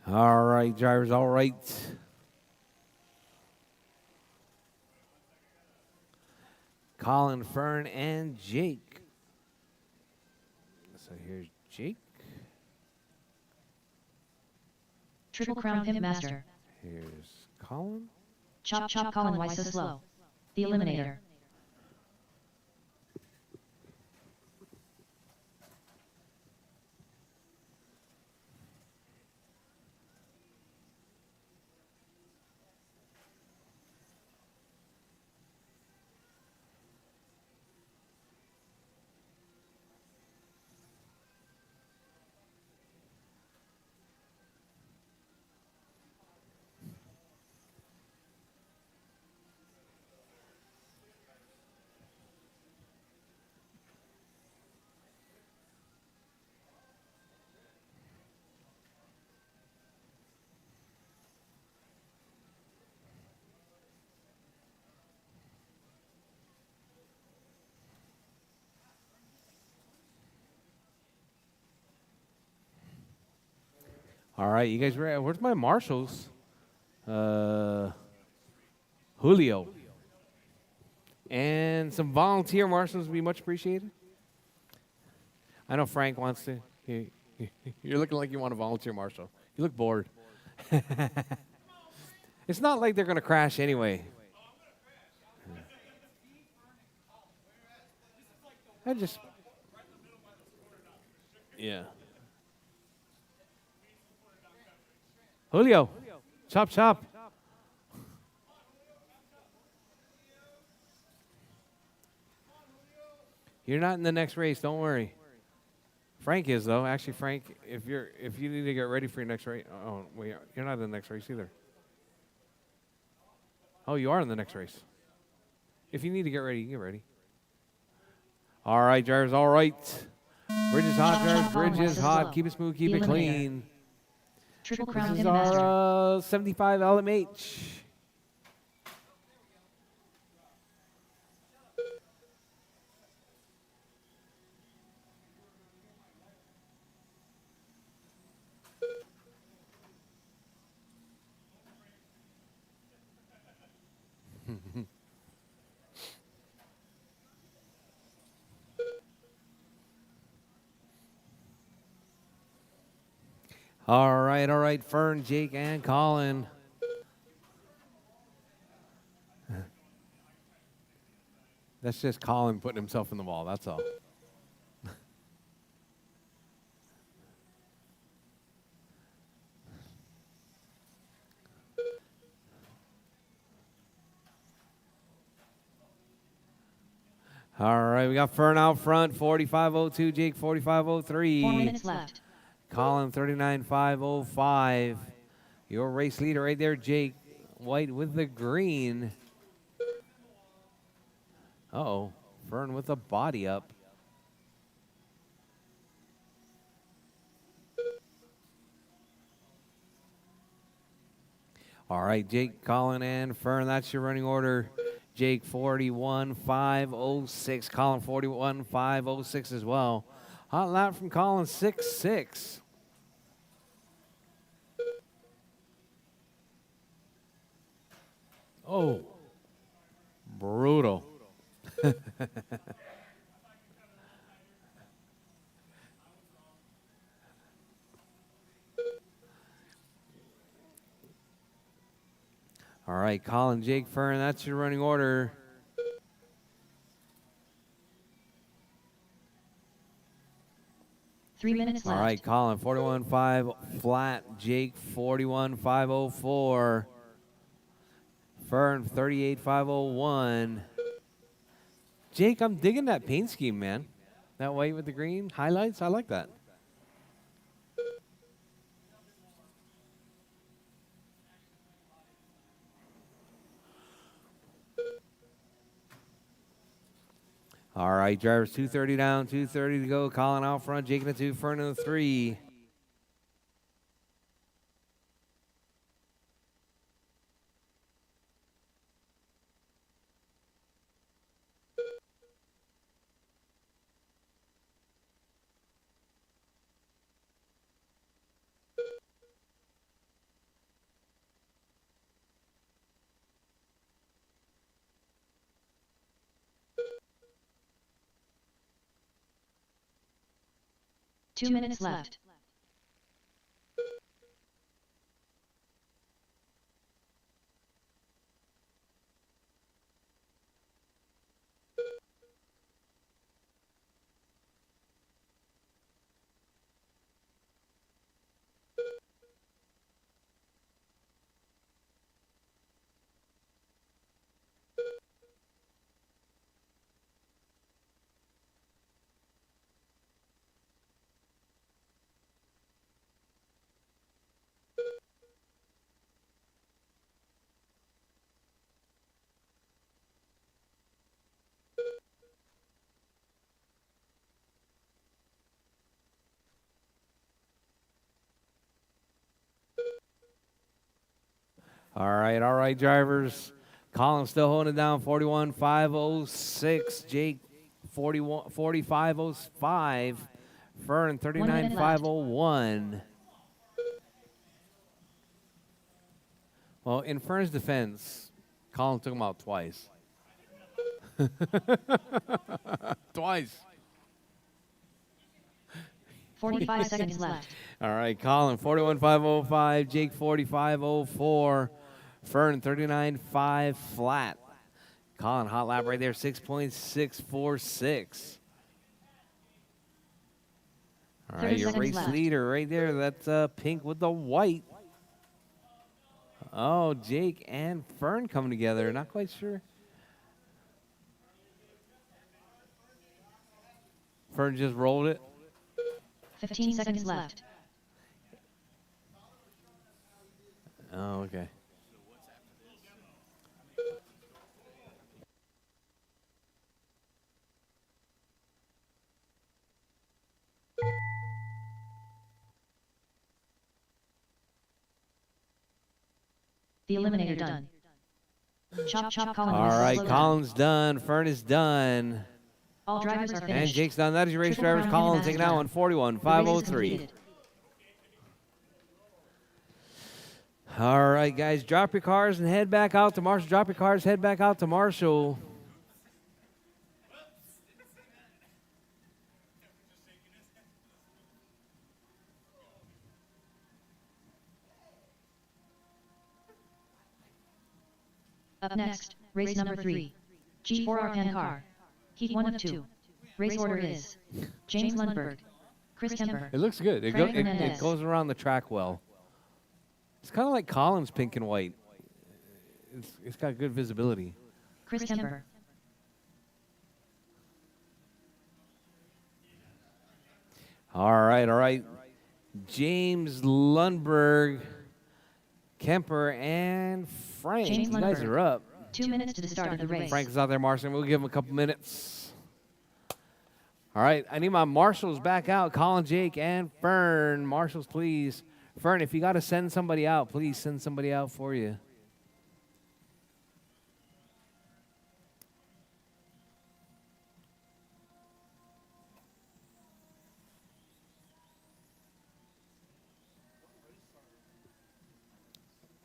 All right, drivers, all right. Colin, Fern, and Jake. So here's Jake. Triple Crown Pimp Master. Here's Colin. Chop Chop Colin, why so slow? The Eliminator. All right, you guys ready? Where's my marshals? Julio. And some volunteer marshals would be much appreciated. I know Frank wants to. You're looking like you want a volunteer marshal. You look bored. It's not like they're going to crash anyway. I just. Yeah. Julio. Chop, chop. You're not in the next race. Don't worry. Frank is though. Actually, Frank, if you need to get ready for your next race, oh wait, you're not in the next race either. Oh, you are in the next race. If you need to get ready, you get ready. All right, drivers. All right. Bridge is hot, drivers. Bridge is hot. Keep it smooth. Keep it clean. Triple Crown This is Pimp Master. our 75 LMH. All right, Fern, Jake, and Colin. That's just Colin putting himself in the wall, that's all. All right, we got Fern out front, 45.02, Jake 45.03. 4 minutes left. Colin 39.505. Your race leader right there, Jake. White with the green. Uh-oh. Fern with the body up. All right, Jake, Colin, and Fern. That's your running order. Jake 41.506. Colin 41.506 as well. Hot lap from Colin 6.6. Oh, brutal. All right, Colin, Jake, Fern, that's your running order. Three minutes left. All right, Colin, 41.5 flat. Jake, 41.504. Fern, 38.501. Jake, I'm digging that paint scheme, man. That white with the green highlights, I like that. All right, drivers, 2:30 down, 2:30 to go. Colin out front, Jake in the 2, Fern in the 3. 2 minutes left. All right, drivers. Colin still holding it down, 41,506. Jake, 45,05. Fern, 39,501. Well, in Fern's defense, Colin took him out twice. Twice. 45 seconds left. All right, Colin, 41,505. Jake, 45,004. Fern, 39,5 flat. Colin, hot lap right there, 6.646. All 30 right, your seconds race left. leader right there. That's pink with the white. Oh, Jake and Fern coming together. Not quite sure. Fern just rolled it. 15 seconds left. Oh, okay. The eliminator done. Chop chop Colin. All right, Colin's done. Fern is done. All drivers are And finished. Jake's done. That is your race Triple drivers. crown Colin winner taking that one, master. The race is 41,503. completed. All right, guys, drop your cars and head back out to Marshall. Drop your cars, head back out to Marshall. Up next, race number 3. G4R10 car. Heat 1 of 2. Race order is James Lundberg, Chris Kemper. It looks good. It, Frank it Hernandez. goes around the track well. It's kind of like Colin's pink and white. It's got good visibility. Chris Kemper. All right. James Lundberg, Kemper, and Frank. James You guys Lundberg. are up. 2 minutes to the start of the race. Frank's out there marshalling. We'll give him a couple minutes. All right, I need my marshals back out. Colin, Jake, and Fern. Marshals, please. Fern, if you got to send somebody out, please send somebody out for you.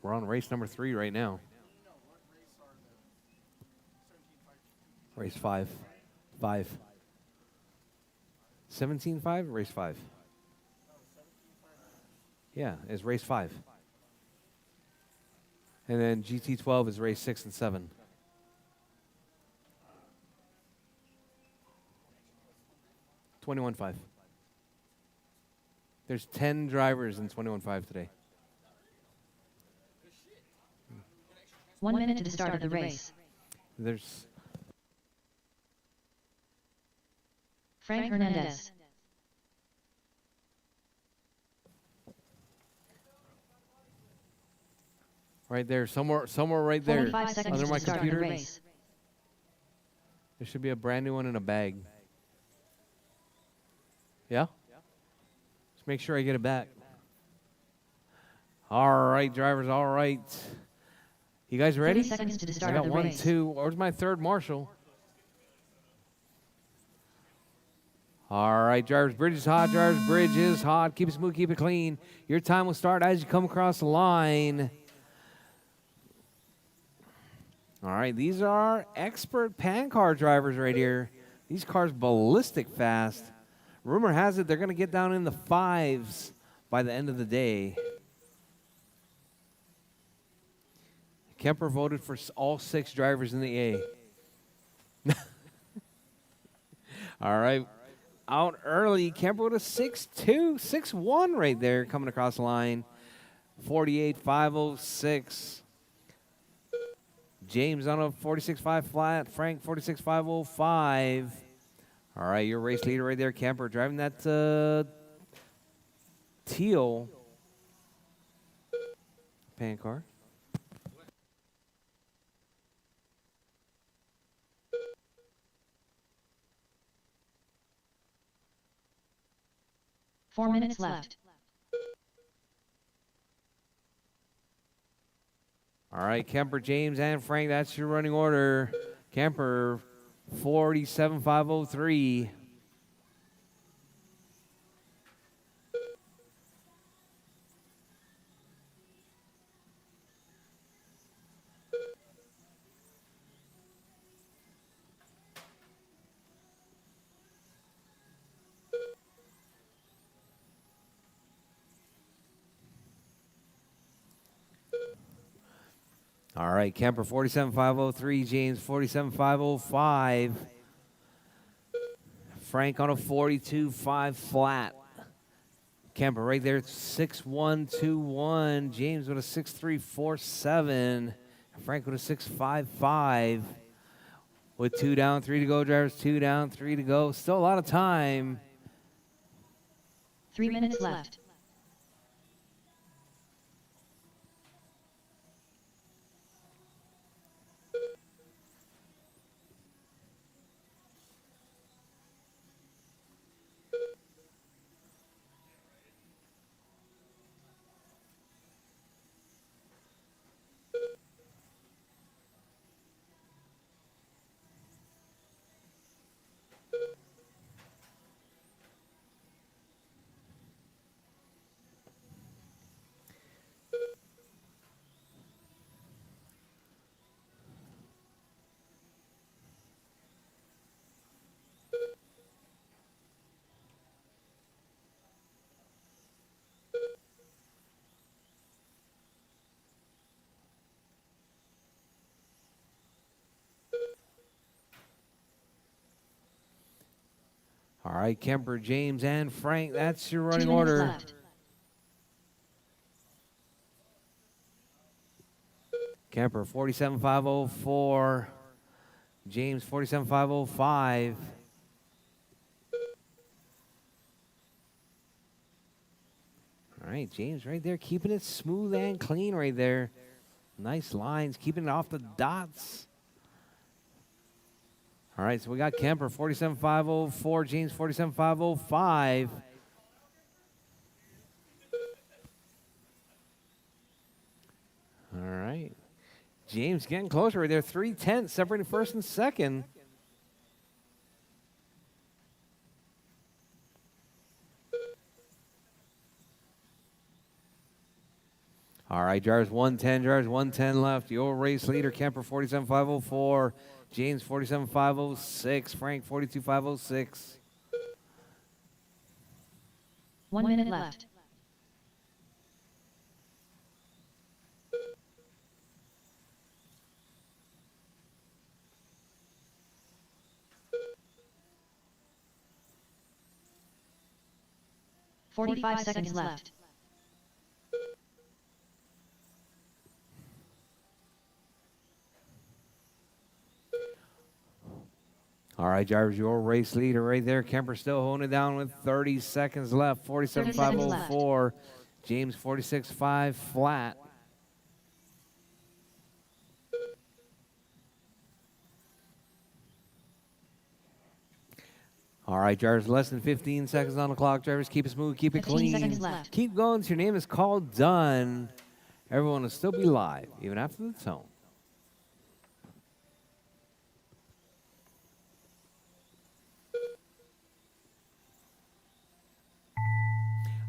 We're on race number 3 right now. Race 5. 17-5, race 5. Yeah, it's race 5. And then GT12 is race 6 and 7. $21.5. There's 10 drivers in 21.5 today. 1 minute to the start of the race. There's Frank Hernandez. right there, somewhere right there 45 seconds under to my the start of the computer. race. There should be a brand new one in a bag. Yeah? Just make sure I get it back. All right, drivers, all right. You guys ready? 30 seconds to the I start got of the 1, race. 2. Where's my third marshal? All right, drivers, bridge is hot. Drivers, bridge is hot. Keep it smooth, keep it clean. Your time will start as you come across the line. All right, these are expert pan car drivers right here. These cars ballistic fast. Rumor has it they're going to get down in the 5s by the end of the day. Kemper voted for all 6 drivers in the A. All right. Out early, Kemper with a 6-2, 6-1 right there coming across the line. 48.506. James on a 46.5 flat. Frank 46.505. All right, your race leader right there, Kemper, driving that teal pan car. Four minutes left. All right, Kemper, James, and Frank, that's your running order. Kemper, 47.503. All right, Kemper 47.503, James 47.505. Frank on a 42.5 flat. Kemper right there 6.121. James with a 6.347. Frank with a 6.55. With 2 down, 3 to go, drivers. 2 down, 3 to go. Still a lot of time. 3 minutes left. All right, Kemper, James, and Frank. That's your running 2 minutes order. left. Kemper 47.504. James 47.505. All right, James right there keeping it smooth and clean right there. Nice lines, keeping it off the dots. All right, so we got Kemper 47.504, James 47.505. All right. James getting closer right there. 3/10 separating first and second. All right, drivers 110, drivers 110 left. Your race leader, Kemper 47.504. James 47.506. Frank 42.506. 1 minute left. "45 seconds left. All right, drivers, your race leader right there. Kemper still holding it down with 30 seconds left. 47.504. James 46.5 flat. All right, drivers, less than 15 seconds on the clock. Drivers, keep it smooth, keep it 15 seconds clean. left. Keep going till your name is called done. Everyone will still be live, even after the tone.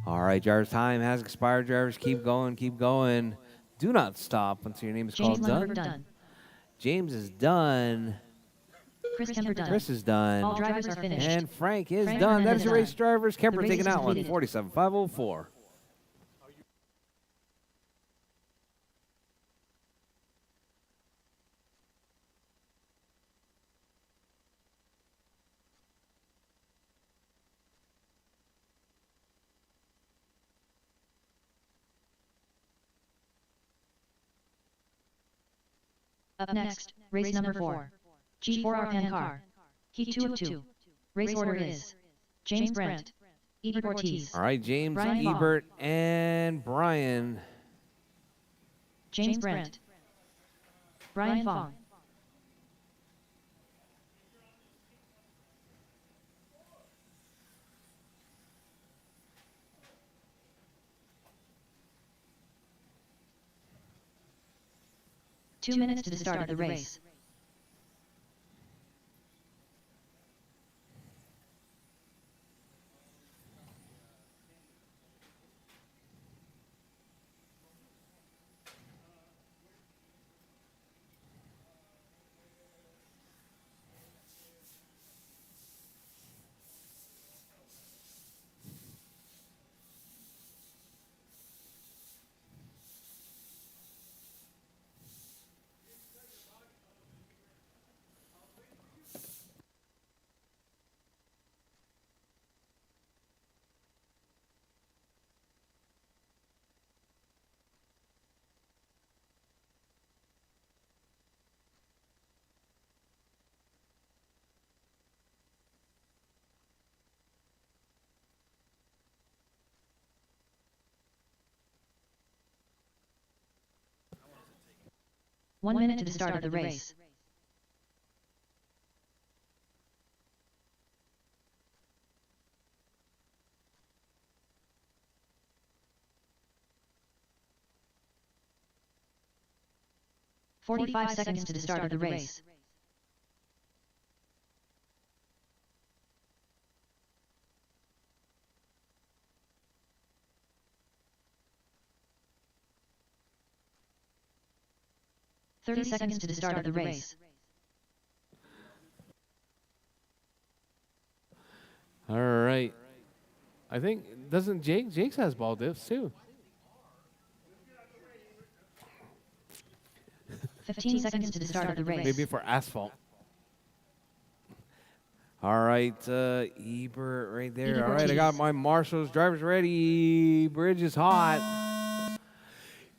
All right, drivers, time has expired. Drivers, keep going, keep going. Do not stop until your name is James called Lundberg done. done. James is done. Chris Kemper done. Chris is done. All drivers are finished. And Frank is Frank done. That Hernandez is your race done. drivers. Kemper race taking is that one. completed. 47,504. Up next, race number 4. G4R10 car. Heat 2 of 2. Race order is James Brandt, Ebert Ortiz. All right, James, Brian Fong. Ebert, and Brian. James Brandt. Brian Fong. Two minutes to the start of the race. One minute to the start of the race. "45 seconds to the start of the race. "30 seconds to the start of the race. All right. I think, doesn't Jake's has ball diffs too. 15 seconds to the start of the race. Maybe for asphalt. All right, Ebert right there. Ebert All right, I got Ortiz. my marshals. Drivers ready. Bridge is hot.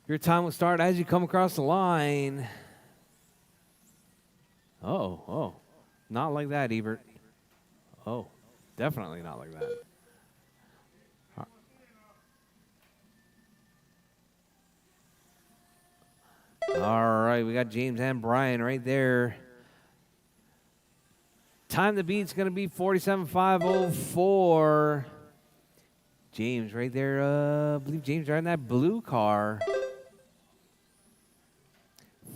Your time will start as you come across the line. Oh. Not like that, Ebert. Oh, definitely not like that. All right, we got James and Brian right there. Time to beat's going to be 47,504. James right there. I believe James driving that blue car.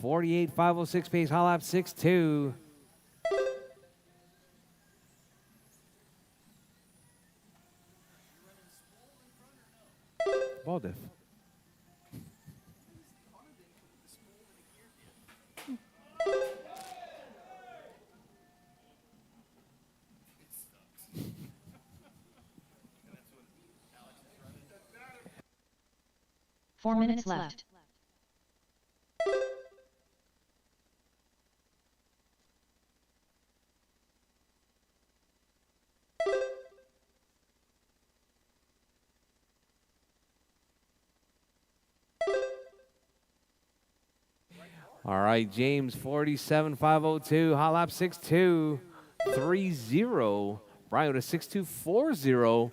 48,506 pace, hot lap 6.2. Ball diff. Four minutes left. All right, James 47,502, hot lap 6.2, 3.0. Brian with a 6.240.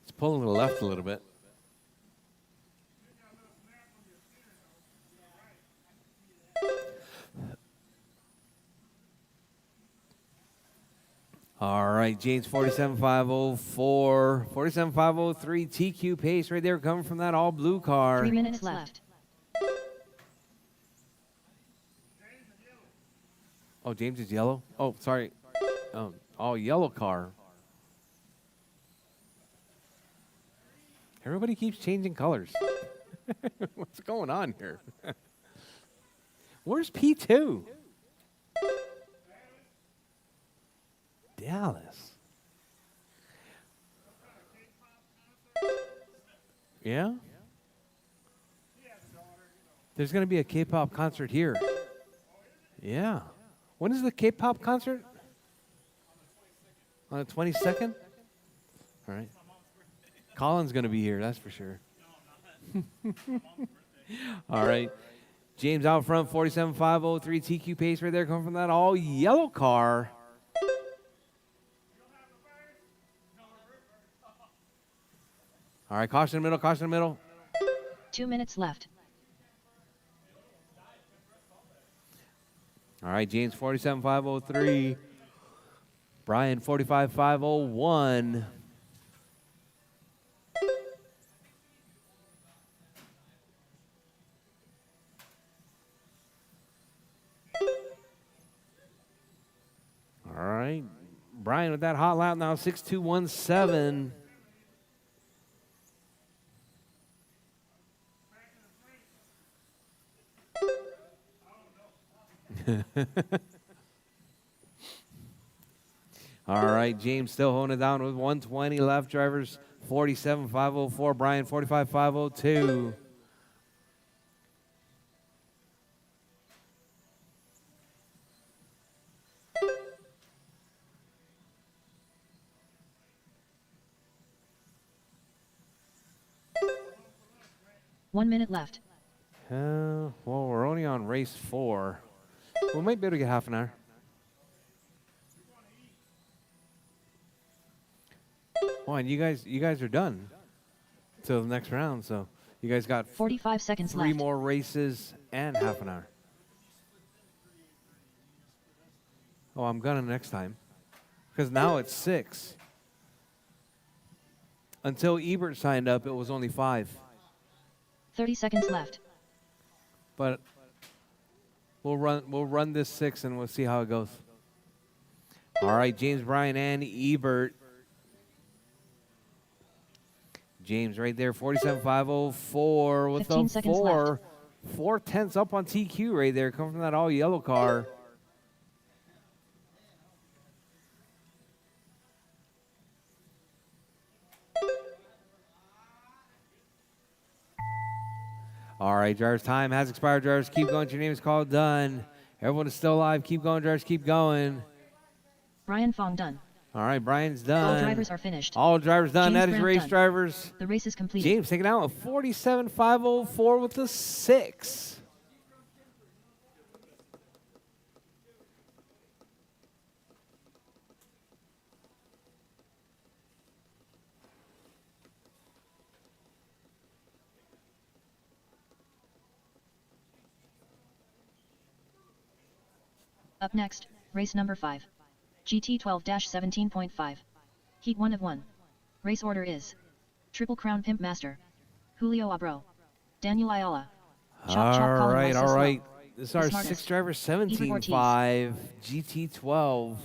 It's pulling to the left a little bit. All right, James 47,504, 47,503 TQ pace right there coming from that all blue car. 3 minutes left. Oh, James is yellow? Oh, sorry. Oh, yellow car. Everybody keeps changing colors. What's going on here? Where's P2? Dallas. Yeah? There's going to be a K-pop concert here. Yeah. When is the K-pop concert? On the 22nd? All right. Colin's going to be here, that's for sure. All right. James out front, 47.503 TQ pace right there, coming from that all yellow car. All right, caution in the middle, caution in the middle. 2 minutes left. All right, James 47.503. Brian 45.501. All right. Brian with that hot lap now, 6.217. All right, James still holding it down with 120 left. Drivers 47.504. Brian 45.502. One minute left. Well, we're only on race 4. We might be able to get half an hour. Oh, and you guys are done till the next round. So you guys got 45 seconds 3 left. more races and half an hour. Oh, I'm gonna next time because now it's 6. Until Ebert signed up, it was only 5. 30 seconds left. But we'll run this 6 and we'll see how it goes. All right, James, Brian, and Ebert. James right there, 47.504 with 15 the seconds 4. 4/10 up on TQ right there, coming from that all yellow car. All right, drivers, time has expired. Drivers, keep going. Your name is called. Done. Everyone is still alive. Keep going, drivers. Keep going. Brian Fong done. All right, Brian's done. All drivers are finished. All drivers done. James That is Grant race done. drivers. The race is completed. James taking out a 47.504 with the 6. Up next, race number 5. GT 12-17.5. Heat 1 of 1. Race order is Triple Crown Pimp Master, Julio Abro, Daniel Ayala. Chop, chop, All Colin right, Weiss all slow. right. This is our The smartest. 6 driver, Ortiz. 17.5, GT12.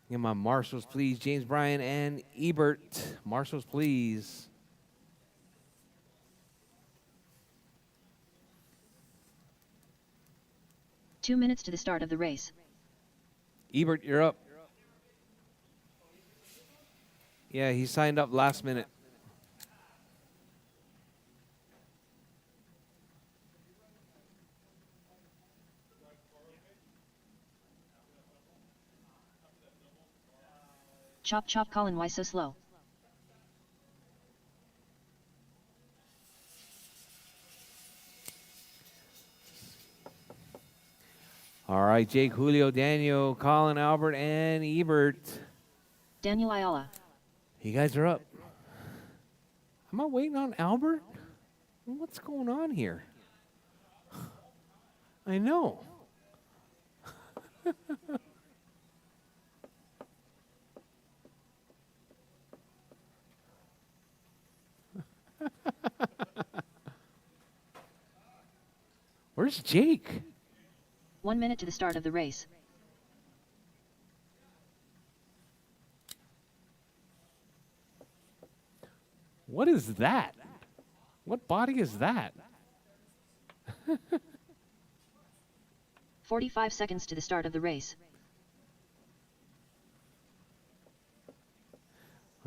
Get my marshals, please. James, Bryan, and Ebert. Marshals, please. Two minutes to the start of the race. Ebert, you're up. Yeah, he signed up last minute. Chop, chop, Colin Weiss so slow. All right, Jake, Julio, Daniel, Colin, Albert, and Ebert. Daniel Ayala. You guys are up. Am I waiting on Albert? What's going on here? I know. Where's Jake? 1 minute to the start of the race. What is that? What body is that? 45 seconds to the start of the race.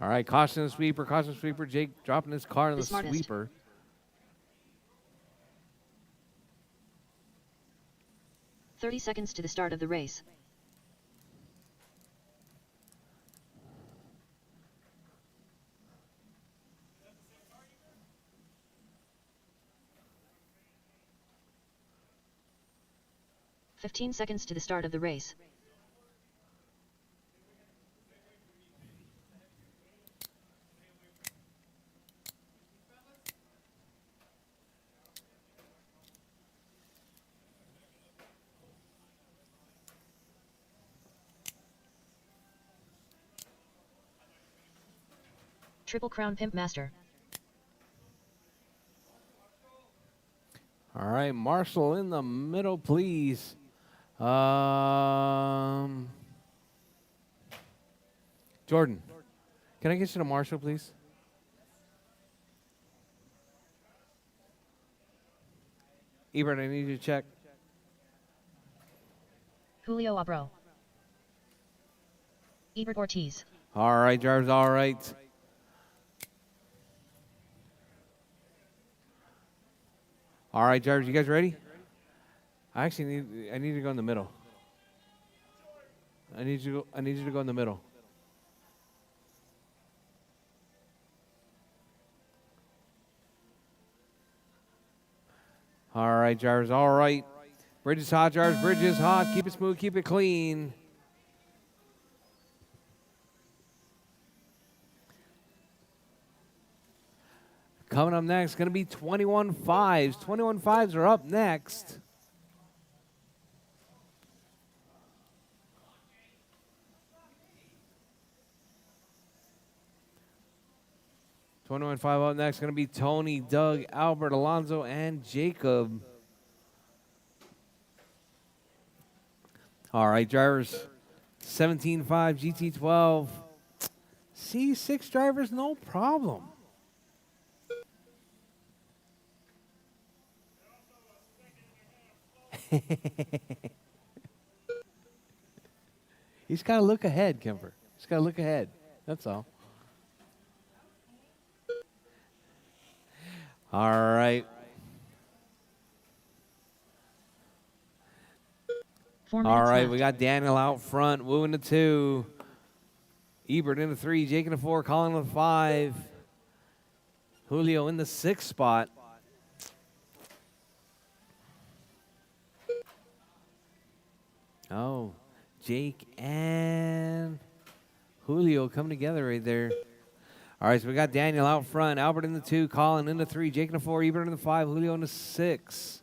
All right, caution the sweeper, caution the sweeper. Jake dropping his car in the smartest. sweeper. "30 seconds to the start of the race. "15 seconds to the start of the race. Triple Crown Pimp Master. All right, Marshall in the middle, please. Jordan, can I get you to Marshall, please? Ebert, I need you to check. Julio Abro. Ebert Ortiz. All right, drivers, all right. All right, drivers, you guys ready? I need to go in the middle. I need you to go in the middle. All right, drivers, all right. Bridge is hot, drivers, bridge is hot. Keep it smooth, keep it clean. Coming up next, going to be 21 5s. 21 5s are up next. $21.5 up next. Going to be Tony, Doug, Albert, Alonzo, and Jacob. All right, drivers. 17.5 GT12. C6 drivers, no problem. He's got to look ahead, Kemper. He's got to look ahead. That's all. All right. All right, we got Daniel out front, Wu in the 2. Ebert in the 3, Jake in the 4, Colin in the 5. Julio in the 6th spot. Oh, Jake and Julio coming together right there. All right, so we got Daniel out front, Albert in the 2, Colin in the 3, Jake in the 4, Ebert in the 5, Julio in the 6.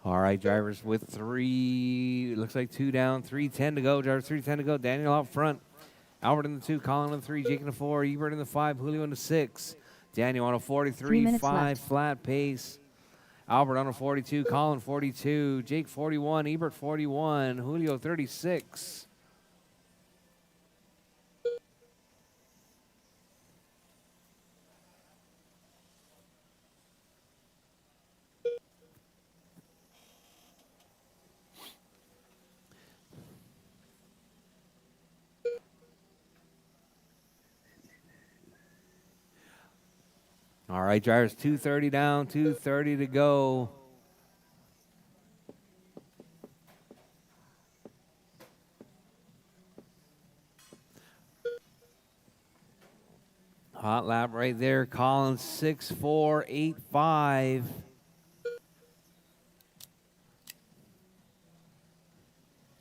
All right, drivers with 3, looks like 2 down, 3:10 to go. Drivers 3:10 to go. Daniel out front. Albert in the 2, Colin in the 3, Jake in the 4, Ebert in the 5, Julio in the 6. Daniel on a 43.5 flat pace. Albert on a 42, Colin 42, Jake 41, Ebert 41, Julio 36. All right, drivers, 2:30 down, 2:30 to go. Hot lap right there. Collins 6.485.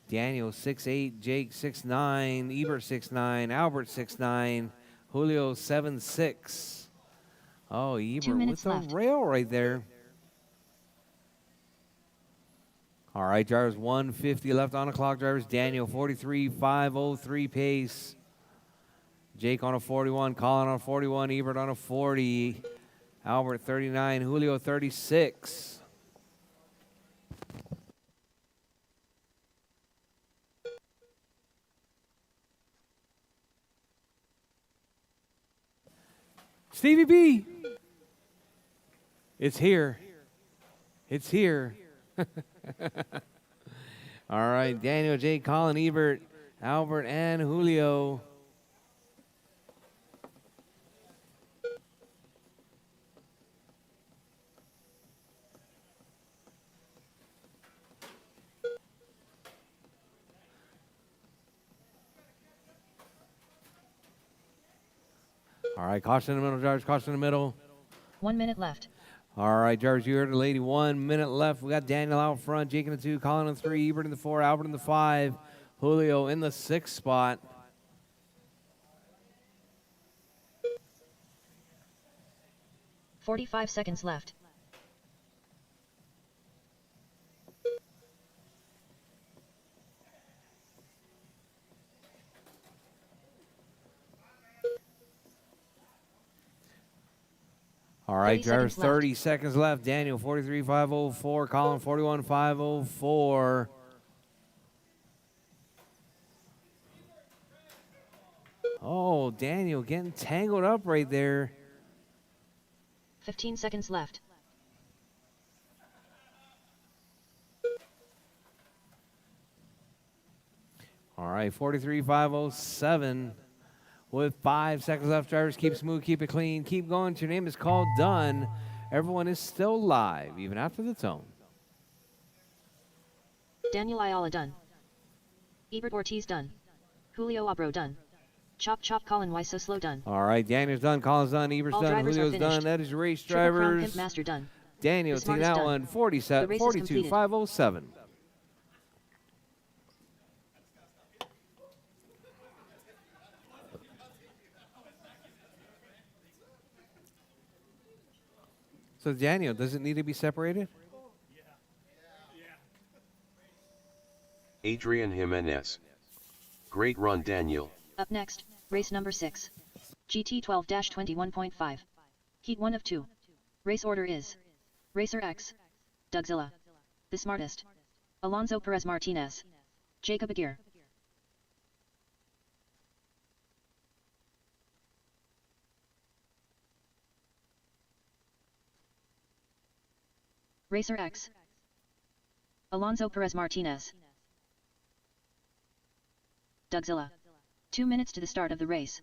Daniel 6.8. Jake 6.9. Ebert 6.9. Albert 6.9. Julio 7.6. Oh, 2 Ebert with minutes the left. rail right there. All right, drivers, 150 left on the clock. Drivers, Daniel, 43.503 pace. Jake on a 41, Colin on a 41, Ebert on a 40, Albert 39, Julio 36. Stevie B. It's here. It's here. All right, Daniel, Jake, Colin, Ebert, Albert, and Julio. All right, caution in the middle, drivers, caution in the middle. 1 minute left. All right, drivers, you heard the lady. 1 minute left. We got Daniel out front, Jake in the 2, Colin in the 3, Ebert in the 4, Albert in the 5, Julio in the 6th spot. 45 seconds left. All right, 30 drivers, seconds left. 30 seconds left. Daniel, 43.504. Colin, 41.504. Oh, Daniel getting tangled up right there. 15 seconds left. All right, 43.507. With 5 seconds left, drivers, keep smooth, keep it clean, keep going. Your name is called, done. Everyone is still live, even after the tone. Daniel Ayala done. Ebert Ortiz done. Julio Abro done. Chop Chop Colin Why So Slow done. All right, Daniel's done, Colin's done, Ebert's All done, drivers are Julio's done. finished. That is your race Triple Crown drivers. Pimp Master done. Daniel The taking smartest that done. one, The 47, race is completed. 42.507. So Daniel, does it need to be separated? Adrian Jimenez. Great run, Daniel. Up next, race number 6. GT 12-21.5. Heat 1 of 2. Race order is Racer X, Dougzilla, The Smartest, Alonso Perez Martinez, Jacob Aguirre. Racer X, Alonso Perez Martinez, Dougzilla. 2 minutes to the start of the race.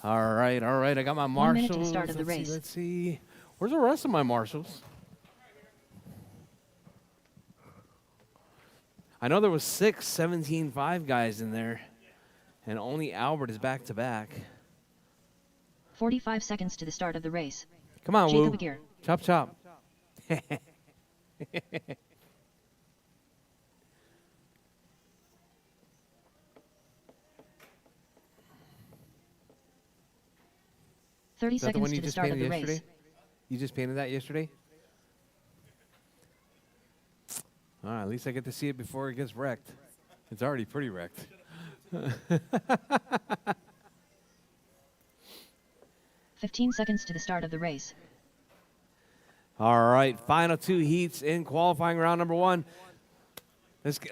All right, all right. I got my 1 minute marshals. to the start of the Let's race. see, let's see. Where's the rest of my marshals? I know there was 6 17.5 guys in there, and only Albert is back to back. 45 seconds to the start of the race. Come on, Jacob Woo. Aguirre. Chop, chop. 30 Is that the seconds one to you the just start of painted the yesterday? race. You just painted that yesterday? All right, at least I get to see it before it gets wrecked. It's already pretty wrecked. 15 seconds to the start of the race. All right, final 2 heats in qualifying round number 1.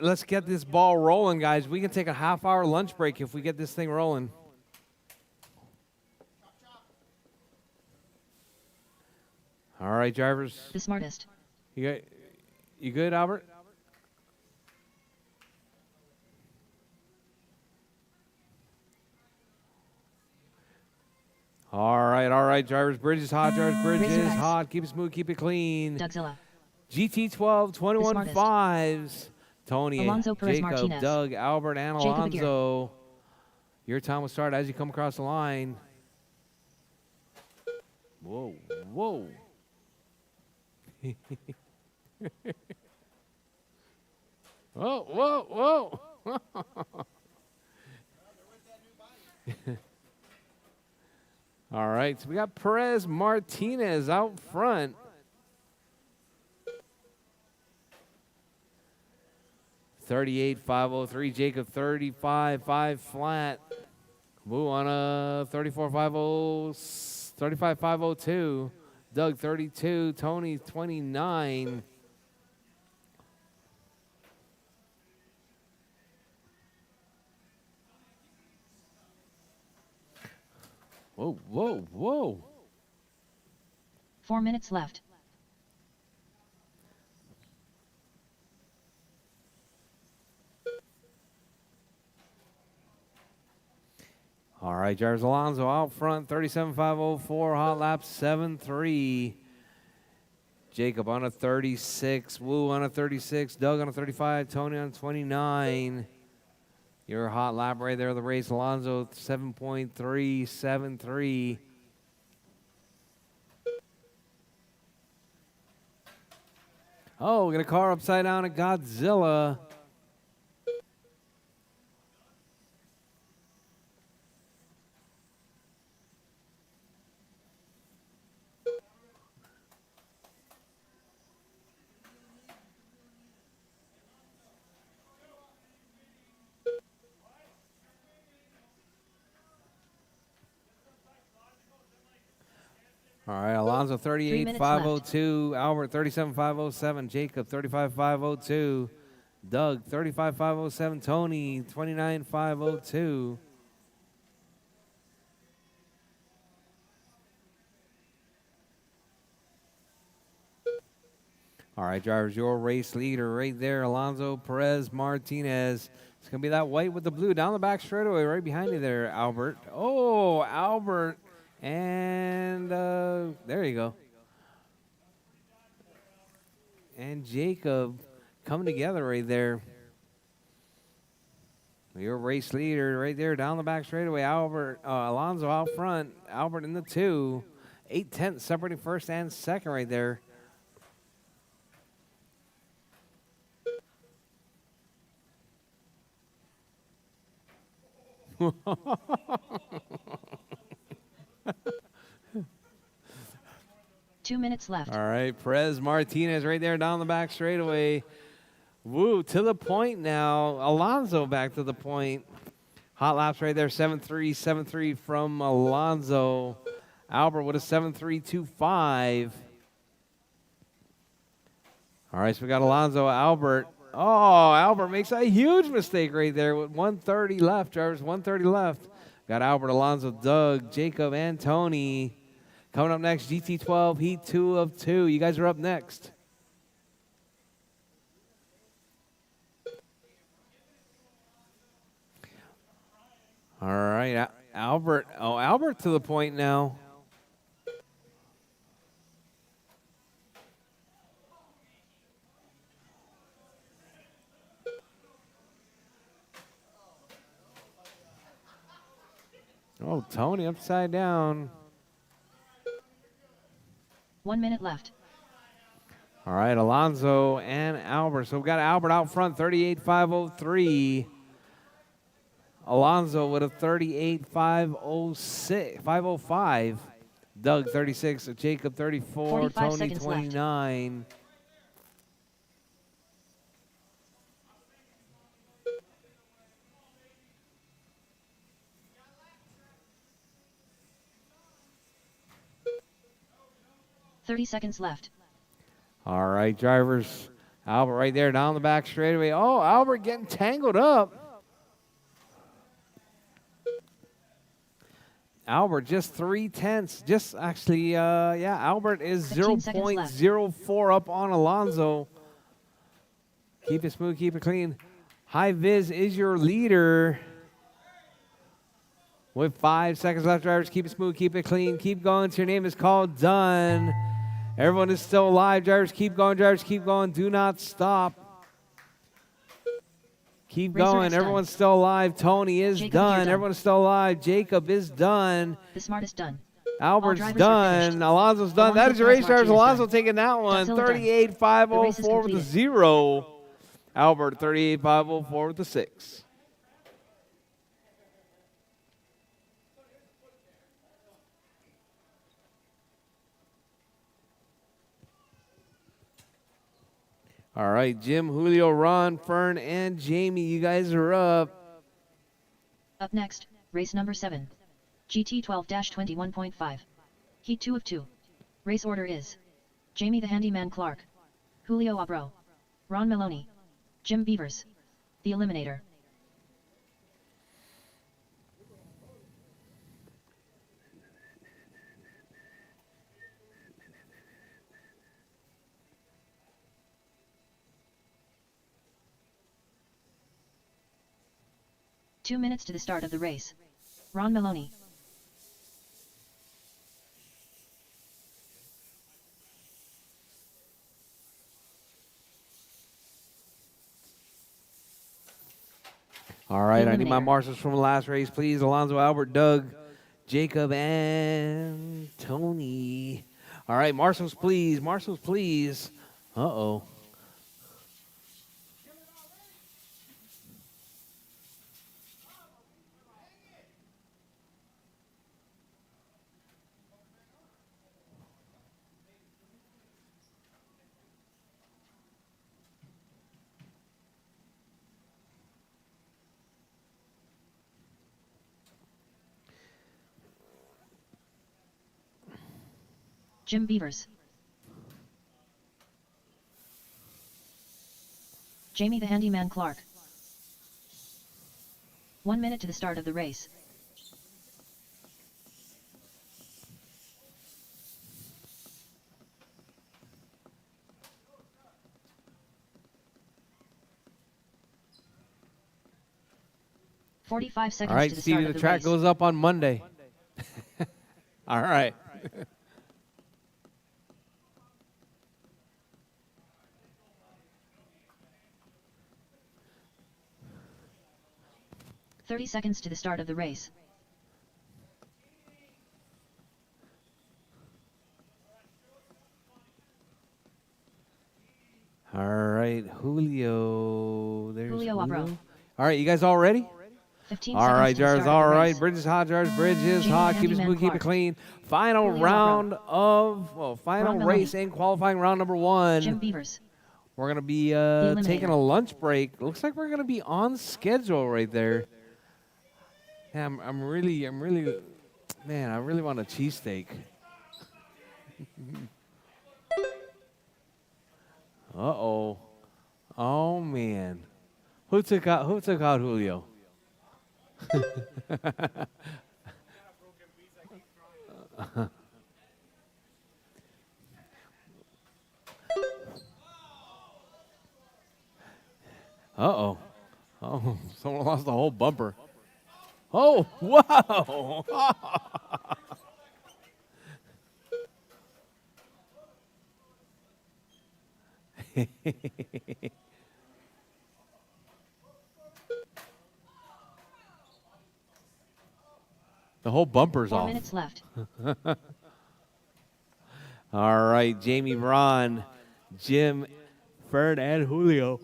Let's get this ball rolling, guys. We can take a half-hour lunch break if we get this thing rolling. All right, drivers. The smartest. You good, Albert? All right, drivers. Bridge is hot, drivers. Bridge Racer is X. hot. Keep it smooth, keep it clean. Dougzilla. GT12, 21 smartest. 5s. Tony, Alonso Perez Jacob, Martinez. Doug, Albert, and Jacob Aguirre. Alonso. Your time will start as you come across the line. Whoa, whoa. Whoa, whoa, whoa. All right, so we got Perez Martinez out front. $38,503, Jacob 35.5 flat. Woo on a 35.502. Doug 32, Tony 29. Whoa, whoa, whoa. 4 minutes left. All right, drivers. Alonso out front, 37.504, hot lap 7.3. Jacob on a 36, Woo on a 36, Doug on a 35, Tony on 29. Your hot lap right there of the race, Alonso 7.373. Oh, we got a car upside down at Godzilla. All right, Alonso 38.502, Albert 37.507, Jacob 35.502, Doug 35.507, Tony 29.502. All right, drivers, your race leader right there, Alonso Perez Martinez. It's going to be that white with the blue down the back straightaway right behind you there, Albert. Oh, Albert. And there you go. And Jacob coming together right there. Your race leader right there down the back straightaway. Alonso out front. Albert in the 2. 8/10 separating first and second right there. Two minutes left. All right, Perez Martinez right there down the back straightaway. Woo, to the point now. Alonso back to the point. Hot laps right there, 7.3, 7.3 from Alonso. Albert with a 7.325. All right, so we got Alonso, Albert. Oh, Albert makes a huge mistake right there with 1:30 left, drivers, 1:30 left. Got Albert, Alonso, Doug, Jacob, and Tony. Coming up next, GT12, Heat 2 of 2. You guys are up next. All right, Albert. Oh, Albert to the point now. Oh, Tony upside down. 1 minute left. All right, Alonso and Albert. So we've got Albert out front, 38.503. Alonso with a 38.505. Doug 36, Jacob 34, 45 Tony seconds 29. Left. 30 seconds left. All right, drivers. Albert right there down the back straightaway. Oh, Albert getting tangled up. Albert just 0.3. Just actually, yeah, Albert is 0.04 up on Alonso. Keep it smooth, keep it clean. High Viz is your leader. With 5 seconds left, drivers, keep it smooth, keep it clean, keep going till your name is called. Done. Everyone is still alive. Drivers, keep going. Drivers, keep going. Do not stop. Keep going. Everyone's still alive. Tony is done. Everyone's still alive. Jacob is done. The smartest done. Albert's done. Alonso's done. That is your race, drivers. Alonso taking that one. 38.504 with the 0. Albert, 38.504 with the 6. All right, Jim, Julio, Ron, Fern, and Jamie, you guys are up. Up next, race number 7. GT 12-21.5. Heat 2 of 2. Race order is Jamie the Handyman Clark, Julio Abro, Ron Maloney, Jim Beavers, the Eliminator. Two minutes to the start of the race. Ron Maloney. All right, I need my marshals from the last race, please. Alonso, Albert, Doug, Jacob, and Tony. All right, marshals, please. Marshals, please. Uh-oh. Jim Beavers. Jamie the Handyman Clark. 1 minute to the start of the race. $45 seconds All right, to the Stevie, start of the the track race. goes up on Monday. All right. $30 seconds to the start of the race. All right, Julio. There's Julio Abro. All right, you guys all ready? 15 All seconds right, to the Jars. start All of the right, race. Bridges hot, Jars. Bridges Jamie hot. Keep it Handyman smooth, keep it Clark. clean. Final Julio round Abro. of, well, final Ron race Maloney. and qualifying round number 1. Jim Beavers. We're going to be Eliminator. taking a lunch break. Looks like we're going to be on schedule right there. Yeah, I'm really, man, I really want a cheesesteak. Uh-oh. Oh, man. Who took out Julio? Uh-oh. Oh, someone lost the whole bumper. Oh, wow. The whole bumper's 4 off. minutes left. All right, Jamie, Ron, Jim, Ferd, and Julio.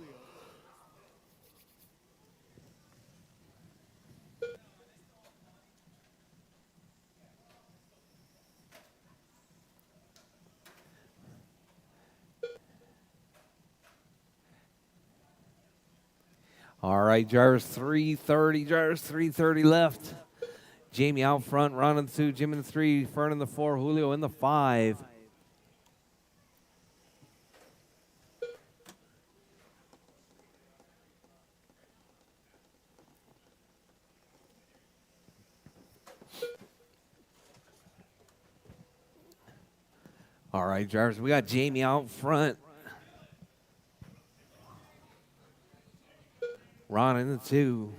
All right, drivers 330. Drivers 330 left. Jamie out front, Ron in the 2, Jim in the 3, Fern in the 4, Julio in the 5. All right, drivers, we got Jamie out front. Ron in the 2.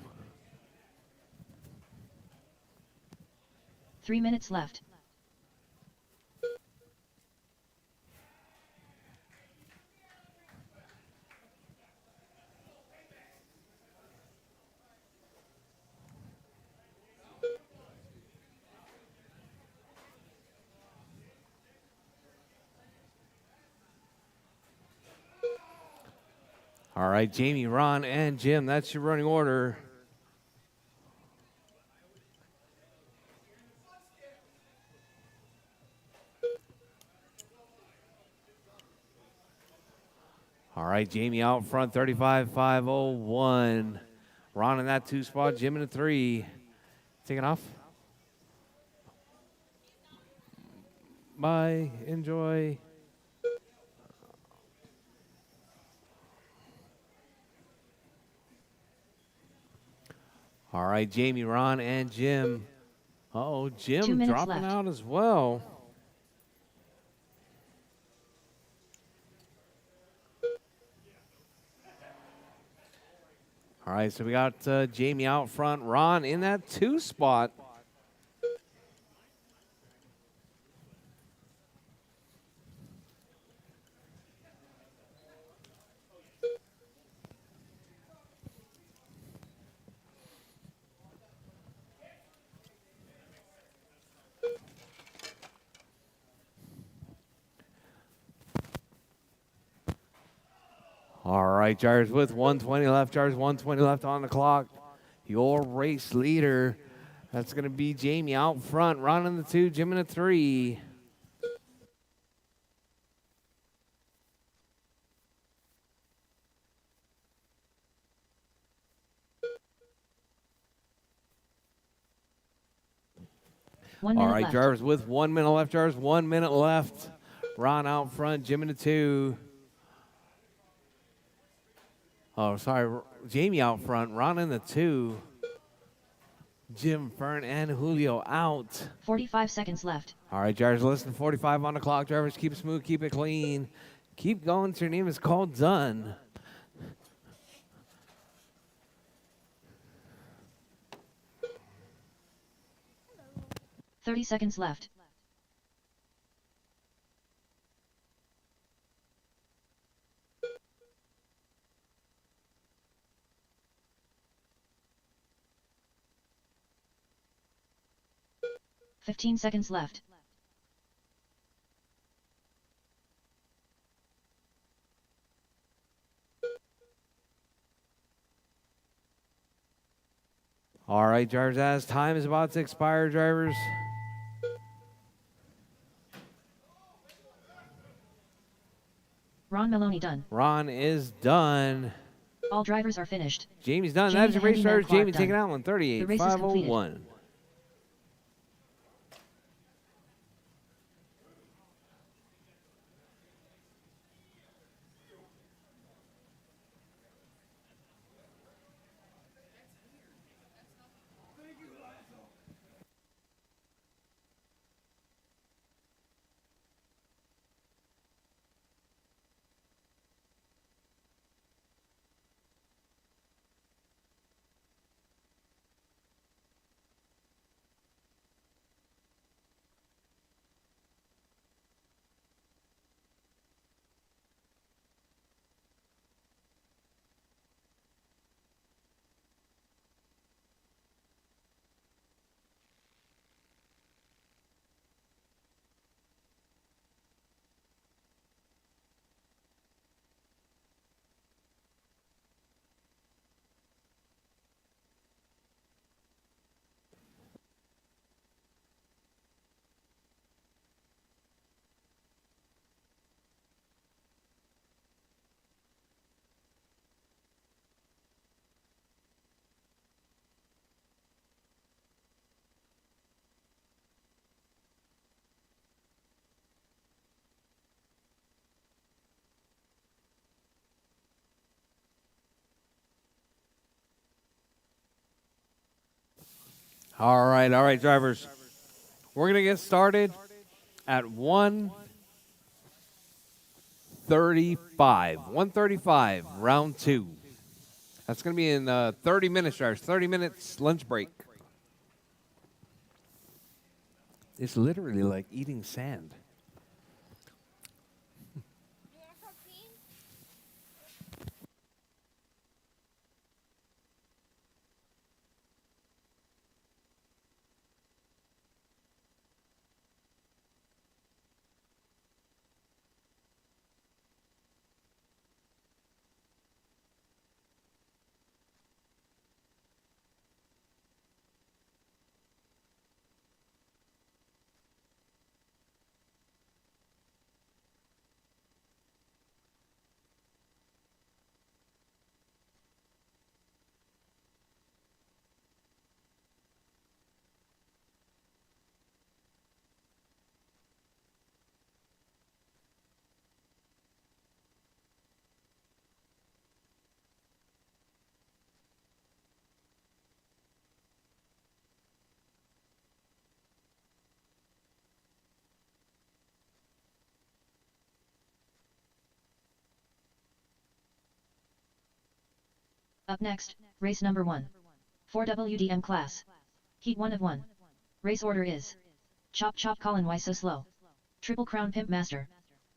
3 minutes left. All right, Jamie, Ron, and Jim, that's your running order. All right, Jamie out front, 35.501. Ron in that 2 spot, Jim in the 3. Taking off. Bye. Enjoy. All right, Jamie, Ron, and Jim. Uh-oh, 2 Jim minutes dropping left. out as well. All right, so we got Jamie out front, Ron in that 2 spot. All right, drivers, with 120 left, drivers, 120 left on the clock. Your race leader, that's going to be Jamie out front, Ron in the 2, Jim in the 3. One All minute right, left. drivers, with 1 minute left, drivers, 1 minute left. Ron out front, Jim in the 2. Oh, sorry, Jamie out front, Ron in the 2. Jim, Fern, and Julio out. 45 seconds left. All right, drivers, listen, 45 on the clock. Drivers, keep it smooth, keep it clean. Keep going till your name is called done. Thirty seconds left. Fifteen seconds left. All right, drivers, as time is about to expire, drivers. Ron Maloney done. Ron is done. All drivers are finished. Jamie's done. Jamie That's your the race handyman drivers. Clark Jamie done. taking out one, The race is completed. 38.501. All right, drivers. We're going to get started at 1 135. 135, round 2. That's going to be in 30 minutes, drivers. 30 minutes lunch break. It's literally like eating sand. Up next, race number 1. 4WDM class. Heat 1 of 1. Race order is. Chop Chop Colin, why so slow? Triple Crown Pimp Master.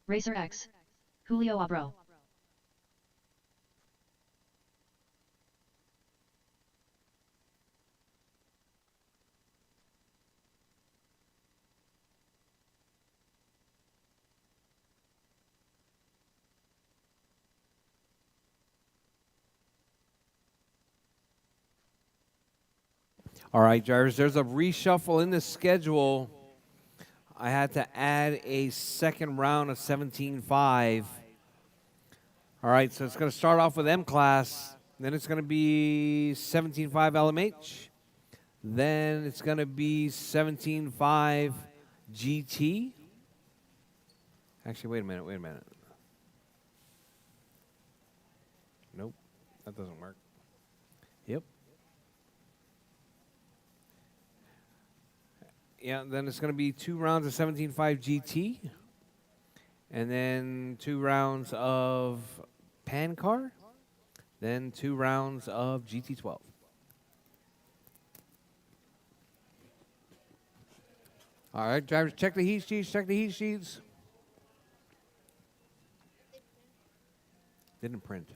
Racer X. Julio Abro. All right, drivers, there's a reshuffle in the schedule. I had to add a second round of 17.5. All right, so it's going to start off with M class. Then it's going to be 17.5 LMH. Then it's going to be 17.5 GT. Actually, wait a minute. Nope, that doesn't work. Yep. Yeah, then it's going to be 2 rounds of 17.5 GT. And then 2 rounds of Pan Car. Then 2 rounds of GT12. All right, drivers, check the heat sheets. Didn't print.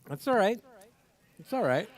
That's all right. It's all right.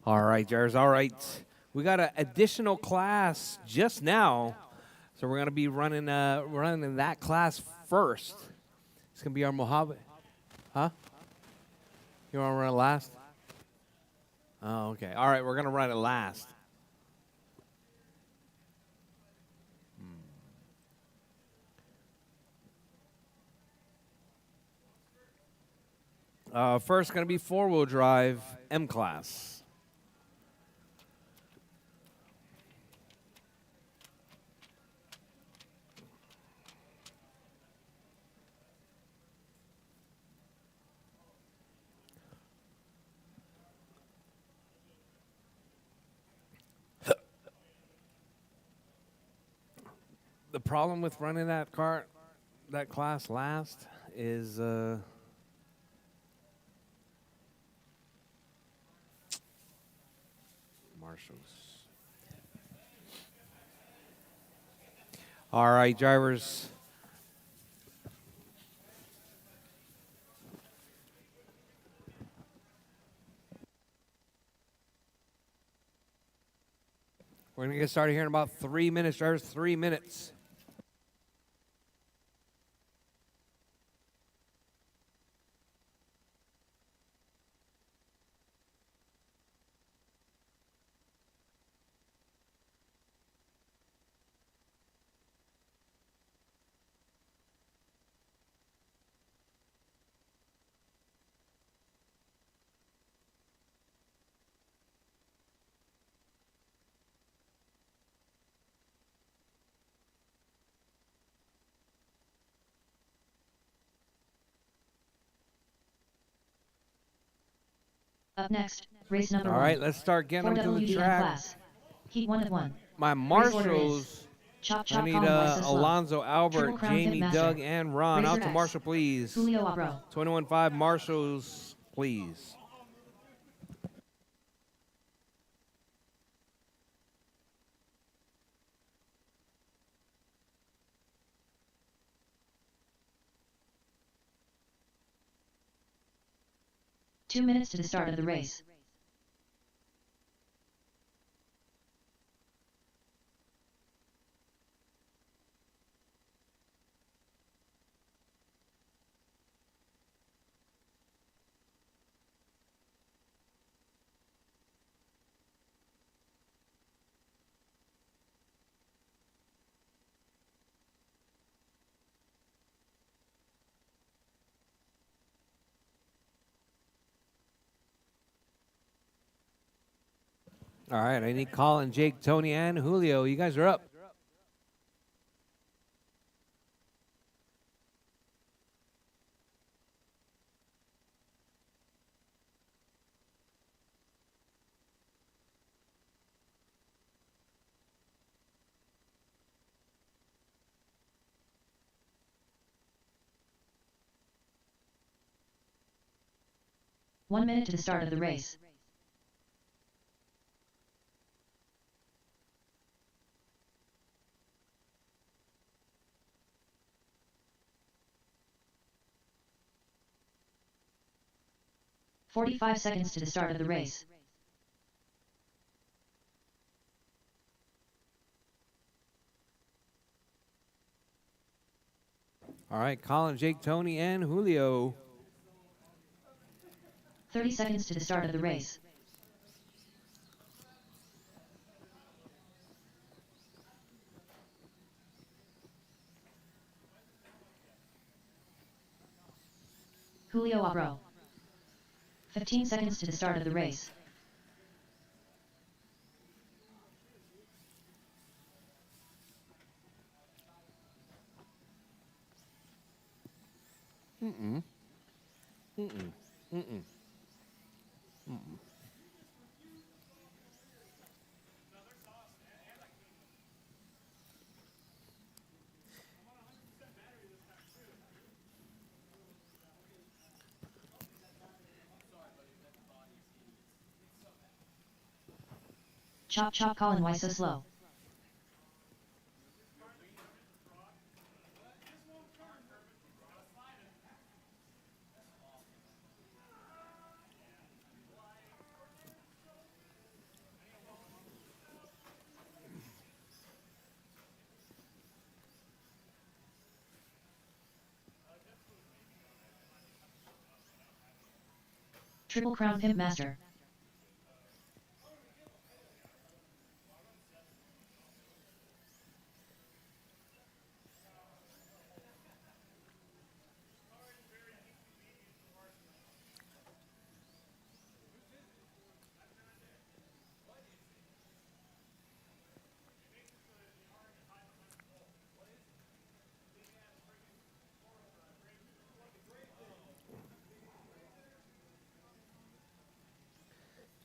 All right, Jars. All right. We got an additional class just now. So we're going to be running that class first. It's going to be our Mojave. Huh? You want to run it last? Oh, okay. All right, we're going to run it last. First, going to be four-wheel drive M class. The problem with running that class last is Marshalls. All right, drivers. We're going to get started here in about 3 minutes, drivers. 3 minutes. Up next, race number All 1. right, let's start getting them to the 4WDM track. class. Heat 1 of 1. My Race order is Marshals. Chop I Chop need Colin Weiss Slow. Alonzo, Triple Albert, Crown Jamie, Pitmaster. Doug, and Ron. Razor Out to X. Marshall, please. Julio Abro. 21.5 Marshals, please. Two minutes to the start of the race. All right, I need Colin, Jake, Tony, and Julio. You guys are up. One minute to the start of the race. "45 seconds to the start of the race. All right, Colin, Jake, Tony, and Julio. 30 seconds to the start of the race. Julio Abro. 15 seconds to the start of the race. Chop chop Colin, why so slow? Triple Crown Pimp Master.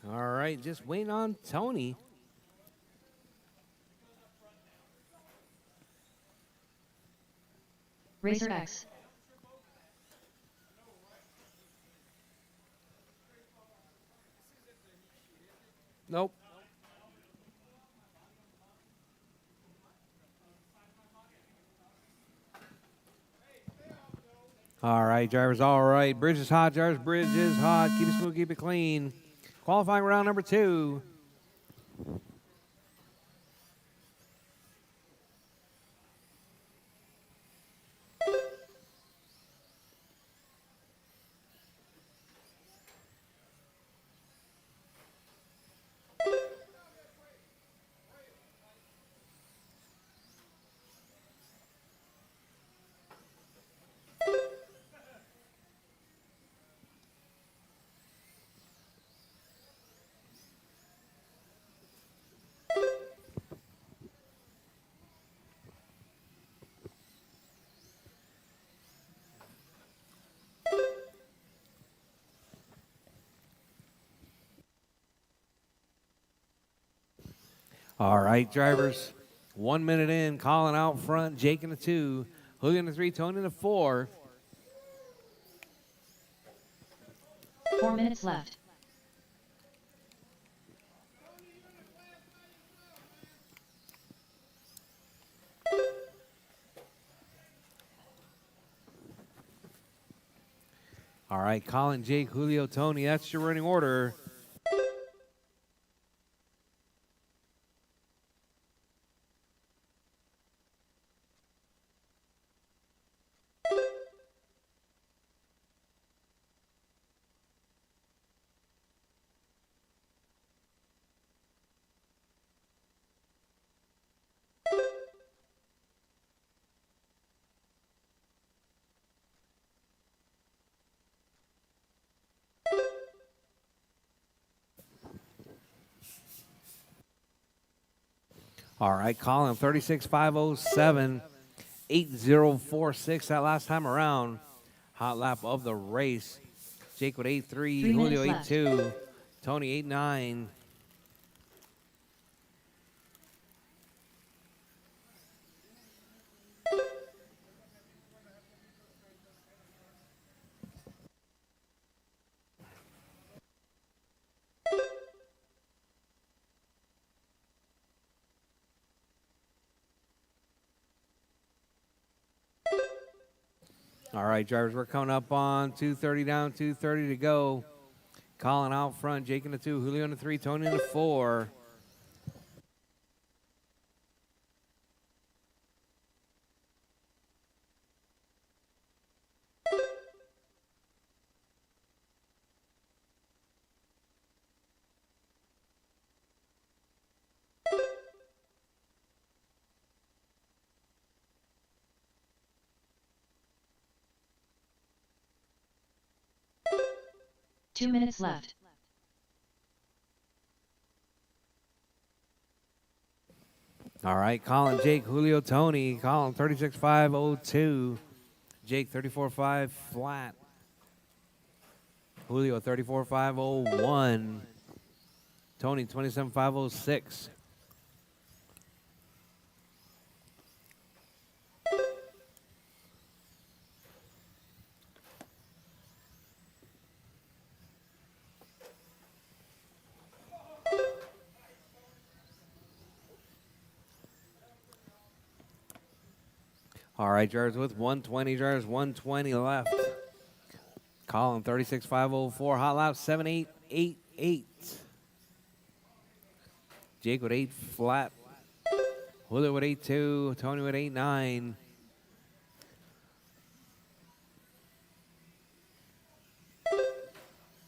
All right, just waiting on Tony. Rchq. Nope. All right, drivers. All right. Bridge is hot, drivers. Bridge is hot. Keep it smooth, keep it clean. Qualifying round number 2. All right, drivers. 1 minute in. Colin out front. Jake in the 2. Julio in the 3. Tony in the 4. 4 minutes left. All right, Colin, Jake, Julio, Tony. That's your running order. All right, Colin, 36,507, 8046 that last time around. Hot lap of the race. Jake with 8.3, 3 Julio minutes left. 8.2, Tony 8.9. All right, drivers, we're coming up on 2:30 down, 2:30 to go. Colin out front, Jake in the 2, Julio in the 3, Tony in the 4. Two minutes left. All right, Colin, Jake, Julio, Tony. Colin 36,502, Jake 34.5 flat. Julio 34,501, Tony 27,506. All right, drivers with 120, drivers 120 left. Colin 36,504, hot lap 7.888. Jake with 8 flat. Julio with 8.2, Tony with 8.9.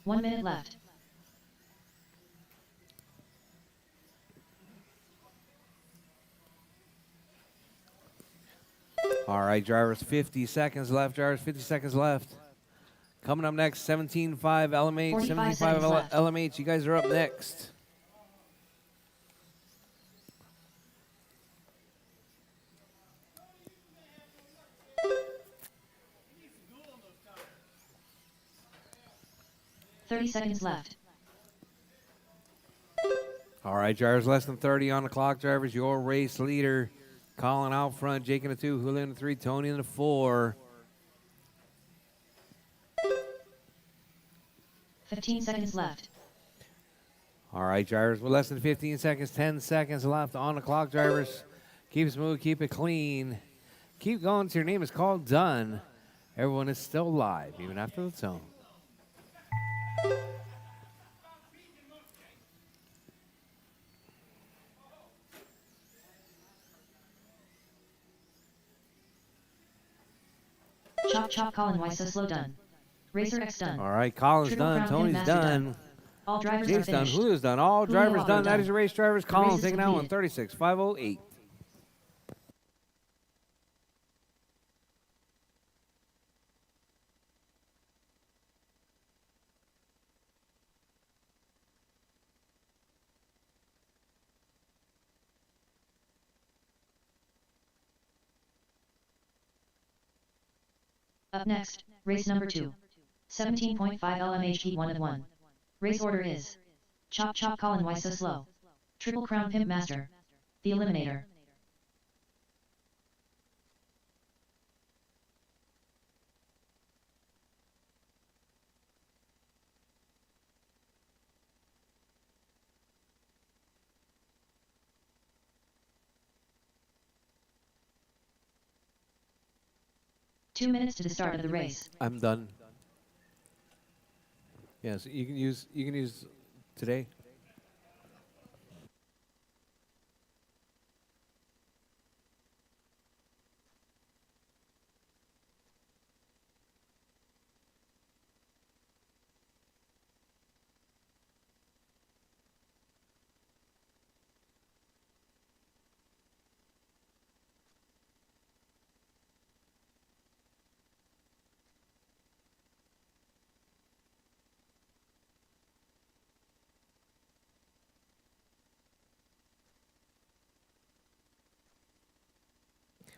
One minute left. All right, drivers, 50 seconds left. Drivers, 50 seconds left. Coming up next, 17.5 LMH. 45 17.5 seconds left. LMH. You guys are up next. Thirty seconds left. All right, drivers, less than 30 on the clock. Drivers, your race leader. Colin out front, Jake in the 2, Julio in the 3, Tony in the 4. 15 seconds left. All right, drivers, with less than 15 seconds, 10 seconds left on the clock, drivers. Keep it smooth, keep it clean. Keep going till your name is called done. Everyone is still live, even after the tone. Chop chop Colin Weiss slow done. Rchq done. All right, Colin's Triple done, Crown Pin Tony's Master done. All drivers Jake's are done, finished. Julio's done, all Julio drivers done. Alvaro That is your race, drivers. The race Colin is taking out on completed. 36,508. Up next, race number 2. 17.5 LMH Heat 1 of 1. Race order is Chop Chop Colin Weiss slow. Triple Crown Pimp Master. The Eliminator. Two minutes to the start of the race. I'm done. Yes, you can use today.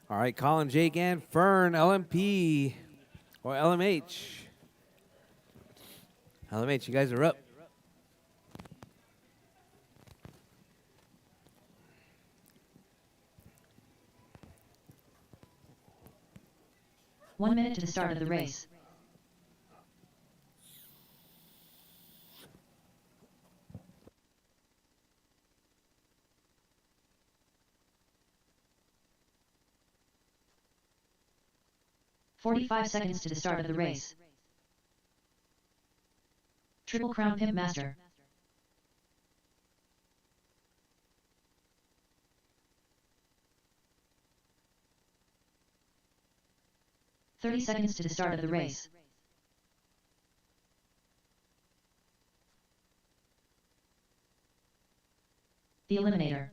All right, Colin, Jake, and Fern, LMP or LMH. LMH, you guys are up. One minute to the start of the race. "45 seconds to the start of the race. Triple Crown Pimp Master. "30 seconds to the start of the race. The Eliminator.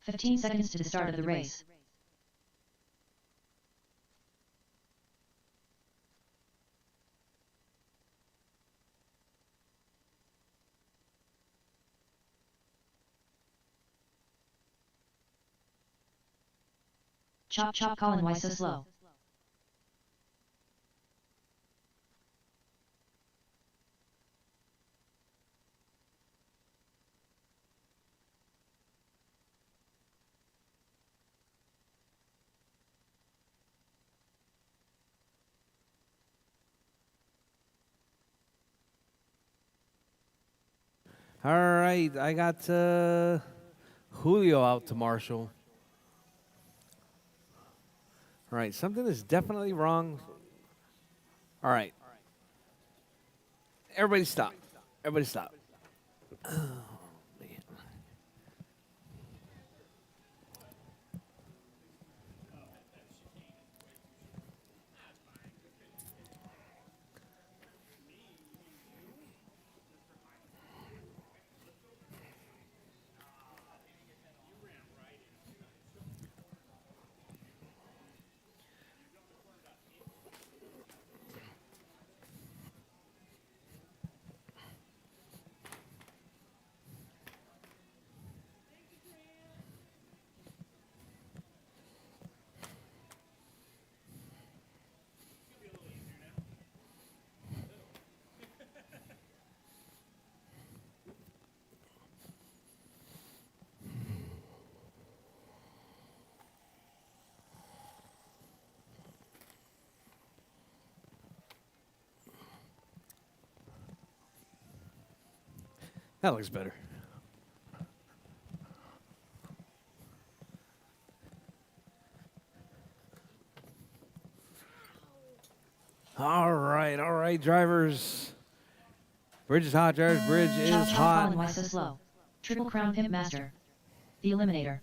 "15 seconds to the start of the race. Chop chop Colin, why so slow? All right, I got Julio out to Marshall. All right, something is definitely wrong. All right. Everybody stop. Everybody stop. Oh, man. That looks better. All right, drivers. Bridge is hot, drivers. Bridge is Chop chop hot. Colin, why so slow? Triple Crown Pimp Master. The Eliminator.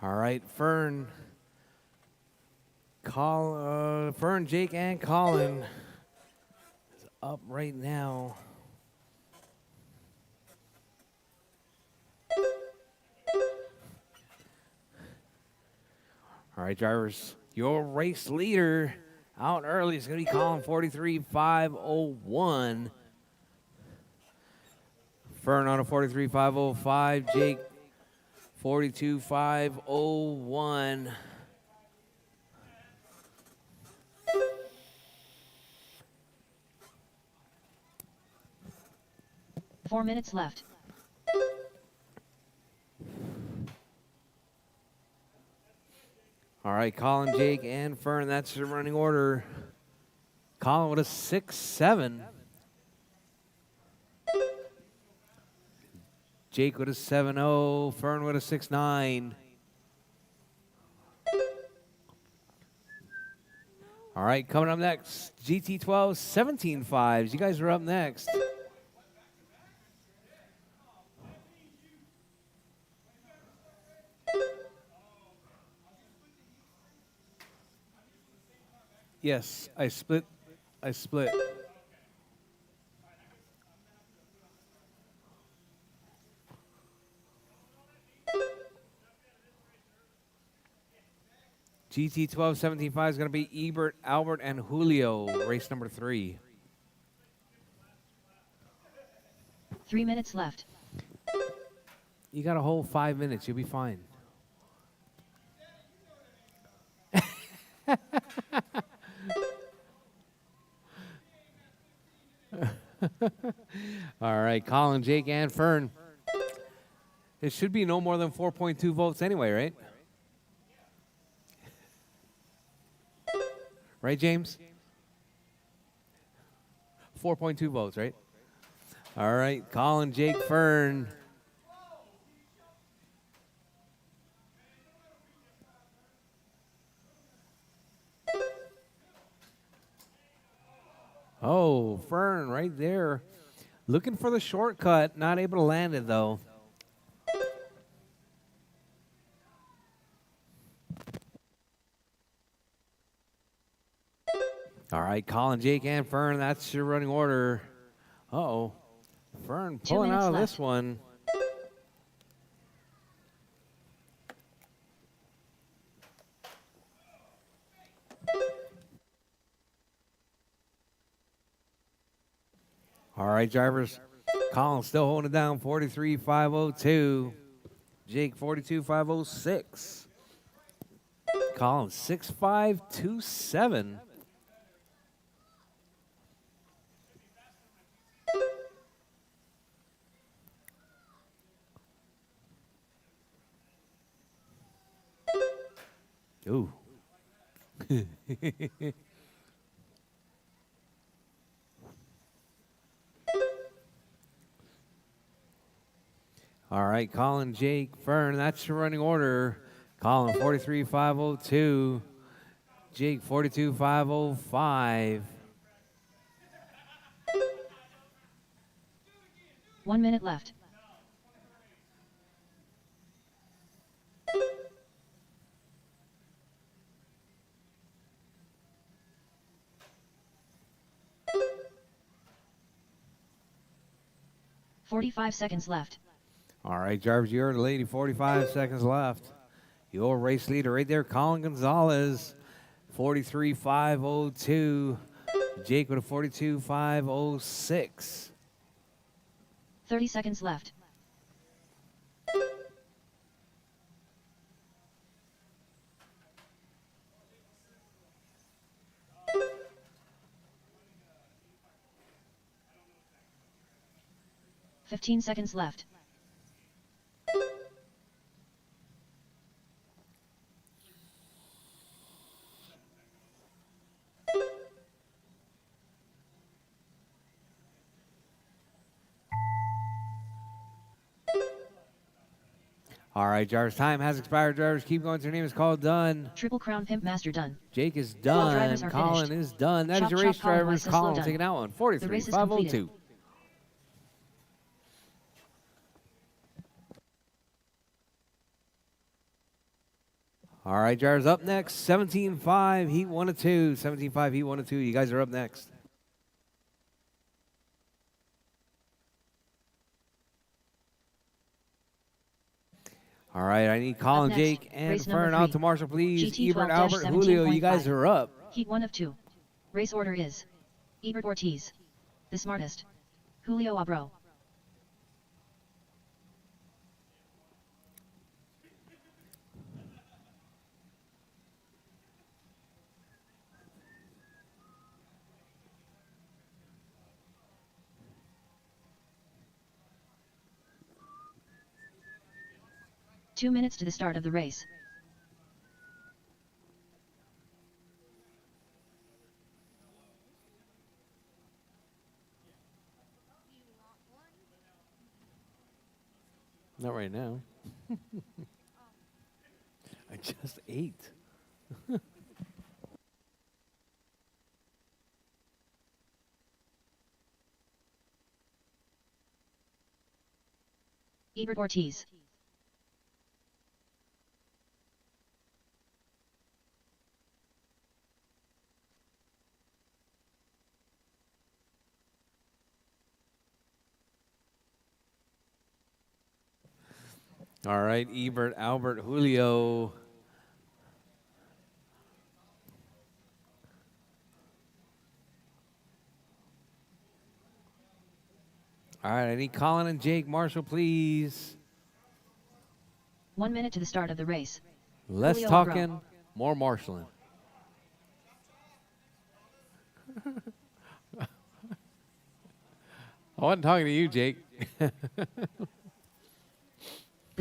All right, Fern. Fern, Jake, and Colin is up right now. All right, drivers. Your race leader out early is going to be Colin 43,501. Fern on a 43,505. Jake 42,501. "4 minutes left. All right, Colin, Jake, and Fern. That's the running order. Colin with a 6-7. Jake with a 7-0. Fern with a 6-9. All right, coming up next, GT12 17.5s. You guys are up next. Yes, I split. GT 12-17.5 is going to be Ebert, Albert, and Julio, race number 3. 3 minutes left. You got a whole 5 minutes. You'll be fine. All right, Colin, Jake, and Fern. It should be no more than 4.2 votes anyway, right? Right, James? 4.2 votes, right? All right, Colin, Jake, Fern. Oh, Fern right there. Looking for the shortcut. Not able to land it, though. All right, Colin, Jake, and Fern. That's your running order. Uh-oh. Fern 2 pulling minutes out of left. this one. All right, drivers. Colin still holding it down, 43.502. Jake, 42.506. Colin, 6.527. Ooh. All right, Colin, Jake, Fern, that's your running order. Colin, 43.502. Jake, 42.505. 1 minute left. $45 left. All right, Jarvis, you're the lady, 45 seconds left. Your race leader right there, Colin Gonzalez, 43.502. Jake with a 42.506. 30 seconds left. $15 seconds left. All right, Jarvis, time has expired. Jarvis, keep going. Your name is called done. Triple Crown Pimp Master done. Jake is All done. drivers are Colin finished. is done. That is Chop, your chop, race, Colin drivers. Weiss is Colin slow taking done. that one, The race is completed. 43.502. All right, drivers, up next, 17.5, heat 1 of 2. 17.5, heat 1 of 2. You guys are up next. All right, I need Colin, next, Jake, and race number Fern out 3. to Marshall, please. GT Ebert, Albert, Julio, you guys 12-17.5. are up. Heat 1 of 2. Race order is Ebert Ortiz, the smartest. Julio Abro. Two minutes to the start of the race. Not right now. I just ate. Ebert Ortiz. All right, Ebert, Albert, Julio. All right, I need Colin and Jake Marshall, please. 1 minute to the start of the race. Less Julio talking, more marshalling. I wasn't talking to you, Jake. The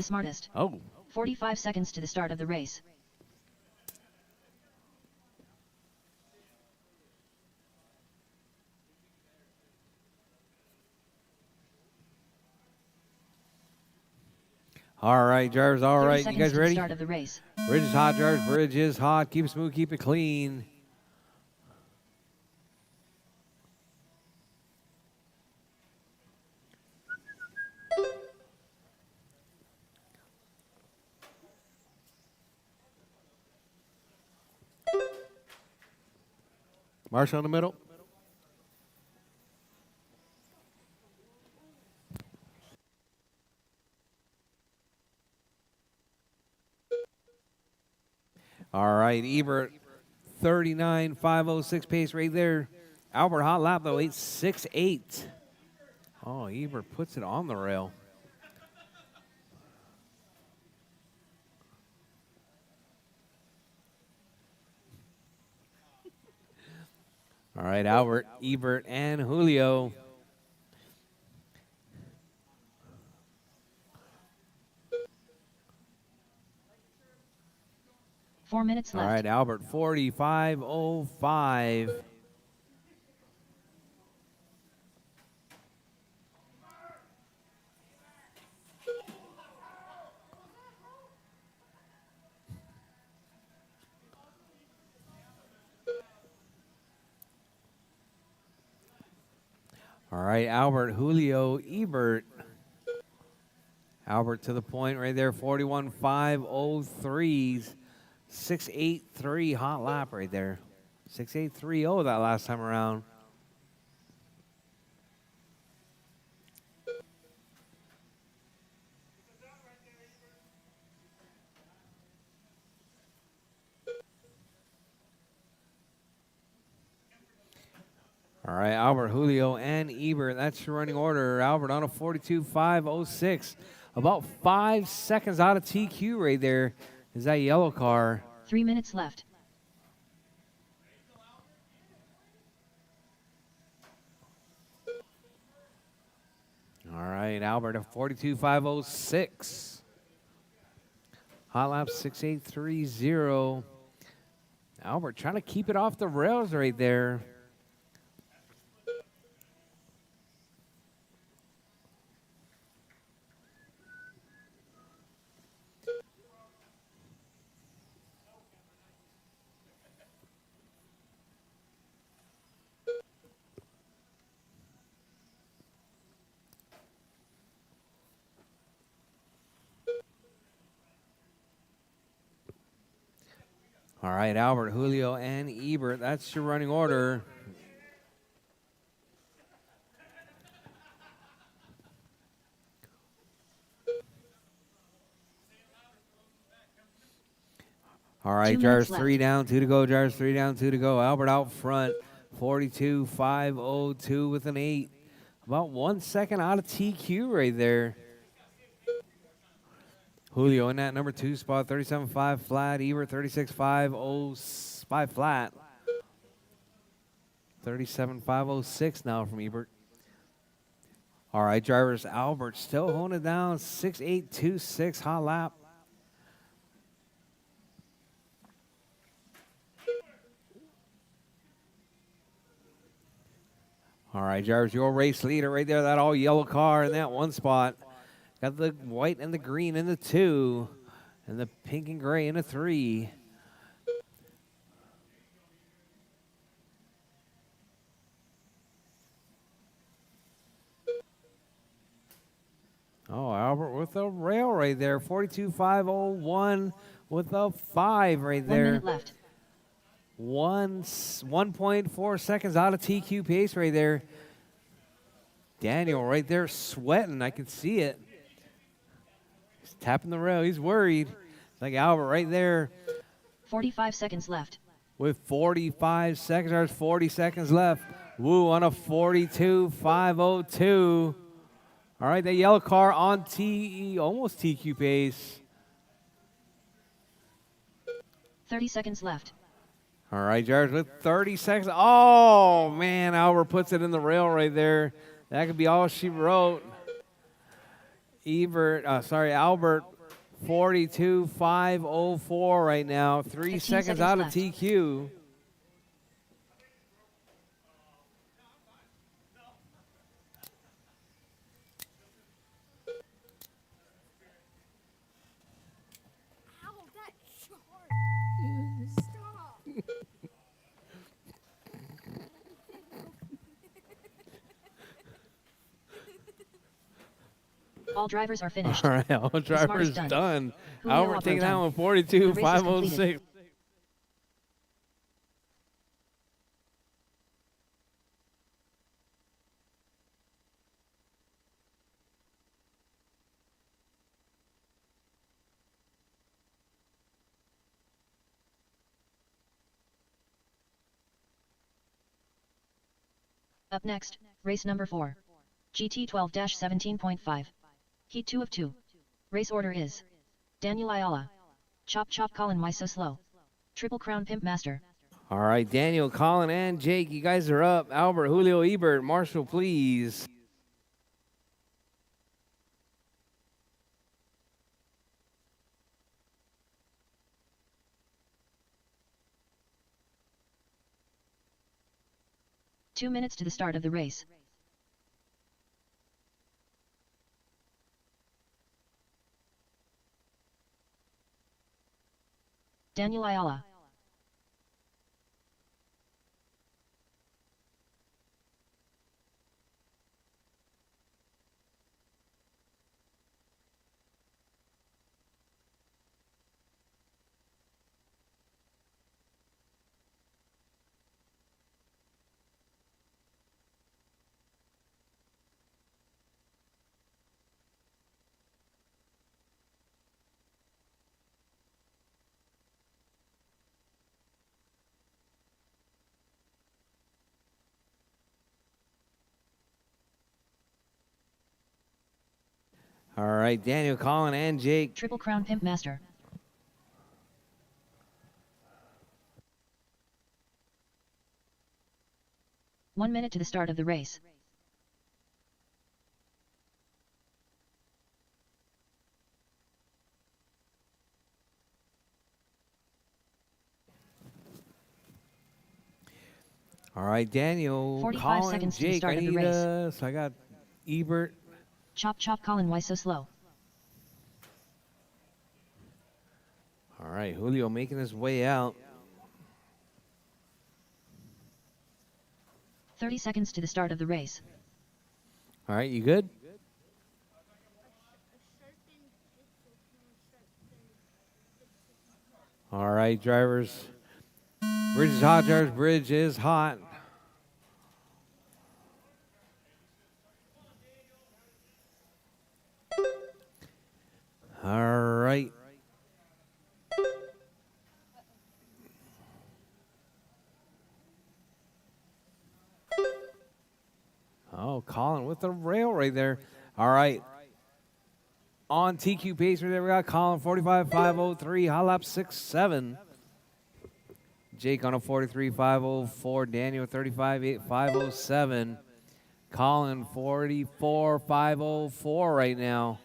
smartest. Oh. 45 seconds to the start of the race. All right, drivers, all 30 right. You seconds guys to the ready? start of the race. Bridge is hot, drivers. Bridge is hot. Keep it smooth, keep it clean. Marshall in the middle. All right, Ebert, 39.506 pace right there. Albert hot lap though, 8.68. Oh, Ebert puts it on the rail. All right, Albert, Ebert, and Julio. Four minutes left. All right, Albert, 45.05. All right, Albert, Julio, Ebert. Albert to the point right there, 41.503. 6.83 hot lap right there. 6.830 that last time around. All right, Albert, Julio, and Ebert. That's your running order. Albert on a 42.506. About 5 seconds out of TQ right there is that yellow car. 3 minutes left. All right, Albert at 42.506. Hot lap 6.830. Albert trying to keep it off the rails right there. All right, Albert, Julio, and Ebert. That's your running order. All right, 2 drivers minutes 3 left. down, 2 to go. Drivers 3 down, 2 to go. Albert out front, 42.502 with an 8. About 1 second out of TQ right there. Julio in that number 2 spot, 37.5 flat. Ebert 36.505 flat. 37.506 now from Ebert. All right, drivers. Albert still holding it down, 6.826 hot lap. All right, drivers, your race leader right there, that all yellow car in that 1 spot. Got the white and the green in the 2, and the pink and gray in the 3. Oh, Albert with a rail right there, 42.501 with a 5 right 1 there. minute left. 1.4 seconds out of TQ pace right there. Daniel right there sweating. I can see it. He's tapping the rail. He's worried. Like Albert right there 45 seconds left. with 45 seconds. There's 40 seconds left. Woo on a 42.502. All right, that yellow car on TE, almost TQ pace. 30 seconds left. All right, drivers with 30 seconds. Oh, man, Albert puts it in the rail right there. That could be all she wrote. Albert, 42.504 right now. 3 seconds seconds out left. of TQ. Ow, that sharp. Stop. All drivers are finished. All right, all smart is drivers done. done. Julio Albert Abro taking that done. one, The race is 42.506. Up next, race number 4. GT 12-17.5. Heat 2 of 2. Race order is Daniel Ayala. Chop Chop Colin, why so slow? Triple Crown Pimp Master. All right, Daniel, Colin, and Jake, you guys are up. Albert, Julio, Ebert, Marshall, please. Two minutes to the start of the race. Daniel Ayala. All right, Daniel, Colin, and Jake. Triple Crown Pimp Master. One minute to the start of the race. All right, Daniel, 45 Colin, seconds to the Jake. start I of the need race. so I got Ebert. Chop Chop Colin, why so slow? All right, Julio making his way out. 30 seconds to the start of the race. All right, you good? All right, drivers. Bridge is hot, drivers. Bridge is hot. All right. Oh, Colin with the rail right there. All right. On TQ pace right there, we got Colin 45.503, hot lap 6.7. Jake on a 43.504, Daniel 35.507. Colin 44.504 right now.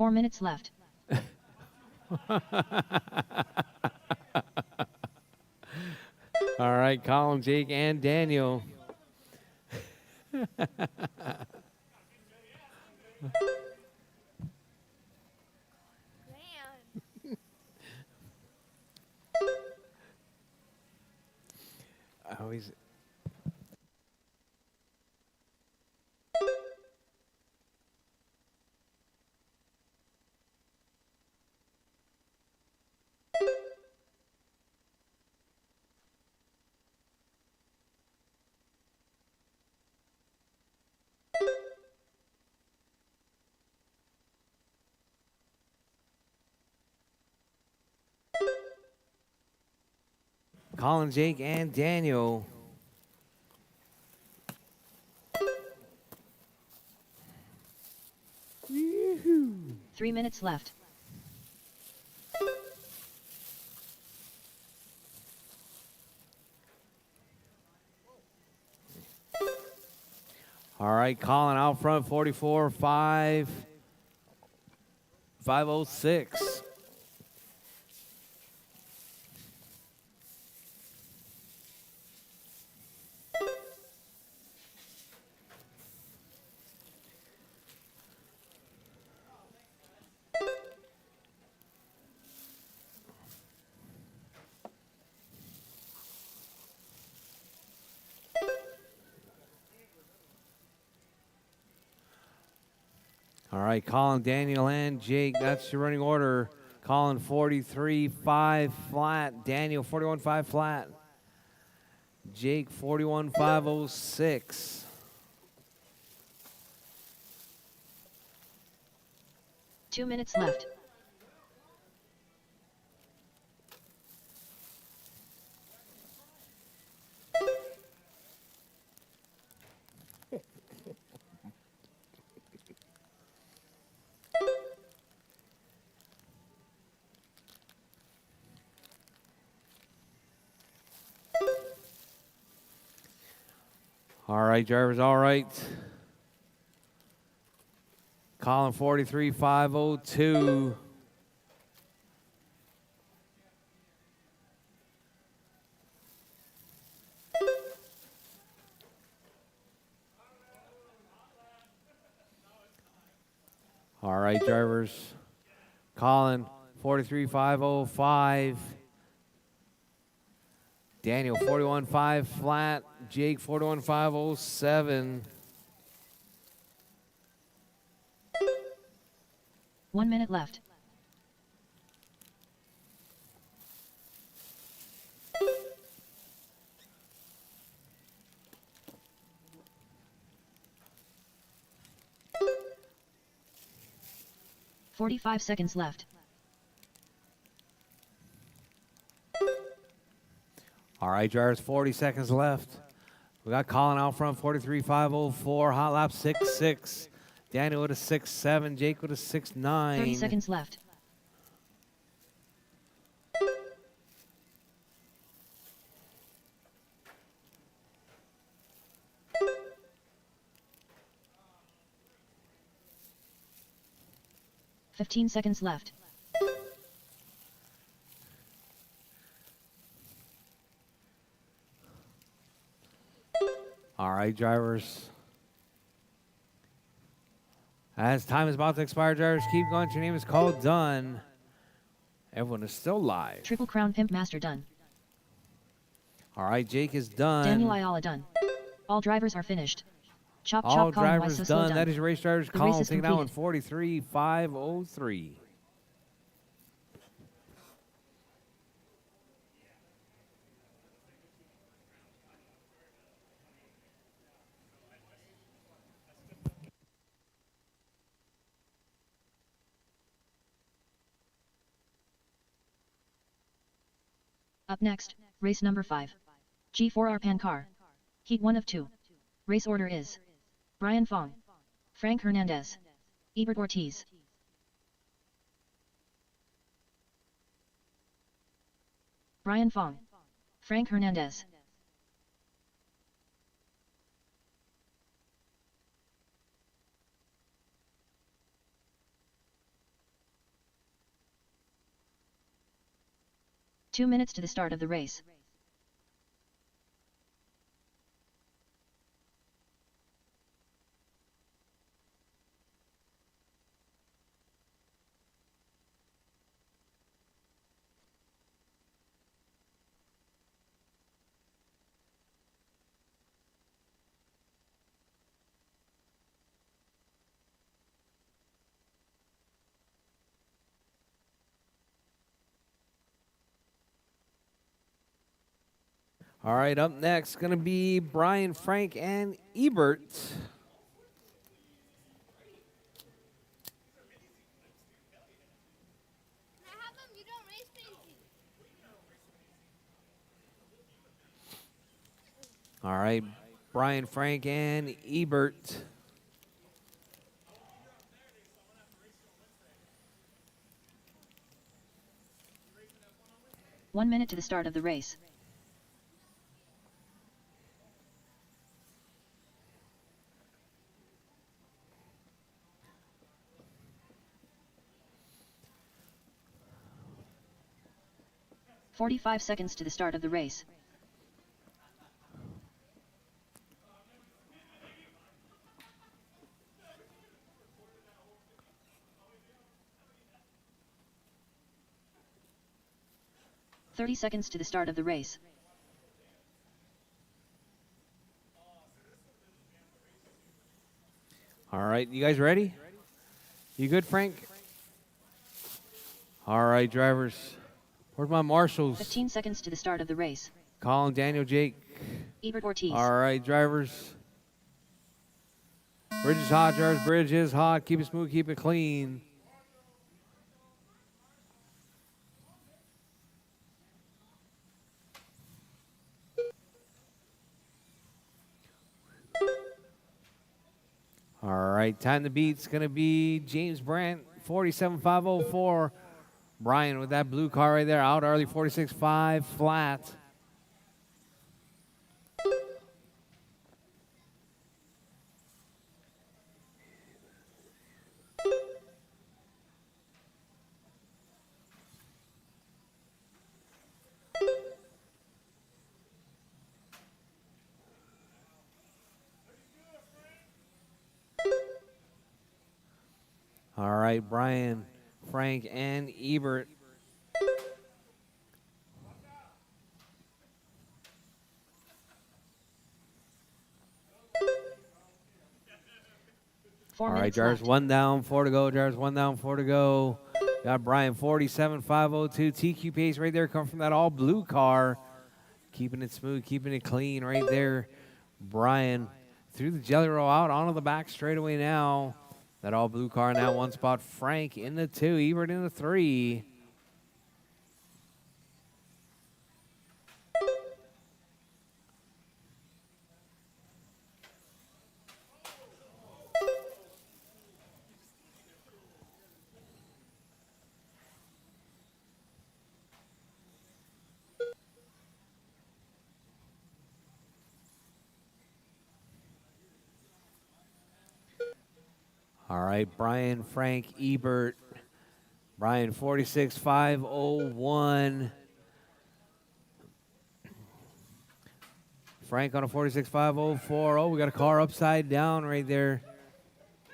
Four minutes left. All right, Colin, Jake, and Daniel. Man. I always. Colin, Jake, and Daniel. Yoo-hoo. 3 minutes left. All right, Colin out front, 44.5. 506. All right, Colin, Daniel, and Jake. That's your running order. Colin 43.5 flat. Daniel 41.5 flat. Jake 41.506. 2 minutes left. All right, drivers, all right. Colin 43.502. All right, drivers. Colin 43.505. Daniel 41.5 flat. Jake 41.507. 1 minute left. "45 seconds left. All right, drivers, 40 seconds left. We got Colin out front, 43.504. Hot lap 6.6. Daniel with a 6.7. Jake with a 6.9. 30 seconds left. "15 seconds left. All right, drivers. As time is about to expire, drivers, keep going. Your name is called. Done. Everyone is still live. Triple Crown Pimp Master done. All right, Jake is done. Daniel Ayala done. All drivers are finished. Chop All chop Colin, why drivers so slow done. That is your race drivers. The Colin race is taking out in completed. 43.503. Up next, race number 5. G4R Pan Car. Heat 1 of 2. Race order is Brian Fong, Frank Hernandez, Ebert Ortiz. Brian Fong, Frank Hernandez. "2 minutes to the start of the race. All right, up next, going to be Brian, Frank, and Ebert. How come you don't race crazy? All right, Brian, Frank, and Ebert. One minute to the start of the race. "45 seconds to the start of the race. "30 seconds to the start of the race. All right, you guys ready? You good, Frank? All right, drivers. Where's my marshals? 15 seconds to the start of the race. Colin, Daniel, Jake. Ebert Ortiz. All right, drivers. Bridge is hot, drivers. Bridge is hot. Keep it smooth, keep it clean. All right, time to beat's going to be James Brandt, 47.504. Brian with that blue car right there, out early, 46.5 flat. All right, Brian, Frank, and Ebert. Four All right, minutes drivers, left. 1 down, 4 to go. Drivers, 1 down, 4 to go. Got Brian, 47.502. TQ pace right there, come from that all blue car. Keeping it smooth, keeping it clean right there. Brian through the jelly roll out onto the back straightaway now. That all blue car in that one spot. Frank in the 2, Ebert in the 3. All right, Brian, Frank, Ebert. Brian, 46.501. Frank on a 46.504. Oh, we got a car upside down right there.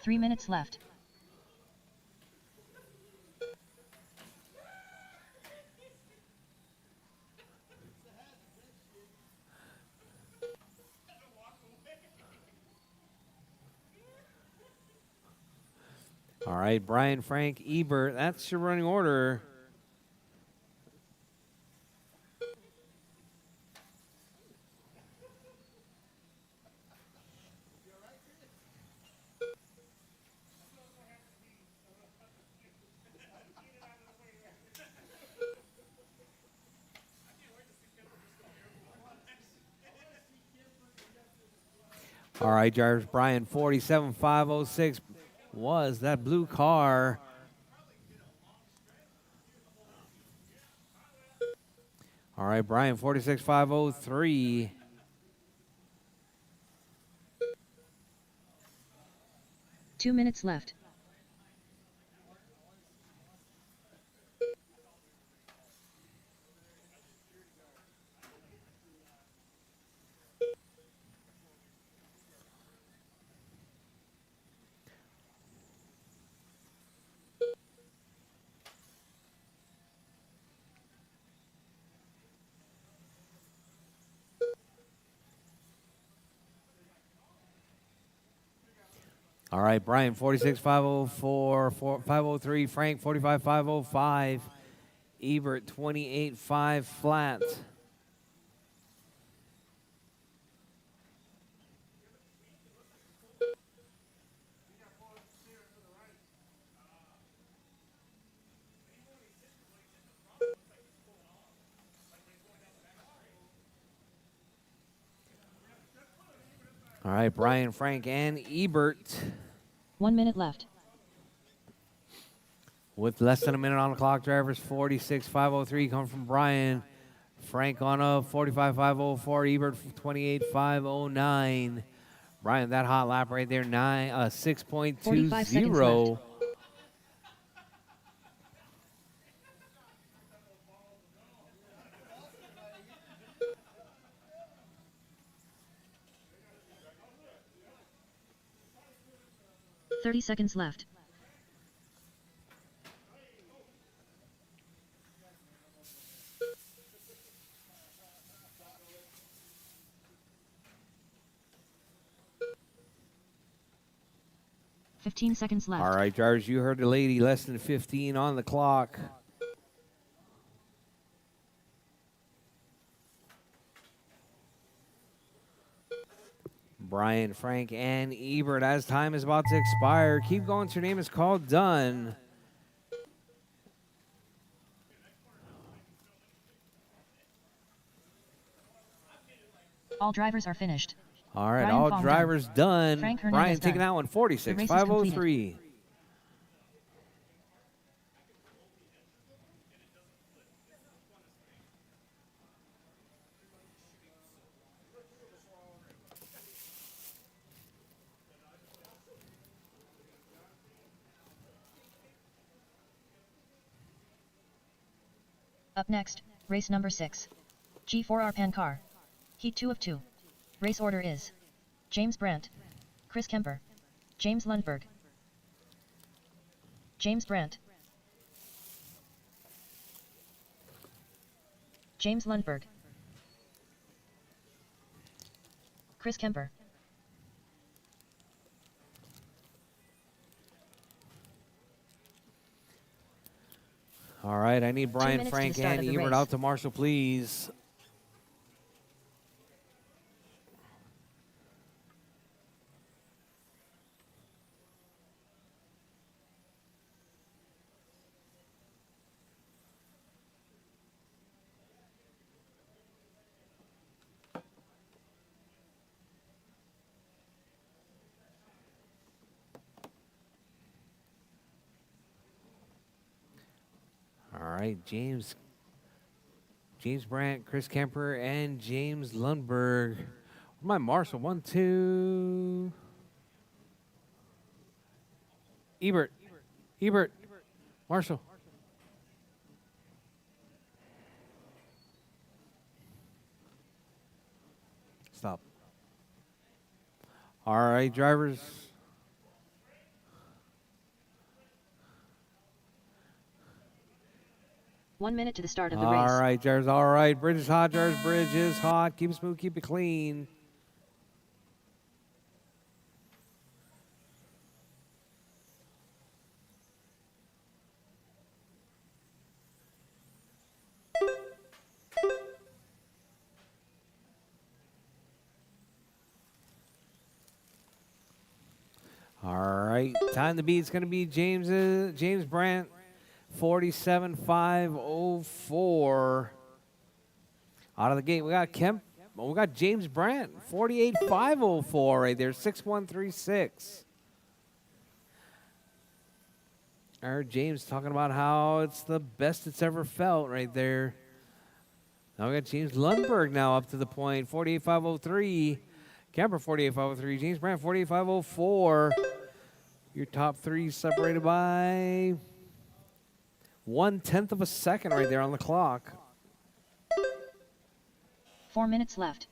3 minutes left. All right, Brian, Frank, Ebert. That's your running order. All right, drivers. Brian, 47.506 was that blue car. All right, Brian, 46.503. 2 minutes left. All right, Brian, 46.504, 503. Frank, 45.505. Ebert, 28.5 flat. All right, Brian, Frank, and Ebert. 1 minute left. With less than a minute on the clock, drivers 46.503 come from Brian. Frank on a 45.504, Ebert 28.509. Brian, that hot lap right there, 45 seconds 6.20. left. "30 seconds left. "15 seconds left. All right, drivers, you heard the lady, less than 15 on the clock. Brian, Frank, and Ebert, as time is about to expire, keep going till your name is called done. All drivers are finished. All right, Brian all Fong drivers done. Frank Hernandez Brian taking done. that one, The race is 46.503. Up next, race number 6. G4R Pan Car. Heat 2 of 2. Race order is James Brandt, Chris Kemper, James Lundberg. James Brandt, James Lundberg, Chris Kemper. All right, I need Brian, minutes to Frank, the start and of the Ebert race. out to Marshall, please. All right, James Brandt, Chris Kemper, and James Lundberg. My Marshall, 1, 2. Ebert, Marshall. Stop. All right, drivers. One minute to the start of the race. All right, drivers. All right, bridge is hot, drivers. Bridge is hot. Keep it smooth, keep it clean. All right, time to beat. It's going to be James Brandt, 47.504. Out of the gate, we got we got James Brandt, 48.504 right there, 6136. I heard James talking about how it's the best it's ever felt right there. Now we got James Lundberg now up to the point, 48.503. Kemper, 48.503. James Brandt, 48.504. Your top three separated by 1/10 of a second right there on the clock. 4 minutes left.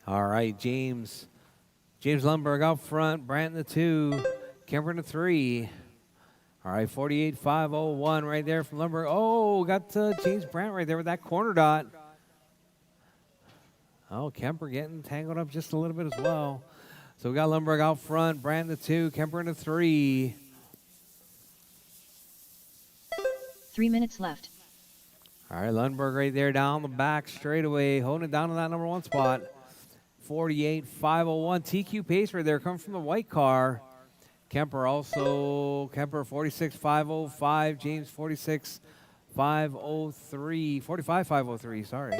All right, James Lundberg out front, Brandt in the 2, Kemper in the 3. All right, 48.501 right there from Lundberg. Oh, got James Brandt right there with that corner dot. Oh, Kemper getting tangled up just a little bit as well. So we got Lundberg out front, Brand the 2, Kemper in the 3. 3 minutes left. All right, Lundberg right there down the back straightaway, holding it down to that number 1 spot. 48.501. TQ pace right there, coming from the white car. Kemper 46.505. James 46.503. 45.503, sorry.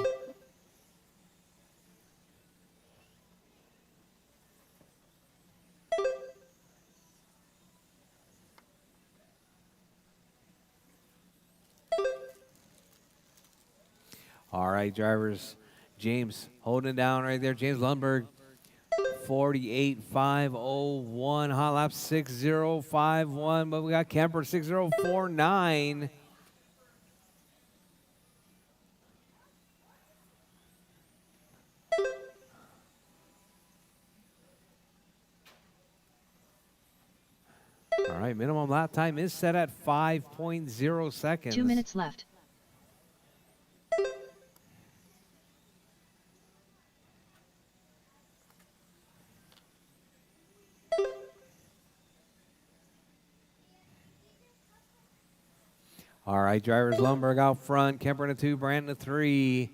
All right, drivers. James holding it down right there. James Lundberg, 48.501. Hot lap 6051. But we got Kemper 6049. All right, minimum lap time is set at 5.0 seconds. 2 minutes left. All right, drivers Lundberg out front, Kemper in the 2, Brandt in the 3.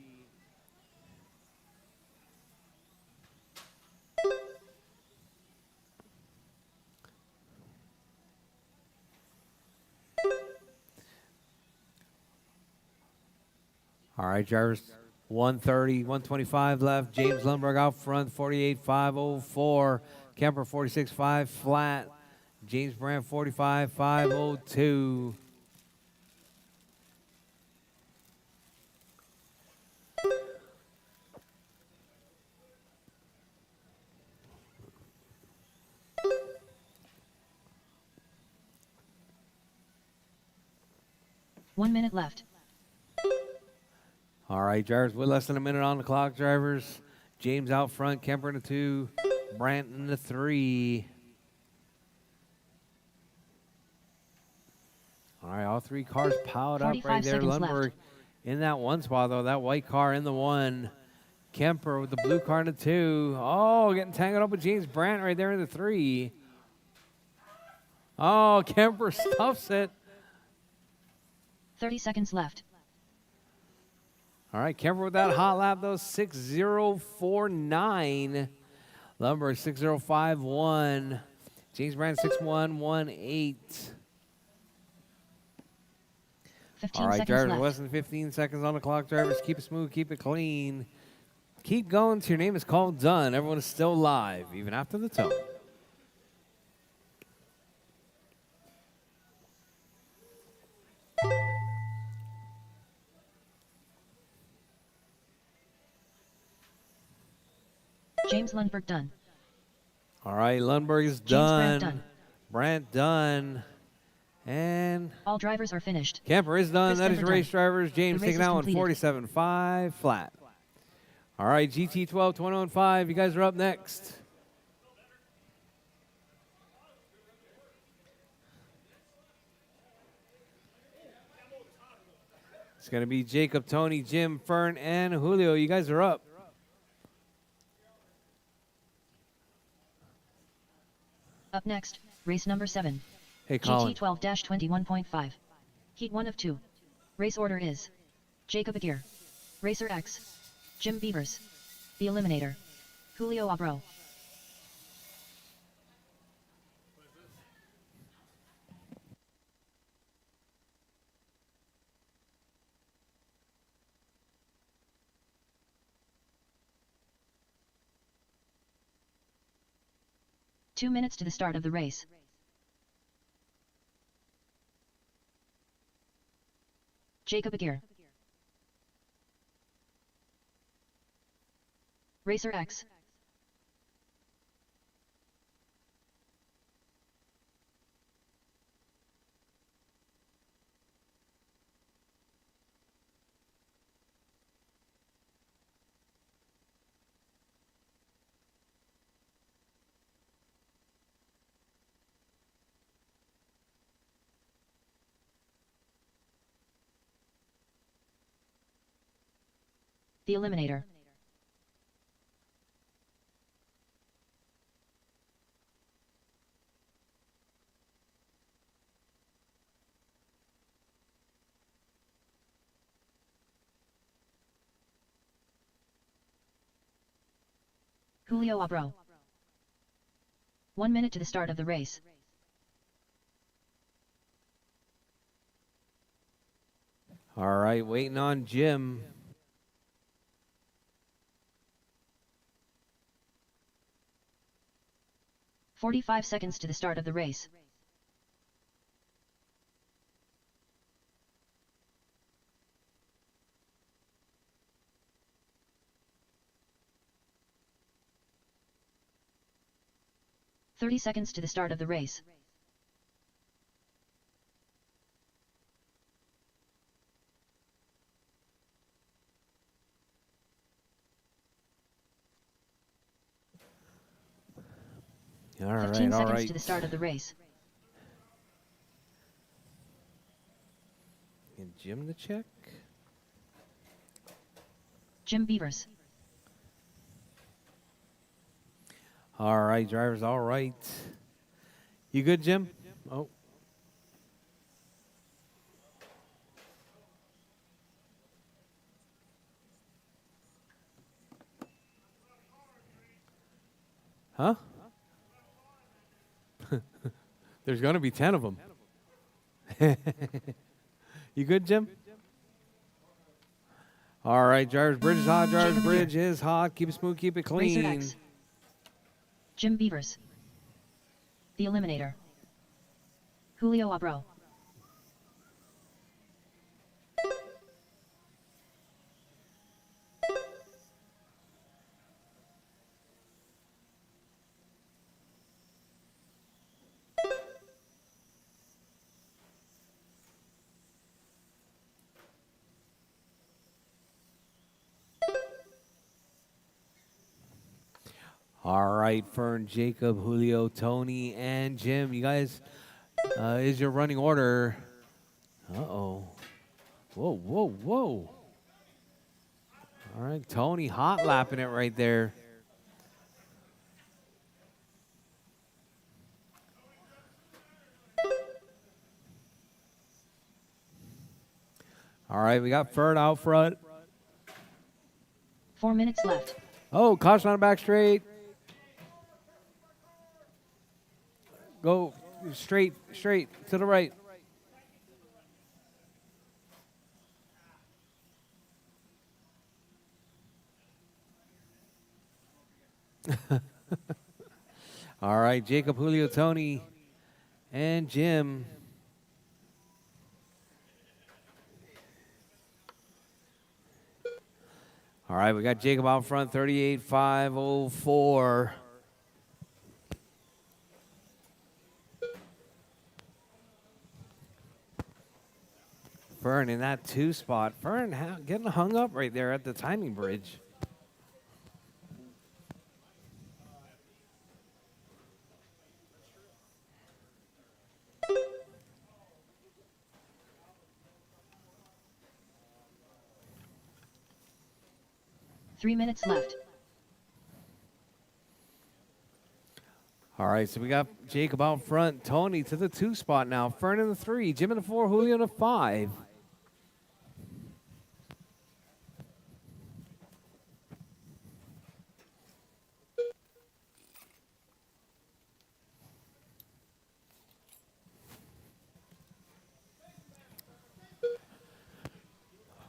All right, drivers, 130, 125 left. James Lundberg out front, 48.504. Kemper 46.5 flat. James Brandt 45.502. One minute left. All right, drivers, with less than a minute on the clock, drivers. James out front, Kemper in the 2, Brandt in the 3. All right, all 3 cars piled up 45 right there. seconds Lundberg left. in that 1 spot, though. That white car in the 1. Kemper with the blue car in the 2. Oh, getting tangled up with James Brandt right there in the 3. Oh, Kemper stuffs it. 30 seconds left. All right, Kemper with that hot lap, though, 6049. Lundberg 6051. James Brandt 6118. 15 All right, seconds drivers, left. less than 15 seconds on the clock. Drivers, keep it smooth, keep it clean. Keep going till your name is called done. Everyone is still live, even after the tone. James Lundberg done. All right, Lundberg is James done. Brandt done. Brandt done. And All drivers are finished. Kemper is done. Chris That is Kemper race done. drivers. James The race taking is that one completed. 47.5 flat. All right, GT12 2015. You guys are up next. It's going to be Jacob, Tony, Jim, Fern, and Julio. You guys are up. Up next, race number 7. Hey, Colin. GT12-21.5. Heat 1 of 2. Race order is Jacob Aguirre, Racer X, Jim Beavers, The Eliminator, Julio Abro. Two minutes to the start of the race. Jacob Aguirre. Racer X. The Eliminator. Julio Abro. 1 minute to the start of the race. All right, waiting on Jim. "45 seconds to the start of the race. "30 seconds to the start of the race. All 15 right, all seconds right. to the start of the race. Get Jim to check. Jim Beavers. All right, drivers, all right. You good, Jim? Oh. Huh? There's going to be 10 of them. You good, Jim? All right, drivers, bridge is hot. Drivers, Jacob bridge here. is hot. Keep it smooth, keep it Racer clean. X. Jim Beavers. The Eliminator. Julio Abro. All right, Fern, Jacob, Julio, Tony, and Jim. You guys, is your running order. Uh-oh. Whoa, whoa, whoa. All right, Tony hot lapping it right there. All right, we got Fern out front. 4 minutes left. Oh, caution on the back straight. Go straight, straight to the right. All right, Jacob, Julio, Tony, and Jim. All right, we got Jacob out front, 38.504. Fern in that 2 spot. Fern getting hung up right there at the timing bridge. Three minutes left. All right, so we got Jacob out front, Tony to the 2 spot now, Fern in the 3, Jim in the 4, Julio in the 5.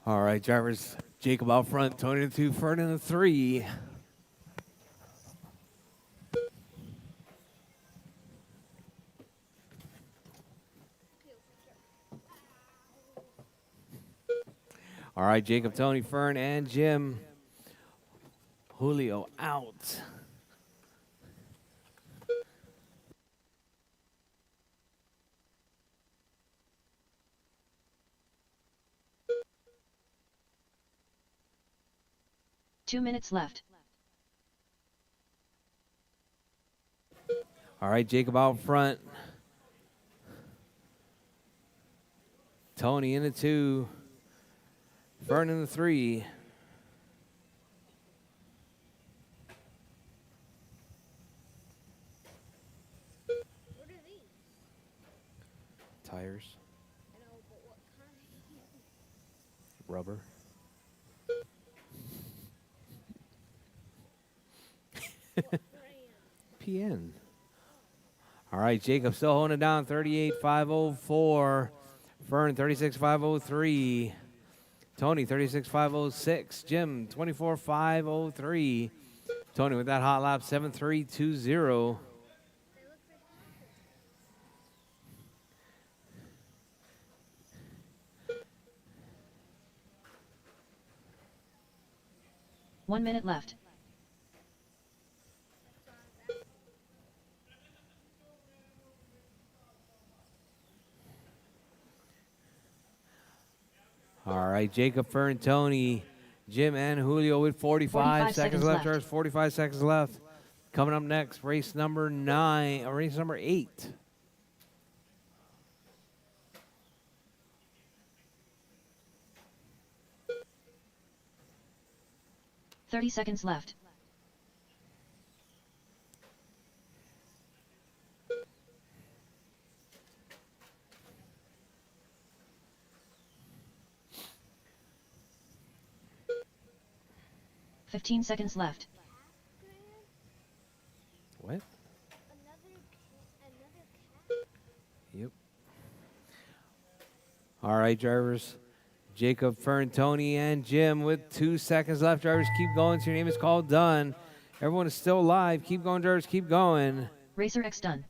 All right, drivers, Jacob out front, Tony in the 2, Fern in the 3. All right, Jacob, Tony, Fern, and Jim. Julio out. Two minutes left. All right, Jacob out front. Tony in the 2. Fern in the 3. What are these? Tires, I know, but what kind? rubber. PN. All right, Jacob still holding it down, 38,504. Fern, 36,503. Tony, 36,506. Jim, 24,503. Tony with that hot lap, 7,320. One minute left. All right, Jacob, Fern, Tony, Jim, and Julio with 45 seconds left. left. There's 45 seconds left. Coming up next, race number 8. 30 seconds left. $15 seconds left. What? Yep. All right, drivers. Jacob, Fern, Tony, and Jim with 2 seconds left. Drivers, keep going. So your name is called done. Everyone is still alive. Keep going, drivers. Keep going. Rchq done.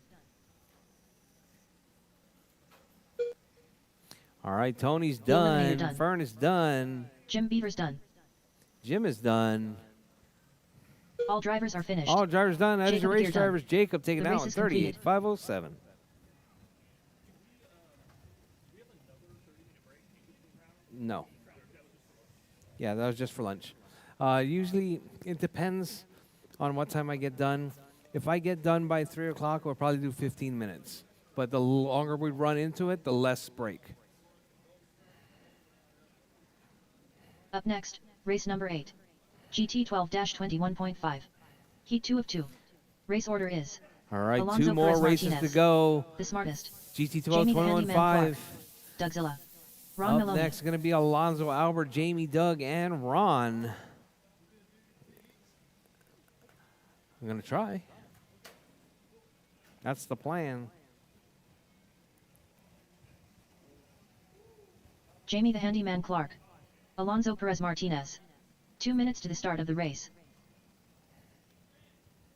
All right, Tony's Eliminator done. done. Fern is done. Jim Beaver's done. Jim is done. All drivers are finished. All drivers done. That is your Jacob, race you're done. drivers. Jacob taking The that race one. is completed. 38,507. No. Yeah, that was just for lunch. Usually, it depends on what time I get done. If I get done by 3 o'clock, we'll probably do 15 minutes. But the longer we run into it, the less break. Up next, race number 8. GT 12-21.5. Heat 2 of 2. Race order is All right, Alonso 2 more Perez races Martinez, to go. The Smartest, GT Jamie the Handyman 12-21.5. Dougzilla, Ron Up Maloney. next is going to be Alonso, Albert, Jamie, Doug, and Ron. I'm going to try. That's the plan. Jamie the Handyman Clark. Alonso Perez Martinez. 2 minutes to the start of the race.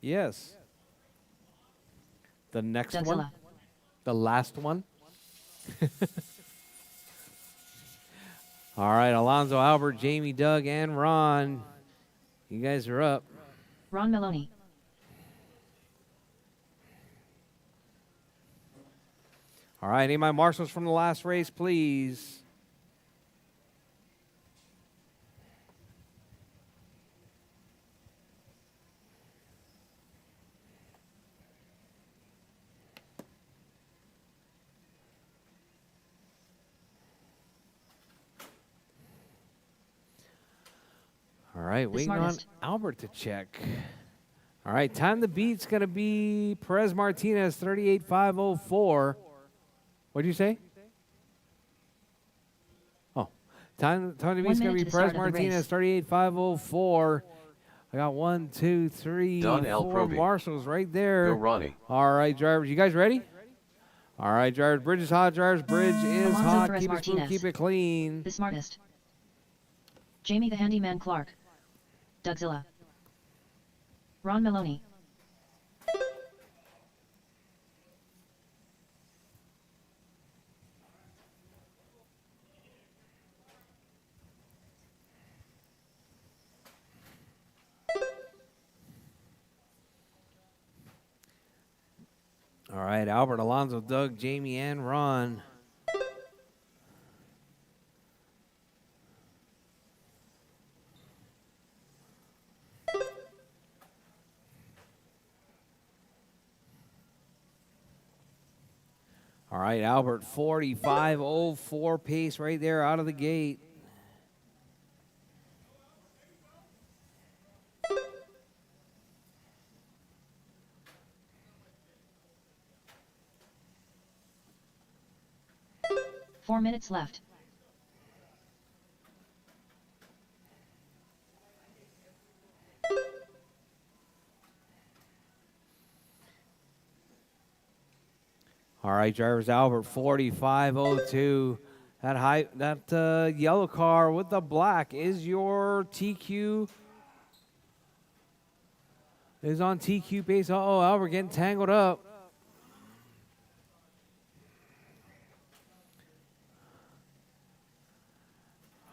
Yes. The next one. Dougzilla, The last one. All right, Alonso, Albert, Jamie, Doug, and Ron. You guys are up. Ron Maloney. All right, name my marshals from the last race, please. All right, waiting on smartest. Albert to check. All right, time to beat's going to be Perez Martinez, 38,504. What did you say? Oh, time to 1 beat's going minute to to be the Perez start of the Martinez, race. 38,504. I got 1, 2, 3, Don L. 4 Proby. marshals right there. Go Ronnie. All right, drivers, you guys ready? All right, drivers, bridge is hot, drivers, bridge is Alonso hot. Perez Keep it smooth, Martinez. keep it clean. The Smartest. Jamie the Handyman Clark. Dougzilla. Ron Maloney. All right, Albert, Alonso, Doug, Jamie, and Ron. All right, Albert, 45.04 pace right there out of the gate. Four minutes left. All right, drivers, Albert 45.02. That yellow car with the black is your TQ. Is on TQ pace. Uh-oh, Albert getting tangled up.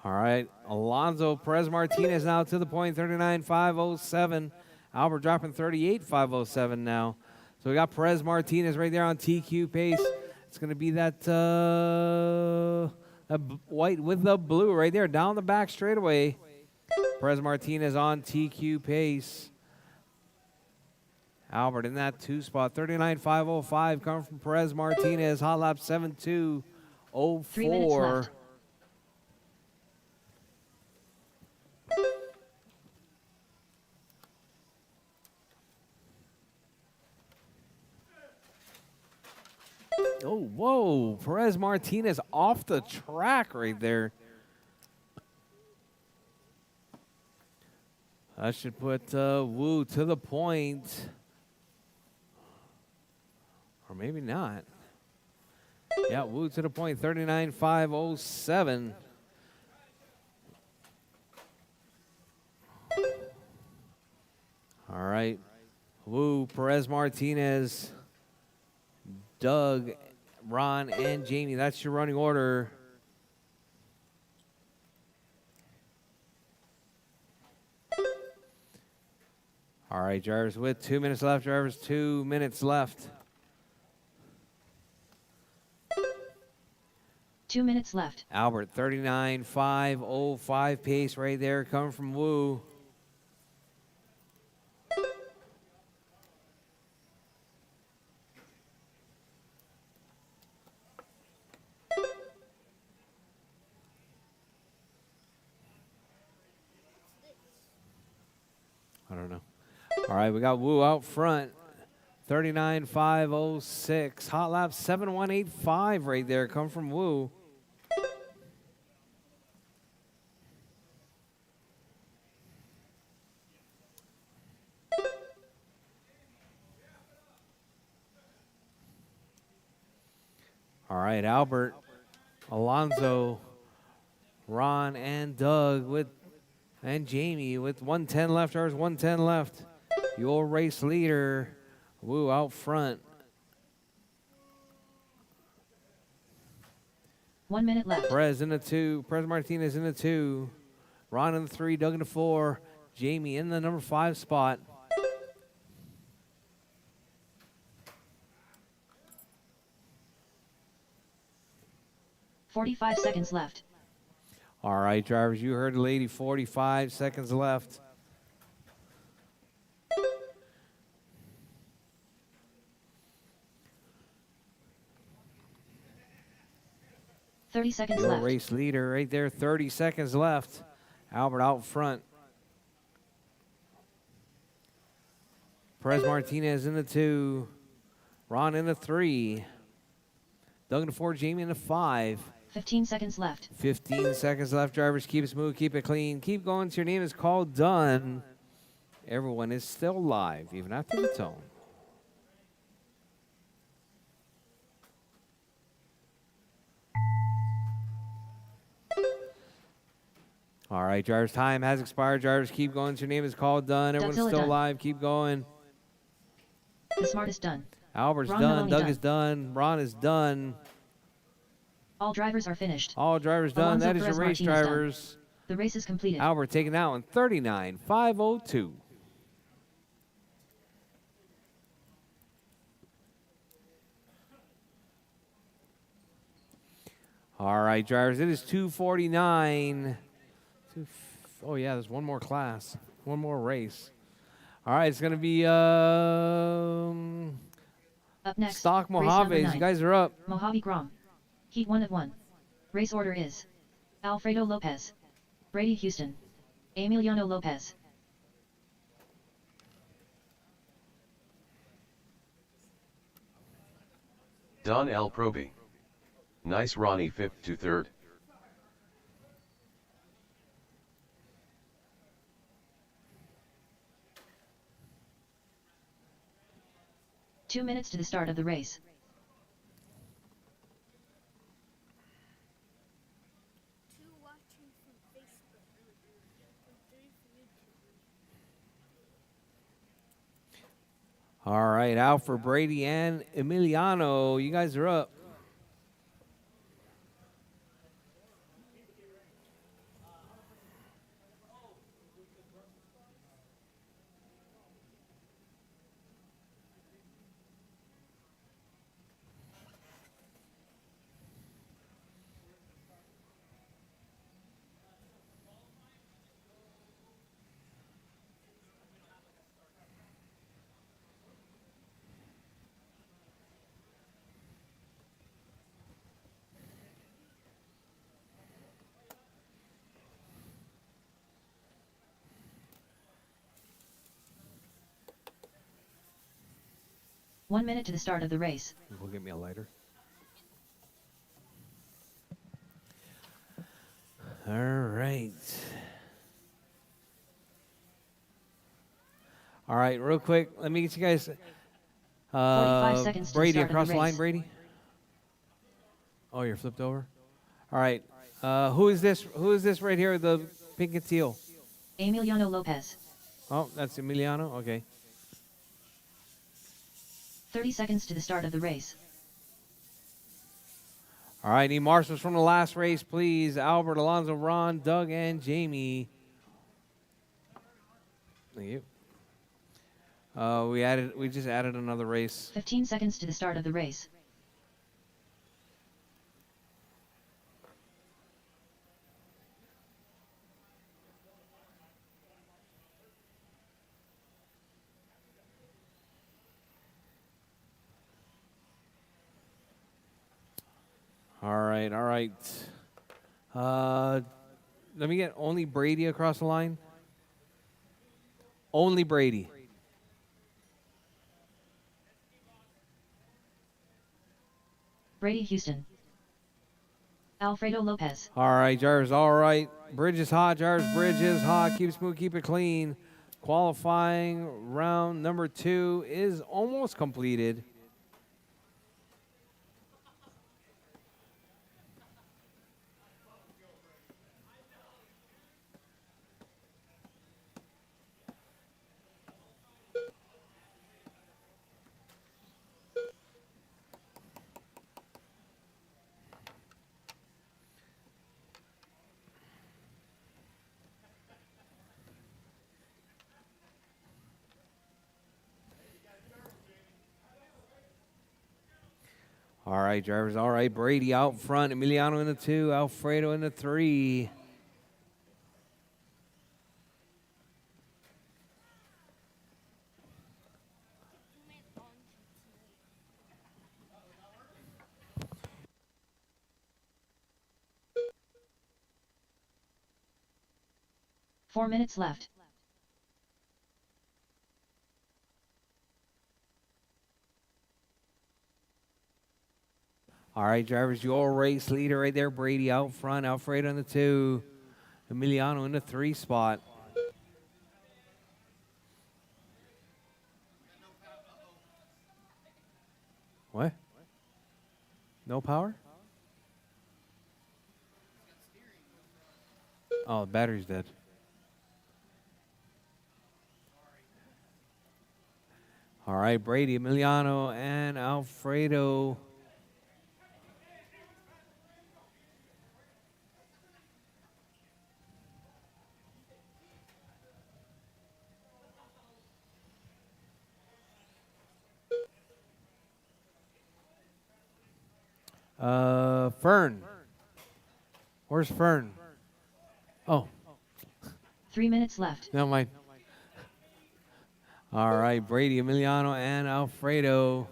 All right, Alonso Perez Martinez now to the point, 39.507. Albert dropping 38.507 now. So we got Perez Martinez right there on TQ pace. It's going to be that white with the blue right there down the back straightaway. Perez Martinez on TQ pace. Albert in that 2 spot, 39.505 coming from Perez Martinez. Hot lap 7.204. 3 minutes left. Oh, whoa. Perez Martinez off the track right there. That should put Wu to the point. Or maybe not. Yeah, Wu to the point, 39.507. All right. Wu, Perez Martinez, Doug, Ron, and Jamie. That's your running order. All right, drivers, with 2 minutes left. Drivers, 2 minutes left. 2 minutes left. Albert, 39.505 pace right there coming from Wu. I don't know. All right, we got Wu out front. 39.506. Hot lap 7185 right there. Come from Wu. All right, Albert, Alonso, Ron, and Doug and Jamie with 110 left. Ours 110 left. Your race leader, Wu out front. 1 minute left. Perez in the 2. Perez Martinez in the 2. Ron in the 3. Doug in the 4. Jamie in the number 5 spot. $45 seconds left. All right, drivers, you heard the lady. 45 seconds left. $30 seconds Your left. race leader right there. 30 seconds left. Albert out front. Perez Martinez in the 2. Ron in the 3. Doug in the 4. Jamie in the 5. 15 seconds left. 15 seconds left. Drivers, keep it smooth, keep it clean. Keep going till your name is called done. Everyone is still live, even after the tone. All right, drivers, time has expired. Drivers, keep going till your name is called done. Everyone's Dougzilla still done. live. Keep going. The smart is done. Albert's Ron done. Maloney Doug done. is done. Ron is done. All drivers are finished. All drivers done. Alonso That is your Perez race Martinez done. drivers. The race is completed. Albert taking that one, 39.502. All right, drivers, it is 2:49. Oh, yeah, there's one more class, one more race. All right, it's going to be Up next, Stock race number Mojaves. 9. You guys are up. Mojave Grom. Heat 1 of 1. Race order is Alfredo Lopez, Brady Houston, Emiliano Lopez. Don L. Proby. Nice Ronnie 5th to 3rd. Two minutes to the start of the race. All right, out for Brady and Emiliano. You guys are up. One minute to the start of the race. We'll get me a lighter. All right. All right, real quick, let me get you guys. 45 seconds to the Brady, start of the across the line, race. Brady. Oh, you're flipped over. All right. Who is this? Who is this right here? The pink and teal. Emiliano Lopez. Oh, that's Emiliano. Okay. 30 seconds to the start of the race. All right, need marshals from the last race, please. Albert, Alonzo, Ron, Doug, and Jamie. Thank you. We just added another race. 15 seconds to the start of the race. All right, all right. Let me get only Brady across the line. Only Brady. Brady Houston. Alfredo Lopez. All right, Jarvis, all right. Bridges hot, Jarvis, Bridges hot. Keep it smooth, keep it clean. Qualifying round number 2 is almost completed. All right, drivers. All right, Brady out front. Emiliano in the 2. Alfredo in the 3. Four minutes left. All right, drivers. Your race leader right there. Brady out front. Alfredo in the 2. Emiliano in the 3 spot. What? No power? Oh, the battery's dead. All right, Brady, Emiliano, and Alfredo. Fern. Where's Fern? Oh, 3 minutes left. never mind. All right, Brady, Emiliano, and Alfredo.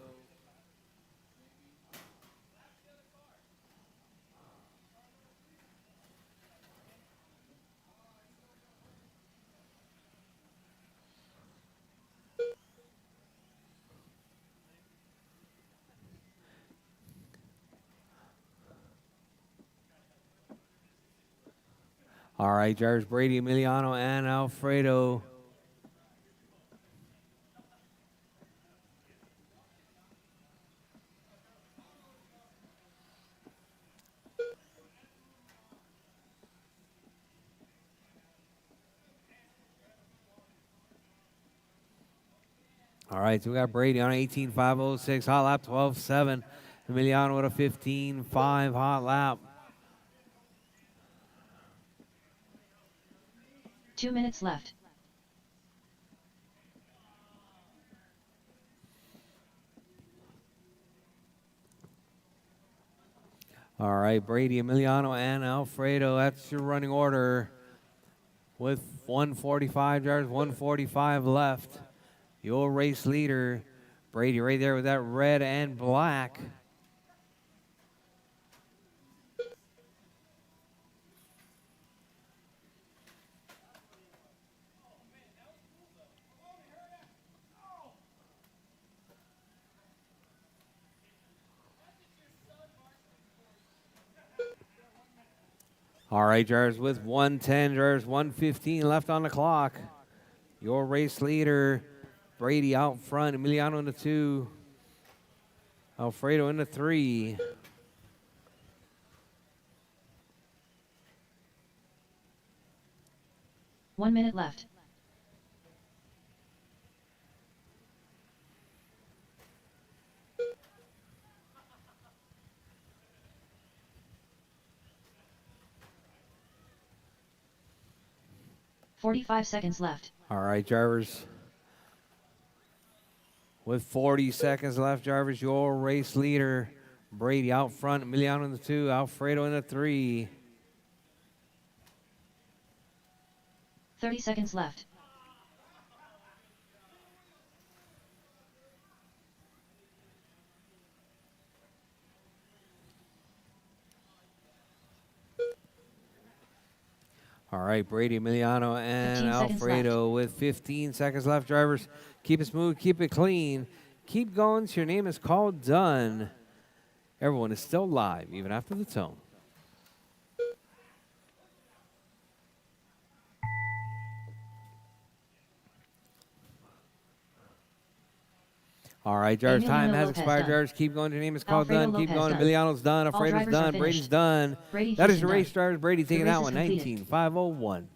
All right, drivers, Brady, Emiliano, and Alfredo. All right, so we got Brady on 18.506, hot lap 12.7. Emiliano with a 15.5 hot lap. 2 minutes left. All right, Brady, Emiliano, and Alfredo. That's your running order with 145 yards, 145 left. Your race leader, Brady, right there with that red and black. All right, drivers, with 110, drivers, 115 left on the clock. Your race leader, Brady out front, Emiliano in the 2, Alfredo in the 3. 1 minute left. "45 seconds left. All right, drivers. With 40 seconds left, drivers, your race leader, Brady out front, Emiliano in the 2, Alfredo in the 3. 30 seconds left. All right, Brady, Emiliano, and 15 seconds Alfredo with 15 seconds left. Drivers, keep it smooth, keep it clean. Keep going till your name is called done. Everyone is still live, even after the tone. All right, drivers, time Emiliano has Lopez expired. done. Drivers, keep going. Your name is called Alfredo done. Keep Lopez going. done. Emiliano's done. All Alfredo's drivers are done. finished. Brady's done. Brady That is finished your and race, done. drivers. Brady The taking race that is one, completed. 19.501.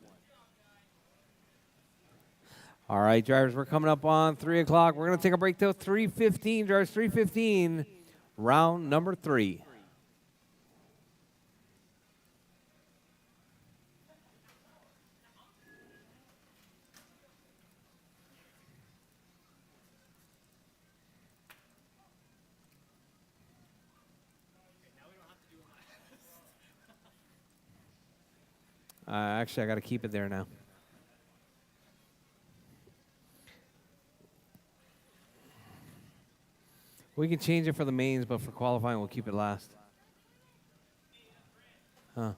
All right, drivers, we're coming up on 3 o'clock. We're going to take a break till 3:15. Drivers, 3:15, round number 3. Actually, I got to keep it there now. We can change it for the mains, but for qualifying, we'll keep it last. Huh.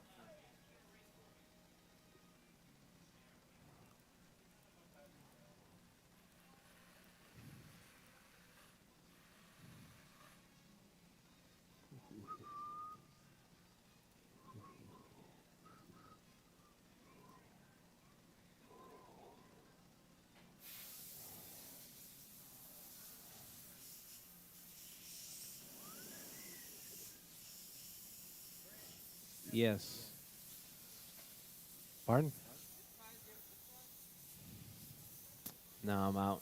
Yes. Pardon? No, I'm out.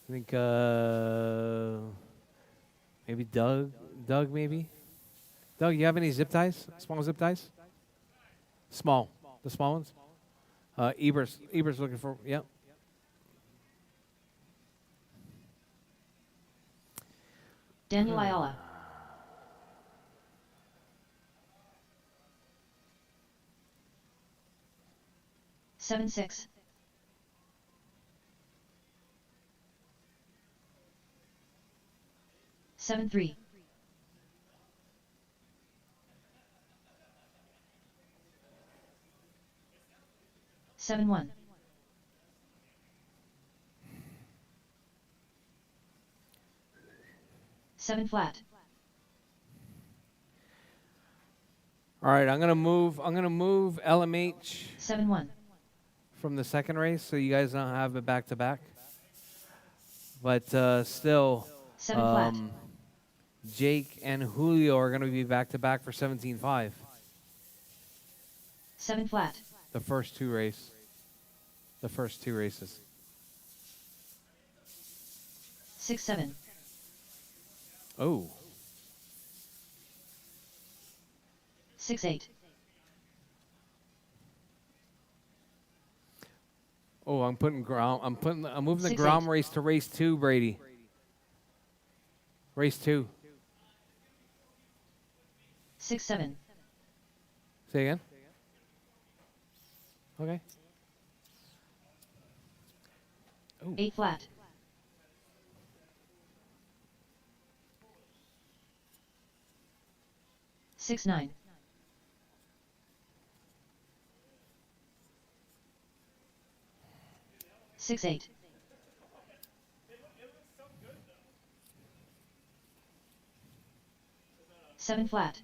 I think maybe Doug. Doug, maybe. Doug, you have any zip ties? Small zip ties? Small. The small ones? Eber's looking for. Yep. Daniel Ayala. 7-6. 7-3. 7-1. 7 flat. All right, I'm gonna move LMH 7-1. from the second race, so you guys don't have it back to back. But still, 7 flat. Jake and Julio are gonna be back to back for 17.5. 7 flat. The first two races. 6-7. Oh. 6-8. Oh, I'm moving the 6-8. Grom race to race 2, Brady. Race 2. 6-7. Say again? Okay. Ooh. 8 flat. 6-9. 6-8. 7 flat.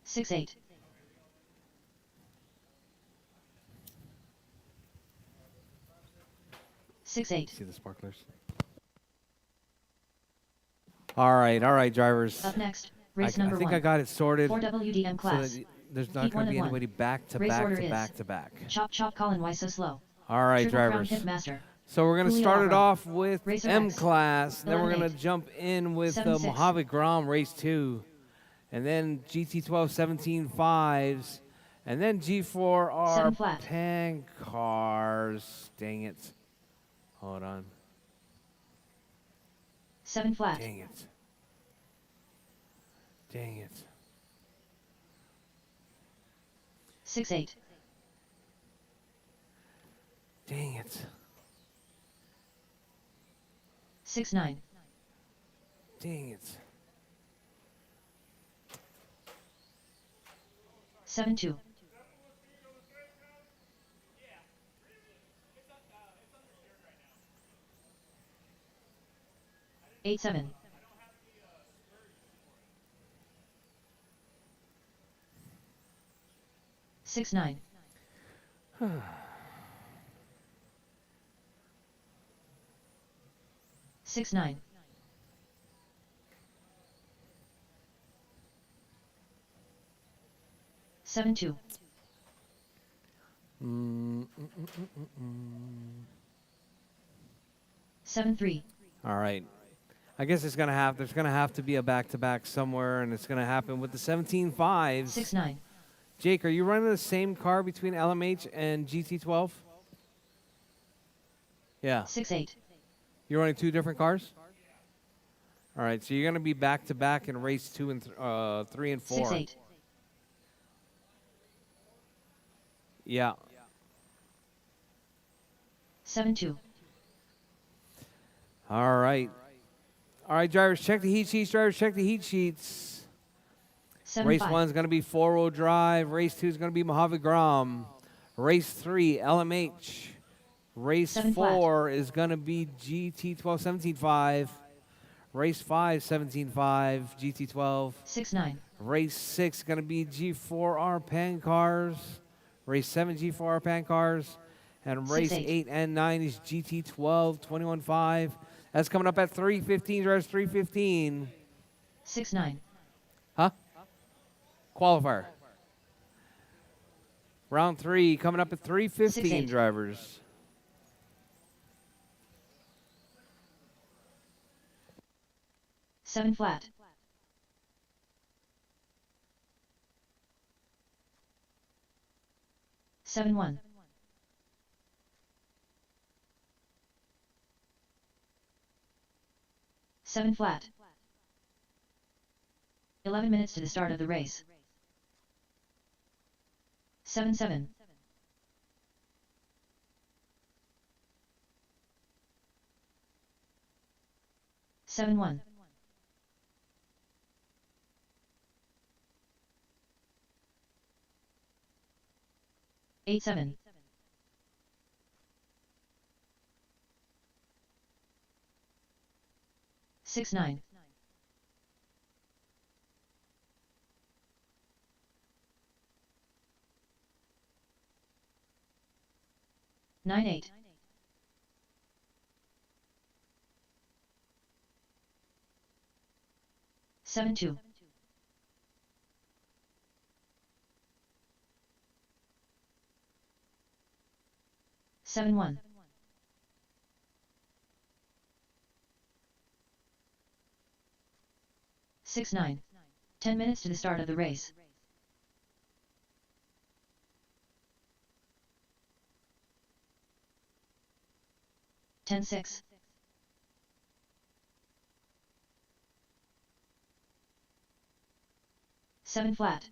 6-8. 6-8. See the sparklers. All right, drivers. Up next, I race number think 1. I got it sorted. 4 WDM So class. that there's not Heat going 1 to be of 1. anybody back to Race back order to is back to back. Chop Chop Colin, why so slow? All right, Triple Crown drivers. Pimp Master. So we're going to Julio start it Alvaro. off with Racer M X. class. Then we're going 11-8. to jump in with the 7-6. Mojave Grom race 2. And then GT12 17 5s. And then 7 G4R flat. pan cars. Dang it. Hold on. 7 flat. Dang it. Dang it. 6-8. Dang it. 6-9. Dang it. 7-2. 8-7. 6-9. 6-9. 7-2. 7-3. All right. I guess there's gonna have to be a back-to-back somewhere, and it's gonna happen with the 17 5s. 6-9. Jake, are you running the same car between LMH and GT12? Yeah. 6-8. You're running two different cars? All right, so you're going to be back-to-back in race 2 and 3 and 4. 6-8. Yeah. 7-2. All right. All right, drivers, check the heat sheets. Drivers, check the heat sheets. 7-5. Race 1 is going to be four-wheel drive. Race 2 is going to be Mojave Grom. Race 3, LMH. Race 7 flat. 4 is going to be GT12 17 5. Race 5 17 5, GT12. 6-9. Race 6 is going to be G4R pan cars. Race 7 G4R pan cars. And race 6-8. 8 and 9 is GT12 21 5. That's coming up at 3:15. Drivers 3:15. 6-9. Huh? Qualifier. Round 3 coming up at 3:15. 6-8. Drivers. Seven flat. 7-1. 7 flat. 11 minutes to the start of the race. 7-7. 7-1. 8-7. 6-9. 9-8. 7-2. 7-1. 6-9. 10 minutes to the start of the race. 10-6. 7 flat.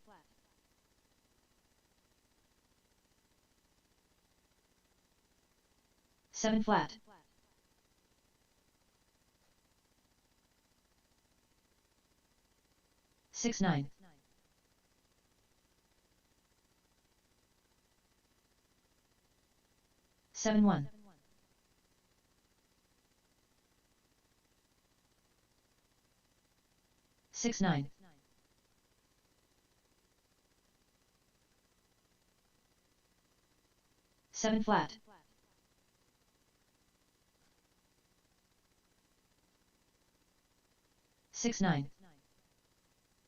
7 flat. 6-9. 7-1. 6-9. 7 flat. 6-9.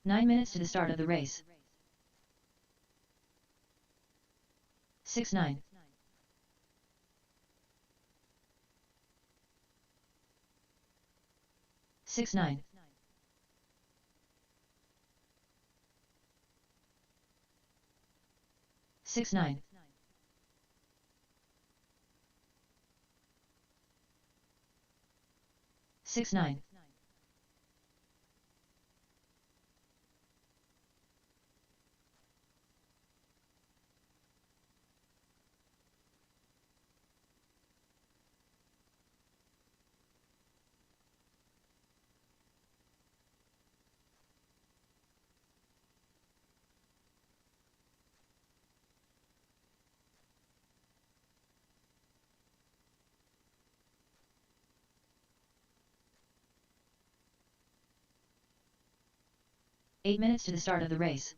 9 minutes to the start of the race. 6-9. 6-9. 6-9. 6-9. 8 minutes to the start of the race.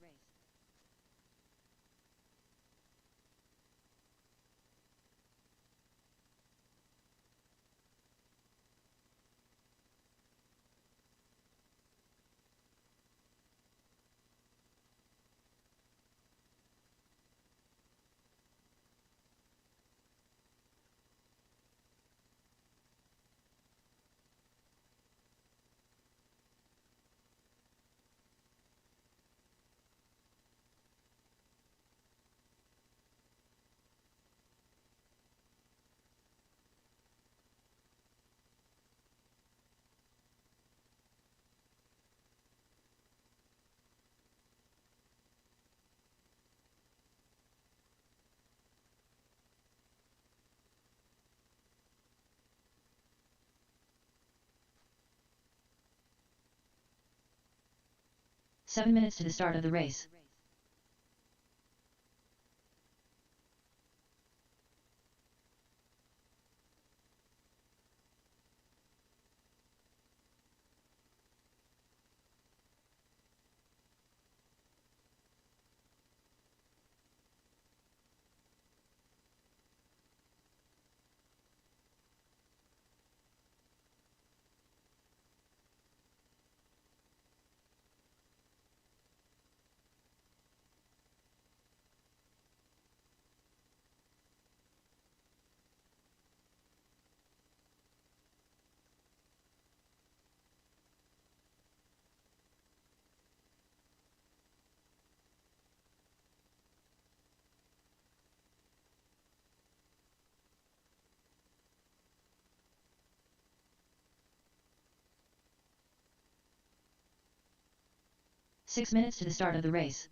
Seven minutes to the start of the race. Six minutes to the start of the race.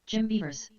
Jim Beavers.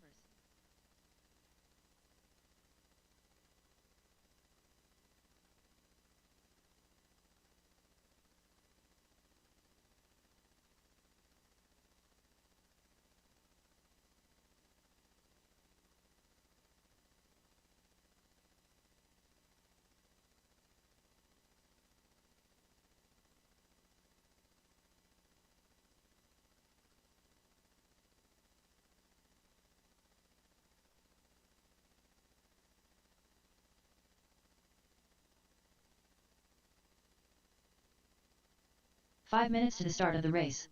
5 minutes to the start of the race.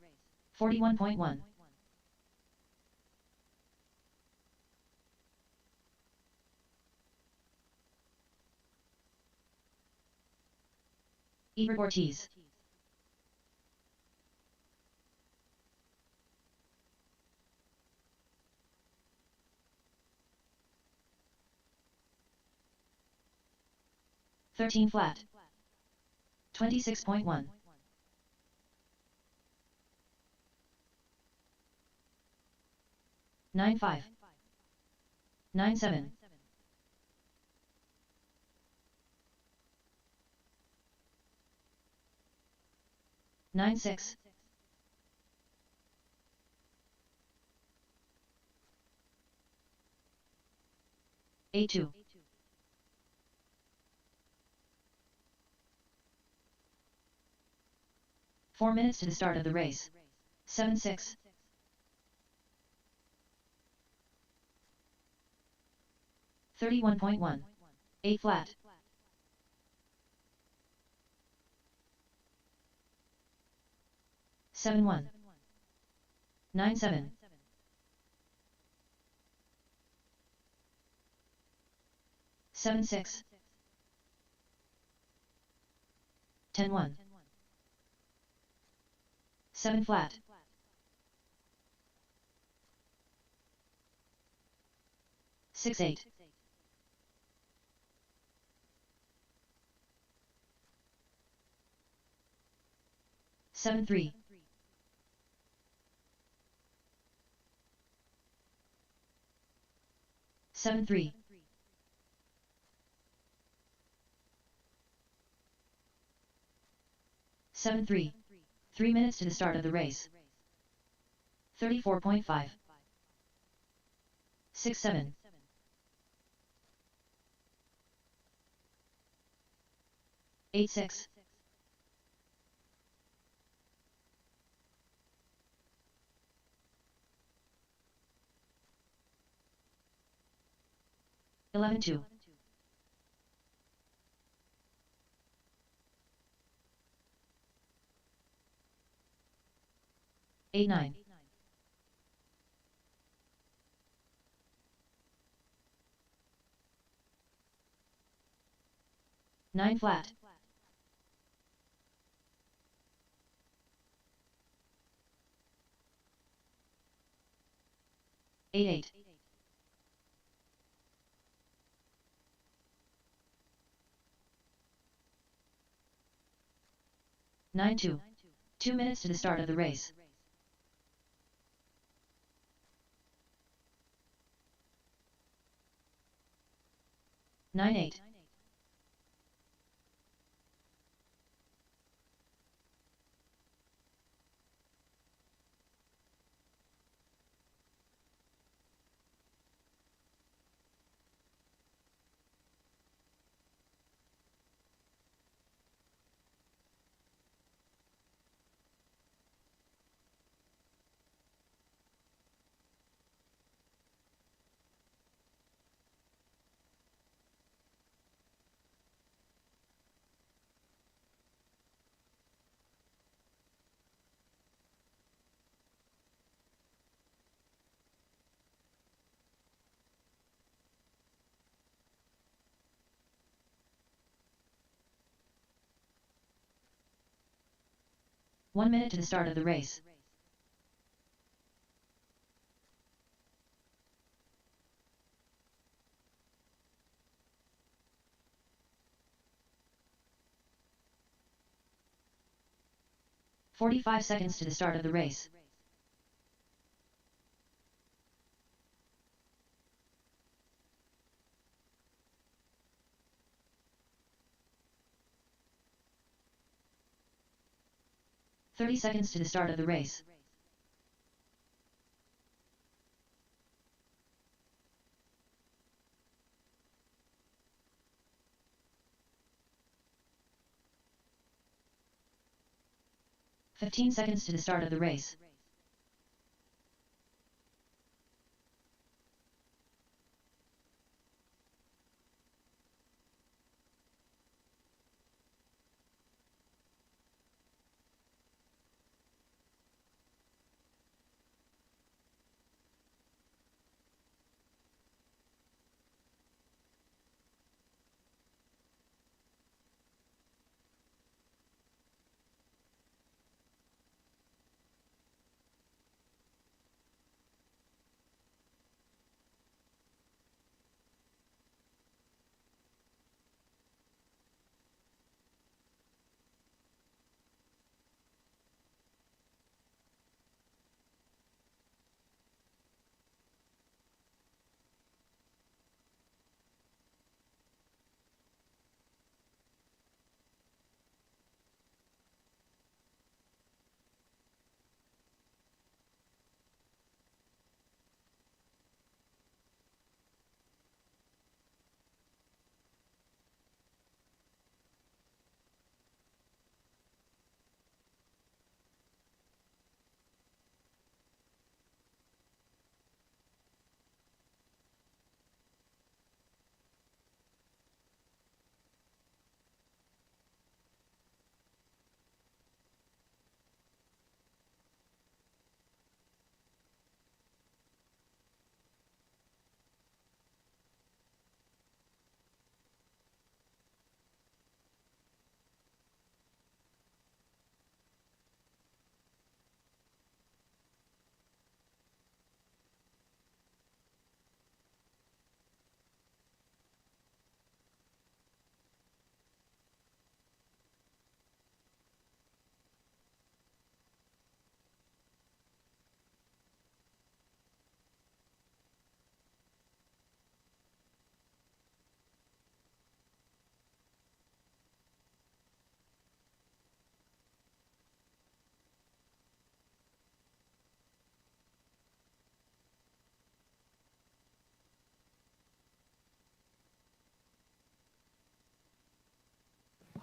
41.1. Ebert Ortiz. $13 flat. 26.1. 9.5. 9.7. 9.6. 8.2. 4 minutes to the start of the race. 7.6. 31.1. 8 flat. 7.1. 9.7. 7.6. 10.1. 7 flat. 6.8. 7.3. 7.3. 7.3. 3 minutes to the start of the race. 34.5. 6.7. 8.6. 11.2. 8.9. 9 flat. 8.8. 9.2. 2 minutes to the start of the race. 9.8. 1 minute to the start of the race. 45 seconds to the start of the race. "30 seconds to the start of the race. "15 seconds to the start of the race.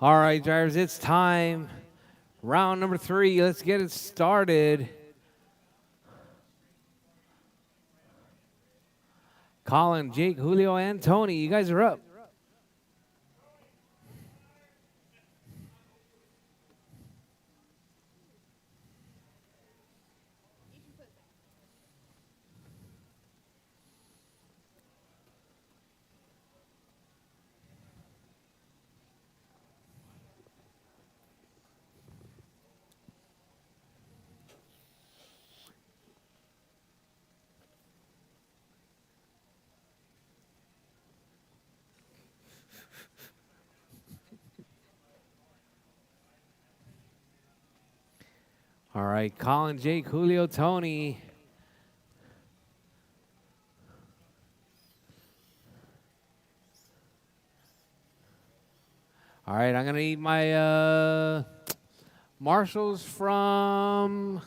All right, drivers, it's time. Round number 3. Let's get it started. Colin, Jake, Julio, and Tony, you guys are up. All right, Colin, Jake, Julio, Tony. All right, I'm going to need my marshals from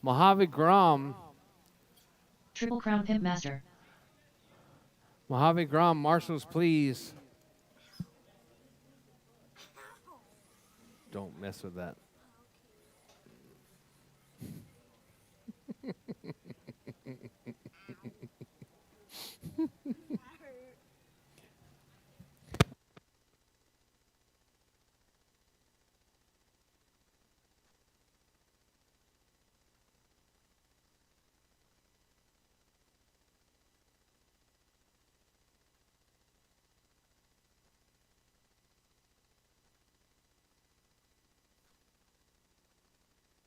Mojave Grom. Triple Crown Pimp Master. Mojave Grom, marshals, please. Don't mess with that.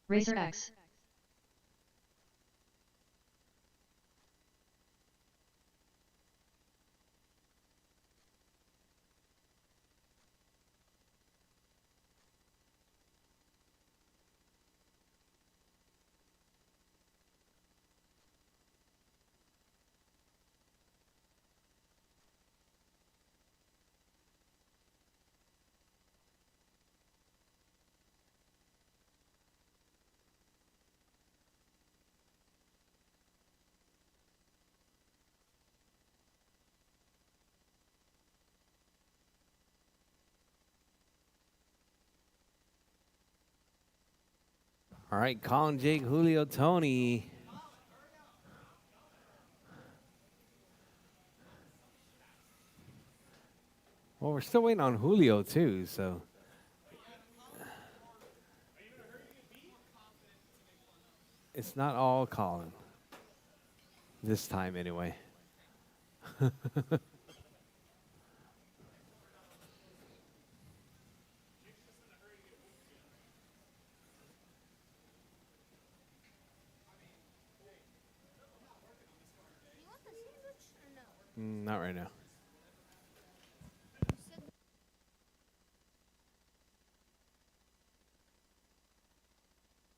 Rchq. All right, Colin, Jake, Julio, Tony. Well, we're still waiting on Julio, too, so. It's not all Colin. This time, anyway. You want the sandwich or no? Not right now.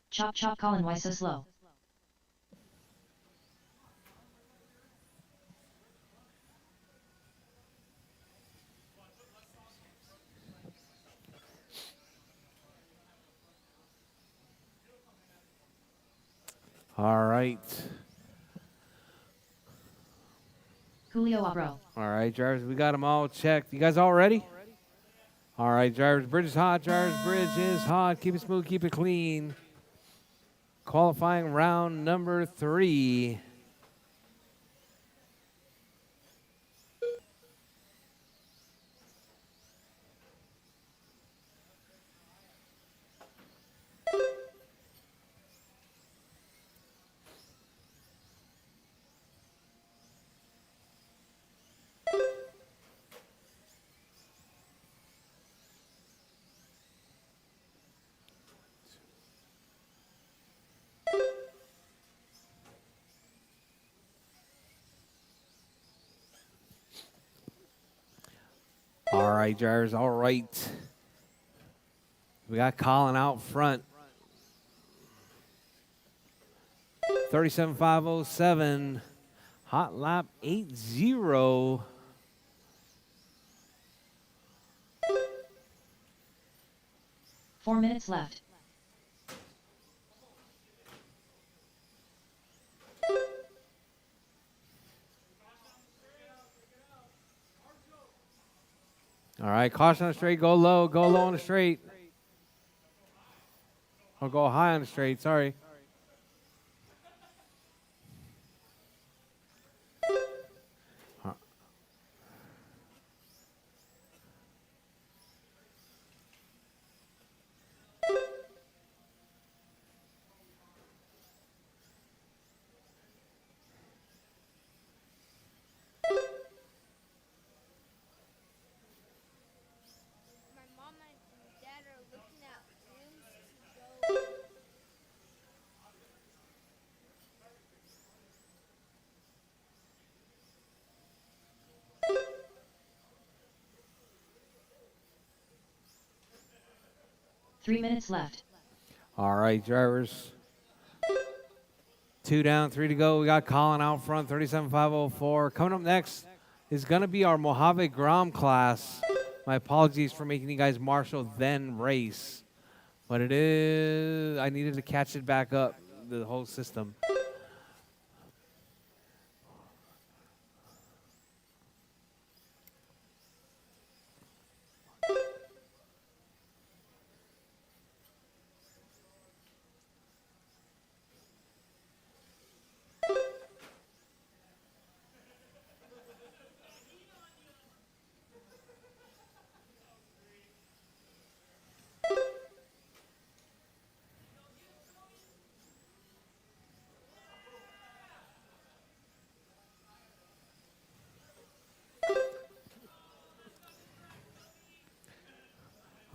Chop chop Colin, why so slow? All right. Julio Abro. All right, drivers, we got them all checked. You guys all ready? All right, drivers, bridge is hot. Drivers, bridge is hot. Keep it smooth, keep it clean. Qualifying round number 3. All right, drivers, all right. We got Colin out front. 37.507. Hot lap 80. 4 minutes left. All right, caution on the straight. Go low on the straight. Or go high on the straight. Sorry. Uh, 3 minutes left. All right, drivers. 2 down, 3 to go. We got Colin out front, 37,504. Coming up next is going to be our Mojave Grom class. My apologies for making you guys marshal then race. But it is, I needed to catch it back up, the whole system.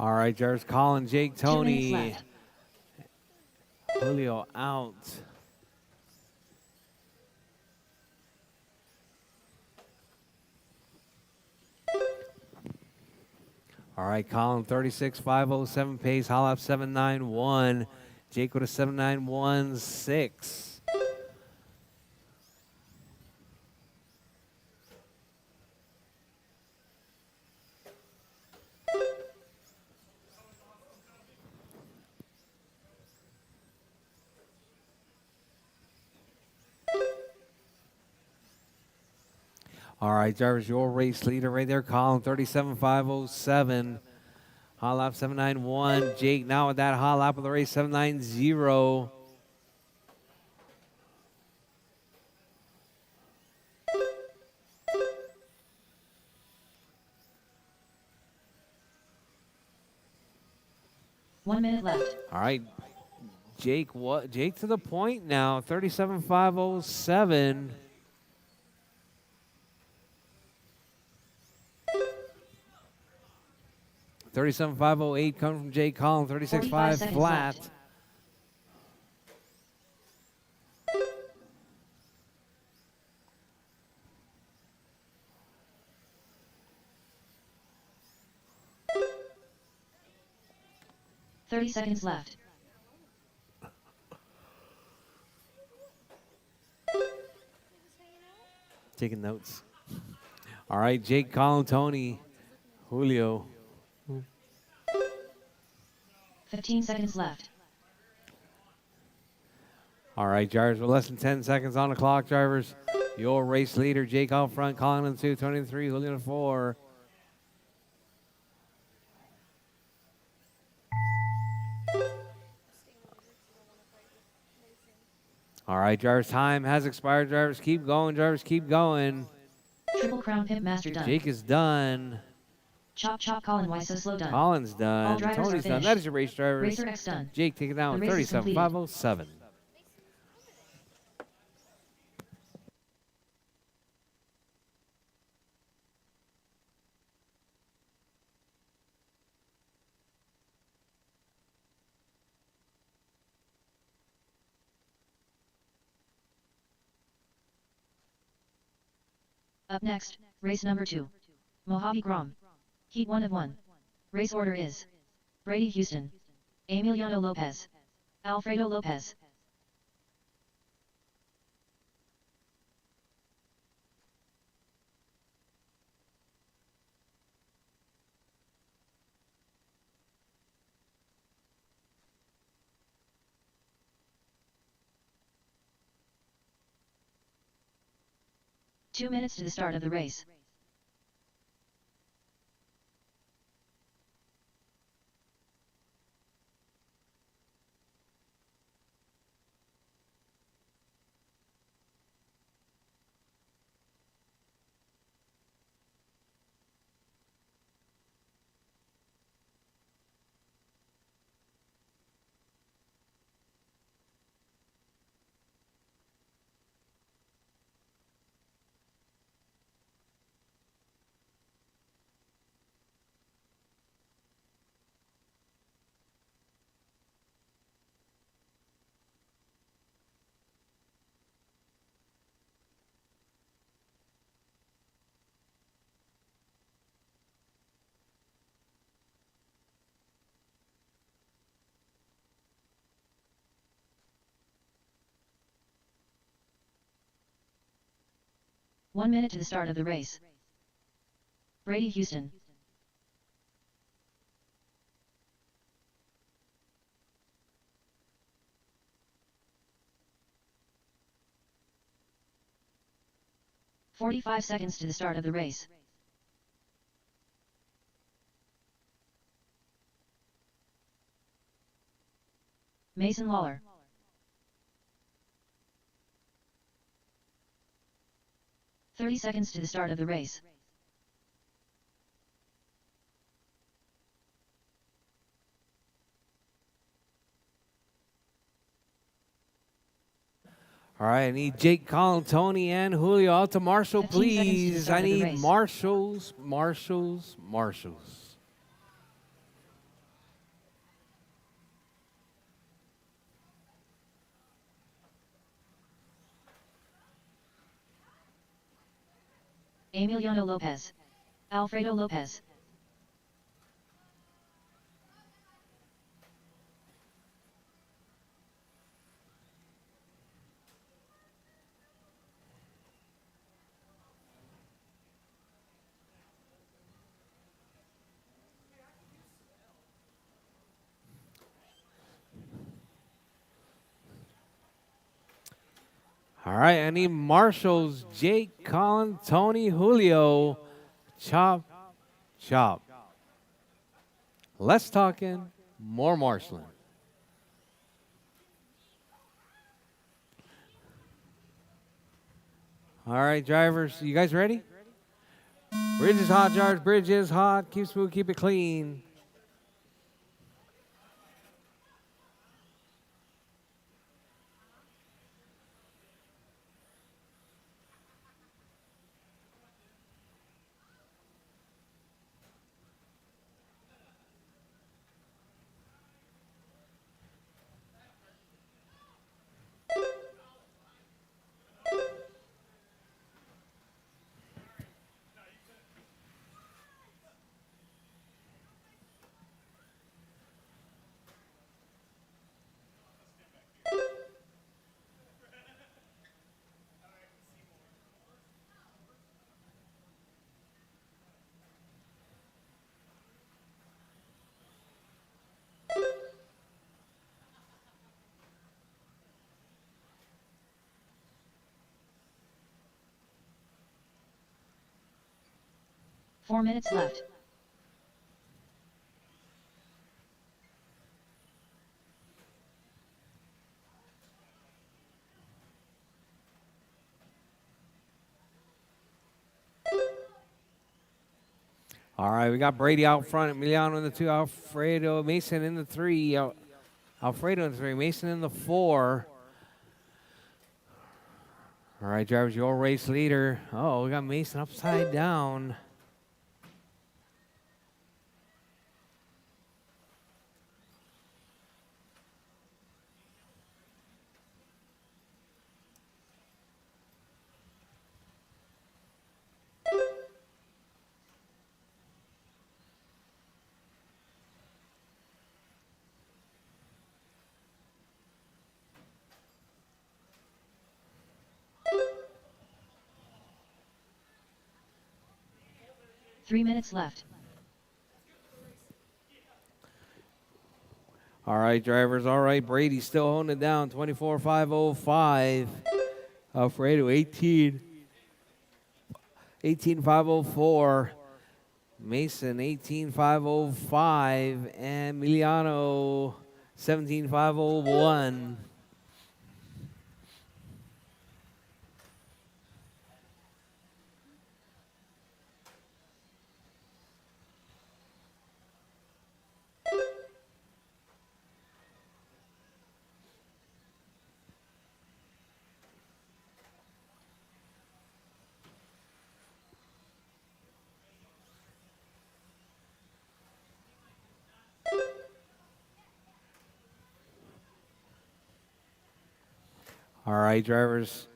All right, drivers, Colin, Jake, 2 minutes Tony, left. Julio out. All right, Colin, 36,507 pace, Hollop 791. Jake with a 791.6. All right, drivers, your race leader right there, Colin, 37,507. Hot lap 791. Jake now with that hot lap of the race, 790. One minute left. All right, Jake, what? Jake to the point now, 37,507. $37,508 coming from Jake Collins, 36.5 seconds flat. left. Thirty seconds left. Taking notes. All right, Jake Collins, Tony, Julio. 15 seconds left. All right, drivers, with less than 10 seconds on the clock, drivers. Your race leader, Jake out front, Colin in 2, Tony in 3, Julio in 4. All right, drivers, time has expired. Drivers, keep going. Drivers, keep going. Triple Crown Pimp Master done. Jake is done. Chop chop Colin, why so slow done? Colin's All done. drivers are Tony's done. finished. That is your race, drivers. Racer X done. Jake taking down The race is completed. 37,507. Up next, race number 2. Mojave Grom. Heat 1 of 1. Race order is Brady Houston, Emiliano Lopez, Alfredo Lopez. Two minutes to the start of the race. 1 minute to the start of the race. Brady Houston. "45 seconds to the start of the race. Mason Lawler. "30 seconds to the start of the race. All right, I need Jake, Colin, Tony, and Julio out to Marshall, 15 seconds to the please. start I of the need race. Marshalls. Emiliano Lopez. Alfredo Lopez. All right, I need Marshalls, Jake, Colin, Tony, Julio. Chop. Less talking, more marshalling. All right, drivers, you guys ready? Bridge is hot, Jars. Bridge is hot. Keep smooth, keep it clean. Four minutes left. All right, we got Brady out front, Emiliano in the 2, Alfredo, Mason in the 3, Alfredo in the 3, Mason in the 4. All right, drivers, your race leader. Oh, we got Mason upside down. Three minutes left. All right, drivers. All right, Brady still holding it down. 24,505. Alfredo 18,504. Mason 18,505. And Emiliano 17,501. All right, drivers.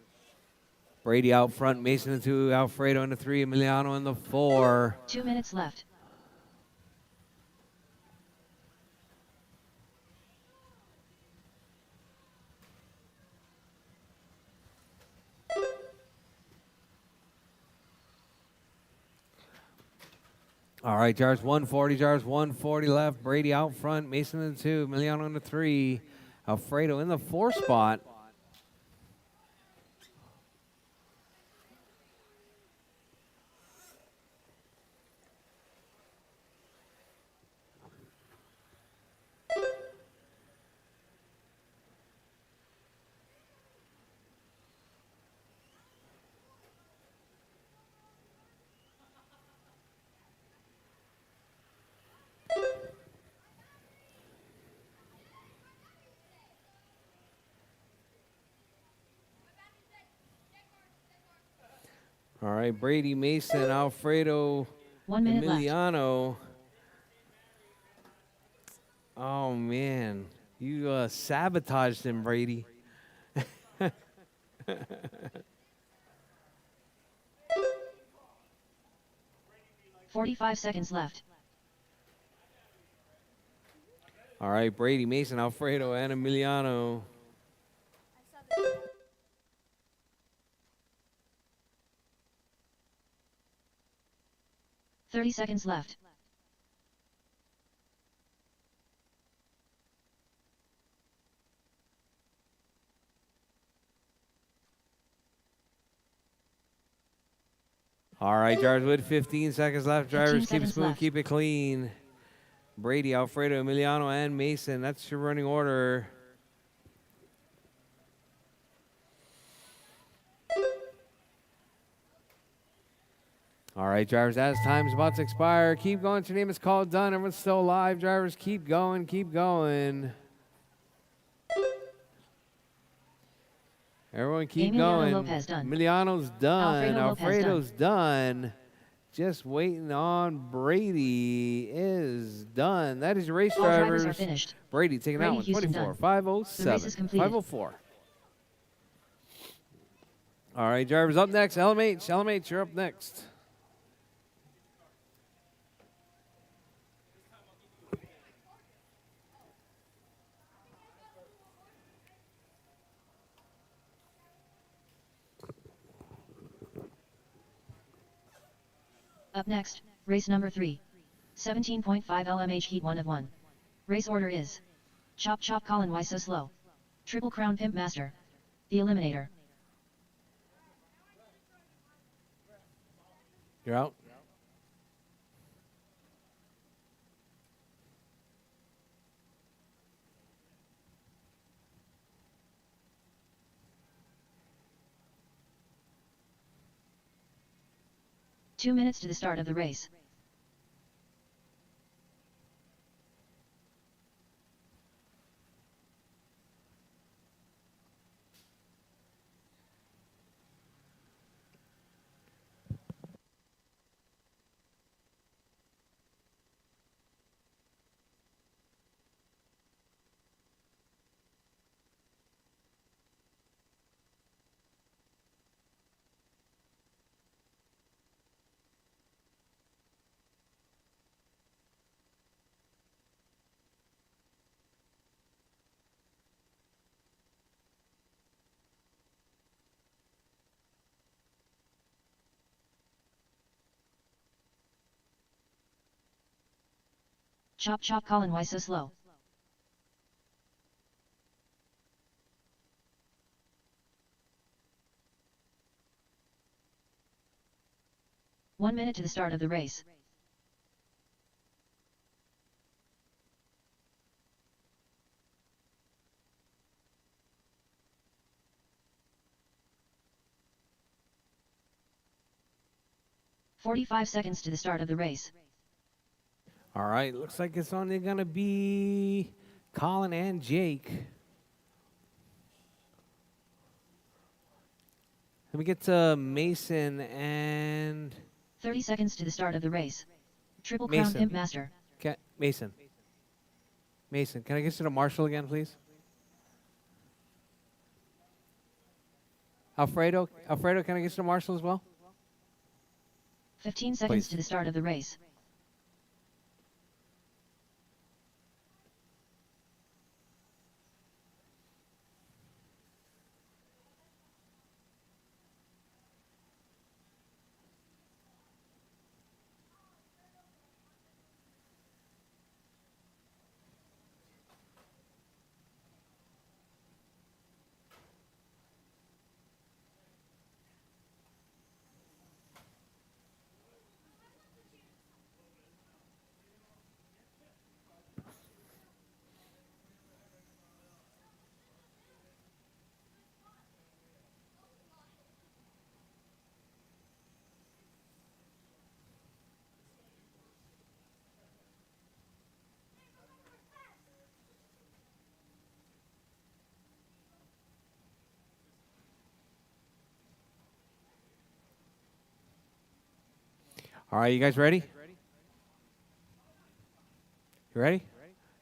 Brady out front, Mason in the 2, Alfredo in the 3, Emiliano in the 4. 2 minutes left. All right, Jars 140, Jars 140 left. Brady out front. Mason in the 2. Emiliano in the 3. Alfredo in the 4 spot. All right, Brady, Mason, Alfredo, 1 minute left. Emiliano. Oh, man. You sabotaged him, Brady. 45 seconds left. All right, Brady, Mason, Alfredo, and Emiliano. 30 seconds left. All right, Jars with 15 seconds left. 15 Drivers, keep it seconds smooth, left. keep it clean. Brady, Alfredo, Emiliano, and Mason. That's your running order. All right, drivers, as time's about to expire, keep going. Your name is called done. Everyone's still alive. Drivers, keep going, keep going. Everyone keep Emiliano going. Lopez done. Emiliano's done. Alfredo Lopez Alfredo's done. Just waiting on Brady is done. That is your race, All drivers drivers. are finished. Brady taking that Brady one. Houston 24, done. 507. The race is completed. 504. All right, drivers up next. LMH. LMH, you're up next. Up next, race number 3. 17.5 LMH Heat 1 of 1. Race order is Chop Chop Colin Why So Slow. Triple Crown Pimp Master. The Eliminator. You're out. Two minutes to the start of the race. Chop Chop Colin Why So Slow. One minute to the start of the race. "45 seconds to the start of the race. All right, looks like it's only going to be Colin and Jake. Let me get to Mason and 30 seconds to the start of the race. Triple Crown Mason. Pimp Master. Mason. Mason, can I get you to Marshall again, please? Alfredo, can I get you to Marshall as well? 15 seconds Please. to the start of the race. All right, you guys ready? You ready?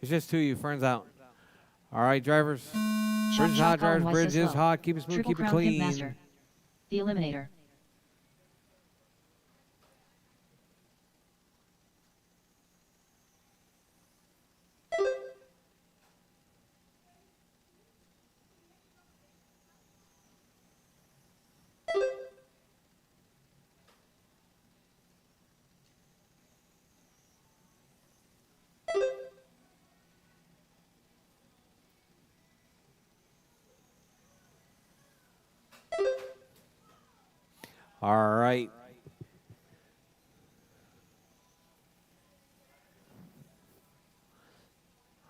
It's just two of you. Fern's out. All right, drivers. Bridge is hot, drivers. Bridge is hot. Keep it smooth, Triple keep it Crown Pimp clean. Master. The Eliminator. All right.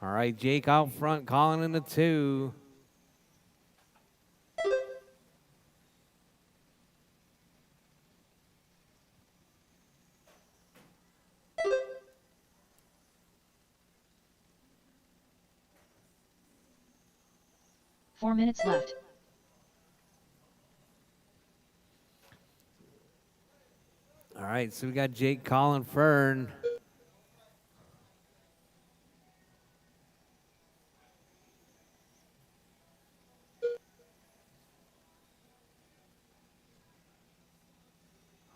All right, Jake out front, calling in the 2. Four minutes left. All right, so we got Jake, Colin, Fern.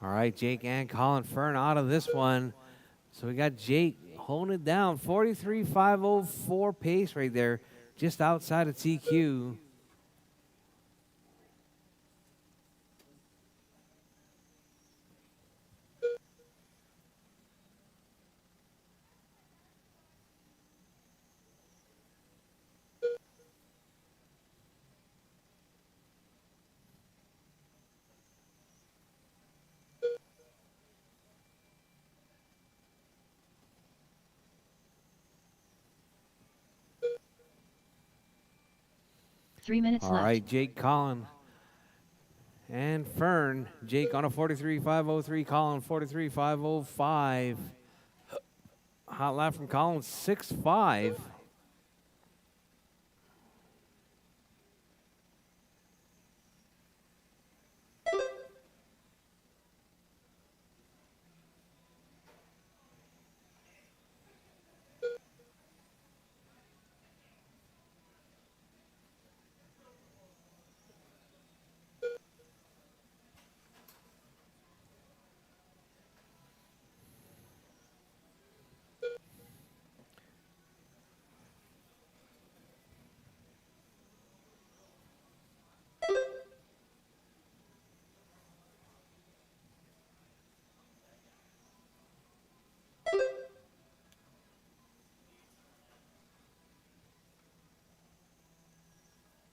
All right, Jake and Colin Fern out of this one. So we got Jake holding it down. 43.504 pace right there, just outside of TQ. Three minutes All left. right, Jake, Colin, and Fern. Jake on a 43.503, Colin 43.505. Hot lap from Colin, 6.5.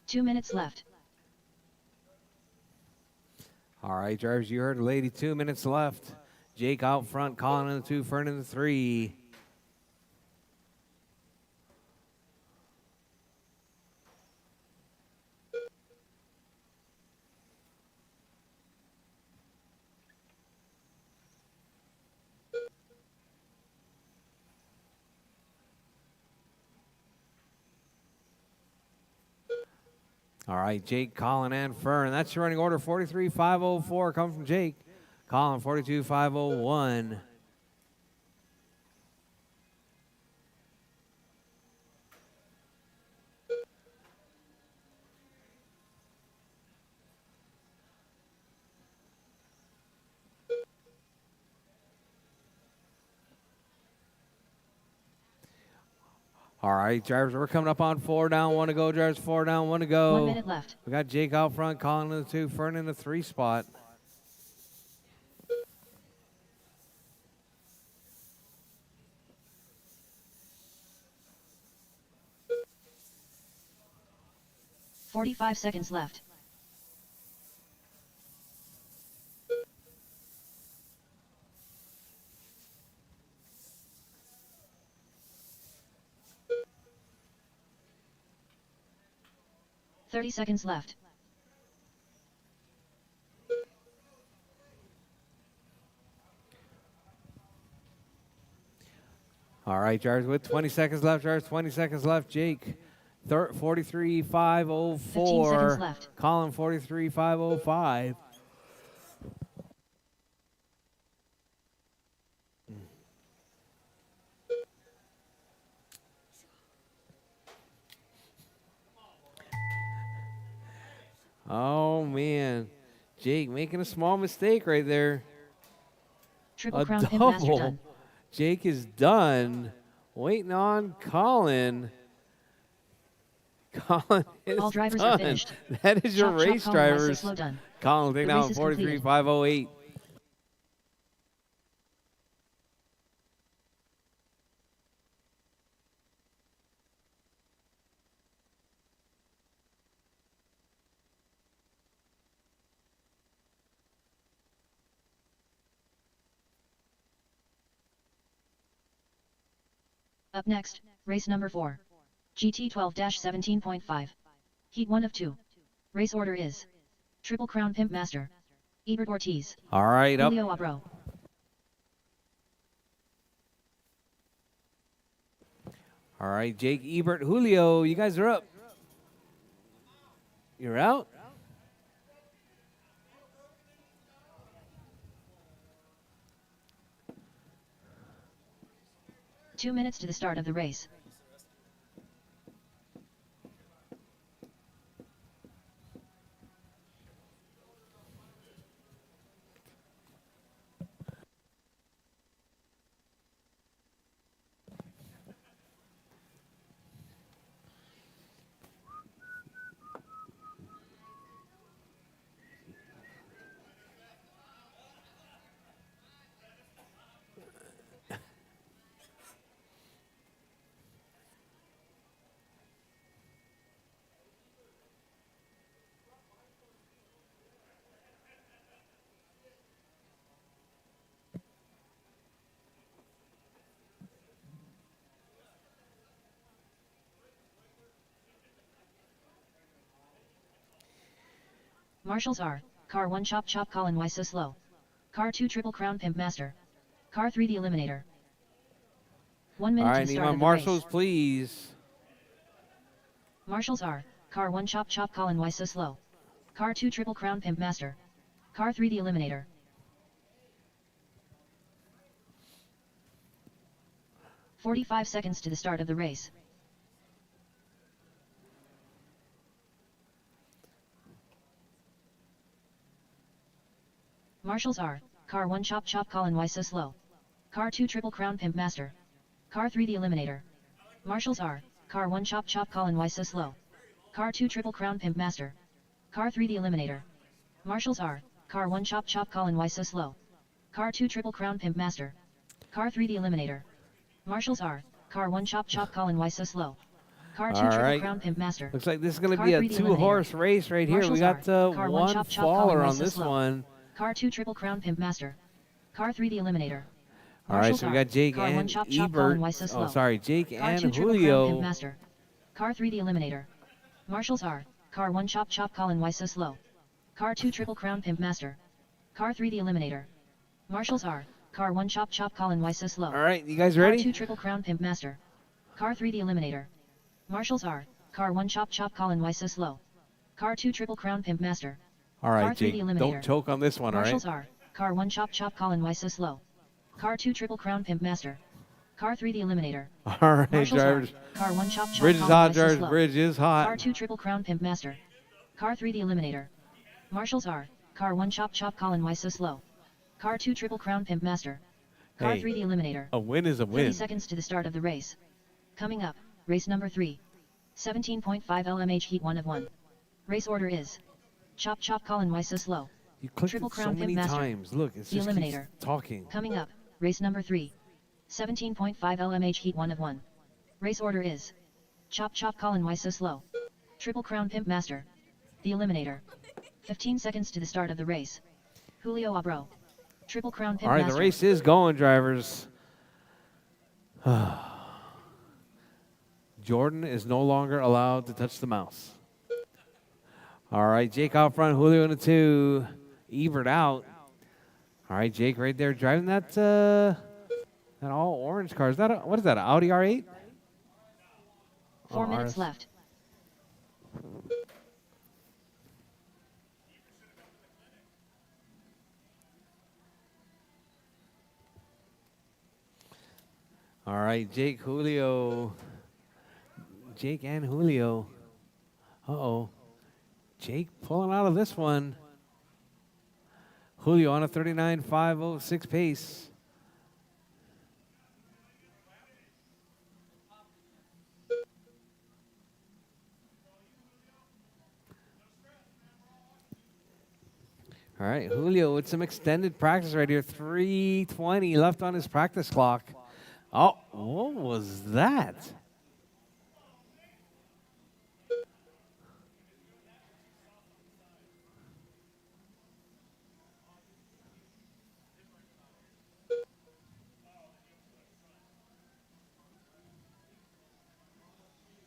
Two minutes left. All right, drivers, you heard the lady. 2 minutes left. Jake out front, Colin in the 2, Fern in the 3. All right, Jake, Colin, and Fern. That's your running order. 43.504 coming from Jake. Colin, 42.501. All right, drivers, we're coming up on 4 down, 1 to go. Drivers, 4 down, 1 to go. 1 minute left. We got Jake out front, Colin in the 2, Fern in the 3 spot. $45 seconds left. $30 seconds left. All right, drivers, with 20 seconds left, drivers, 20 seconds left. Jake, 43.504. 15 seconds left. Colin, 43.505. Jake making a small mistake right there. Triple A Crown Pimp Master double. done. Jake is done. Waiting on Colin. Colin is All drivers done. are finished. That is your Chop chop race Colin Weiss drivers. slow done. Colin The taking race out is 43,508. Up next, race number 4. GT 12-17.5. Heat 1 of 2. Race order is Triple Crown Pimp Master. Ebert Ortiz. All right, up. Julio Abro. All right, Jake, Ebert, Julio, you guys are up. You're out? 2 minutes to the start of the race. Marshals are, Car 1 Chop Chop Colin Why So Slow. Car 2 Triple Crown Pimp Master. Car 3 The Eliminator. 1 minute All to right, the need start my of the marshals, race. please. Marshals are, Car 1 Chop Chop Colin Why So Slow. Car 2 Triple Crown Pimp Master. Car 3 The Eliminator. "45 seconds to the start of the race. Marshals are, Car 1 Chop Chop Colin Why So Slow. Car 2 Triple Crown Pimp Master. Car 3 The Eliminator. Marshals are, Car 1 Chop Chop Colin Why So Slow. Car 2 Triple Crown Pimp Master. Car 3 The Eliminator. Marshals are, Car 1 Chop Chop Colin Why So Slow. Car 2 Triple Crown Pimp Master. Car 3 The Eliminator. Marshals are, Car 1 Chop Chop Colin Why So Slow. Car 2 All Triple right. Crown Pimp Master. Looks like this is going to Car be a 3 The two-horse Eliminator. race right here. We Marshals got are, Car 1 one Chop Chop Colin faller Why on So this Slow. one. Car 2 Triple Crown Pimp Master. Car 3 The Eliminator. All right, Marshals so we are, got Jake Car 1 and Chop Chop Ebert. Colin Why So Slow. Oh, sorry, Jake Car and 2 Triple Crown Pimp Julio. Master. Car 3 The Eliminator. Marshals are, Car 1 Chop Chop Colin Why So Slow. Car 2 Triple Crown Pimp Master. Car 3 The Eliminator. Marshals are, Car 1 Chop Chop Colin Why So Slow. All right, you guys Car ready? 2 Triple Crown Pimp Master. Car 3 The Eliminator. Marshals are, Car 1 Chop Chop Colin Why So Slow. Car 2 Triple Crown Pimp Master. All Car right, 3 Jake, The Eliminator. don't choke on this one, all right? Marshals are, Car 1 Chop Chop Colin Why So Slow. Car 2 Triple Crown Pimp Master. Car 3 The Eliminator. All right, Marshals drivers. are, Car 1 Chop Chop Bridge is Colin hot, Why So drivers. Slow. Bridge is Car hot. 2 Triple Crown Pimp Master. Car 3 The Eliminator. Marshals are, Car 1 Chop Chop Colin Why So Slow. Car 2 Triple Crown Pimp Master. Car Hey, 3 The Eliminator. a win is a 30 win. seconds to the start of the race. Coming up, race number 3. 17.5 LMH Heat 1 of 1. Race order is Chop Chop Colin Why So Slow. You clicked Triple it so Crown Pimp many Master. times. Look, it's The just keeps Eliminator. talking. Coming up, race number 3. 17.5 LMH Heat 1 of 1. Race order is Chop Chop Colin Why So Slow. Triple Crown Pimp Master. The Eliminator. 15 seconds to the start of the race. Julio Abro. Triple Crown Pimp All right, Master. the race is going, drivers. Jordan is no longer allowed to touch the mouse. All right, Jake out front, Julio in the 2, Ebert out. All right, Jake right there driving that all orange car. Is that what is that? An Audi R8? 4 Oh, minutes RS. left. All right, Jake, Julio. Jake and Julio. Uh-oh. Jake pulling out of this one. Julio on a 39.506 pace. All right, Julio with some extended practice right here. 3:20 left on his practice clock. Oh, what was that?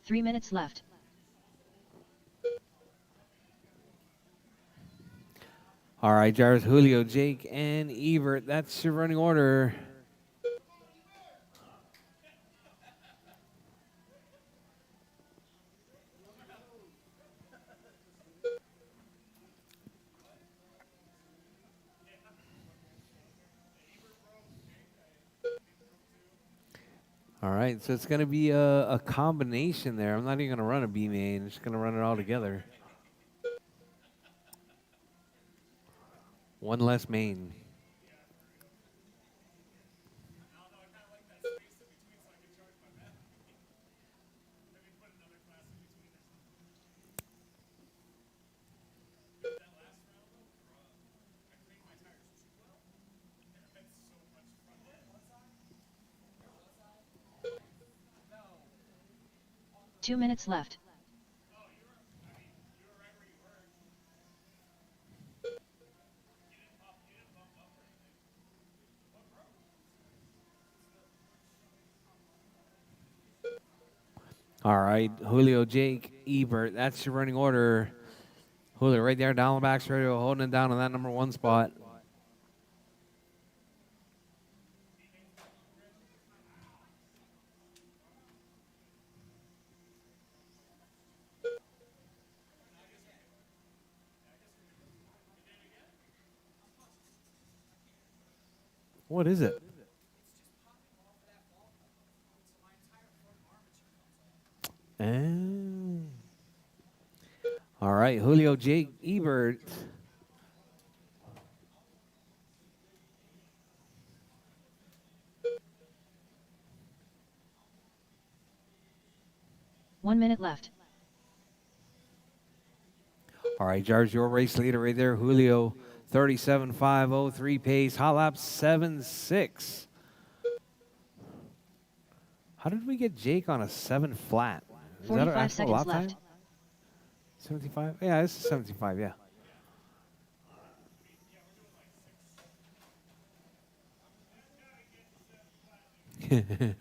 Three minutes left. All right, drivers Julio, Jake, and Ebert. That's your running order. All right, so it's going to be a combination there. I'm not even going to run a B main. I'm just going to run it all together. One less main. Two minutes left. All right, Julio, Jake, Ebert. That's your running order. Julio right there, down the back straight, holding it down on that number 1 spot. What is it? Oh. All right, Julio, Jake, Ebert. One minute left. All right, Jar's your race leader right there. Julio, 37.503 pace. Hot lap 7.6. How did we get Jake on a 7 flat? Is that our 45 actual seconds lap left. time? 75? Yeah, this is 75, yeah.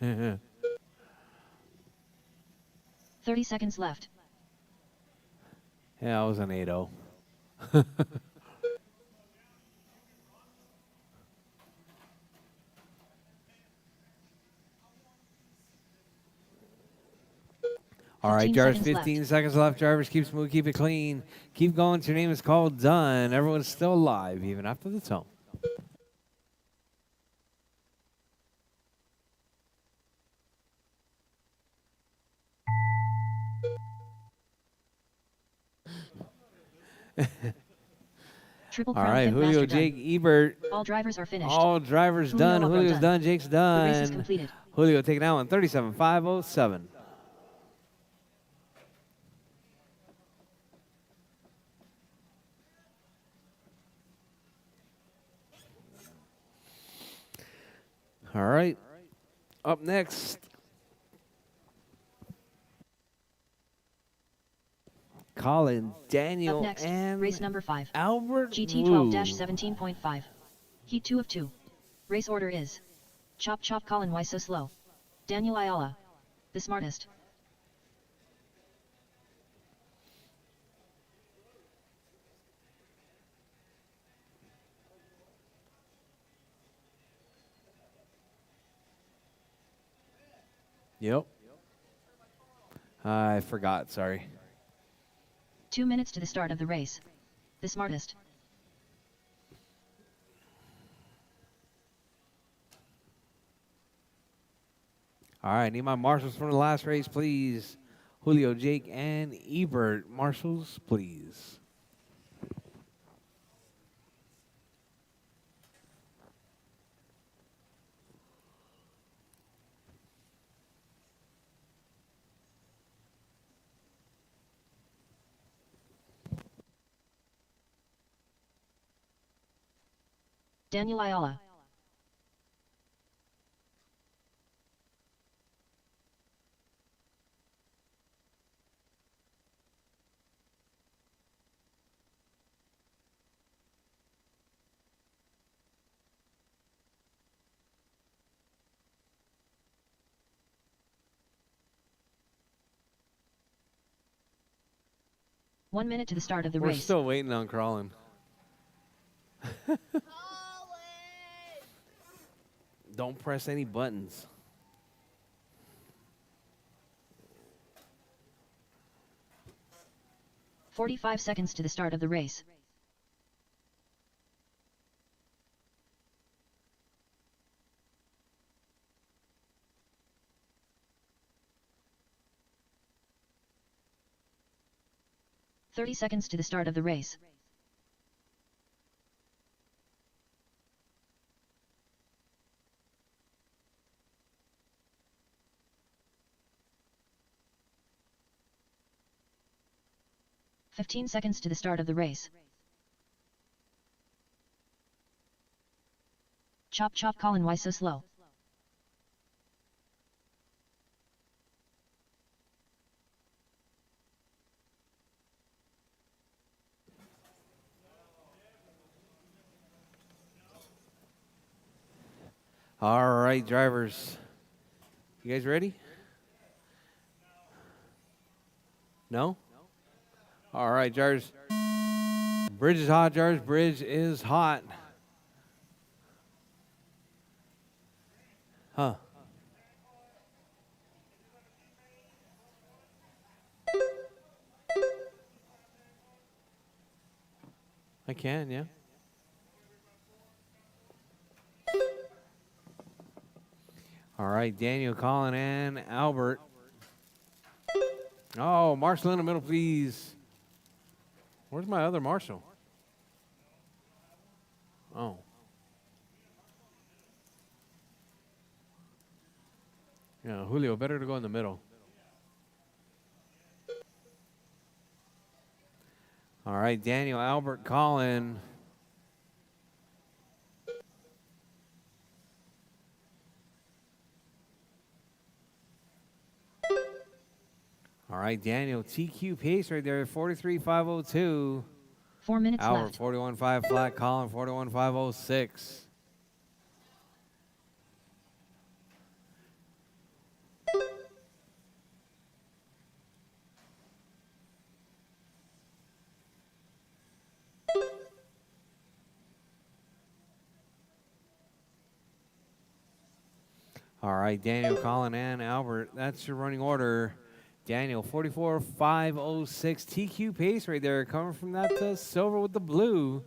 Yeah, 30 seconds left. I was an 8-0. All right, 15 Jarvis, seconds 15 left. seconds left. Jarvis, keep smooth, keep it clean. Keep going. Your name is called done. Everyone's still alive, even after the tone. Triple All Crown right, Pimp Julio, Master Jake, done. Ebert. All drivers are finished. All drivers Julio done. Abro Julio's done. done. Jake's The done. race is completed. Julio taking out on 37.507. All right. Up next, Colin, Daniel, Up next, and race number 5. Albert GT Wu. 12-17.5. Heat 2 of 2. Race order is Chop Chop Colin, why so slow? Daniel Ayala. The smartest. Yep. I forgot, sorry. 2 minutes to the start of the race. The smartest. All right, need my marshals from the last race, please. Julio, Jake, and Ebert. Marshals, please. Daniel Ayala. One minute to the start of the We're race. still waiting on crawling. Colin! Don't press any buttons. "45 seconds to the start of the race. "30 seconds to the start of the race. "15 seconds to the start of the race. Chop chop Colin, why so slow? All right, drivers. You guys ready? No? All right, drivers. Bridge is hot, drivers. Bridge is hot. Huh. I can, yeah. All right, Daniel, Colin, and Albert. Oh, Marshall in the middle, please. Where's my other Marshall? Oh. Yeah, Julio, better to go in the middle. All right, Daniel, Albert, Colin. All right, Daniel, TQ pace right there, 43.502. 4 minutes Albert, left. 41.5 flat. Colin, 41.506. All right, Daniel, Colin, and Albert. That's your running order. Daniel, 44.506. TQ pace right there, coming from that silver with the blue.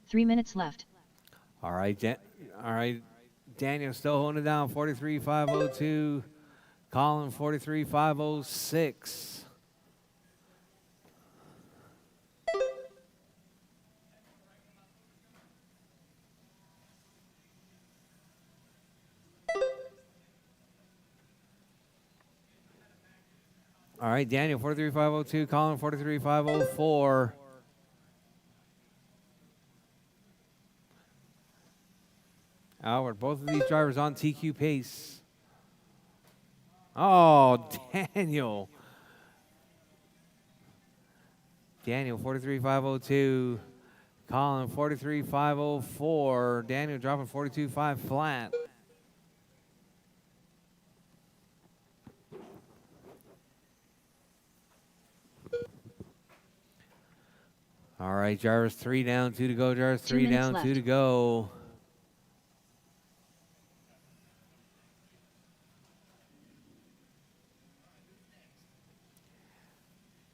Three minutes left. All right, Daniel still holding it down, 43.502. Colin, 43.506. All right, Daniel, 43.502. Colin, 43.504. Albert, both of these drivers on TQ pace. Oh, Daniel. Daniel, 43.502. Colin, 43.504. Daniel dropping 42.5 flat. All right, Jarvis, 3 down, 2 to go. Jarvis, 3 minutes down, 2 left. to go.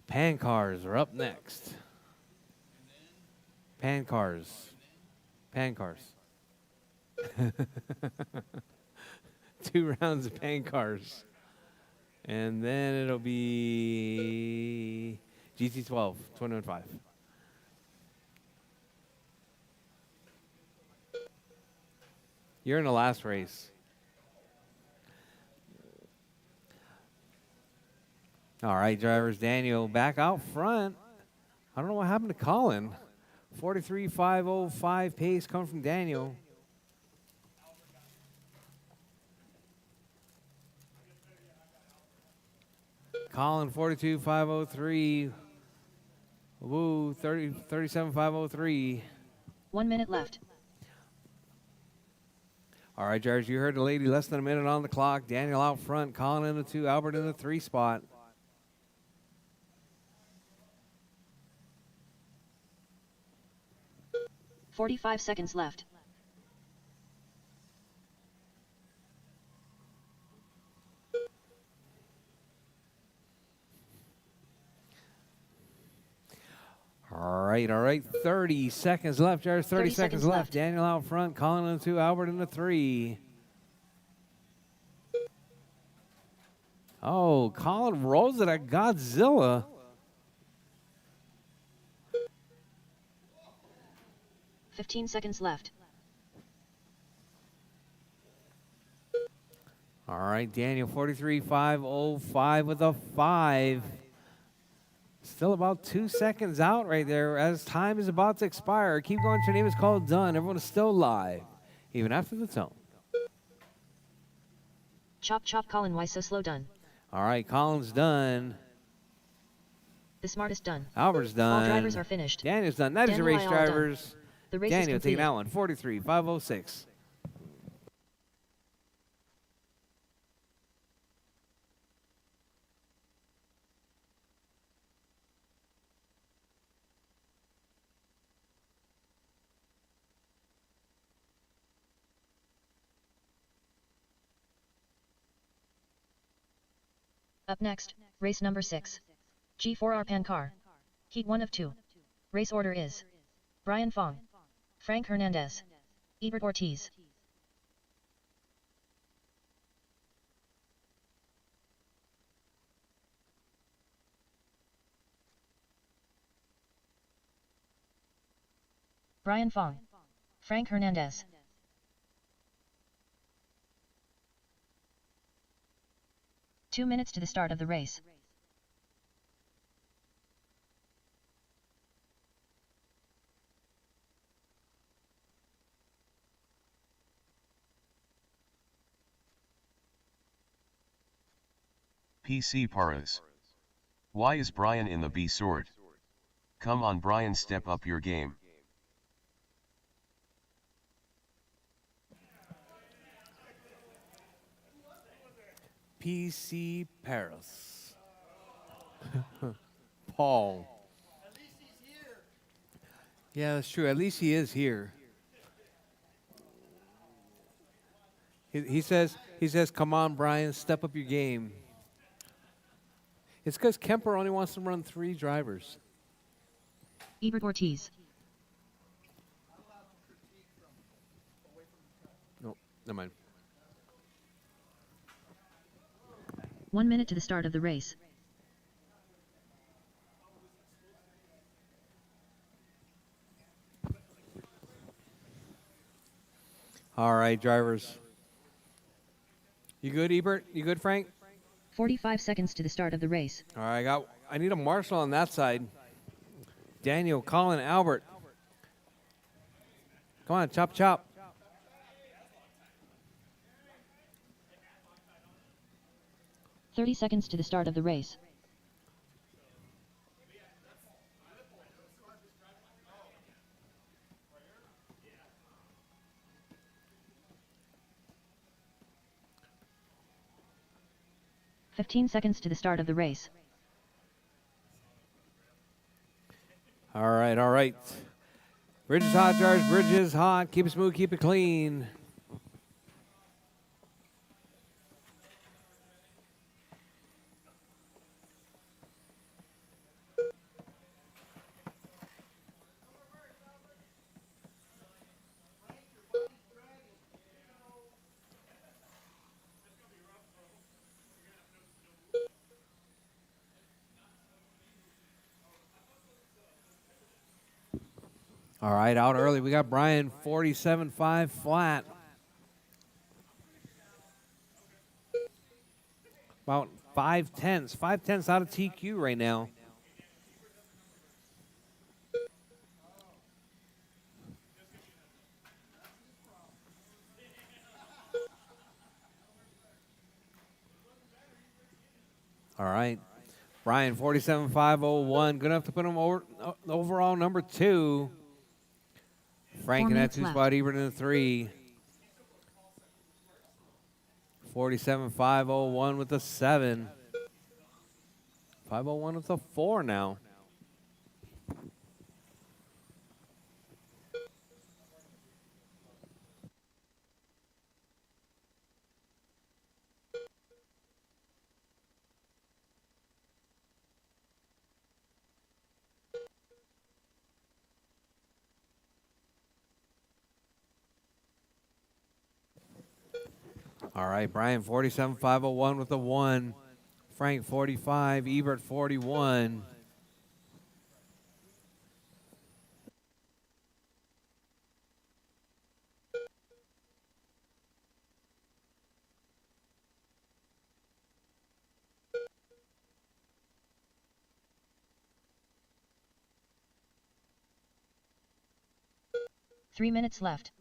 Pan cars are up next. Pan cars. Pan cars. 2 rounds of paint cars. And then it'll be GT12, 21.5. You're in the last race. All right, drivers. Daniel back out front. I don't know what happened to Colin. 43.505 pace coming from Daniel. Colin 42.503. Woo, 37.503. 1 minute left. All right, drivers, you heard the lady, less than a minute on the clock. Daniel out front, Colin in the 2, Albert in the 3 spot. "45 seconds left. All right. 30 seconds left, drivers. 30 seconds left. Daniel out front, Colin in the 2, Albert in the 3. Oh, Colin rolls it at Godzilla. "15 seconds left. All right, Daniel 43.505 with a 5. Still about 2 seconds out right there as time is about to expire. Keep going. Your name is called done. Everyone is still live, even after the tone. Chop chop Colin, why so slow? Done. All right, Colin's done. The smartest done. Albert's done. All drivers are finished. Daniel's done. That is the race, Daniel Ayala done. drivers. The race Daniel is taking completed. that one. 43.506. Up next, race number 6. G4R Pan Car. Heat 1 of 2. Race order is Brian Fong, Frank Hernandez, Ebert Ortiz. Brian Fong, Frank Hernandez. Two minutes to the start of the race. PC Paras. Why is Brian in the B sort? Come on Brian, step up your game. PC Paris. Paul. Yeah, that's true. At least he is here. He says, come on, Brian, step up your game. It's because Kemper only wants to run 3 drivers. Ebert Ortiz. No, never mind. 1 minute to the start of the race. All right, drivers. You good, Ebert? You good, Frank? 45 seconds to the start of the race. All right, I need a marshal on that side. Daniel, Colin, Albert. Come on, chop, chop. "30 seconds to the start of the race. "15 seconds to the start of the race. All right. Bridge is hot, drivers. Bridge is hot. Keep it smooth, keep it clean. All right, out early. We got Brian 47.5 flat. About 5/10. 5/10 out of TQ right now. All right. Brian 47.501. Good enough to put him over overall number 2. Frank 4 in that minutes 2 left. spot, Ebert in the 3. 47.501 with the 7. 501 with the 4 now. All right, Brian 47.501 with the 1. Frank 45, Ebert 41. Three minutes left.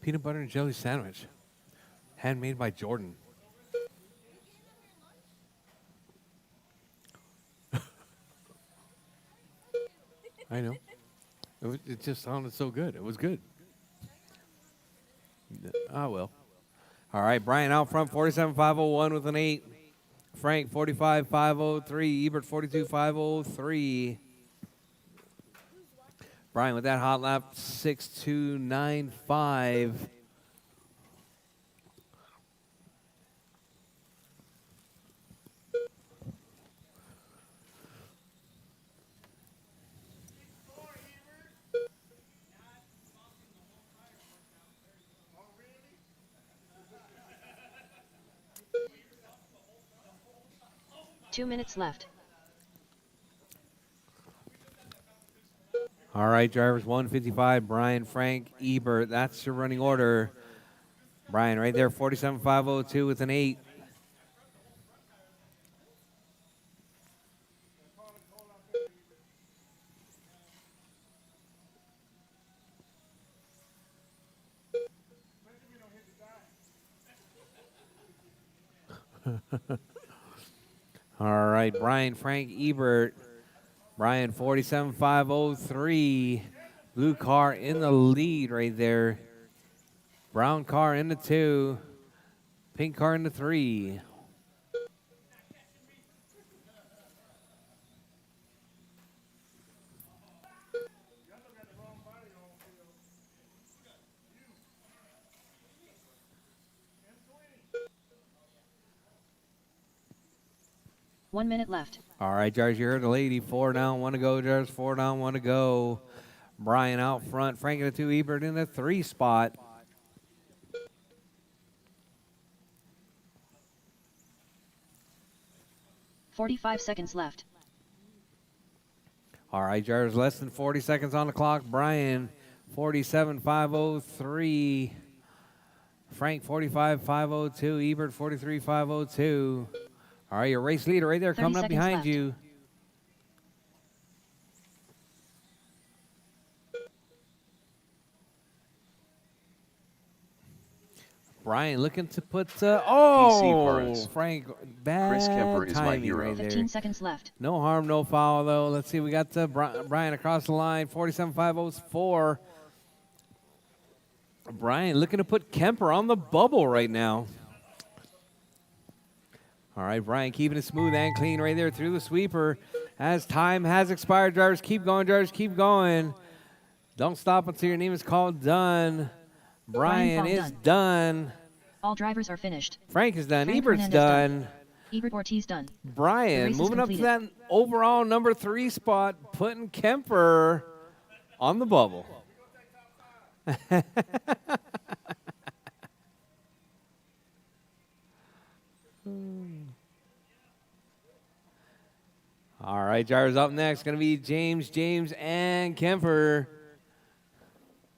Peanut butter and jelly sandwich. Handmade by Jordan. I know. It just sounded so good. It was good. I will. All right, Brian out front, 47.501 with an 8. Frank 45.503. Ebert 42.503. Brian with that hot lap, 6.295. Two minutes left. All right, drivers 155, Brian, Frank, Ebert. That's your running order. Brian right there, 47.502 with an 8. All right, Brian, Frank, Ebert. Brian 47.503. Blue car in the lead right there. Brown car in the 2. Pink car in the 3. One minute left. All right, Jars, you heard the lady. 4 down, 1 to go. Jars, 4 down, 1 to go. Brian out front. Frank in the 2. Ebert in the 3 spot. $45 seconds left. All right, Jars, less than 40 seconds on the clock. Brian 47.503. Frank 45.502. Ebert 43.502. All right, your race leader right there 30 coming up seconds behind left. you. Brian looking to put, Burns. Frank, bad Chris Kemper is my timing hero. right there. 15 seconds left. No harm, no foul, though. Let's see, we got Brian across the line, 47.504. Brian looking to put Kemper on the bubble right now. All right, Brian keeping it smooth and clean right there through the sweeper. As time has expired, drivers keep going, drivers keep going. Don't stop until your name is called done. Brian Fong is done. All drivers are finished. Frank is done. Frank Ebert's Hernandez done. Ebert Ortiz done. The Brian race is moving up to that completed. overall number 3 spot, putting Kemper on the bubble. All right, drivers up next. Going to be James, and Kemper.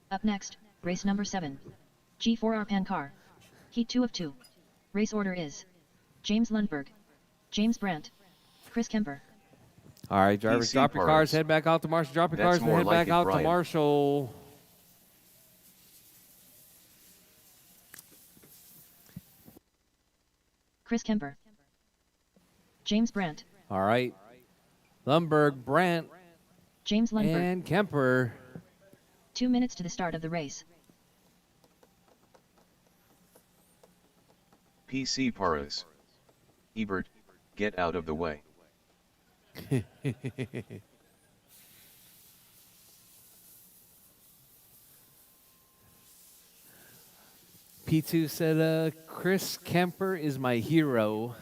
Up next, race number 7. G4R Pan Car. Heat 2 of 2. Race order is James Lundberg, James Brandt, Chris Kemper. All right, drivers, PC drop your cars, parts. head back out to Marshall. Drop your That's cars and more head like back it, out to Brian. Marshall. Chris Kemper. James Brandt, All right, Lundberg, Brandt, James Lundberg. and Kemper. 2 minutes to the start of the race. PC Paras. Ebert, get out of the way. P2 said, Chris Kemper is my hero.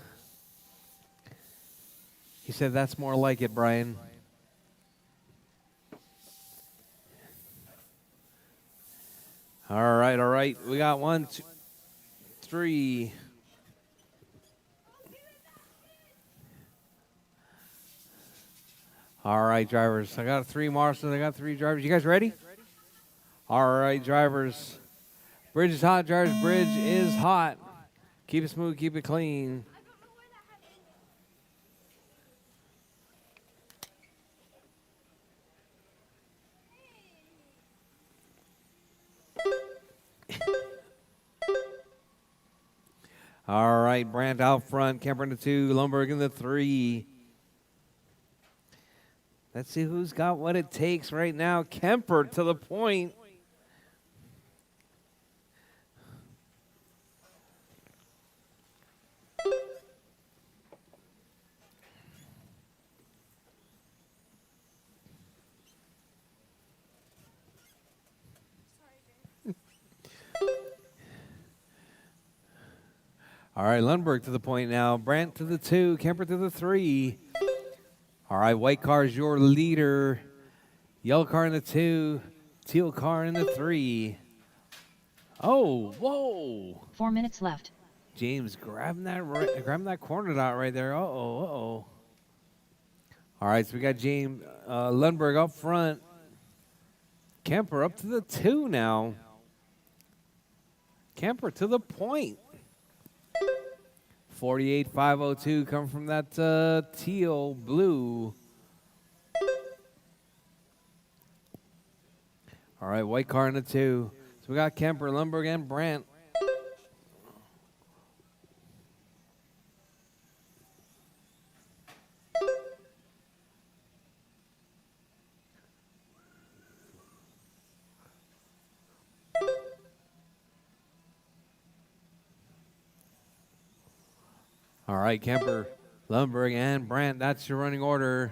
He said, that's more like it, Brian. All right. We got 1, 2, 3. All right, drivers. I got 3 marshals. I got 3 drivers. You guys ready? All right, drivers. Bridge is hot, drivers. Bridge is hot. Keep it smooth. Keep it clean. All right, Brandt out front, Kemper in the 2, Lundberg in the 3. Let's see who's got what it takes right now. Kemper to the point. All right, Lundberg to the point now. Brandt to the 2, Kemper to the 3. All right, white car is your leader. Yellow car in the 2, teal car in the 3. Oh, whoa. 4 minutes left. James grabbing that corner dot right there. Uh-oh. All right, so we got James Lundberg up front. Kemper up to the 2 now. Kemper to the point. 48.502 coming from that teal blue. All right, white car in the 2. So we got Kemper, Lundberg, and Brandt. All right, Kemper, Lundberg, and Brandt. That's your running order.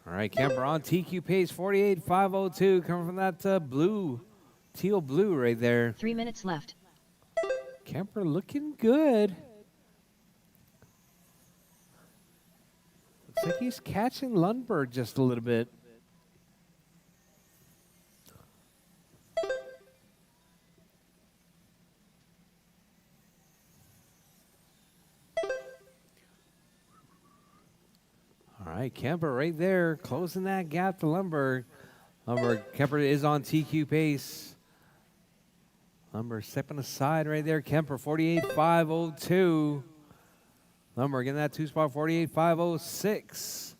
All right, Kemper on TQ pace, 48.502, coming from that teal blue right there. 3 minutes left. Kemper looking good. Looks like he's catching Lundberg just a little bit. All right, Kemper right there, closing that gap to Lundberg. Kemper is on TQ pace. Lundberg stepping aside right there. Kemper, 48.502. Lundberg in that 2 spot, 48.506.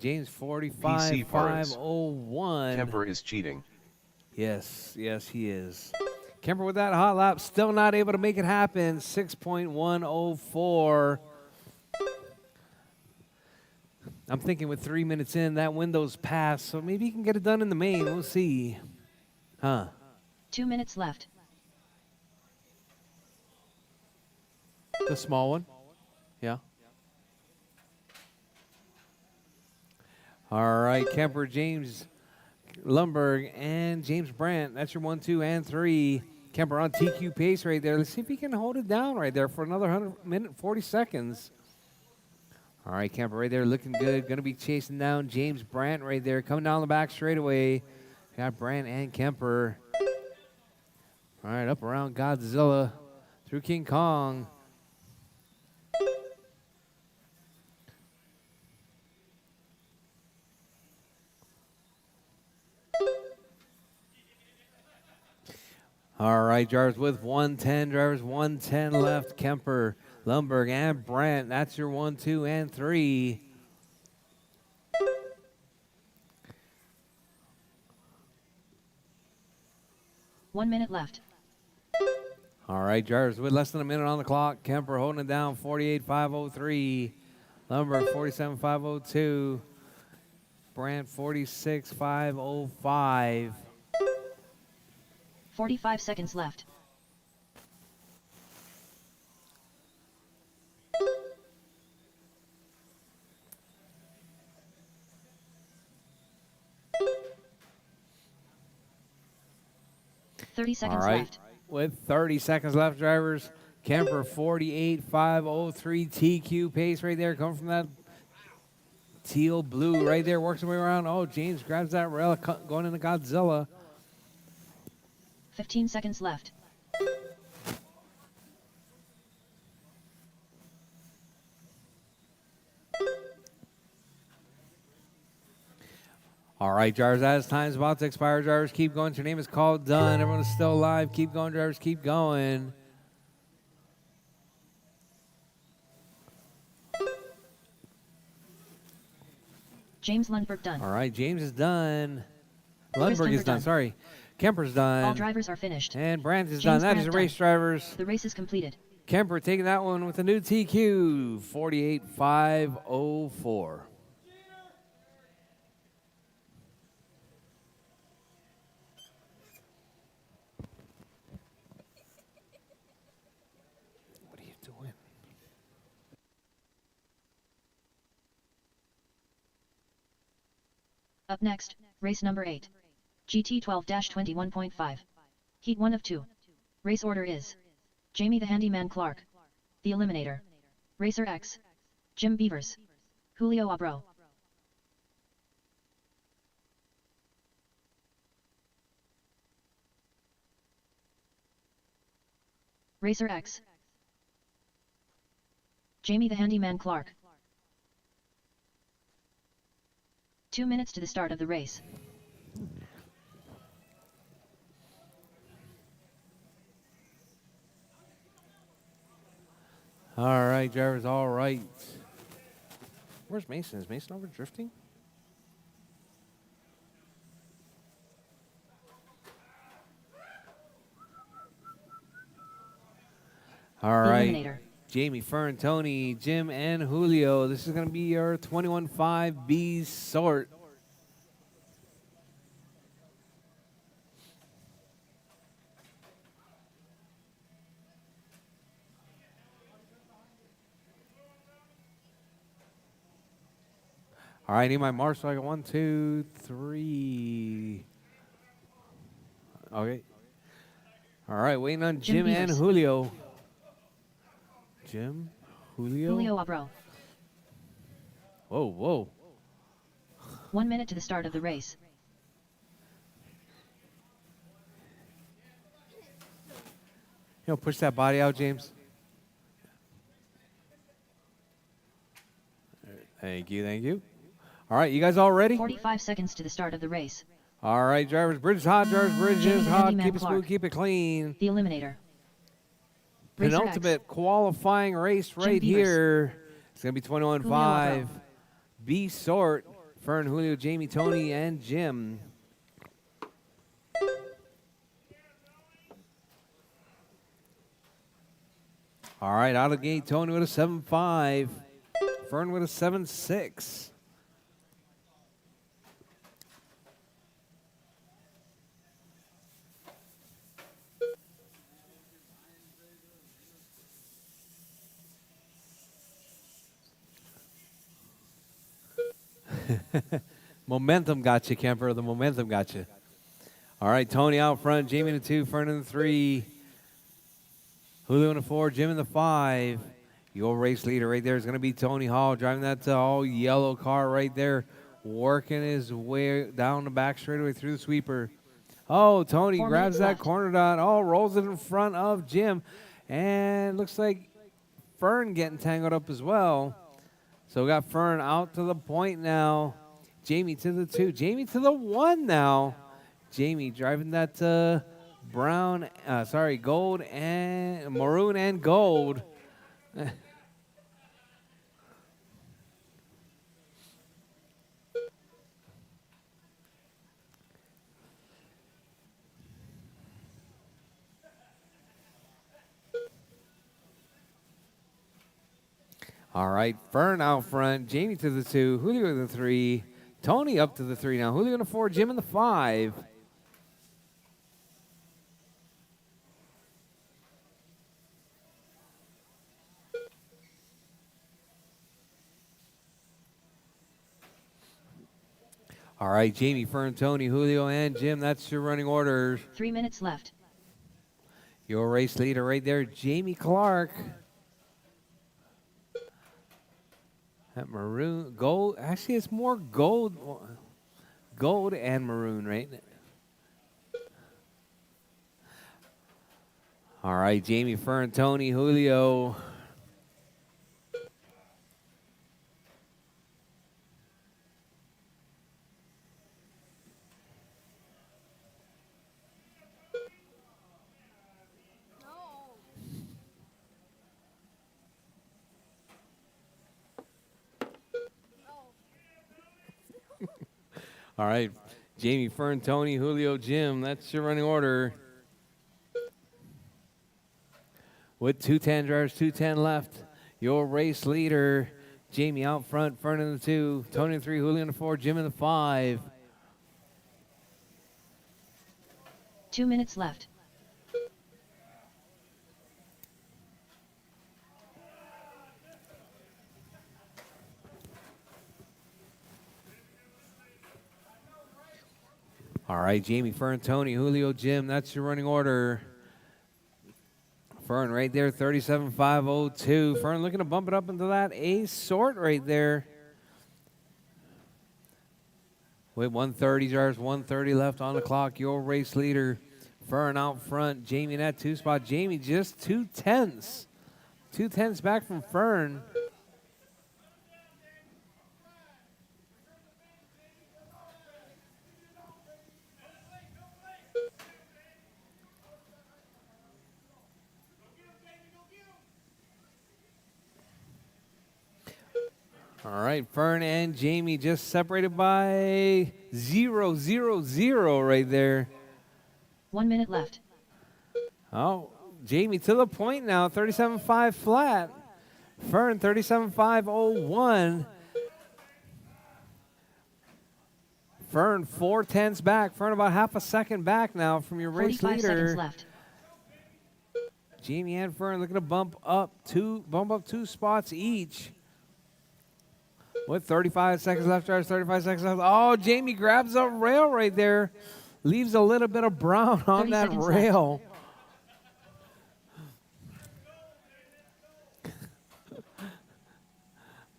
James, 45.501. Kemper is cheating. Yes, he is. Kemper with that hot lap, still not able to make it happen. 6.104. I'm thinking with 3 minutes in, that window's passed, so maybe he can get it done in the main. We'll see. 2 minutes left. The small one? Yeah. All right, Kemper, James Lundberg, and James Brandt. That's your 1, 2, and 3. Kemper on TQ pace right there. Let's see if he can hold it down right there for another 100 40 seconds. All right, Kemper right there looking good. Going to be chasing down James Brandt right there. Coming down the back straightaway. Got Brandt and Kemper. All right, up around Godzilla through King Kong. All right, drivers with 110, drivers 110 left. Kemper, Lundberg, and Brandt. That's your 1, 2, and 3. One minute left. All right, drivers with less than a minute on the clock. Kemper holding it down, 48.503. Lundberg, 47.502. Brandt, 46.505. 45 seconds left. Thirty All seconds right, left. with 30 seconds left, drivers. Kemper, 48.503. TQ pace right there, coming from that teal blue right there, works his way around. Oh, James grabs that rail, going into Godzilla. 15 seconds left. All right, drivers, as time's about to expire, drivers, keep going. Your name is called, done. Everyone is still alive. Keep going, drivers, keep going. James Lundberg done. All right, James is done. Chris Lundberg is Kemper done, done. sorry. Kemper's done. All drivers are finished. And Brandt is James done. That is Brandt the race, done. drivers. The race is completed. Kemper taking that one with a new TQ, 48.504. What are you doing? Up next, race number 8. GT 12-21.5. Heat 1 of 2. Race order is Jamie the Handyman Clark, the Eliminator. Racer X, Jim Beavers, Julio Abro. Racer X, Jamie the Handyman Clark. 2 minutes to the start of the race. All right, drivers, all right. Where's Mason? Is Mason over drifting? All The right. Eliminator. Jamie, Fern, Tony, Jim, and Julio. This is going to be your 21.5 B sort. All right, need my mark. So I got 1, 2, 3. Okay. All right, waiting on Jim Jim and Beavers. Julio. Jim, Julio. Julio Abro. Whoa, whoa. 1 minute to the start of the race. You know, push that body out, James. Thank you, thank you. All right, you guys all ready? 45 seconds to the start of the race. All right, drivers, bridge is hot, drivers, bridge Jamie is the hot. Handyman Keep it Clark. smooth, keep it clean. The Eliminator. Racer X. Penultimate qualifying race right Beavers. here. It's going to be 21.5. Julio B sort. Fern, Julio, Jamie, Tony, and Jim. All right, out of the gate, Tony with a 7.5. Fern with a 7.6. Momentum got you, Kemper. The momentum got you. All right, Tony out front, Jamie in the 2, Fern in the 3, Julio in the 4, Jim in the 5. Your race leader right there is going to be Tony Hall, driving that all yellow car right there, working his way down the back straightaway through the sweeper. Oh, Tony 4 grabs minutes that left. corner dot. Oh, rolls it in front of Jim. And looks like Fern getting tangled up as well. So we got Fern out to the point now. Jamie to the 2. Jamie to the 1 now. Jamie driving that gold and maroon and gold. All right, Fern out front, Jamie to the 2, Julio to the 3, Tony up to the 3 now, Julio in the 4, Jim in the 5. All right, Jamie, Fern, Tony, Julio, and Jim, that's your running order. 3 minutes left. Your race leader right there, Jamie Clark. That maroon, gold, actually it's more gold and maroon, right? All right, Jamie, Fern, Tony, Julio. All right, Jamie, Fern, Tony, Julio, Jim. That's your running order. With 2:10 drivers, 2:10 left. Your race leader, Jamie out front, Fern in the 2, Tony in the 3, Julio in the 4, Jim in the 5. 2 minutes left. All right, Jamie, Fern, Tony, Julio, Jim. That's your running order. Fern right there, 37.502. Fern looking to bump it up into that A sort right there. With 130 drivers, 130 left on the clock. Your race leader, Fern out front. Jamie in that 2 spot. Jamie just 2/10. 2/10 back from Fern. All right, Fern and Jamie just separated by 0.000 right there. 1 minute left. Oh, Jamie to the point now, 37.5 flat. Fern 37.501. Fern 4/10 back. Fern about half a second back now from your race 45 leader. seconds left. Jamie and Fern looking to bump up two spots each. With 35 seconds left, drivers, 35 seconds left. Oh, Jamie grabs a rail right there. Leaves a little bit of brown on 30 that seconds rail.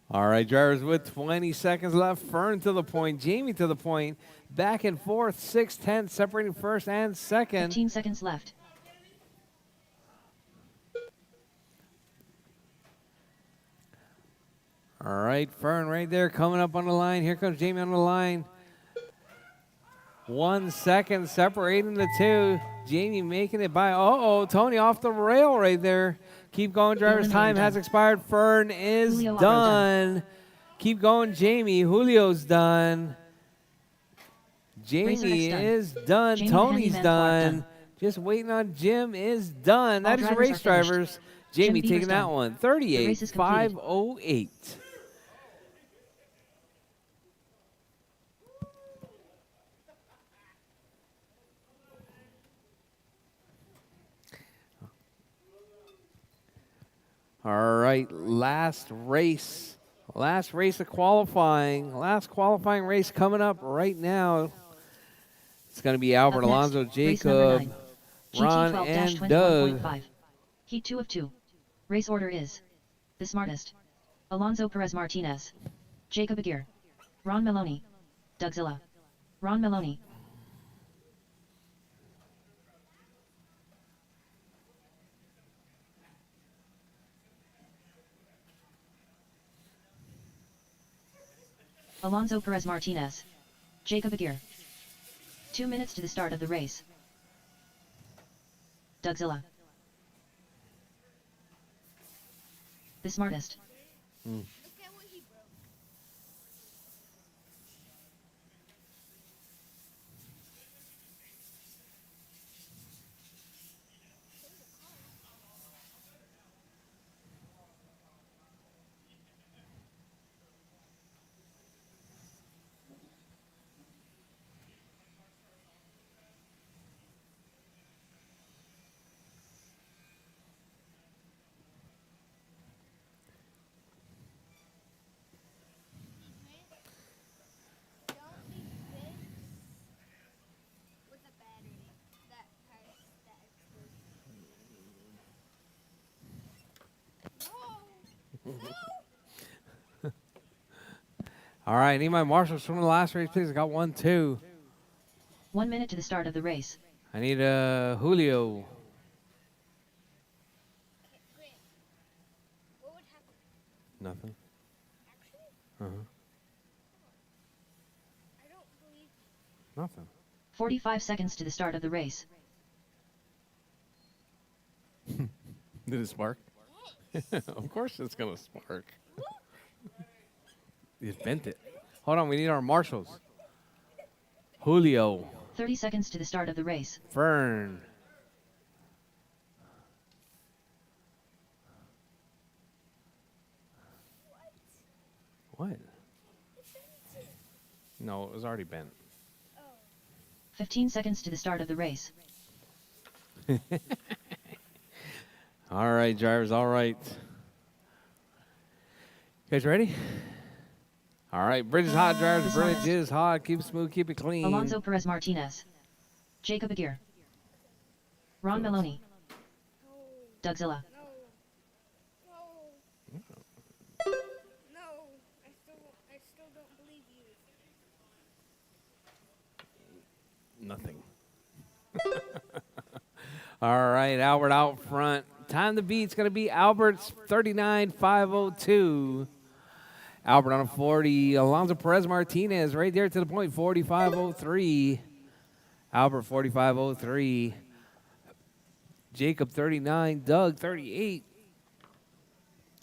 All right, drivers with 20 seconds left. Fern to the point, Jamie to the point. Back and forth, 6:10, separating first and second. 15 seconds left. All right, Fern right there coming up on the line. Here comes Jamie on the line. 1 second separating the 2. Jamie making it by, Tony off the rail right there. Keep going, drivers. Time has expired. Fern is Julio done. Keep going, Jamie. Julio's done. Jamie done. is done. Jamie Tony's Van Clark done. done. Just waiting on Jim is done. All That is your drivers race are finished. drivers. Jim Jamie Beaver's taking that done. one. The race is completed. 38.508. All right, last race of qualifying. Last qualifying race coming up right now. It's going to be Albert, Up next, Alonso, race number Jacob, 9, Ron, GT and 12-21.5. Doug. Heat 2 of 2. Race order is the smartest: Alonso Perez Martinez, Jacob Aguirre, Ron Maloney, Doug Zilla, Ron Maloney. Alonso Perez Martinez, Jacob Aguirre. 2 minutes to the start of the race. Dougzilla. The smartest. Mm. All right, need my marshals from the last race, please. I got 1, 2. 1 minute to the start of the race. I need Julio. Nothing. Uh-huh. Nothing. 45 seconds to the start of the race. Did it spark? Of course it's going to spark. You bent it. Hold on, we need our marshals. Julio. 30 seconds to the start of the race. Fern. What? No, it was already bent. 15 seconds to the start of the race. All right, drivers, all right. You guys ready? All right, bridge is hot, drivers. Bridge is hot. Keep it smooth, keep it clean. Alonso Perez Martinez. Jacob Aguirre. Ron Maloney. Dougzilla. Nothing. All right, Albert out front. Time to beat. It's going to be Albert's 39.502. Albert on a 40. Alonso Perez Martinez right there to the point, 45.03. Albert 45.03. Jacob 39. Doug 38.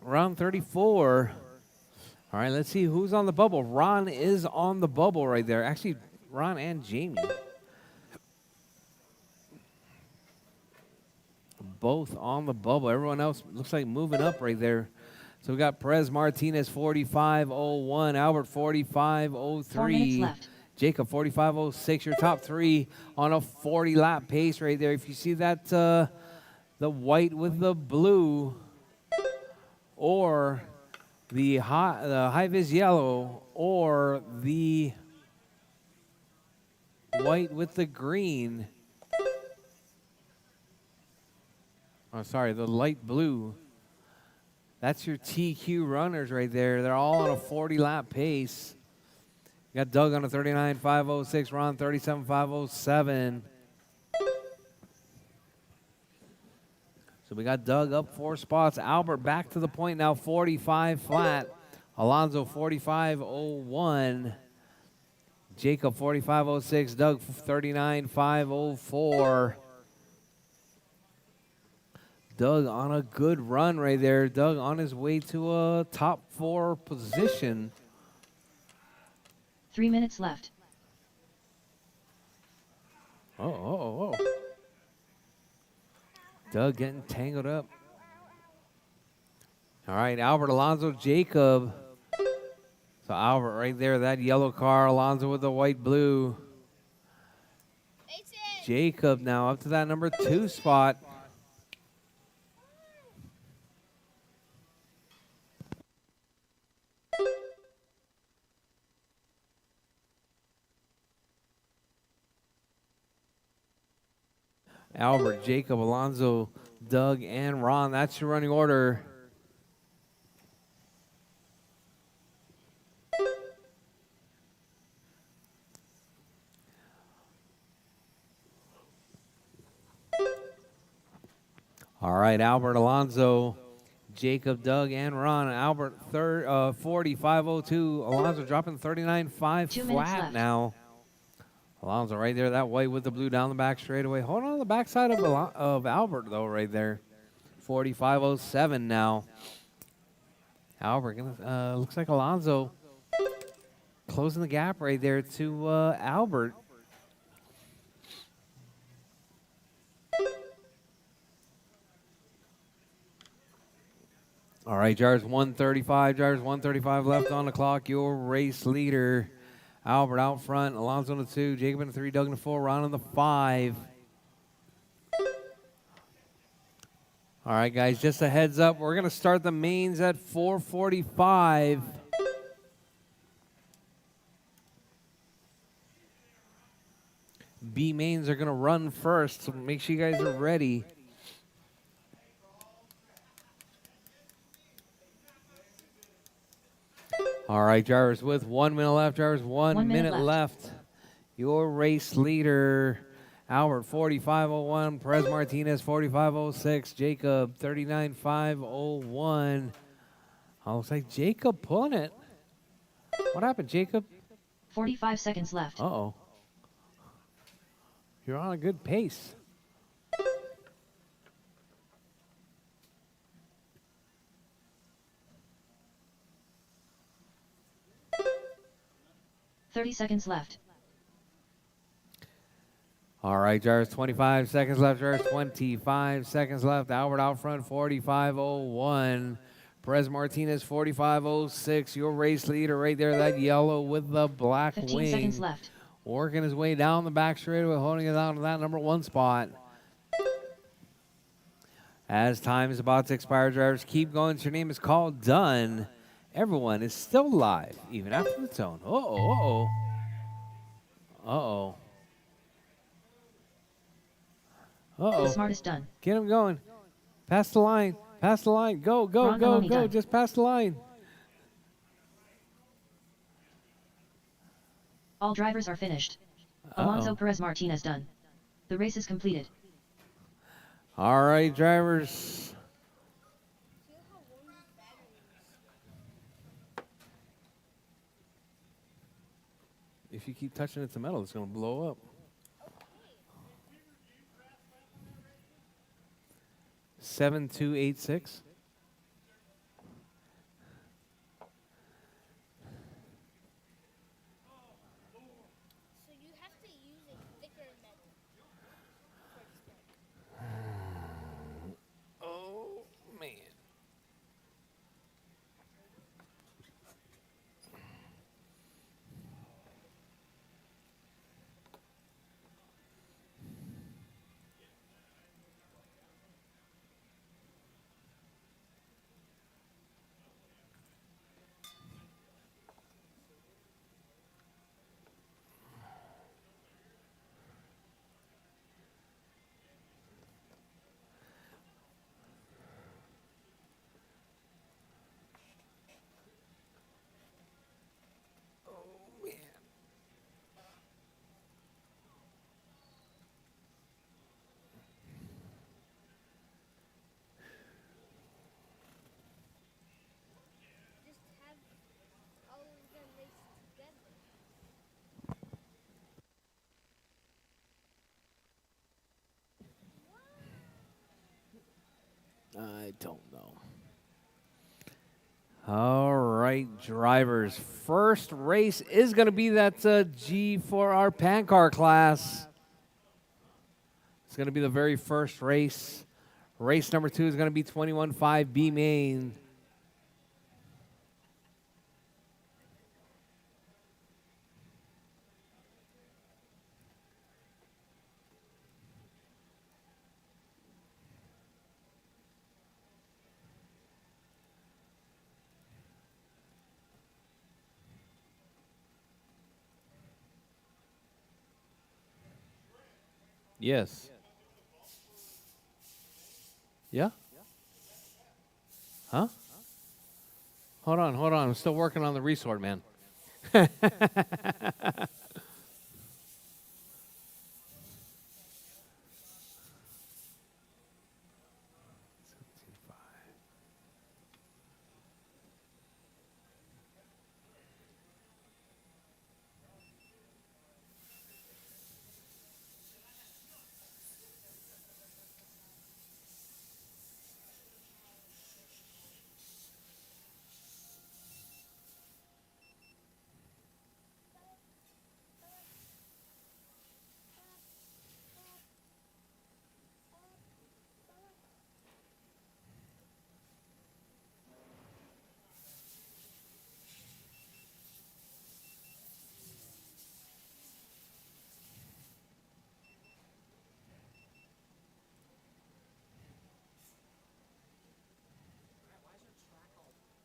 Ron 34. All right, let's see who's on the bubble. Ron is on the bubble right there. Actually, Ron and Jamie. Both on the bubble. Everyone else looks like moving up right there. So we got Perez Martinez 45.01, Albert 45.03, 4 minutes left. Jacob 45.06. Your top three on a 40-lap pace right there. If you see that, the white with the blue, or the high-vis yellow, or the white with the green. Oh, sorry, the light blue. That's your TQ runners right there. They're all on a 40-lap pace. You got Doug on a 39.506, Ron 37.507. So we got Doug up 4 spots. Albert back to the point now, 45 flat. Alonso 45.01. Jacob 45.06. Doug 39.504. Doug on a good run right there. Doug on his way to a top 4 position. 3 minutes left. Oh. Doug getting tangled up. All right, Albert, Alonso, Jacob. So Albert right there, that yellow car. Alonso with the white blue. Jacob now up to that number 2 spot. Albert, Jacob, Alonso, Doug, and Ron. That's your running order. All right, Albert, Alonso, Jacob, Doug, and Ron. Albert, 45.02. Alonso dropping 39.5 2 minutes flat left. now. Alonso right there, that white with the blue down the back straightaway. Hold on the backside of Albert, though, right there. 45.07 now. Albert, looks like Alonso closing the gap right there to Albert. All right, Jars 135. Jars 135 left on the clock. Your race leader, Albert out front. Alonso in the 2. Jacob in the 3. Doug in the 4. Ron in the 5. All right, guys, just a heads up. We're going to start the mains at 4:45. B mains are going to run first, so make sure you guys are ready. All right, drivers, with 1 minute left. Drivers, 1 minute left. Your race leader, Albert, 45.01. Perez Martinez, 45.06. Jacob, 39.501. Looks like Jacob pulling it. What happened, Jacob? 45 seconds left. Uh-oh. You're on a good pace. "30 seconds left. All right, Jars, 25 seconds left. Jars, 25 seconds left. Albert out front, 45.01. Perez Martinez, 45.06. Your race leader right there, that yellow with the black 15 wing. seconds left. Working his way down the back straightaway, holding it down to that number 1 spot. As time is about to expire, drivers, keep going. Your name is called. Done. Everyone is still live, even after the tone. Uh-oh, uh-oh. Uh-oh. Uh-oh. The smart is done. Get him going. Pass the line. Pass the line. Go, go, Ron go, Maloney go. done. Just pass the line. All drivers are finished. Alonso Perez Martinez done. The race is completed. All right, drivers. If you keep touching it to metal, it's going to blow up. 7286. So you have to use a thicker metal. Oh, man. Just have all of them race together. I don't know. All right, drivers. First race is going to be that G4R Pan Car class. It's going to be the very first race. Race number 2 is going to be 21.5 B main. Yes. Yeah? Huh? Hold on, hold on. I'm still working on the resort, man.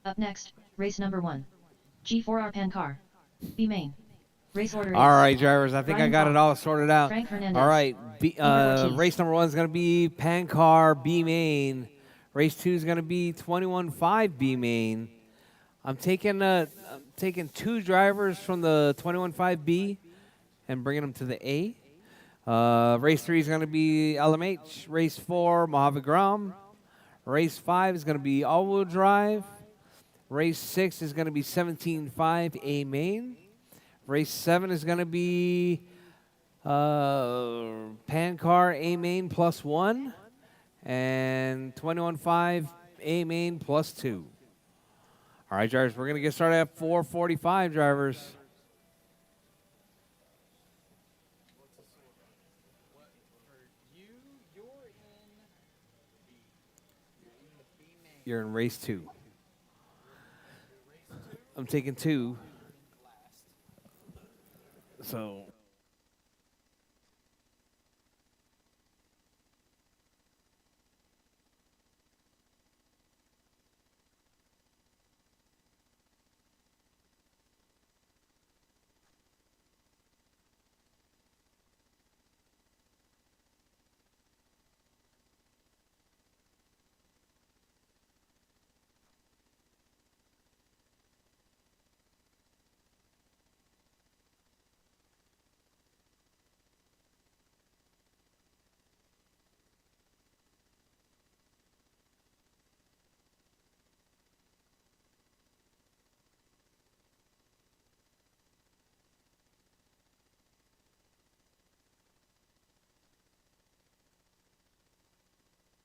Up next, race number 1. G4R Pan Car. B main. Race order All is right, drivers. I think I Brian got it Paul, all sorted out. Frank Hernandez, All right. Hubert Ortiz. Race number 1 is going to be Pancar B main. Race 2 is going to be 21.5 B main. I'm taking 2 drivers from the 21.5 B and bringing them to the A. Race 3 is going to be LMH. Race 4, Mojave Grum. Race 5 is going to be all-wheel drive. Race 6 is going to be 17.5 A main. Race 7 is going to be Pancar A main +1 and 21.5 A main +2. All right, drivers, we're going to get started at 4:45, drivers. You're in race 2. I'm taking 2. So.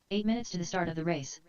Eight minutes to the start of the race.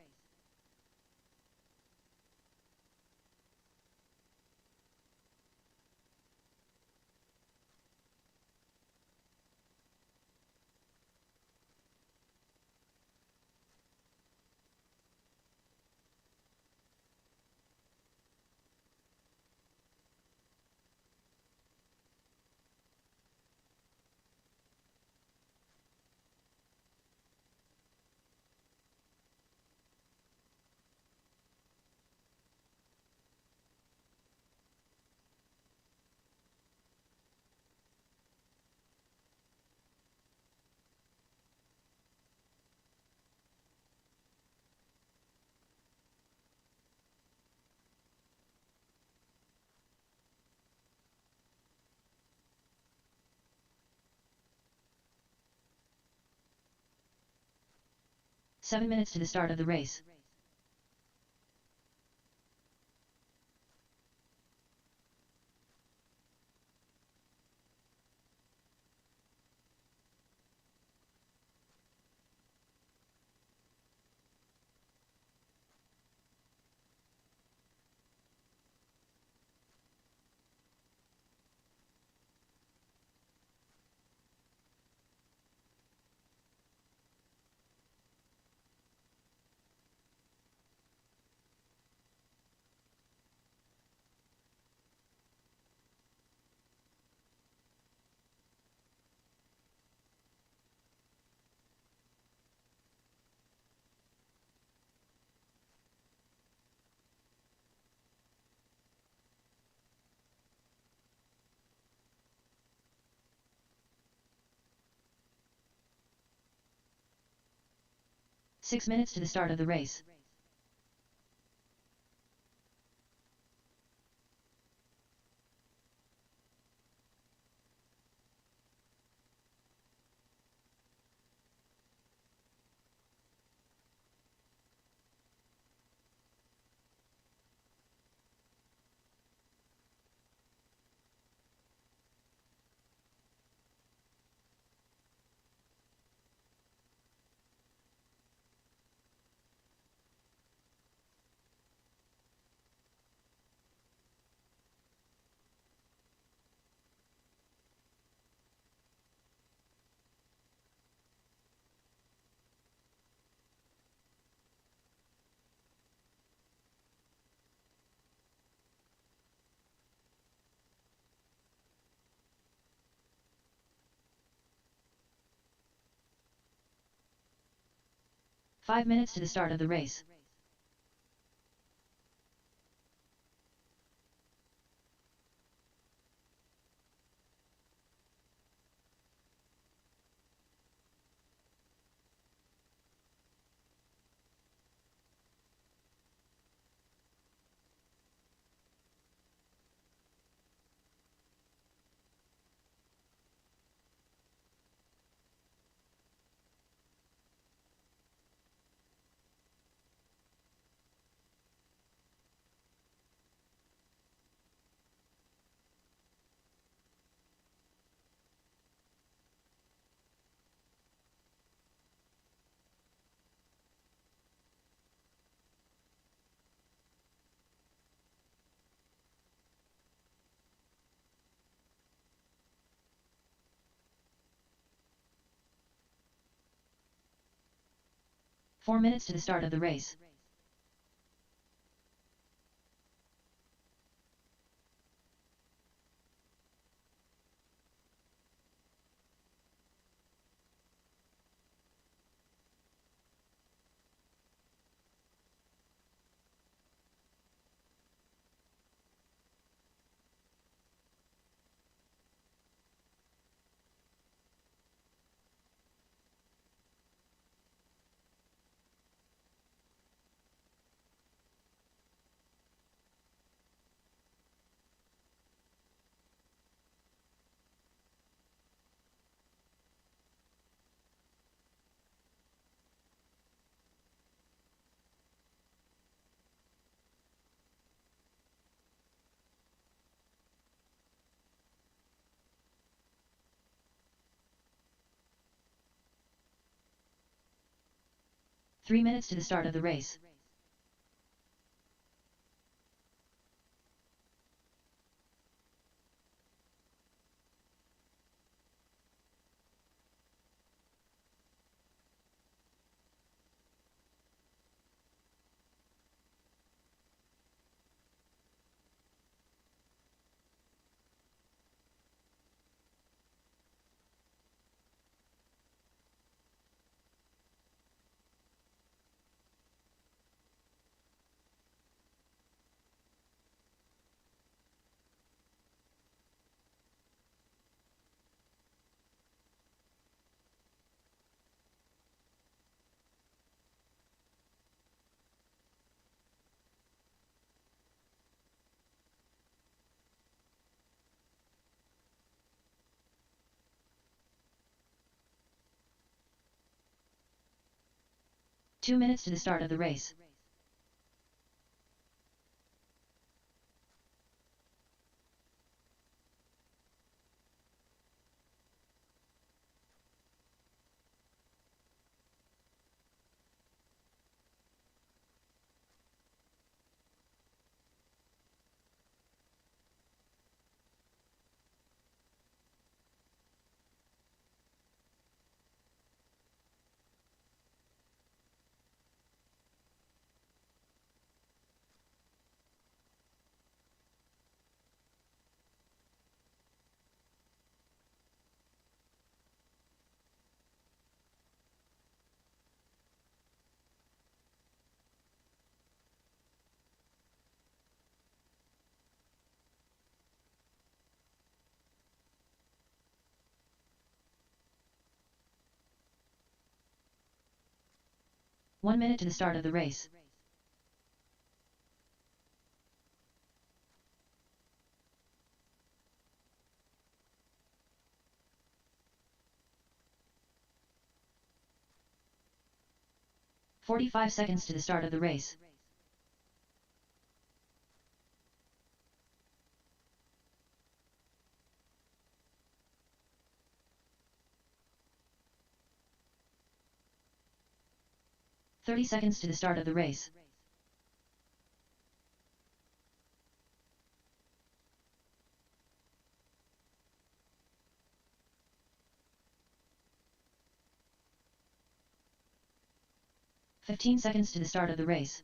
Seven minutes to the start of the race. Six minutes to the start of the race. Five minutes to the start of the race. 4 minutes to the start of the race. Three minutes to the start of the race. Two minutes to the start of the race. One minute to the start of the race. "45 seconds to the start of the race. "30 seconds to the start of the race. "15 seconds to the start of the race.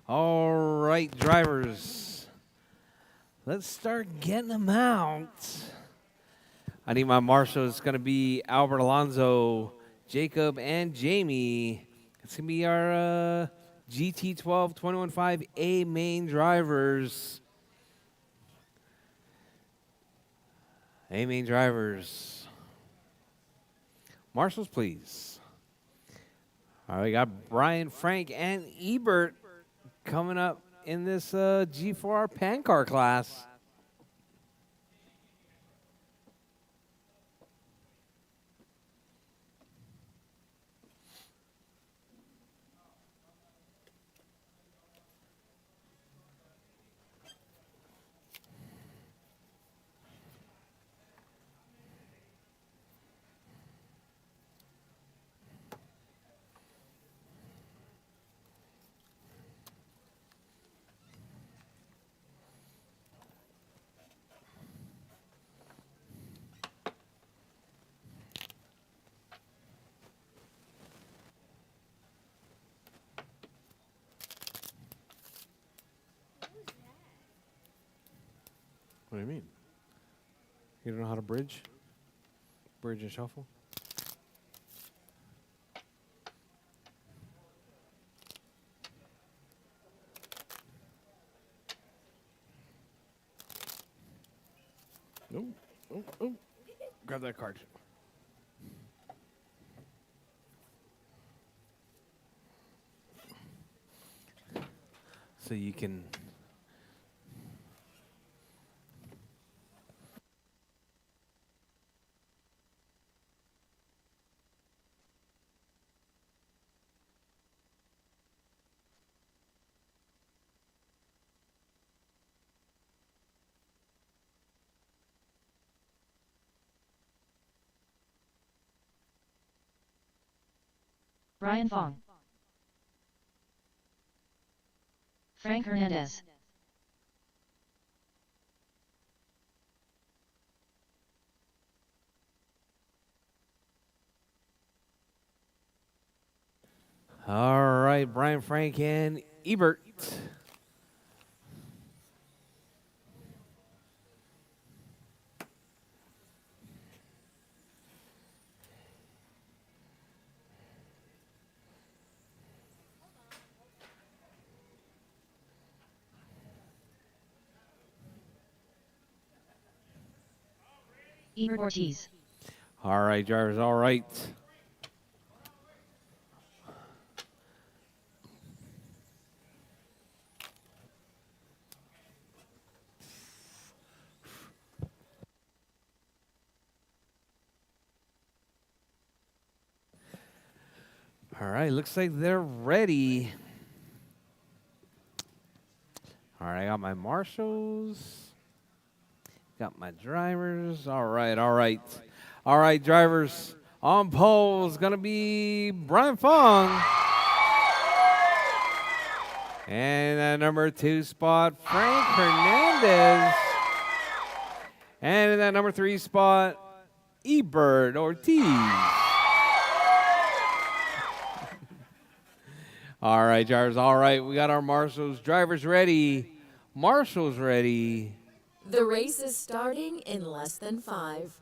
All right, drivers. Let's start getting them out. I need my marshals. It's going to be Albert Alonso, Jacob, and Jamie. It's going to be our GT12 21.5 A main drivers. A main drivers. Marshals, please. All right, we got Brian, Frank, and Ebert coming up in this G4R Pan Car class. What do you mean? You don't know how to bridge? Bridge and shuffle? Oh. Grab that card. So you can... Brian Fong. Frank Hernandez. All right, Brian, Frank, and Ebert. Ebert Ortiz. All right, drivers, all right. All right, looks like they're ready. All right, I got my marshals. Got my drivers. All right, all right. All right, drivers. On pole is going to be Brian Fong. And at number 2 spot, Frank Hernandez. And in that number 3 spot, Ebert Ortiz. All right, drivers. All right, we got our marshals. Drivers ready. Marshals ready. The race is starting in less than 5.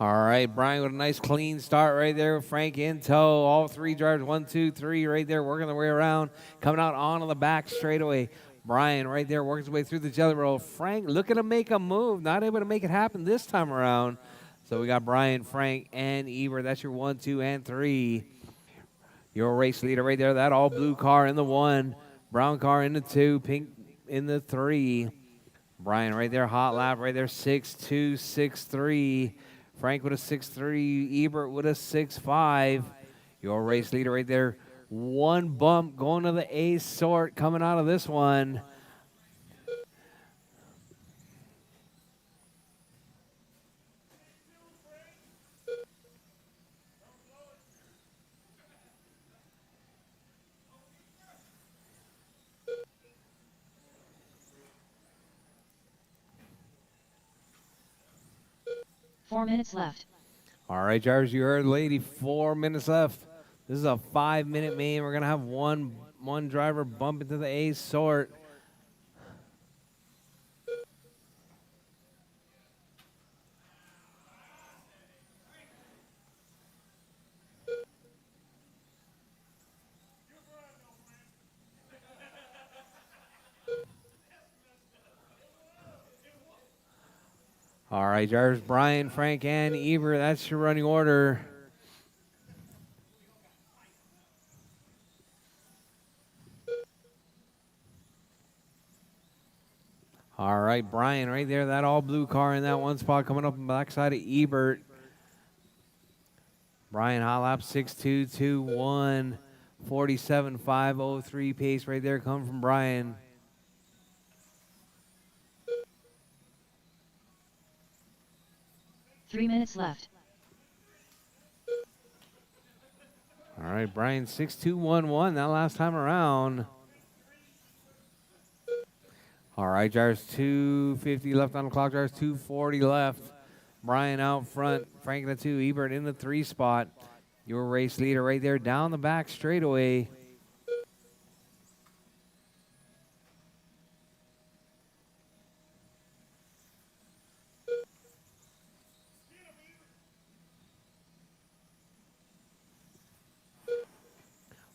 All right, Brian with a nice clean start right there. Frank in tow. All 3 drivers, 1, 2, 3 right there, working their way around. Coming out onto the back straightaway. Brian right there working his way through the jelly roll. Frank looking to make a move. Not able to make it happen this time around. So we got Brian, Frank, and Ebert. That's your 1, 2, and 3. Your race leader right there. That all blue car in the 1. Brown car in the 2. Pink in the 3. Brian right there. Hot lap right there. 6-2, 6-3. Frank with a 6-3. Ebert with a 6-5. Your race leader right there. 1 bump going to the A sort coming out of this one. Four minutes left. All right, drivers, you heard, lady. 4 minutes left. This is a 5-minute main. We're gonna have one driver bump into the A sort. All right, drivers Brian, Frank, and Ebert. That's your running order. All right, Brian right there, that all blue car in that one spot coming up on the backside of Ebert. Brian hot lap 6.221, 47.503 pace right there coming from Brian. Three minutes left. All right, Brian 6.211 that last time around. All right, drivers 250 left on the clock, drivers 240 left. Brian out front, Frank in the 2, Ebert in the 3 spot. Your race leader right there down the back straightaway.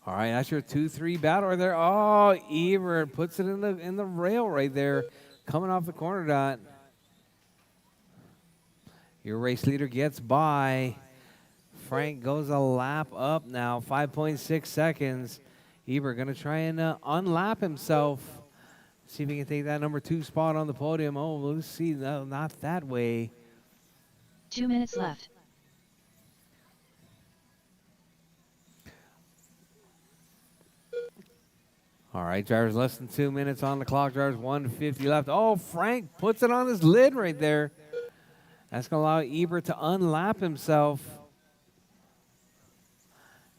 All right, that's your 2-3 battle right there. Oh, Ebert puts it in the rail right there, coming off the corner dot. Your race leader gets by. Frank goes a lap up now, 5.6 seconds. Ebert going to try and unlap himself. See if he can take that number 2 spot on the podium. Oh, we'll see. No, not that way. 2 minutes left. All right, drivers, less than 2 minutes on the clock. Drivers, 150 left. Oh, Frank puts it on his lid right there. That's going to allow Ebert to unlap himself.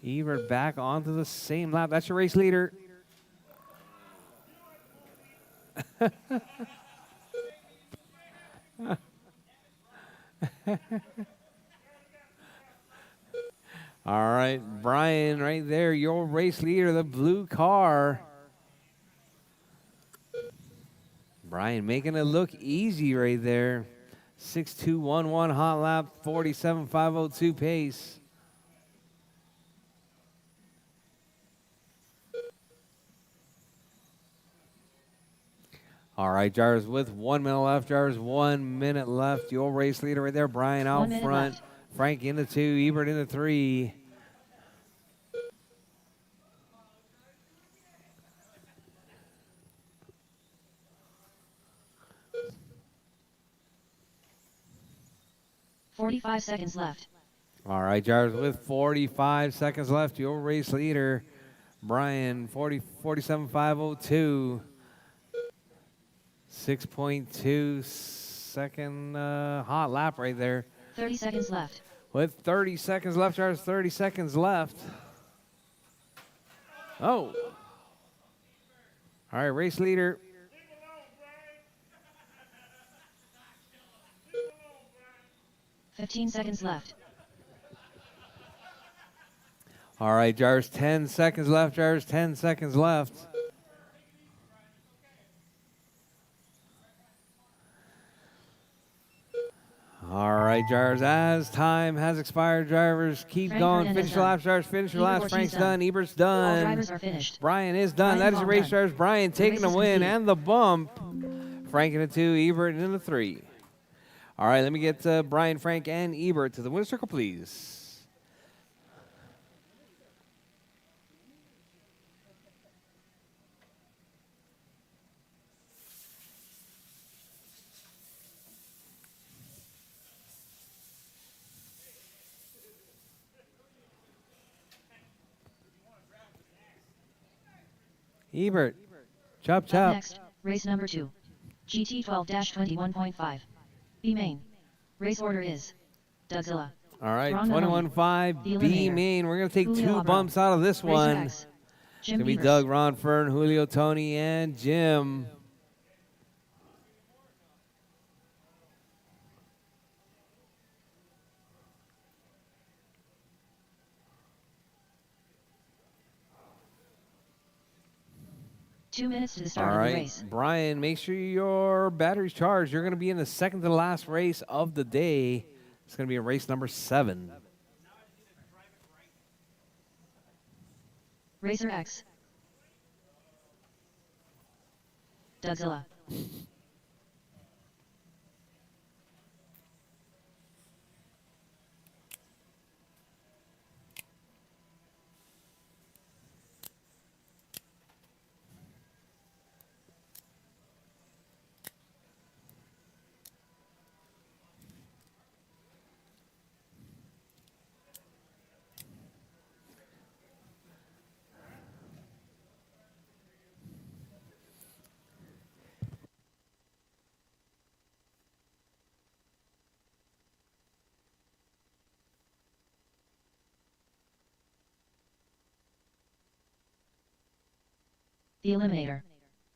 Ebert back onto the same lap. That's your race leader. All right, Brian right there, your race leader, the blue car. Brian making it look easy right there. 6.211 hot lap, 47.502 pace. All right, drivers with 1 minute left. Drivers 1 minute left. Your race leader right there, Brian out 1 minute front. left. Frank in the 2, Ebert in the 3. $45 seconds left. All right, drivers with 45 seconds left. Your race leader, Brian, 47.502. 6.2 second hot lap right there. 30 seconds left. With 30 seconds left, drivers, 30 seconds left. Oh. All right, race leader. $15 seconds left. All right, drivers, 10 seconds left. Drivers, 10 seconds left. All right, drivers, as time has expired, drivers, keep Frank going. Hernandez Finish your done. laps, drivers, finish your Ebert laps. Frank's Ortiz done. done. Ebert's All done. drivers are finished. Brian is done. Brian That is the Hall race, done. drivers. Brian The taking race the is win complete. and the bump. Frank in the 2, Ebert in the 3. All right, let me get Brian, Frank, and Ebert to the winner's circle, please. Ebert, chop, Up chop. next, race number 2. GT 12-21.5. B main. Race order is Dougzilla. All right, Ron Mahoney, 21.5 the B Eliminator. main. We're going to take Julio 2 Abreu. bumps out of this Racer one. X. It's Jim going to be Beavers. Doug, Ron, Fern, Julio, Tony, and Jim. 2 minutes to the All start of the right, race. Brian, make sure your battery's charged. You're going to be in the second to last race of the day. It's going to be in race number 7. Racer X. Dougzilla. The Eliminator.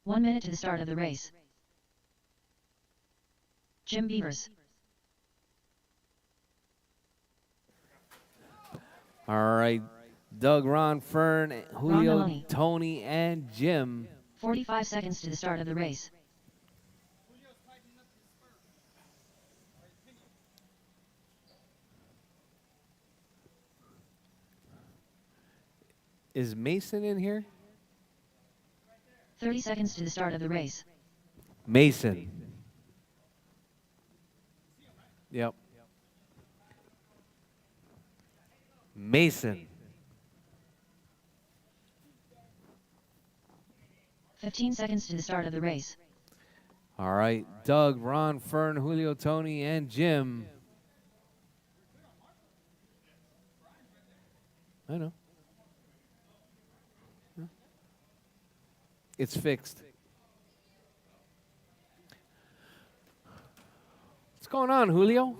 1 minute to the start of the race. Jim Beavers. All right, Doug, Ron, Fern, Julio, Maloney. Tony, and Jim. 45 seconds to the start of the race. Is Mason in here? 30 seconds to the start of the race. Mason. Yep. Mason. 15 seconds to the start of the race. All right, Doug, Ron, Fern, Julio, Tony, and Jim. I know. It's fixed. What's going on, Julio?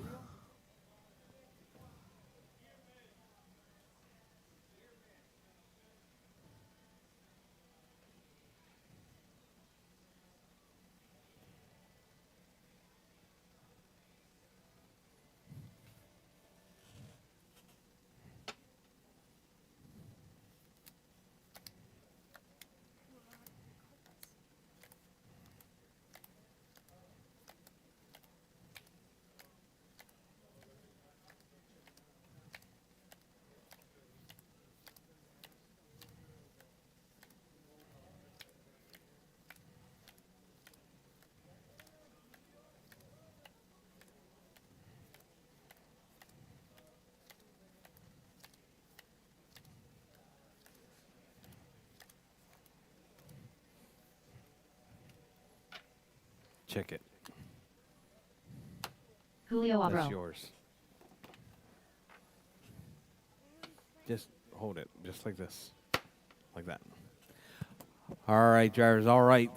Check it. Julio That's Abro. yours. Just hold it, just like this. Like that. All right, drivers, all right.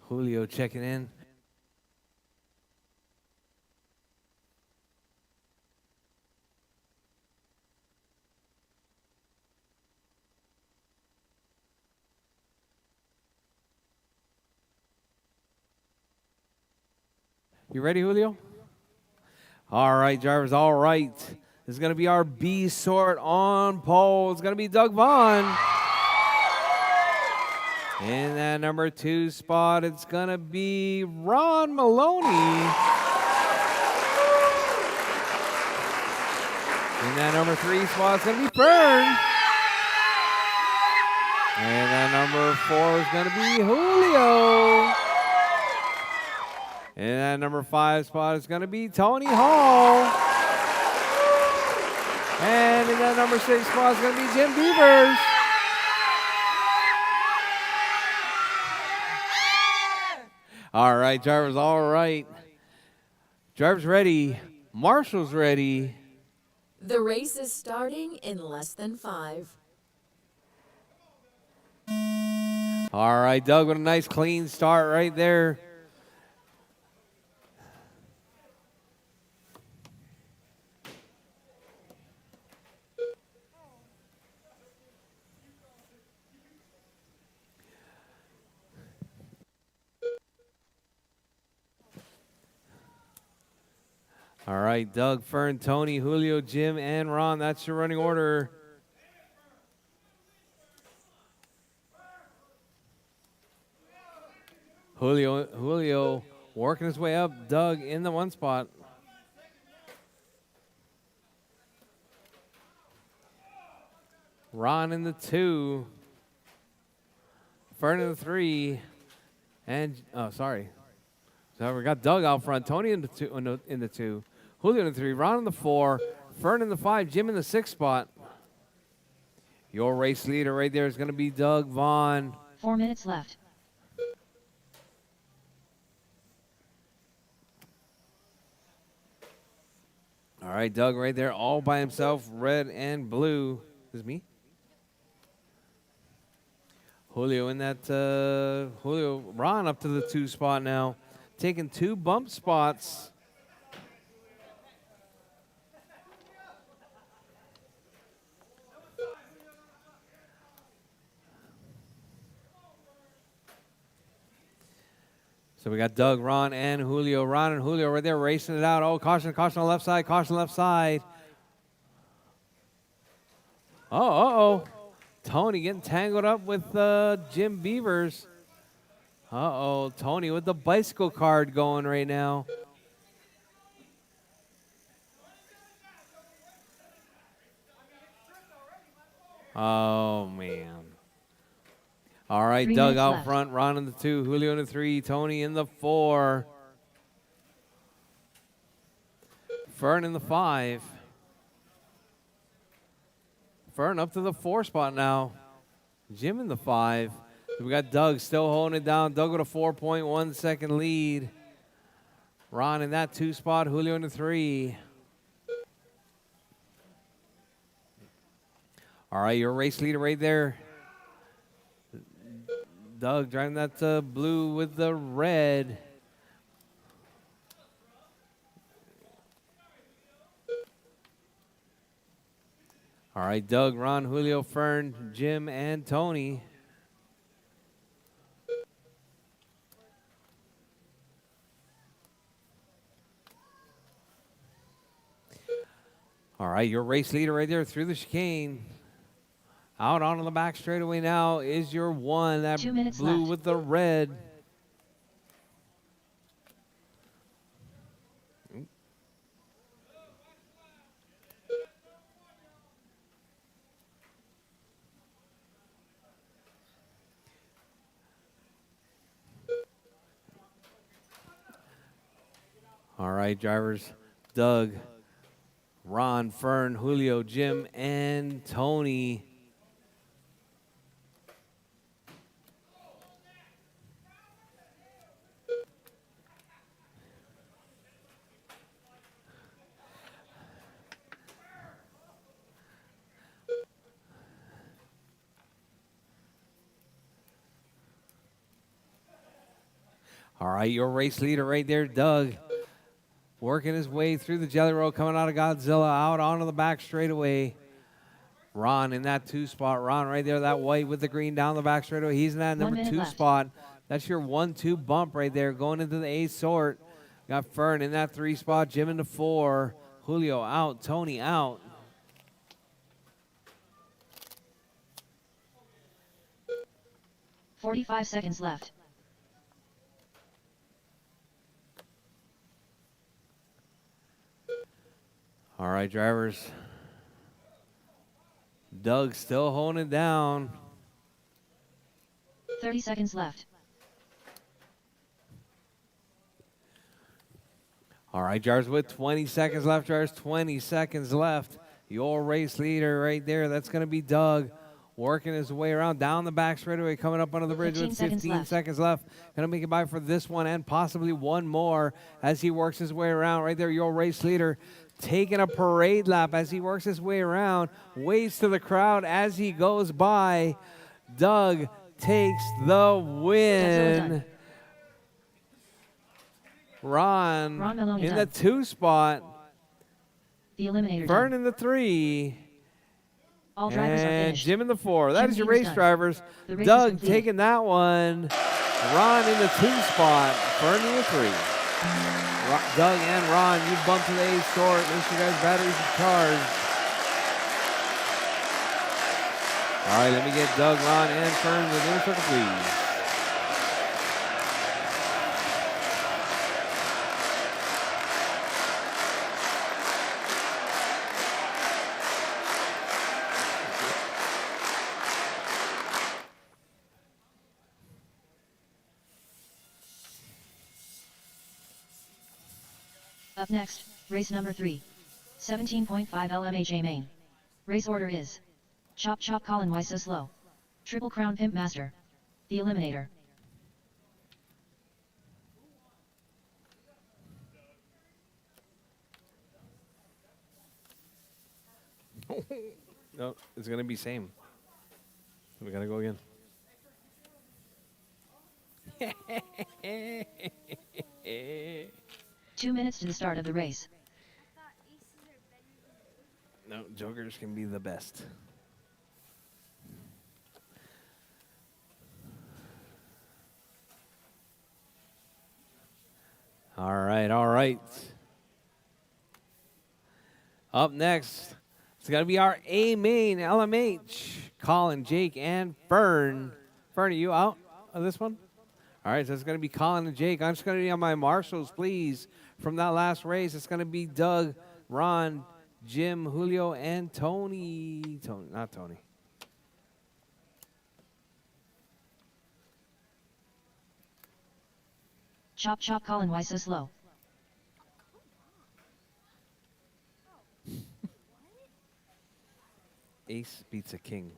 Julio checking in. You ready, Julio? All right, drivers, all right. This is going to be our B sort on pole. It's going to be Doug Vaughn. In that number 2 spot, it's going to be Ron Maloney. In that number 3 spot, it's going to be Fern. And that number 4 is going to be Julio. And that number 5 spot is going to be Tony Hall. And in that number 6 spot is going to be Jim Beavers. All right, drivers, all right. Drivers ready. Marshall's ready. The race is starting in less than 5. All right, Doug with a nice clean start right there. All right, Doug, Fern, Tony, Julio, Jim, and Ron. That's your running order. Julio working his way up. Doug in the 1 spot. Ron in the 2. Fern in the 3. And, oh, sorry. So we got Doug out front. Tony in the 2. Julio in the 3. Ron in the 4. Fern in the 5. Jim in the 6 spot. Your race leader right there is going to be Doug Vaughn. 4 minutes left. All right, Doug right there all by himself, red and blue. This is me. Julio in that, Ron up to the 2 spot now. Taking 2 bump spots. So we got Doug, Ron, and Julio. Ron and Julio right there racing it out. Oh, caution, caution on the left side, caution left side. Oh, uh-oh. Tony getting tangled up with Jim Beavers. Uh-oh, Tony with the bicycle card going right now. Oh, man. All right, 3 Doug minutes out left. front, Ron in the 2, Julio in the 3, Tony in the 4. Fern in the 5. Fern up to the 4 spot now. Jim in the 5. We got Doug still holding it down. Doug with a 4.1 second lead. Ron in that 2 spot, Julio in the 3. All right, your race leader right there. Doug driving that blue with the red. All right, Doug, Ron, Julio, Fern, Jim, and Tony. All right, your race leader right there through the chicane. Out onto the back straightaway now is your 1, that 2 minutes blue left. with the red. All right, drivers, Doug, Ron, Fern, Julio, Jim, and Tony. All right, your race leader right there, Doug. Working his way through the jelly roll, coming out of Godzilla, out onto the back straightaway. Ron in that 2 spot. Ron right there, that white with the green down the back straightaway. He's in that 1 number minute 2 left. spot. That's your 1-2 bump right there, going into the A sort. Got Fern in that 3 spot. Jim in the 4. Julio out. Tony out. "45 seconds left. All right, drivers. Doug still holding it down. 30 seconds left. All right, drivers, with 20 seconds left, drivers, 20 seconds left. Your race leader right there, that's going to be Doug, working his way around down the back straightaway, coming up under the bridge 15 with seconds 15 left. seconds left. Going to make it by for this one and possibly one more as he works his way around. Right there, your race leader taking a parade lap as he works his way around, waves to the crowd as he goes by. Doug takes the win. done. Ron Maloney in done. the 2 spot. The eliminator Fern done. in the 3. All drivers are And finished. Jim in the 4. That Jim is your Beavers race done. drivers. The race is Doug complete. taking that one. Ron in the 2 spot. Fern in the 3. Doug and Ron, you bump to the A sort. Make sure you guys' batteries are charged. All right, let me get Doug, Ron, and Fern in the inner circle, please. Up next, race number 3. 17.5 LMHA main. Race order is Chop Chop Colin Why So Slow. Triple Crown Pimp Master. The Eliminator. No, it's going to be same. We got to go again. 2 minutes to the start of the race. No, jokers can be the best. All right, all right. Up next, it's going to be our A main LMH. Colin, Jake, and Fern. Fern, are you out of this one? All right, so it's going to be Colin and Jake. I'm just going to be on my marshals, please, from that last race. It's going to be Doug, Ron, Jim, Julio, and Tony. Tony, not Tony. Chop Chop Colin Why So Slow. Ace beats a king.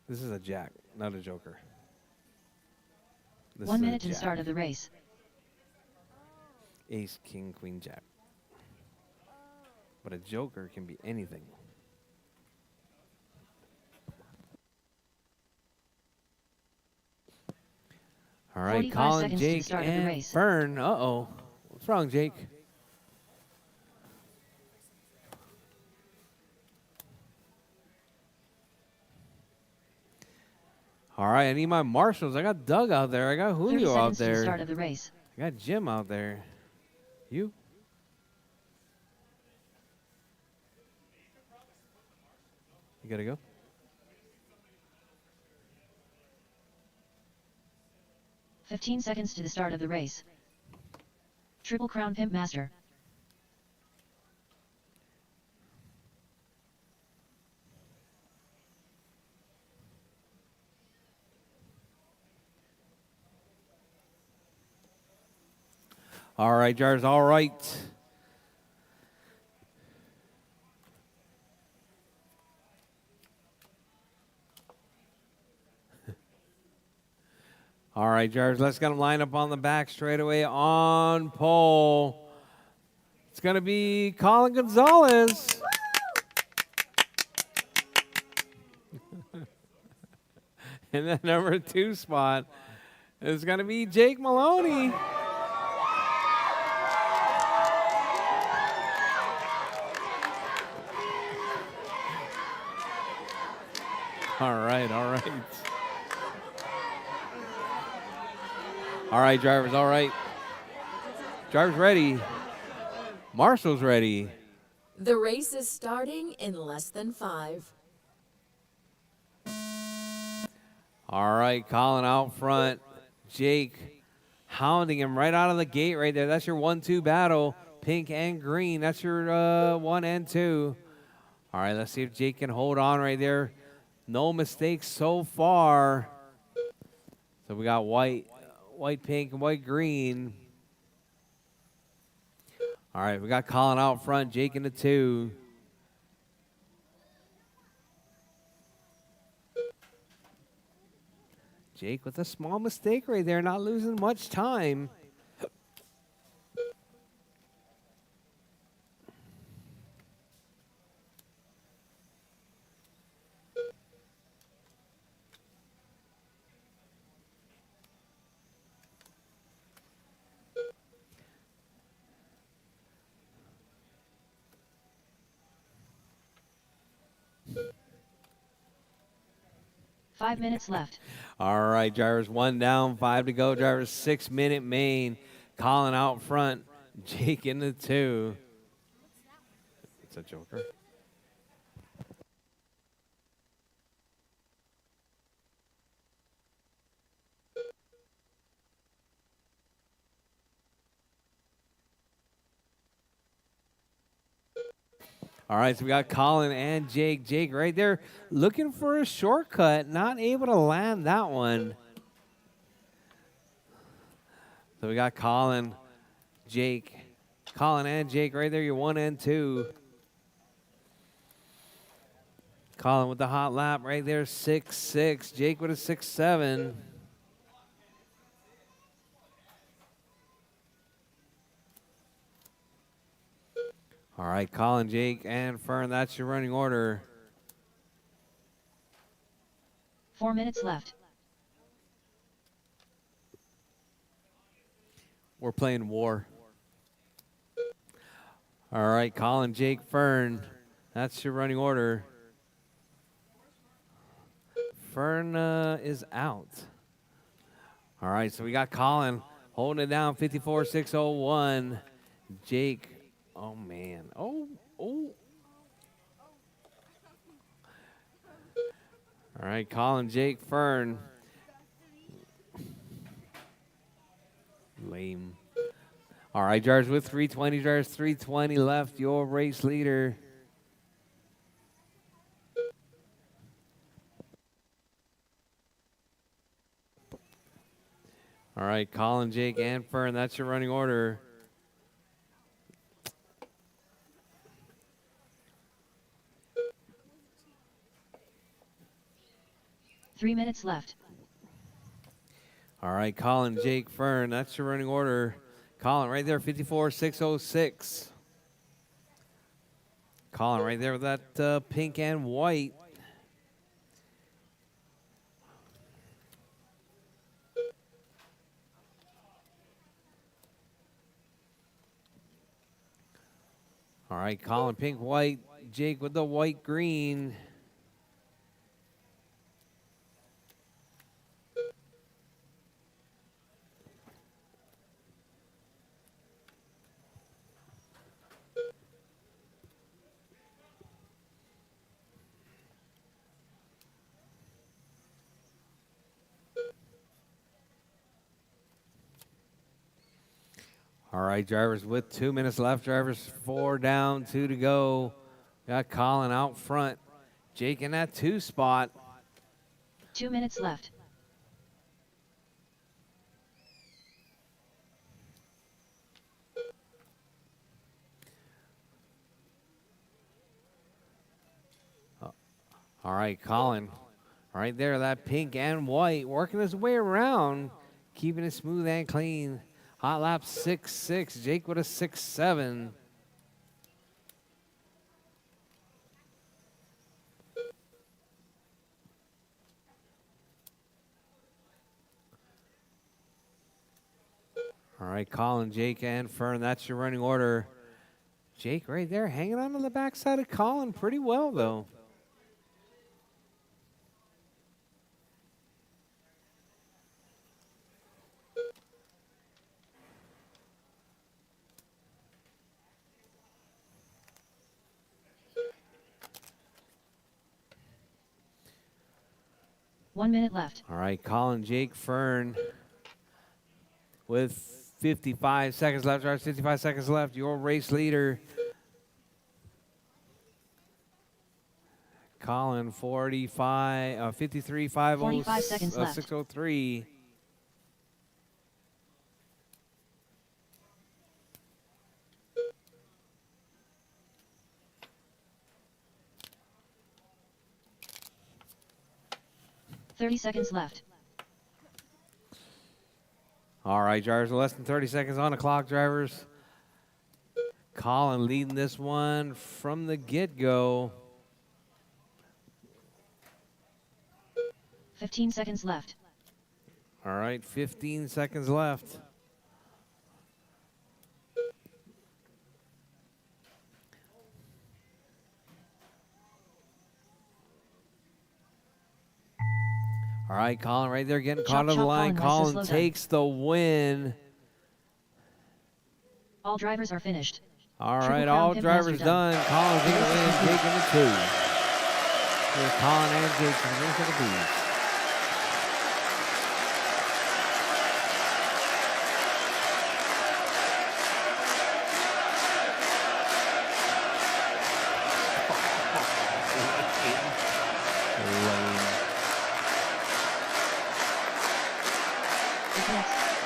This is a jack, not a joker. This 1 is a minute to the jack. start of the race. Ace, king, queen, jack. But a joker can be anything. All right, 45 Colin, seconds to the Jake, start of the and race. Fern. Uh-oh. What's wrong, Jake? All right, I need my marshals. I got Doug out there. I got 30 Julio out seconds to the there. start of the race. I got Jim out there. You? You gotta go? "15 seconds to the start of the race. Triple Crown Pimp Master. All right, Jars. All right. All right, Jars. Let's get them lined up on the back straight away on pole. It's going to be Colin Gonzalez. In the number 2 spot is going to be Jake Maloney. All right, all right. All right, drivers, all right. Drivers ready. Marshall's ready. The race is starting in less than 5. All right, Colin out front. Jake hounding him right out of the gate right there. That's your 1-2 battle, pink and green. That's your 1 and 2. All right, let's see if Jake can hold on right there. No mistakes so far. So we got white, pink, and white, green. All right, we got Colin out front, Jake in the 2. Jake with a small mistake right there, not losing much time. Five minutes left. All right, drivers, 1 down, 5 to go. Drivers, 6-minute main. Colin out front, Jake in the 2. It's a joker. All right, so we got Colin and Jake. Jake right there looking for a shortcut, not able to land that one. So we got Colin, Jake. Colin and Jake right there, your 1 and 2. Colin with the hot lap right there, 6-6. Jake with a 6-7. All right, Colin, Jake, and Fern, that's your running order. 4 minutes left. We're playing war. All right, Colin, Jake, Fern, that's your running order. Fern is out. All right, so we got Colin holding it down, 54.601. Jake, oh man, oh. All right, Colin, Jake, Fern. Lame. All right, drivers with 320, drivers 320 left, your race leader. All right, Colin, Jake, and Fern, that's your running order. Three minutes left. All right, Colin, Jake, Fern, that's your running order. Colin right there, 54.606. Colin right there with that pink and white. All right, Colin, pink, white. Jake with the white, green. All right, drivers with 2 minutes left. Drivers 4 down, 2 to go. Got Colin out front. Jake in that 2 spot. 2 minutes left. All right, Colin. Right there, that pink and white. Working his way around. Keeping it smooth and clean. Hot lap 6-6. Jake with a 6-7. All right, Colin, Jake, and Fern. That's your running order. Jake right there hanging on to the backside of Colin pretty well, though. One minute left. All right, Colin, Jake, Fern with 55 seconds left. 55 seconds left. Your race leader. Colin, 53, 45 seconds left. 603. $30 seconds left. All right, drivers, less than 30 seconds on the clock, drivers. Colin leading this one from the get-go. 15 seconds left. All right, 15 seconds left. All right, Colin right there getting caught on the line. Colin takes the win. All drivers are finished. All right, all drivers done. Colin taking the win, taking the 2. Here's Colin and Jake from the race of the Bees.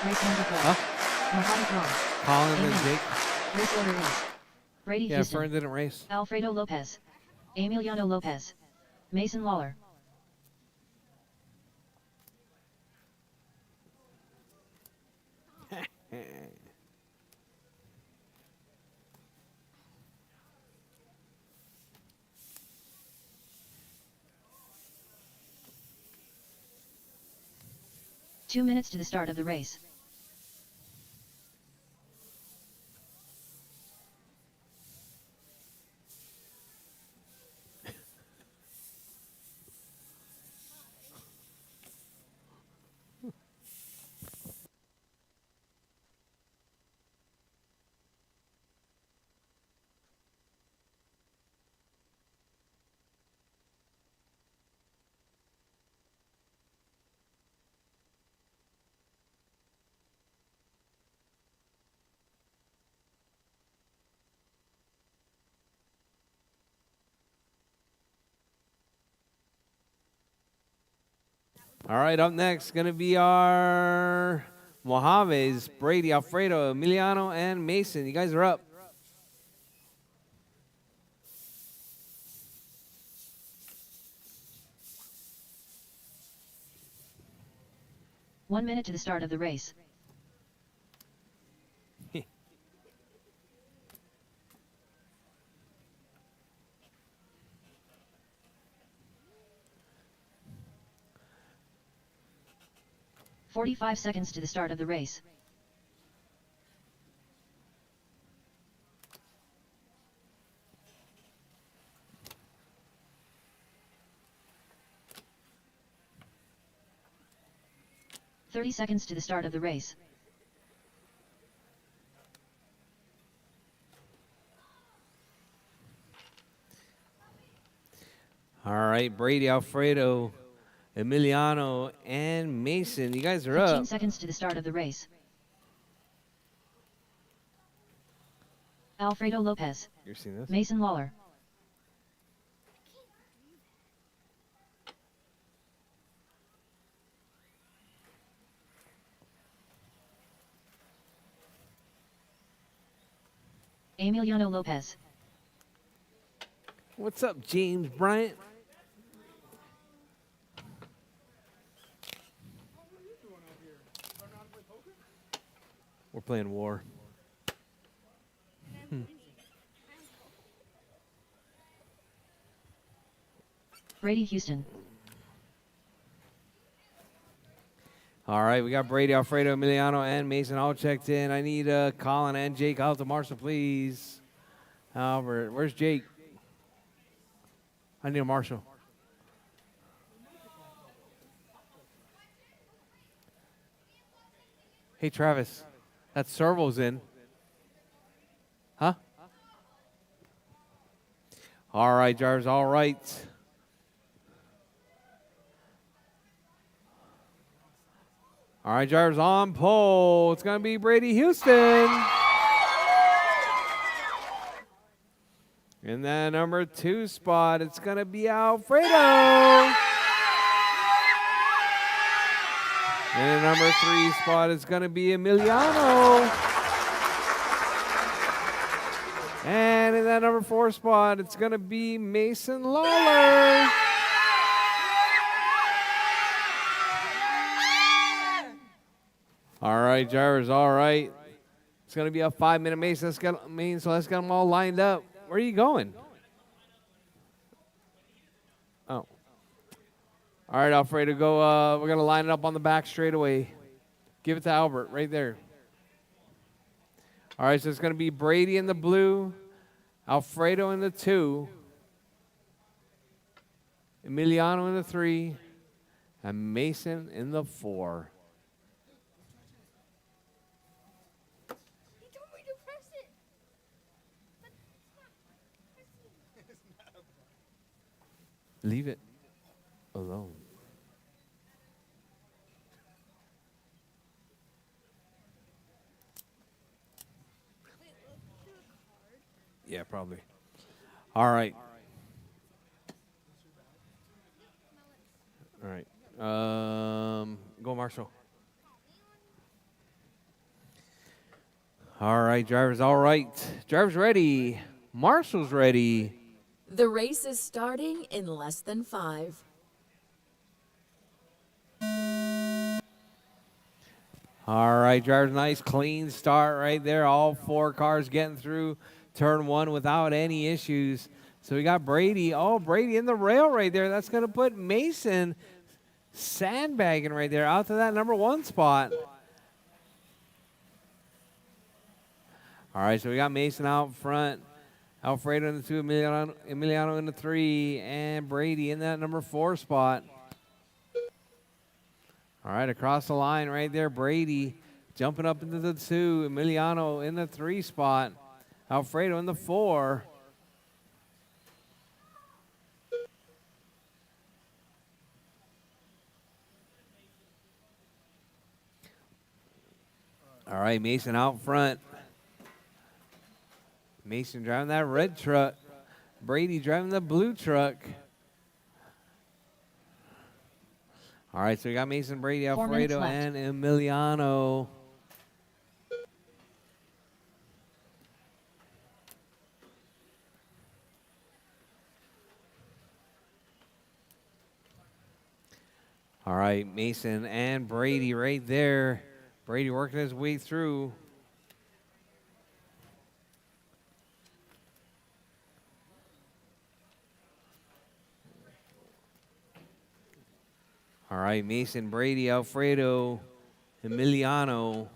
Race number 4. Huh? Mohammed Ron. Collins and Amen. Jake. Race order is Brady Yeah, Houston, Fern didn't race. Alfredo Lopez, Emiliano Lopez, Mason Lawler. Two minutes to the start of the race. All right, up next, going to be our Mojaves, Brady, Alfredo, Emiliano, and Mason. You guys are up. One minute to the start of the race. "45 seconds to the start of the race. "30 seconds to the start of the race. All right, Brady, Alfredo, Emiliano, and Mason. You guys are 15 up. seconds to the start of the race. Alfredo Lopez, You're seeing this? Mason Lawler. Emiliano Lopez. What's up, James Bryant? We're playing War. Brady Houston. All right, we got Brady, Alfredo, Emiliano, and Mason all checked in. I need Colin and Jake out to Marshall, please. Albert, where's Jake? I need a Marshall. Hey, Travis, that servo's in. Huh? All right, Jarvis, all right. All right, Jarvis on pole. It's going to be Brady Houston. In that number 2 spot, it's going to be Alfredo. In the number 3 spot, it's going to be Emiliano. And in that number 4 spot, it's going to be Mason Lawler. All right, Jarvis, all right. It's going to be a 5-minute Mason. So let's get them all lined up. Where are you going? Oh. All right, Alfredo, go. We're going to line it up on the back straight away. Give it to Albert right there. All right, so it's going to be Brady in the blue, Alfredo in the 2, Emiliano in the 3, and Mason in the 4. He told me to press it. But it's not pressing. Leave it alone. Yeah, probably. All right. All right. Go, Marshall. All right, drivers, all right. Drivers ready. Marshall's ready. The race is starting in less than 5. All right, drivers, nice clean start right there. All 4 cars getting through turn 1 without any issues. So we got Brady. Oh, Brady in the rail right there. That's going to put Mason sandbagging right there out to that number 1 spot. All right, so we got Mason out front. Alfredo in the 2, Emiliano in the 3, and Brady in that number 4 spot. All right, across the line right there, Brady jumping up into the 2, Emiliano in the 3 spot, Alfredo in the 4. All right, Mason out front. Mason driving that red truck. Brady driving the blue truck. All right, so we got Mason, Brady, 4 minutes Alfredo, left. and Emiliano. All right, Mason and Brady right there. Brady working his way through. All right, Mason, Brady, Alfredo, Emiliano.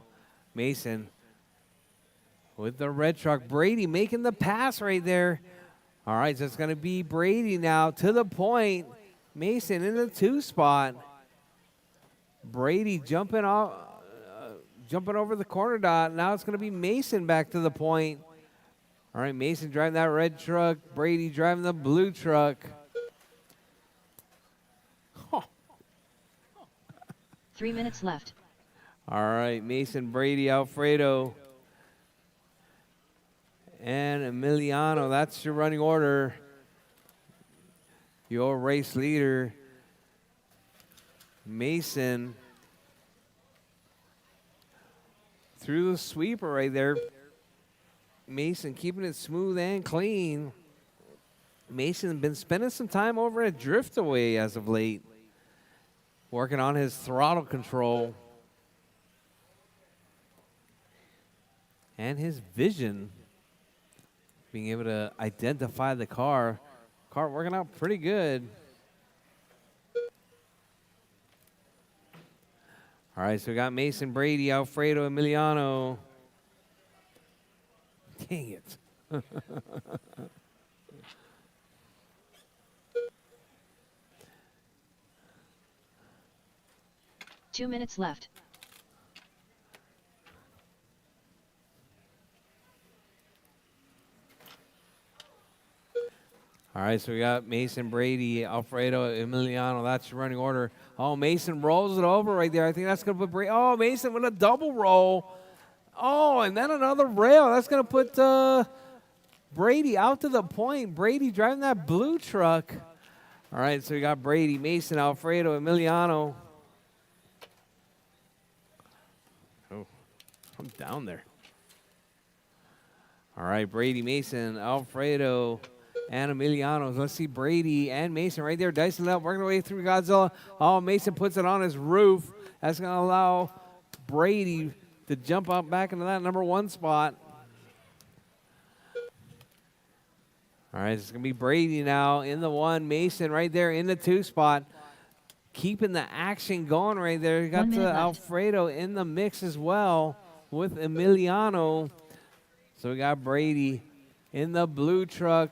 Mason with the red truck. Brady making the pass right there. All right, so it's going to be Brady now to the point. Mason in the 2 spot. Brady jumping off, jumping over the corner dot. Now it's going to be Mason back to the point. All right, Mason driving that red truck. Brady driving the blue truck. 3 minutes left. All right, Mason, Brady, Alfredo, and Emiliano. That's your running order. Your race leader, Mason, through the sweeper right there. Mason keeping it smooth and clean. Mason been spending some time over at Driftaway as of late, working on his throttle control and his vision, being able to identify the car. Car working out pretty good. All right, so we got Mason, Brady, Alfredo, Emiliano. Dang it. 2 minutes left. All right, so we got Mason, Brady, Alfredo, Emiliano. That's your running order. Oh, Mason rolls it over right there. I think that's going to put Brady. Oh, Mason with a double roll. Oh, and then another rail. That's going to put Brady out to the point. Brady driving that blue truck. All right, so we got Brady, Mason, Alfredo, Emiliano. Oh, I'm down there. All right, Brady, Mason, Alfredo, and Emiliano. Let's see Brady and Mason right there, dicing it up, working their way through Godzilla. Oh, Mason puts it on his roof. That's going to allow Brady to jump up back into that number 1 spot. All right, it's going to be Brady now in the 1. Mason right there in the 2 spot. Keeping the action going right there. You got 1 minute left. Alfredo in the mix as well with Emiliano. So we got Brady in the blue truck,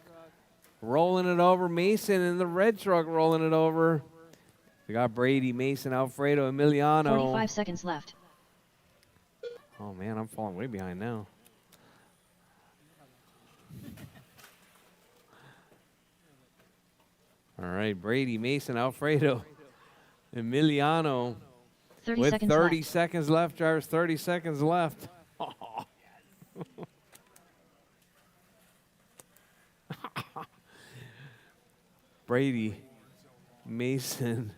rolling it over. Mason in the red truck, rolling it over. We got Brady, Mason, Alfredo, Emiliano. 45 seconds left. Oh, man, I'm falling way behind now. All right, Brady, Mason, Alfredo, Emiliano. 30 With seconds 30 left. seconds left, drivers, 30 seconds left. Brady, Mason,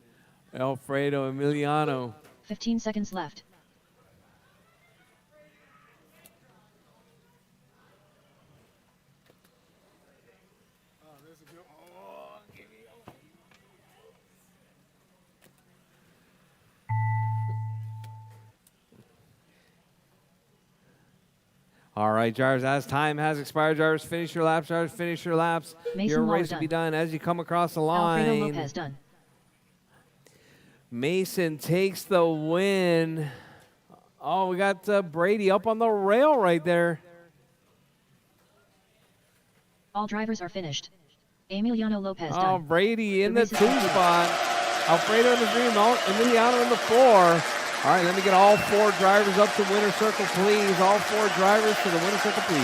Alfredo, Emiliano. 15 seconds left. All right, drivers, as time has expired, drivers, finish your laps. Drivers, finish your laps. Mason Your Waller race will be done. done as you come across the Alfredo line. Lopez done. Mason takes the win. Oh, we got Brady up on the rail right there. All drivers are finished. Emiliano Lopez Oh, done. Brady in The the race is 2 complete. spot. Alfredo in the 3, Emiliano in the 4. All right, let me get all 4 drivers up to winner circle, please. All 4 drivers to the winner circle, please.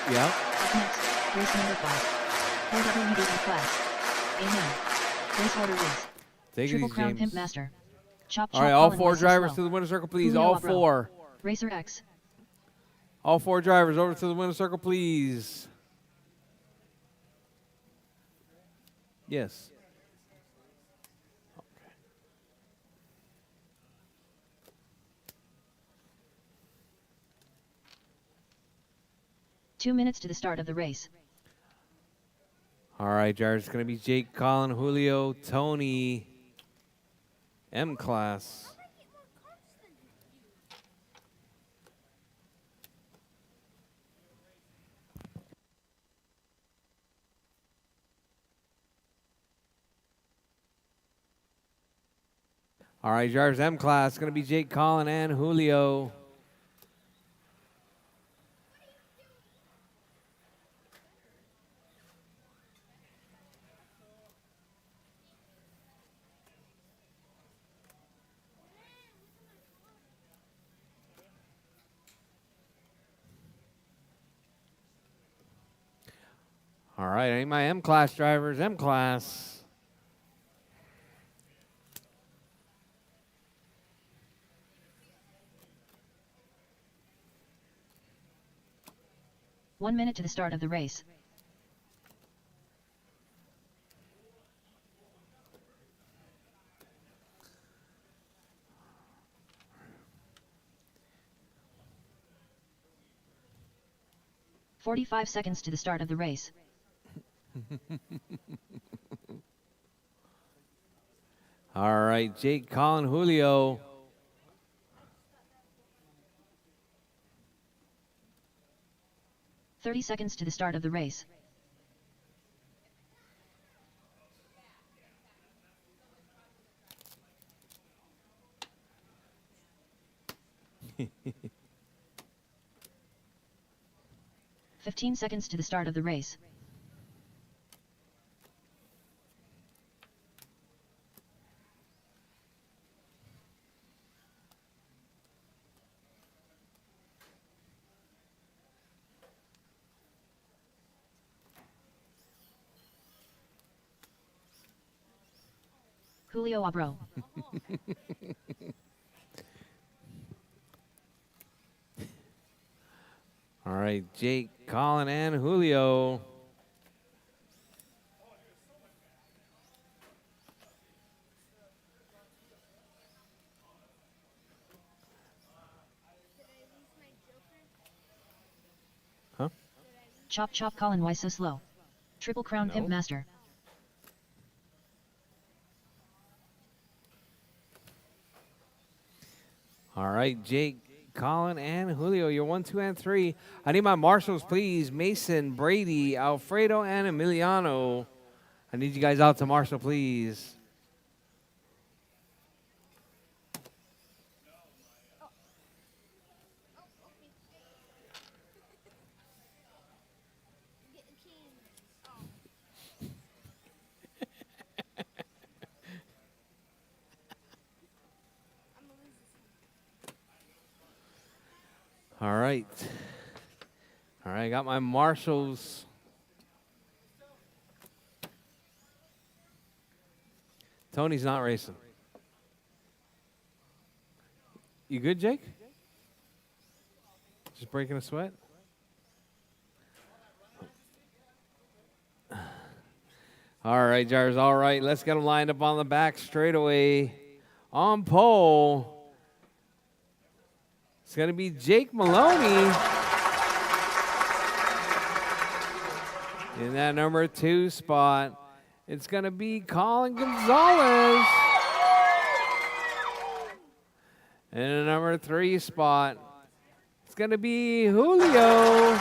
Yeah. Up next, race number 5. LWDE class. Amen. Race order is Take it Triple easy, Crown James. Pimp Master. Chop All Chop right, all Colin 4 Wesley drivers Slow. to the winner circle, please. Julio All Abro. 4. Racer X. All 4 drivers over to the winner circle, please. Yes. 2 minutes to the start of the race. All right, drivers. It's going to be Jake, Colin, Julio, Tony, M class. All right, drivers, M class. It's going to be Jake, Colin, and Julio. All right, I need my M class drivers. M class. One minute to the start of the race. "45 seconds to the start of the race. All right, Jake, Colin, Julio. "30 seconds to the start of the race. "15 seconds to the start of the race. Julio Abro. All right, Jake, Colin, and Julio. Huh? Chop Chop Colin, why so slow? Triple Crown Pimp Master. All right, Jake, Colin, and Julio. You're 1, 2, and 3. I need my marshals, please. Mason, Brady, Alfredo, and Emiliano. I need you guys out to marshal, please. All right. All right, I got my marshals. Tony's not racing. You good, Jake? Just breaking a sweat? All right, Jars. All right, let's get them lined up on the back straightaway. On pole. It's going to be Jake Maloney. In that number 2 spot, it's going to be Colin Gonzalez. And in the number 3 spot, it's going to be Julio.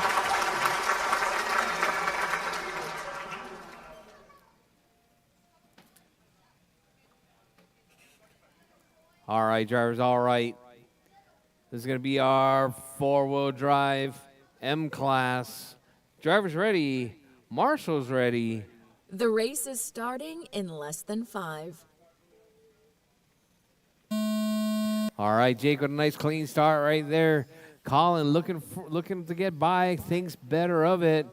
All right, drivers, all right. This is going to be our 4-wheel drive M-Class. Drivers ready. Marshall's ready. The race is starting in less than 5. All right, Jake with a nice clean start right there. Colin looking to get by, thinks better of it.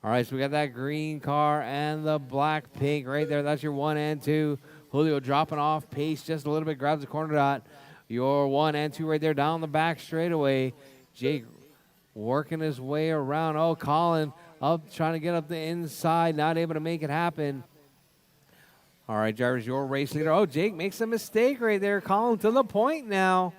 All right, so we got that green car and the black pink right there. That's your 1 and 2. Julio dropping off pace just a little bit, grabs the corner dot. Your 1 and 2 right there down the back straightaway. Jake working his way around. Oh, Colin up, trying to get up the inside, not able to make it happen. All right, drivers, your race leader. Oh, Jake makes a mistake right there. Colin to the point now.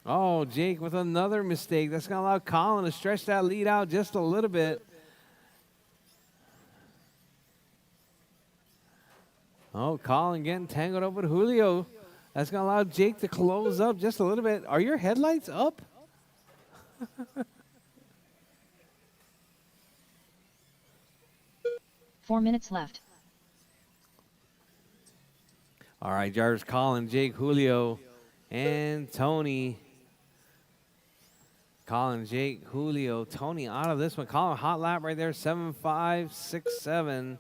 Oh, Jake with another mistake. That's going to allow Colin to stretch that lead out just a little bit. Oh, Colin getting tangled up with Julio. That's going to allow Jake to close up just a little bit. Are your headlights up? 4 minutes left. All right, drivers, Colin, Jake, Julio, and Tony. Colin, Jake, Julio, Tony out of this one. Colin, hot lap right there, 7.567.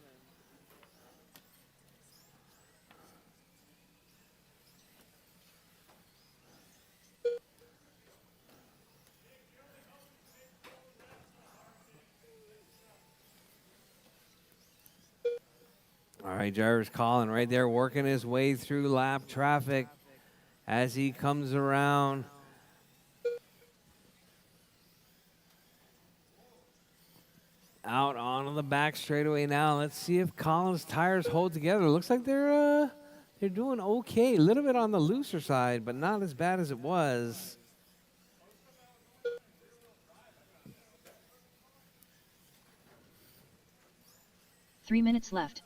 All right, drivers, Colin right there working his way through lap traffic as he comes around. Out onto the back straightaway now. Let's see if Colin's tires hold together. Looks like they're doing okay. A little bit on the looser side, but not as bad as it was. Three minutes left.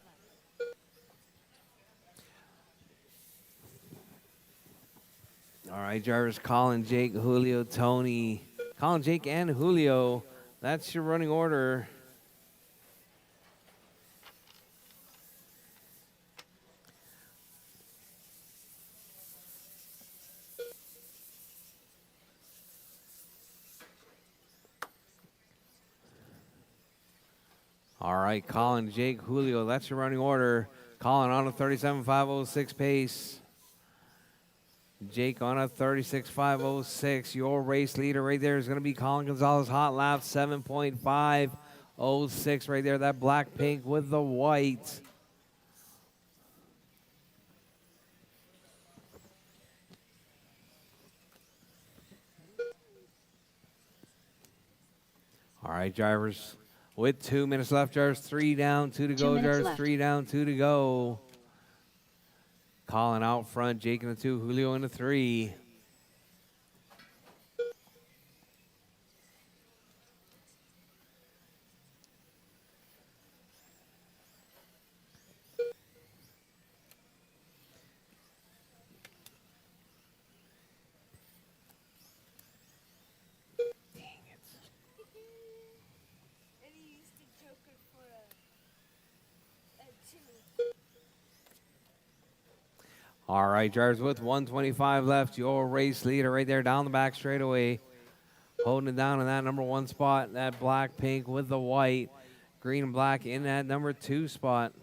All right, drivers, Colin, Jake, Julio, Tony. Colin, Jake, and Julio. That's your running order. All right, Colin, Jake, Julio, that's your running order. Colin on a 37.506 pace. Jake on a 36.506. Your race leader right there is going to be Colin Gonzalez. Hot lap 7.506 right there. That black pink with the white. All right, drivers. With 2 minutes left, drivers. 3 down, 2 to go, drivers. Left. 3 down, 2 to go. Colin out front, Jake in the 2, Julio in the 3. And he used the Joker for a Jimmy. All right, drivers, with 1:25 left, your race leader right there down the back straightaway. Holding it down in that number 1 spot, that black pink with the white. Green and black in that number 2 spot.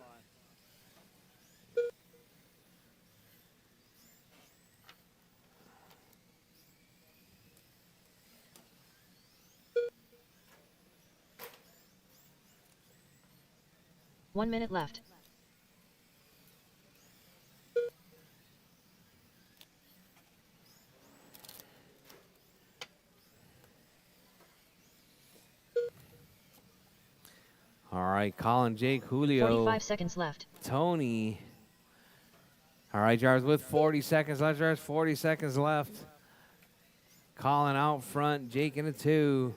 One minute left. All right, Colin, Jake, Julio. 45 seconds left. Tony. All right, drivers, with 40 seconds left, drivers, 40 seconds left. Colin out front. Jake in the 2.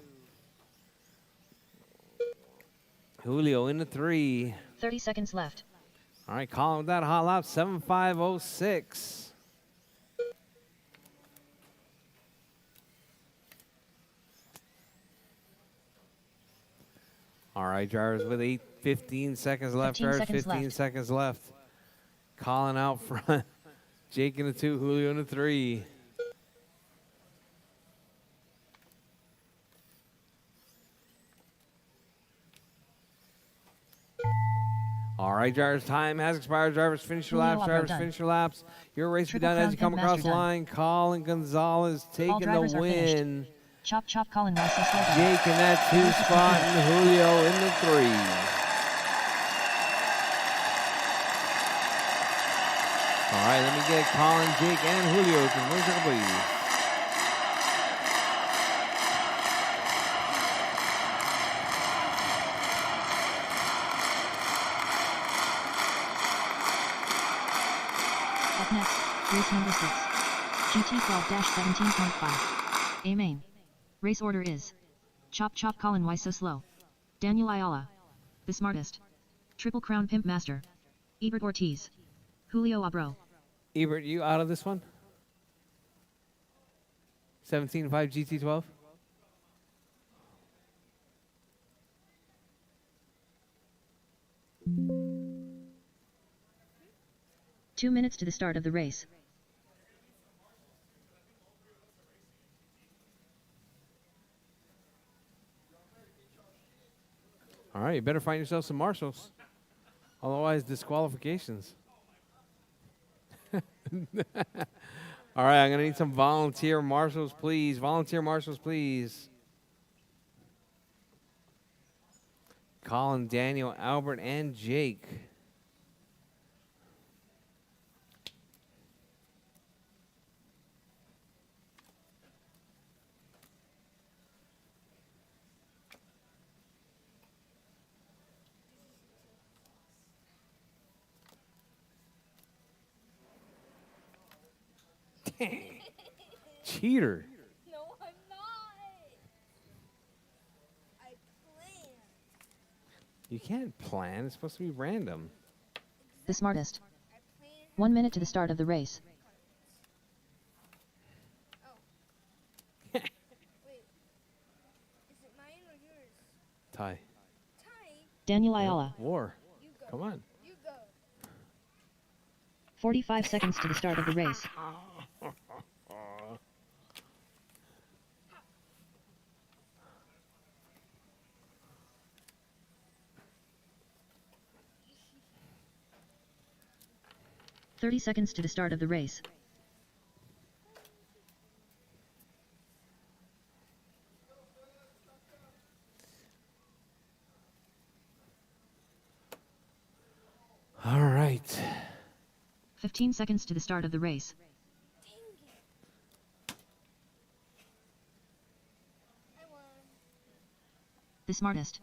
Julio in the 3. 30 seconds left. All right, Colin with that hot lap, 7.506. All right, drivers with 15 seconds left. 15 Drivers, seconds 15 left. seconds left. Colin out front. Jake in the 2, Julio in the 3. All right, drivers, time has expired. Drivers, finish your Julio laps. Abro Drivers, done. finish your laps. Your race will be Triple done as Crown you come Pimp across Master the done. line. Colin Gonzalez taking the drivers are finished. win. Chop chop Colin Rice so slow down. Jake in that 2 spot and Julio in the 3. All right, let me get Colin, Jake, and Julio to Rchq, please. Up next, race number 6. GT12-17.5. A main. Race order is Chop Chop Colin Why So Slow. Daniel Ayala. The Smartest. Triple Crown Pimp Master. Ebert Ortiz. Julio Abro. Ebert, you out of this one? 17.5 GT12? Two minutes to the start of the race. All right, you better find yourself some marshals. Otherwise, disqualifications. All right, I'm going to need some volunteer marshals, please. Volunteer marshals, please. Colin, Daniel, Albert, and Jake. Cheater. No, I'm not. I planned. You can't plan. It's supposed to be random. The Smartest. I planned. 1 minute to the start of the race. Oh. Wait. Is it mine or yours? Ty. Ty, Daniel Ayala. War. you go. Come on. You go. 45 seconds to the start of the race. "30 seconds to the start of the race. All right. 15 seconds to the start of the race. Dang it. I won. The Smartest.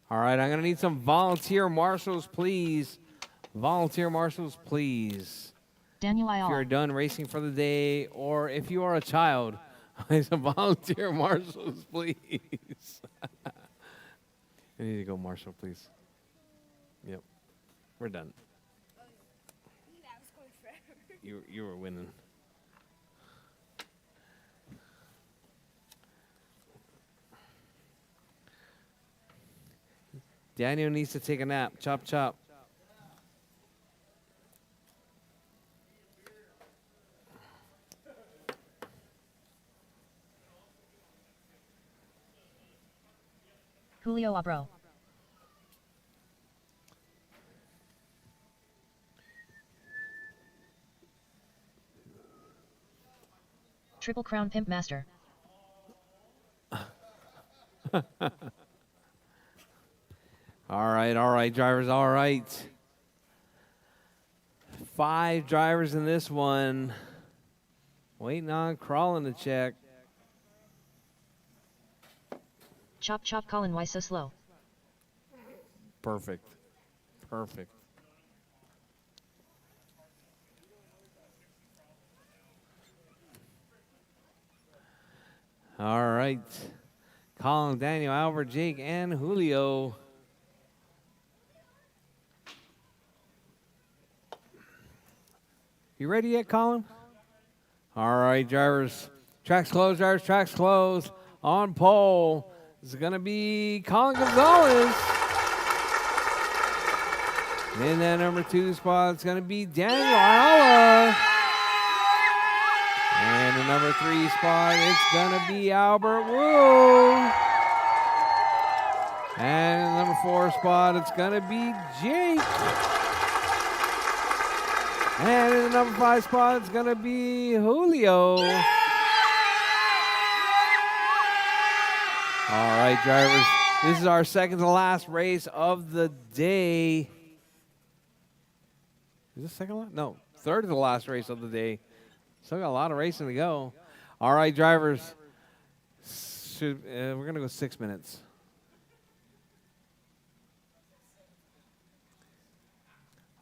All right, I'm going to need some volunteer marshals, please. Volunteer marshals, please. Daniel If you're Ayala. done racing for the day, or if you are a child, I need some volunteer marshals, please. I need to go marshal, please. Yep. We're done. That was going forever. You were winning. Daniel needs to take a nap. Chop, chop. Julio Abro. Triple Crown Pimp Master. All right, drivers, all right. 5 drivers in this one. Waiting on crawling to check. Chop chop Colin Why So Slow. Perfect. Perfect. All right. Colin, Daniel, Albert, Jake, and Julio. You ready yet, Colin? All right, drivers. Tracks closed, drivers. Tracks closed. On pole is going to be Colin Gonzalez. In that number 2 spot, it's going to be Daniel Ayala. And the number 3 spot, it's going to be Albert Wu. And in the number 4 spot, it's going to be Jake. And in the number 5 spot, it's going to be Julio. All right, drivers. This is our second to last race of the day. Is this second last? No, third to the last race of the day. Still got a lot of racing to go. All right, drivers. We're going to go 6 minutes.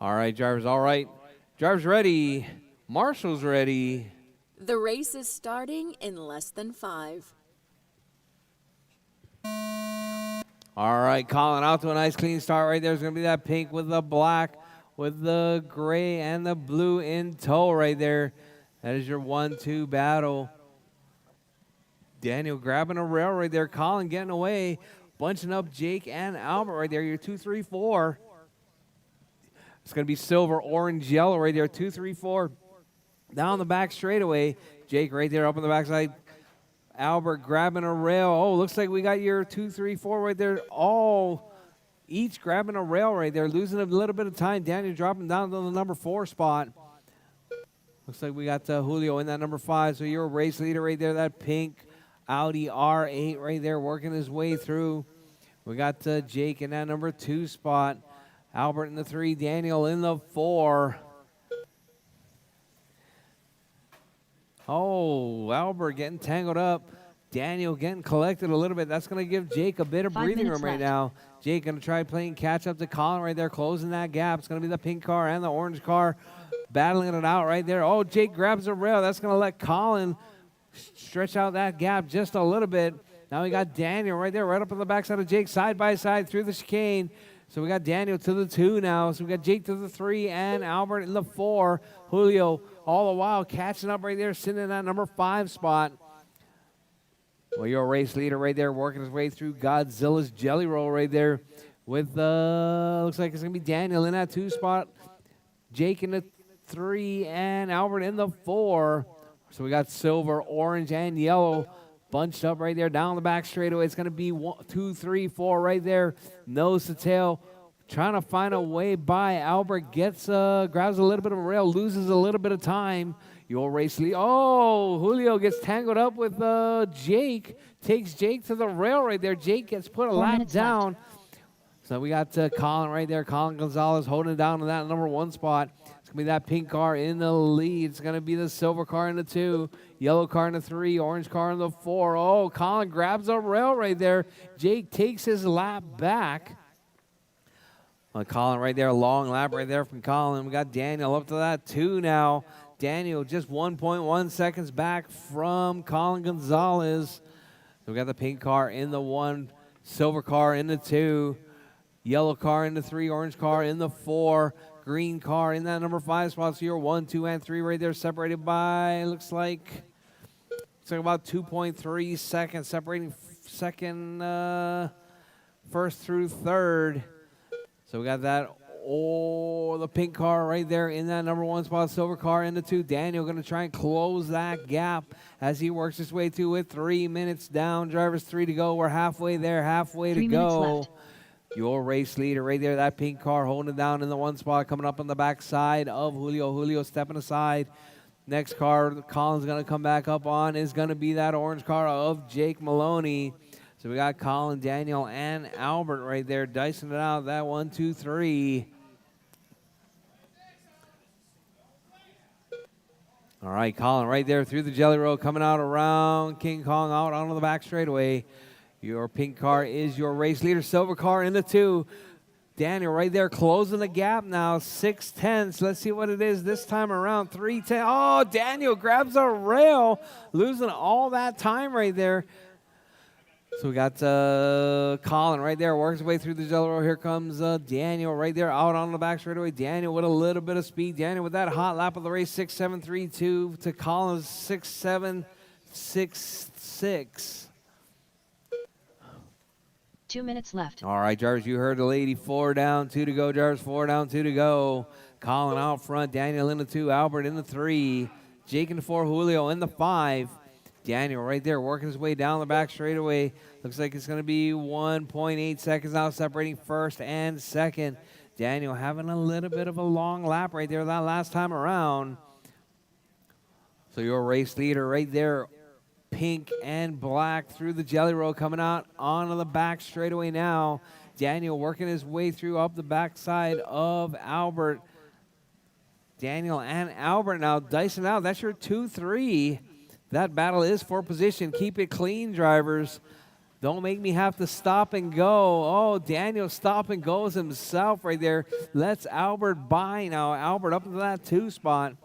All right, drivers. All right. Drivers ready. Marshall's ready. The race is starting in less than 5. All right, Colin out to a nice clean start right there. There's going to be that pink with the black, with the gray and the blue in tow right there. That is your 1-2 battle. Daniel grabbing a rail right there. Colin getting away. Bunching up Jake and Albert right there. Your 2, 3, 4. It's going to be silver, orange, yellow right there. 2, 3, 4. Down the back straightaway. Jake right there up on the backside. Albert grabbing a rail. Oh, looks like we got your 2, 3, 4 right there. All each grabbing a rail right there. Losing a little bit of time. Daniel dropping down to the number 4 spot. Looks like we got Julio in that number 5. So you're a race leader right there. That pink Audi R8 right there working his way through. We got Jake in that number 2 spot. Albert in the 3. Daniel in the 4. Oh, Albert getting tangled up. Daniel getting collected a little bit. That's going to give Jake a bit of 5 breathing minutes room right left. now. Jake going to try playing catch up to Colin right there, closing that gap. It's going to be the pink car and the orange car battling it out right there. Oh, Jake grabs a rail. That's going to let Colin stretch out that gap just a little bit. Now we got Daniel right there, right up on the backside of Jake, side by side through the chicane. So we got Daniel to the 2 now. So we got Jake to the 3 and Albert in the 4. Julio all the while catching up right there, sitting in that number 5 spot. Well, you're a race leader right there, working his way through Godzilla's Jelly Roll right there with, looks like it's going to be Daniel in that 2 spot. Jake in the 3 and Albert in the 4. So we got silver, orange, and yellow bunched up right there down the back straightaway. It's going to be 1, 2, 3, 4 right there, nose to tail. Trying to find a way by. Albert gets grabs a little bit of a rail, loses a little bit of time. Your race lead. Oh, Julio gets tangled up with Jake. Takes Jake to the rail right there. Jake gets put a 4 lap minutes down. left. So we got Colin right there. Colin Gonzalez holding it down to that number 1 spot. It's going to be that pink car in the lead. It's going to be the silver car in the 2. Yellow car in the 3. Orange car in the 4. Oh, Colin grabs a rail right there. Jake takes his lap back. Colin right there, a long lap right there from Colin. We got Daniel up to that 2 now. Daniel just 1.1 seconds back from Colin Gonzalez. So we got the pink car in the 1, silver car in the 2, yellow car in the 3, orange car in the 4, green car in that number 5 spot. So you're 1, 2, and 3 right there, separated by, looks like about 2.3 seconds, separating second, first through third. So we got that, the pink car right there in that number 1 spot, silver car in the 2. Daniel going to try and close that gap as he works his way through it. 3 minutes down, drivers 3 to go. We're halfway there, halfway to 3 minutes go. left. Your race leader right there, that pink car holding it down in the 1 spot, coming up on the backside of Julio. Julio stepping aside. Next car Colin's going to come back up on is going to be that orange car of Jake Maloney. So we got Colin, Daniel, and Albert right there dicing it out. That 1, 2, 3. All right, Colin right there through the Jelly Roll, coming out around King Kong, out onto the back straightaway. Your pink car is your race leader. Silver car in the 2. Daniel right there closing the gap now, 6/10. Let's see what it is this time around, 3:10. Oh, Daniel grabs a rail, losing all that time right there. So we got Colin right there, works his way through the jelly roll. Here comes Daniel right there out on the back straightaway. Daniel with a little bit of speed. Daniel with that hot lap of the race, 6:7.32 to Colin's 6:7.66. 2 minutes left. All right, Jarvis, you heard the lady. 4 down, 2 to go. Jarvis, 4 down, 2 to go. Colin out front. Daniel in the 2. Albert in the 3. Jake in the 4. Julio in the 5. Daniel right there working his way down the back straightaway. Looks like it's going to be 1.8 seconds now separating first and second. Daniel having a little bit of a long lap right there that last time around. So your race leader right there, pink and black through the jelly roll, coming out onto the back straightaway now. Daniel working his way through up the backside of Albert. Daniel and Albert now dicing out. That's your 2-3. That battle is for position. Keep it clean, drivers. Don't make me have to stop and go. Oh, Daniel stop and goes himself right there. Lets Albert by now. Albert up into that 2 spot.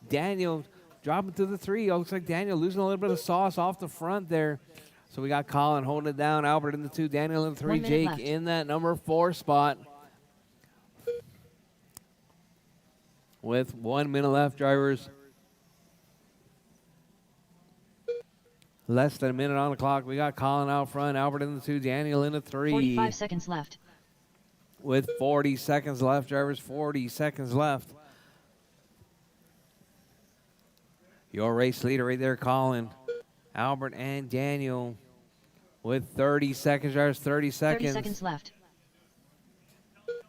Daniel dropping to the 3. Oh, looks like Daniel losing a little bit of sauce off the front there. So we got Colin holding it down. Albert in the 2. Daniel in the 3. 1 minute Jake left. in that number 4 spot. With 1 minute left, drivers. Less than a minute on the clock. We got Colin out front, Albert in the 2, Daniel in the 3. 45 seconds left. With 40 seconds left, drivers, 40 seconds left. Your race leader right there, Colin, Albert, and Daniel with 30 seconds, drivers, 30 seconds. 30 seconds left.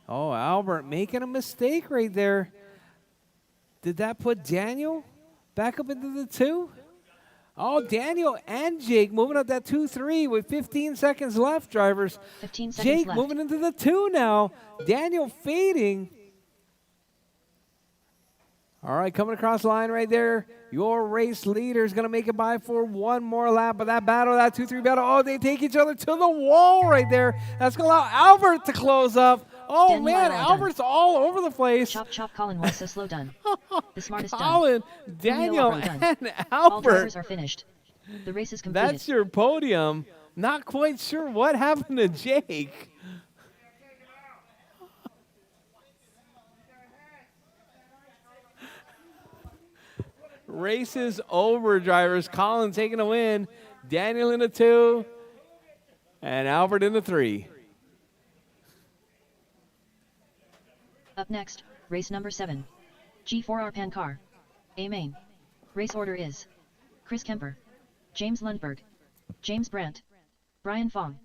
Oh, Albert making a mistake right there. Did that put Daniel back up into the 2? Oh, Daniel and Jake moving up that 2-3 with 15 seconds left, drivers. 15 seconds Jake left. moving into the 2 now. Daniel fading. All right, coming across the line right there. Your race leader is going to make it by for one more lap. But that battle, that 2-3 battle, oh, they take each other to the wall right there. That's going to allow Albert to close up. Oh, Daniel, man, well Albert's all over the place. Chop, chop, Colin was so slow done. The smartest Colin, done. Daniel, Julio, done. and All Albert. drivers are finished. The race is completed. That's your podium. Not quite sure what happened to Jake. Race is over, drivers. Colin taking a win. Daniel in the 2. And Albert in the 3. Up next, race number 7. G4R Pan Car. A main. Race order is Chris Kemper, James Lundberg, James Brandt, Brian Fong.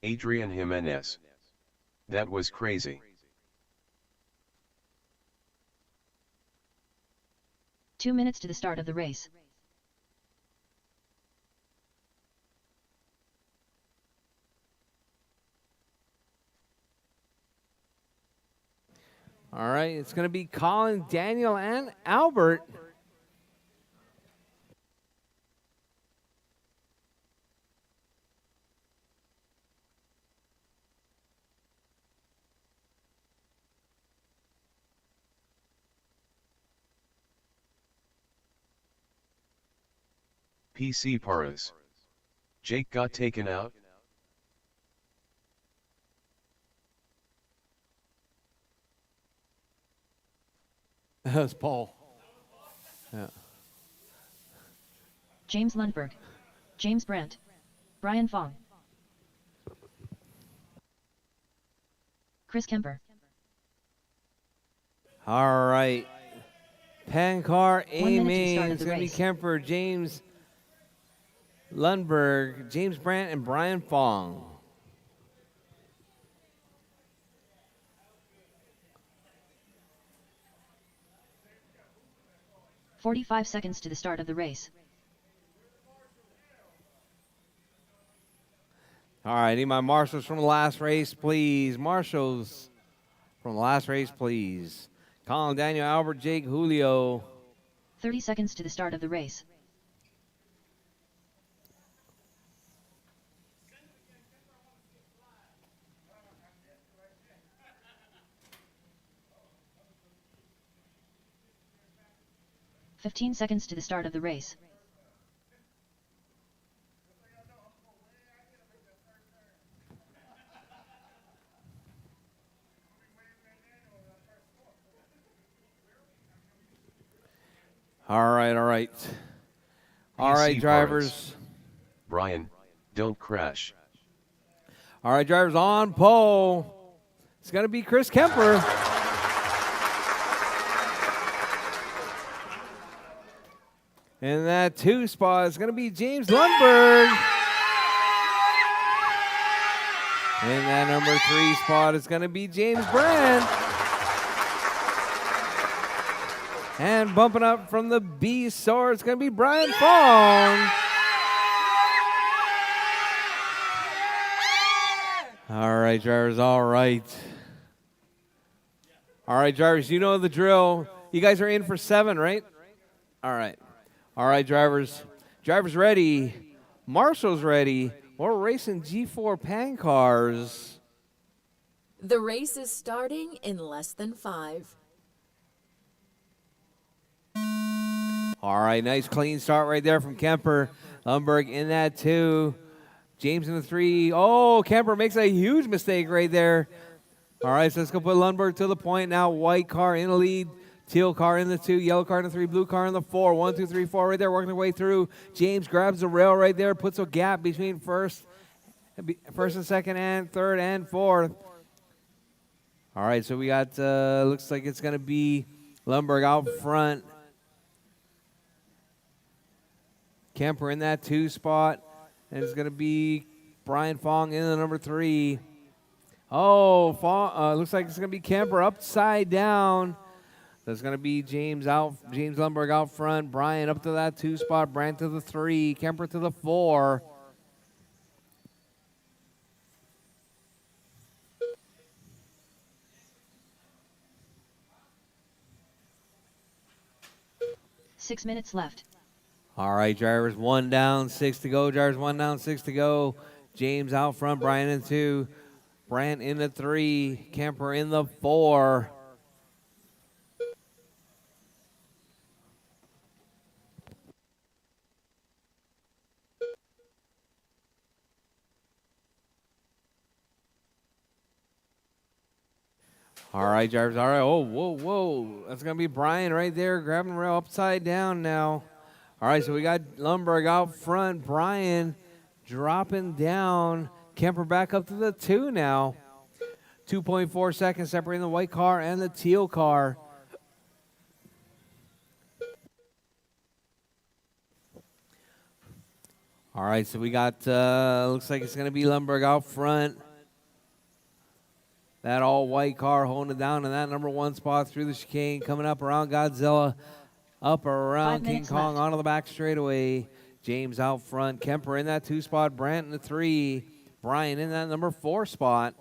Adrian Jimenez. That was crazy. 2 minutes to the start of the race. All right, it's going to be Colin, Daniel, and Albert. PC Paras. Jake got taken out? That's Paul. Yeah. James Lundberg, James Brandt, Brian Fong. Chris Kemper. All right. Pancar, 1 minute to the A-Main. start of It's the going to be race. Kemper, James Lundberg, James Brandt, and Brian Fong. "45 seconds to the start of the race. All right, need my marshals from the last race, please. Marshals from the last race, please. Colin, Daniel, Albert, Jake, Julio. 30 seconds to the start of the race. "15 seconds to the start of the race. All right, all right. All right, PC drivers. Brian, don't crash. All right, drivers on pole. It's going to be Chris Kemper. In that 2 spot, it's going to be James Lundberg. In that number 3 spot, it's going to be James Brandt. And bumping up from the B sort, it's going to be Brian Fong. All right, drivers, all right. All right, drivers, you know the drill. You guys are in for 7, right? All right. All right, drivers. Drivers ready. Marshall's ready. We're racing G4 Pan cars. The race is starting in less than 5. All right, nice clean start right there from Kemper. Lundberg in that 2. James in the 3. Oh, Kemper makes a huge mistake right there. All right, so let's go put Lundberg to the point now. White car in the lead. Teal car in the 2. Yellow car in the 3. Blue car in the 4. 1, 2, 3, 4 right there, working their way through. James grabs the rail right there, puts a gap between first and second and third and fourth. All right, so we got, looks like it's going to be Lundberg out front. Kemper in that 2 spot. And it's going to be Brian Fong in the number 3. Oh, Fong, looks like it's going to be Kemper upside down. There's going to be James Lundberg out front. Brian up to that 2 spot. Brandt to the 3. Kemper to the 4. "6 minutes left. All right, drivers, 1 down, 6 to go. Drivers, 1 down, 6 to go. James out front, Brian in 2. Brandt in the 3. Kemper in the 4. All right, drivers. All right. Oh, whoa, whoa. That's going to be Brian right there, grabbing the rail upside down now. All right, so we got Lundberg out front. Brian dropping down. Kemper back up to the 2 now. 2.4 seconds separating the white car and the teal car. All right, so we got, looks like it's going to be Lundberg out front. That all-white car holding it down in that number 1 spot through the chicane, coming up around Godzilla, up around King Kong, onto the back straightaway. James out front. Kemper in that 2 spot. Brandt in the 3. Brian in that number 4 spot.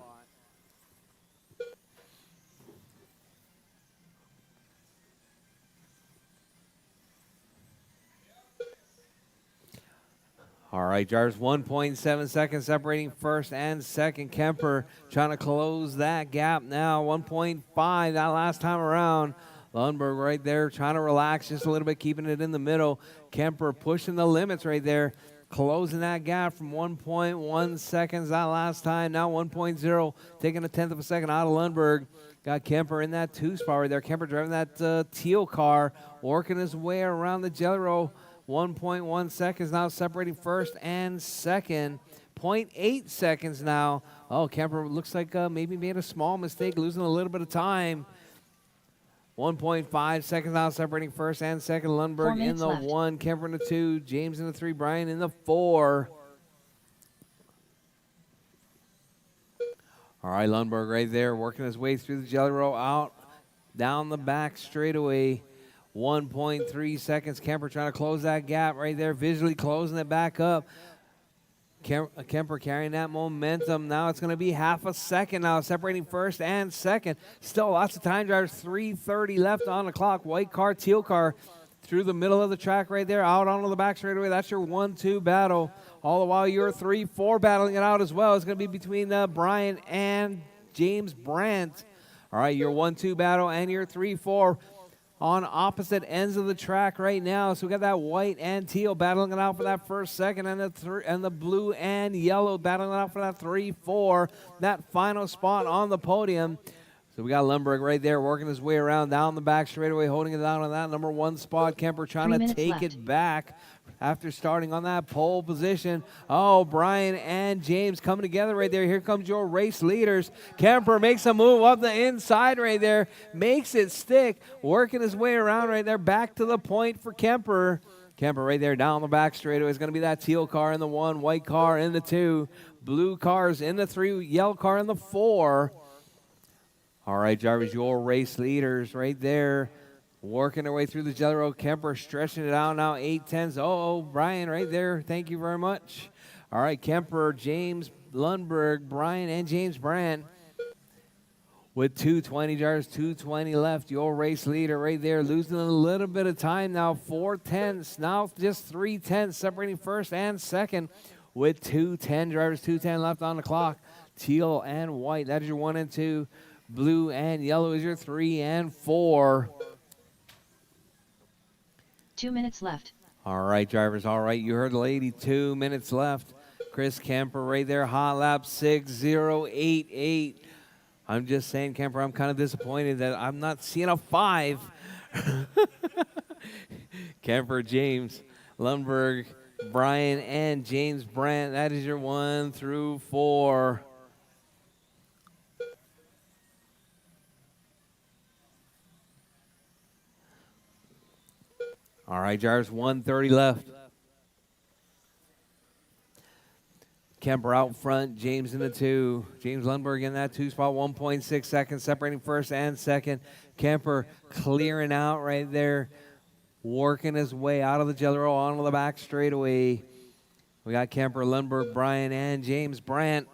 All right, drivers, 1.7 seconds separating first and second. Kemper trying to close that gap now. 1.5 that last time around. Lundberg right there trying to relax just a little bit, keeping it in the middle. Kemper pushing the limits right there, closing that gap from 1.1 seconds that last time. Now 1.0, taking a tenth of a second out of Lundberg. Got Kemper in that 2 spot right there. Kemper driving that teal car, working his way around the jelly roll. 1.1 seconds now separating first and second. 0.8 seconds now. Oh, Kemper looks like maybe made a small mistake, losing a little bit of time. 1.5 seconds now separating first and second. Lundberg in the left. 1, Kemper in the 2, James in the 3, Brian in the 4. All right, Lundberg right there working his way through the jelly roll, out down the back straightaway. 1.3 seconds. Kemper trying to close that gap right there, visually closing it back up. Kemper carrying that momentum. Now it's going to be half a second now, separating first and second. Still lots of time, drivers. 3:30 left on the clock. White car, teal car through the middle of the track right there, out onto the back straightaway. That's your 1-2 battle. All the while, your 3-4 battling it out as well. It's going to be between Brian and James Brandt. All right, your 1-2 battle and your 3-4 on opposite ends of the track right now. So we got that white and teal battling it out for that first, second, and the blue and yellow battling it out for that 3-4. That final spot on the podium. So we got Lundberg right there working his way around down the back straightaway, holding it down on that number 1 spot. Kemper trying to take it back after starting on that pole position. Oh, Brian and James coming together right there. Here comes your race leaders. Kemper makes a move up the inside right there, makes it stick, working his way around right there, back to the point for Kemper. Kemper right there down the back straightaway is going to be that teal car in the 1, white car in the 2, blue cars in the 3, yellow car in the 4. All right, Jarvis, your race leaders right there, working their way through the jelly roll. Kemper stretching it out now, 8/10. Oh, Brian right there. Thank you very much. All right, Kemper, James Lundberg, Brian, and James Brandt with 2:20, Jarvis, 2:20 left. Your race leader right there, losing a little bit of time now, 4/10. Now just 3/10, separating first and second with 2:10, Jarvis, 2:10 left on the clock. Teal and white, that is your 1 and 2. Blue and yellow is your 3 and 4. 2 minutes left. All right, drivers. All right, you heard the lady. 2 minutes left. Chris Kemper right there. Hot lap 6:088. I'm just saying, Kemper, I'm kind of disappointed that I'm not seeing a 5. Kemper, James, Lundberg, Brian, and James Brandt. That is your 1 through 4. All right, Jarvis, 1:30 left. Kemper out front, James in the 2. James Lundberg in that 2 spot, 1.6 seconds, separating first and second. Kemper clearing out right there, working his way out of the jelly roll onto the back straightaway. We got Kemper, Lundberg, Brian, and James Brandt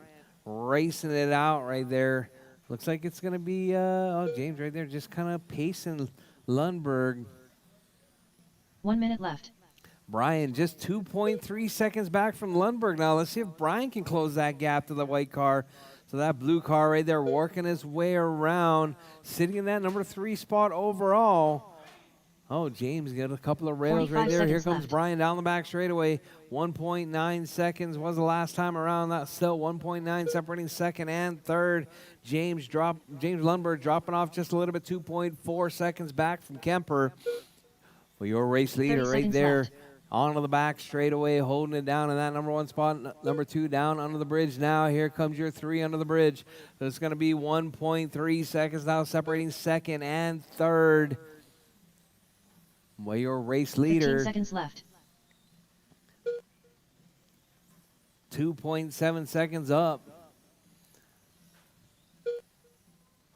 racing it out right there. Looks like it's going to be James right there just kind of pacing Lundberg. 1 minute left. Brian just 2.3 seconds back from Lundberg now. Let's see if Brian can close that gap to the white car. So that blue car right there working his way around, sitting in that number 3 spot overall. Oh, James got a couple of rails right there. Here comes left. Brian down the back straightaway. 1.9 seconds was the last time around. That's still 1.9 separating second and third. James Lundberg dropping off just a little bit, 2.4 seconds back from Kemper. Well, your race leader right there left. onto the back straightaway, holding it down in that number 1 spot. Number 2 down under the bridge now. Here comes your 3 under the bridge. So it's going to be 1.3 seconds now separating second and third. Well, your race leader. 15 seconds left. 2.7 seconds up.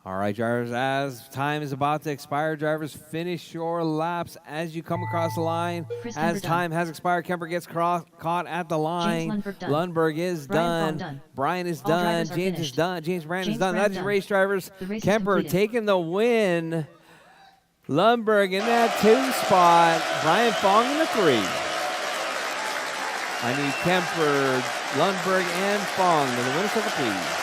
All right, drivers, as time is about to expire, drivers, finish your laps as you come across the line. Chris As Kemper time has expired, Kemper gets caught at the line. Lundberg done. Lundberg is Brian done. Fong done. Brian is All done. drivers are James is finished. done. James Brandt is James done. Brandt That's your done. race, drivers. The race is Kemper completed. taking the win. Lundberg in that 2 spot. Brian Fong in the 3. I need Kemper, Lundberg, and Fong in the winner circle, please.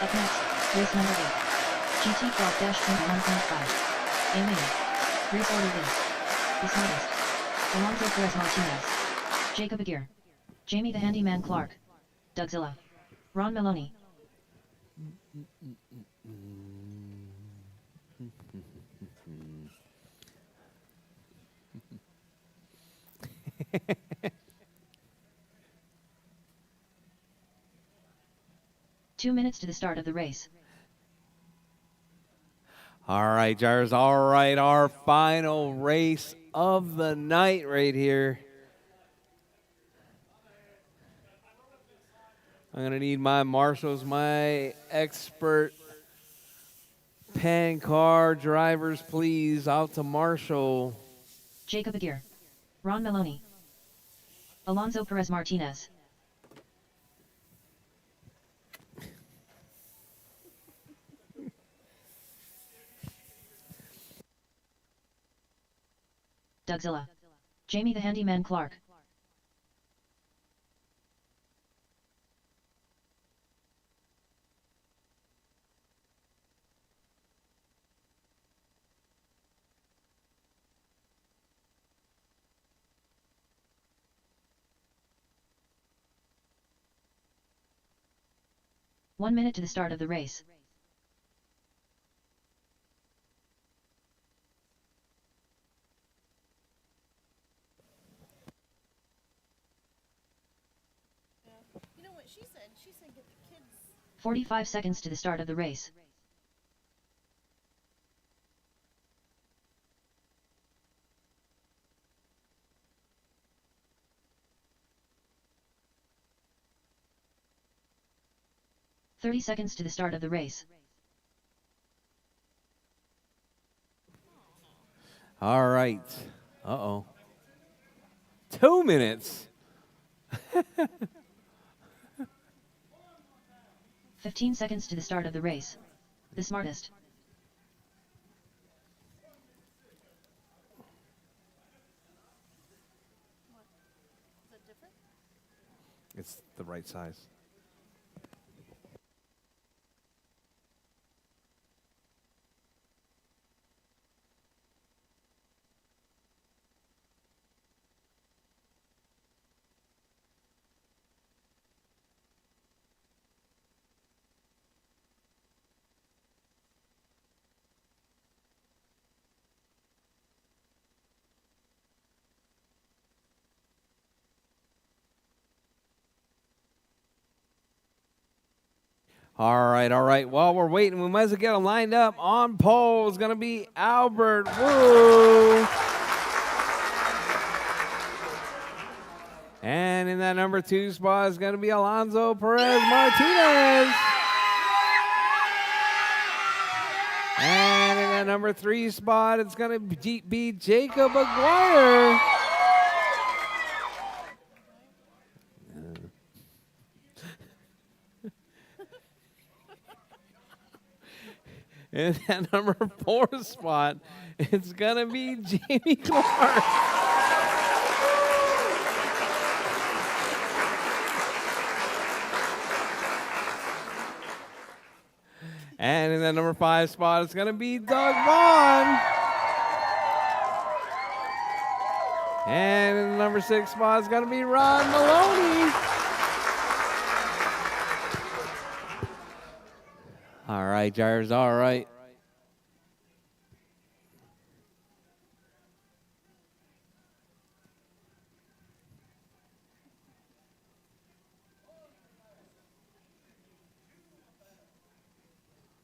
Up next, race number 8. GT 12-1.5. A main. Race order is: the smartest, Alonso Perez Martinez, Jacob Aguirre, Jamie the Handyman Clark, Dougzilla, Ron Maloney. Two minutes to the start of the race. All right, Jars. All right, our final race of the night right here. I'm going to need my marshals, my expert pan car drivers, please, out to marshal. Jacob Aguirre, Ron Maloney, Alonso Perez Martinez, Dougzilla. Jamie the Handyman Clark. One minute to the start of the race. You know what she said? She said get the kids. 45 seconds to the start of the race. "30 seconds to the start of the race. All right. Uh-oh. 2 minutes. 15 seconds to the start of the race. The smartest. Is it different? It's the right size. All right, all right. While we're waiting, we might as well get them lined up. On pole is going to be Albert Wu. And in that number 2 spot is going to be Alonso Perez Martinez. And in that number 3 spot, it's going to be Jacob Aguirre. In that number 4 spot, it's going to be Jamie Clark. And in that number 5 spot, it's going to be Doug Vaughn. And in the number 6 spot, it's going to be Ron Maloney. All right, Gyres, all right.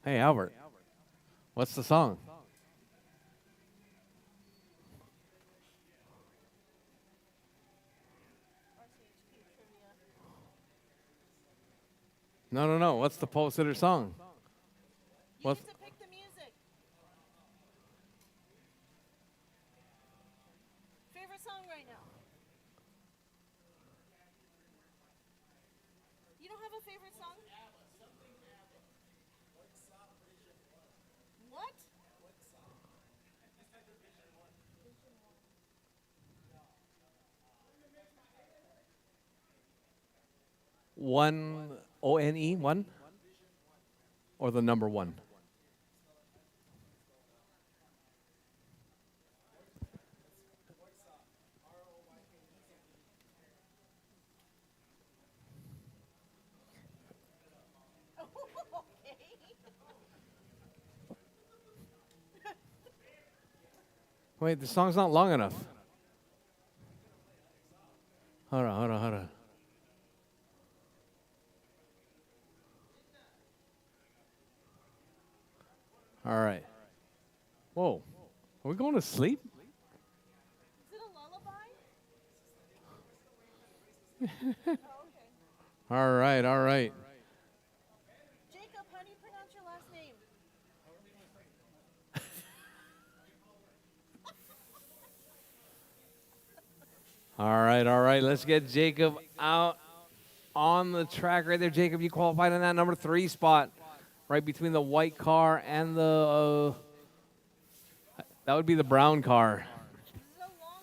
Hey, Albert, what's the song? No. What's the pole sitter song? You What? get to pick the music. Favorite song right now? You don't have a favorite song? What? One O-N-E, one? Or the number 1? Okay. Wait, the song's not long enough. Hold on. All right. Whoa. Are we going to sleep? Is it a lullaby? All right. Jacob, how do you pronounce your last name? All right. Let's get Jacob out on the track right there. Jacob, you qualified in that number 3 spot, right between the white car and the, that would be the brown car. This is a long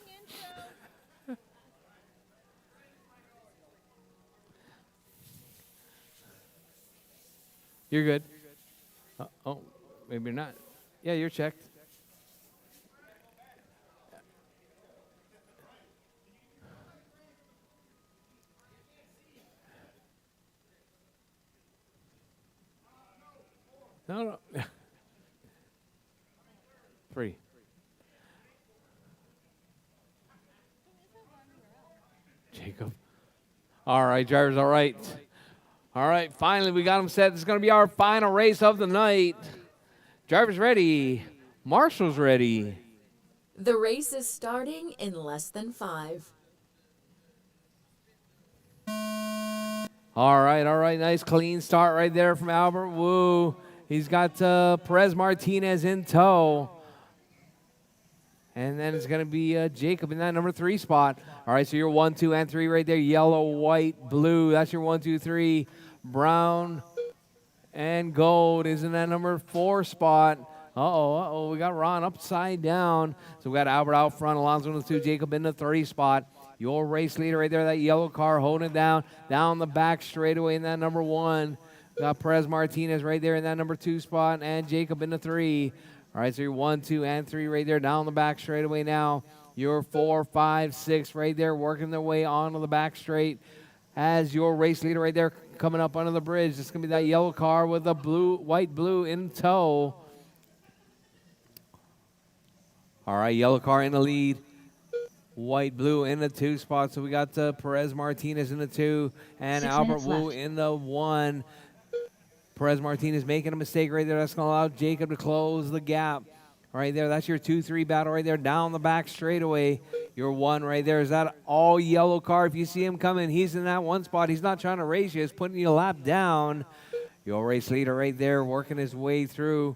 You're good. Oh, maybe you're not. Yeah, you're checked. No, no. 3. Jacob. All right, drivers, all right. All right, finally we got them set. This is going to be our final race of the night. Drivers ready. Marshall's ready. The race is starting in less than 5. All right. Nice clean start right there from Albert Wu. He's got Perez Martinez in tow. And then it's going to be Jacob in that number 3 spot. All right, so you're 1, 2, and 3 right there. Yellow, white, blue. That's your 1, 2, 3. Brown and gold is in that number 4 spot. Uh-oh. We got Ron upside down. So we got Albert out front, Alonso in the 2, Jacob in the 3 spot. Your race leader right there, that yellow car holding it down the back straightaway in that number 1. Got Perez Martinez right there in that number 2 spot, and Jacob in the 3. All right, so you're 1, 2, and 3 right there down the back straightaway now. You're 4, 5, 6 right there working their way onto the back straight as your race leader right there coming up under the bridge. It's going to be that yellow car with the white blue in tow. All right, yellow car in the lead. White blue in the 2 spot. So we got Perez Martinez in the 2 and 6 Albert minutes Wu left. in the 1. Perez Martinez making a mistake right there. That's going to allow Jacob to close the gap right there. That's your 2-3 battle right there down the back straightaway. Your 1 right there is that all yellow car. If you see him coming, he's in that 1 spot. He's not trying to race you. He's putting you a lap down. Your race leader right there working his way through.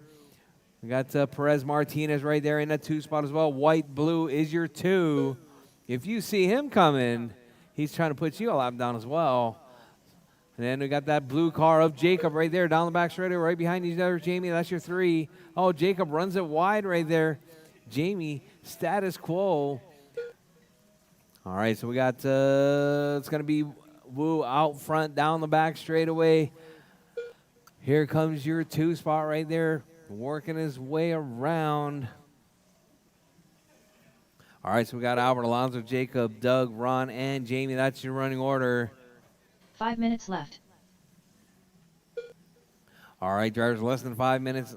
We got Perez Martinez right there in that 2 spot as well. White blue is your 2. If you see him coming, he's trying to put you a lap down as well. And then we got that blue car of Jacob right there down the back straightaway, right behind you there, Jamie. That's your 3. Oh, Jacob runs it wide right there. Jamie, status quo. All right, so we got, it's going to be Wu out front down the back straightaway. Here comes your 2 spot right there, working his way around. All right, so we got Albert, Alonso, Jacob, Doug, Ron, and Jamie. That's your running order. 5 minutes left. All right, drivers, less than 5 minutes.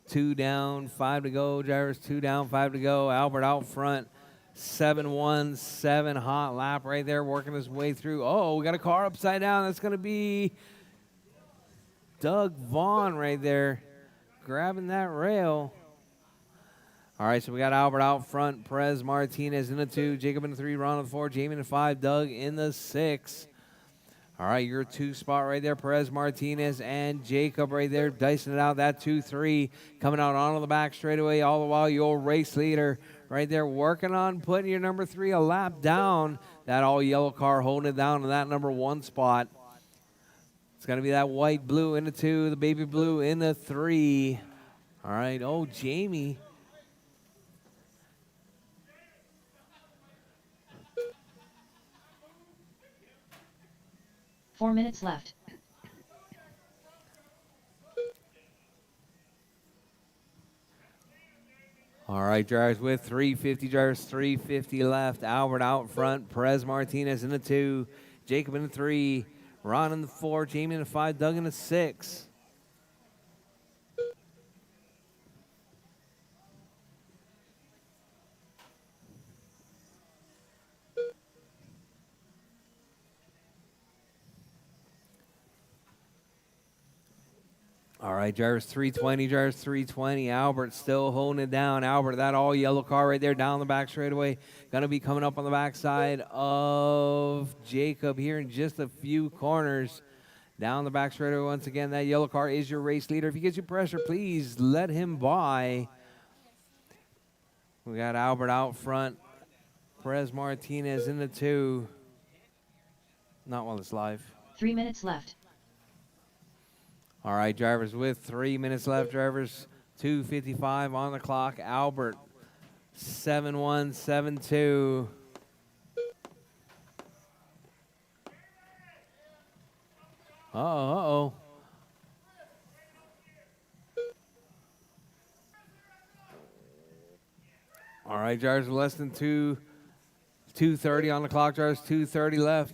2 down, 5 to go. Drivers, 2 down, 5 to go. Albert out front. 7-1-7 hot lap right there, working his way through. Oh, we got a car upside down. That's going to be Doug Vaughn right there, grabbing that rail. All right, so we got Albert out front, Perez Martinez in the 2, Jacob in the 3, Ron in the 4, Jamie in the 5, Doug in the 6. All right, your 2 spot right there, Perez Martinez and Jacob right there, dicing it out, that 2-3, coming out onto the back straightaway, all the while your race leader right there working on putting your number 3 a lap down, that all yellow car holding it down to that number 1 spot. It's going to be that white blue in the 2, the baby blue in the 3. All right, oh, Jamie. Four minutes left. All right, drivers with 350, drivers 350 left. Albert out front, Perez Martinez in the 2, Jacob in the 3, Ron in the 4, Jamie in the 5, Doug in the 6. All right, drivers 320, drivers 320. Albert still holding it down. Albert, that all yellow car right there down the back straightaway. Going to be coming up on the backside of Jacob here in just a few corners. Down the back straightaway once again. That yellow car is your race leader. If he gives you pressure, please let him by. We got Albert out front. Perez Martinez in the 2. Not while it's live. 3 minutes left. All right, drivers with 3 minutes left. Drivers 2:55 on the clock. Albert 7-1-7-2. Uh-oh. All right, drivers, less than 2:30 on the clock, drivers, 2:30 left.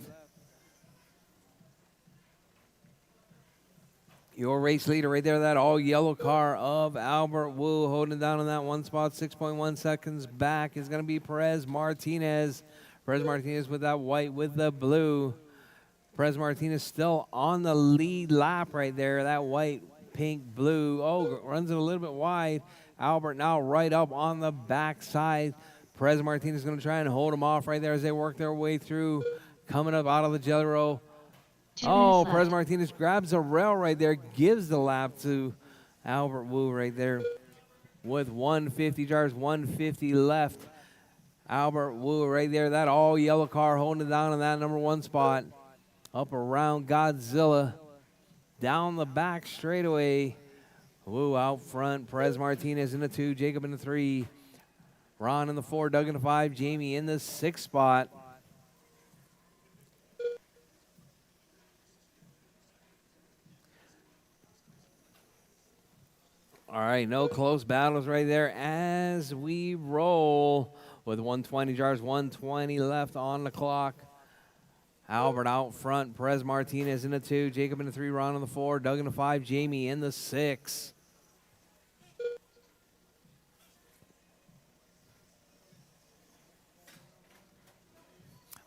Your race leader right there, that all yellow car of Albert Wu, holding it down on that one spot, 6.1 seconds back is going to be Perez Martinez. Perez Martinez with that white with the blue. Perez Martinez still on the lead lap right there, that white, pink, blue. Oh, runs it a little bit wide. Albert now right up on the backside. Perez Martinez is going to try and hold him off right there as they work their way through. Coming up out of the jelly roll. Oh, Perez Martinez grabs a rail right there, gives the lap to Albert Wu right there with 150 drivers, 150 left. Albert Wu right there, that all yellow car holding it down in that number 1 spot. Up around Godzilla, down the back straightaway. Wu out front, Perez Martinez in the 2, Jacob in the 3, Ron in the 4, Doug in the 5, Jamie in the 6 spot. All right, no close battles right there as we roll with 120 drivers, 120 left on the clock. Albert out front, Perez Martinez in the 2, Jacob in the 3, Ron in the 4, Doug in the 5, Jamie in the 6.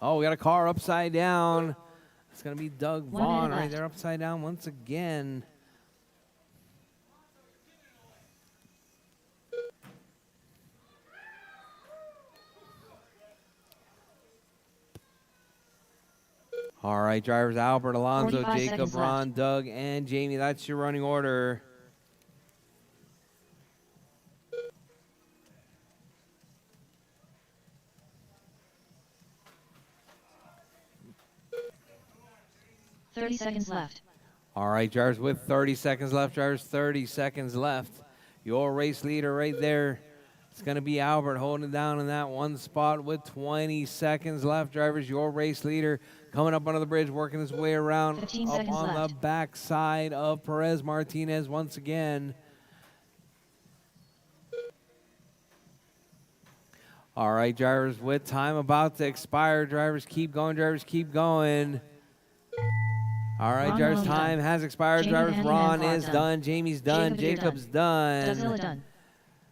Oh, we got a car upside down. It's going to be Doug Vaughn right there upside down once again. All right, drivers, Albert, Alonso, Jacob, Ron, Doug, and Jamie. That's your running order. "30 seconds left." All right, drivers, with 30 seconds left, drivers, 30 seconds left. Your race leader right there. It's going to be Albert holding it down in that 1 spot with 20 seconds left. Drivers, your race leader coming up under the bridge, working his way around up on the back side of Perez Martinez once again. All right, drivers, with time about to expire, drivers, keep going, drivers, keep going. All right, drivers, time has expired. Drivers, Ron is done, Jamie's done, Jacob's done.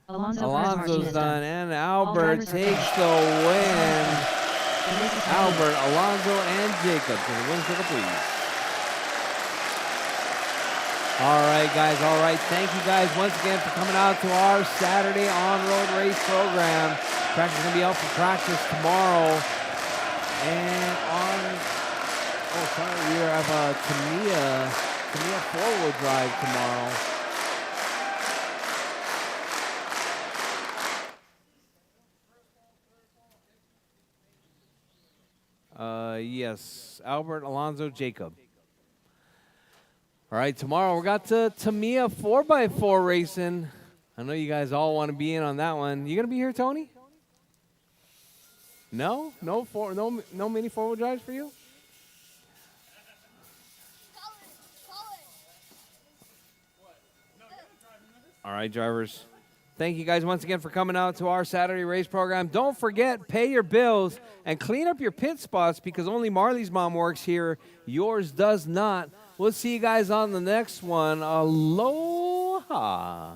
Alonso's done, and Albert takes the win. Albert, Alonso, and Jacob to the win for the please. All right, guys. All right. Thank you guys once again for coming out to our Saturday on-road race program. Track is going to be out for practice tomorrow. And we have a Tamiya four-wheel drive tomorrow. Yes, Albert, Alonso, Jacob. All right, tomorrow we got the Tamiya 4x4 racing. I know you guys all want to be in on that one. You gonna be here, Tony? No mini four-wheel drives for you? All right, drivers. Thank you guys once again for coming out to our Saturday race program. Don't forget, pay your bills and clean up your pit spots because only Marley's mom works here. Yours does not. We'll see you guys on the next one. Aloha.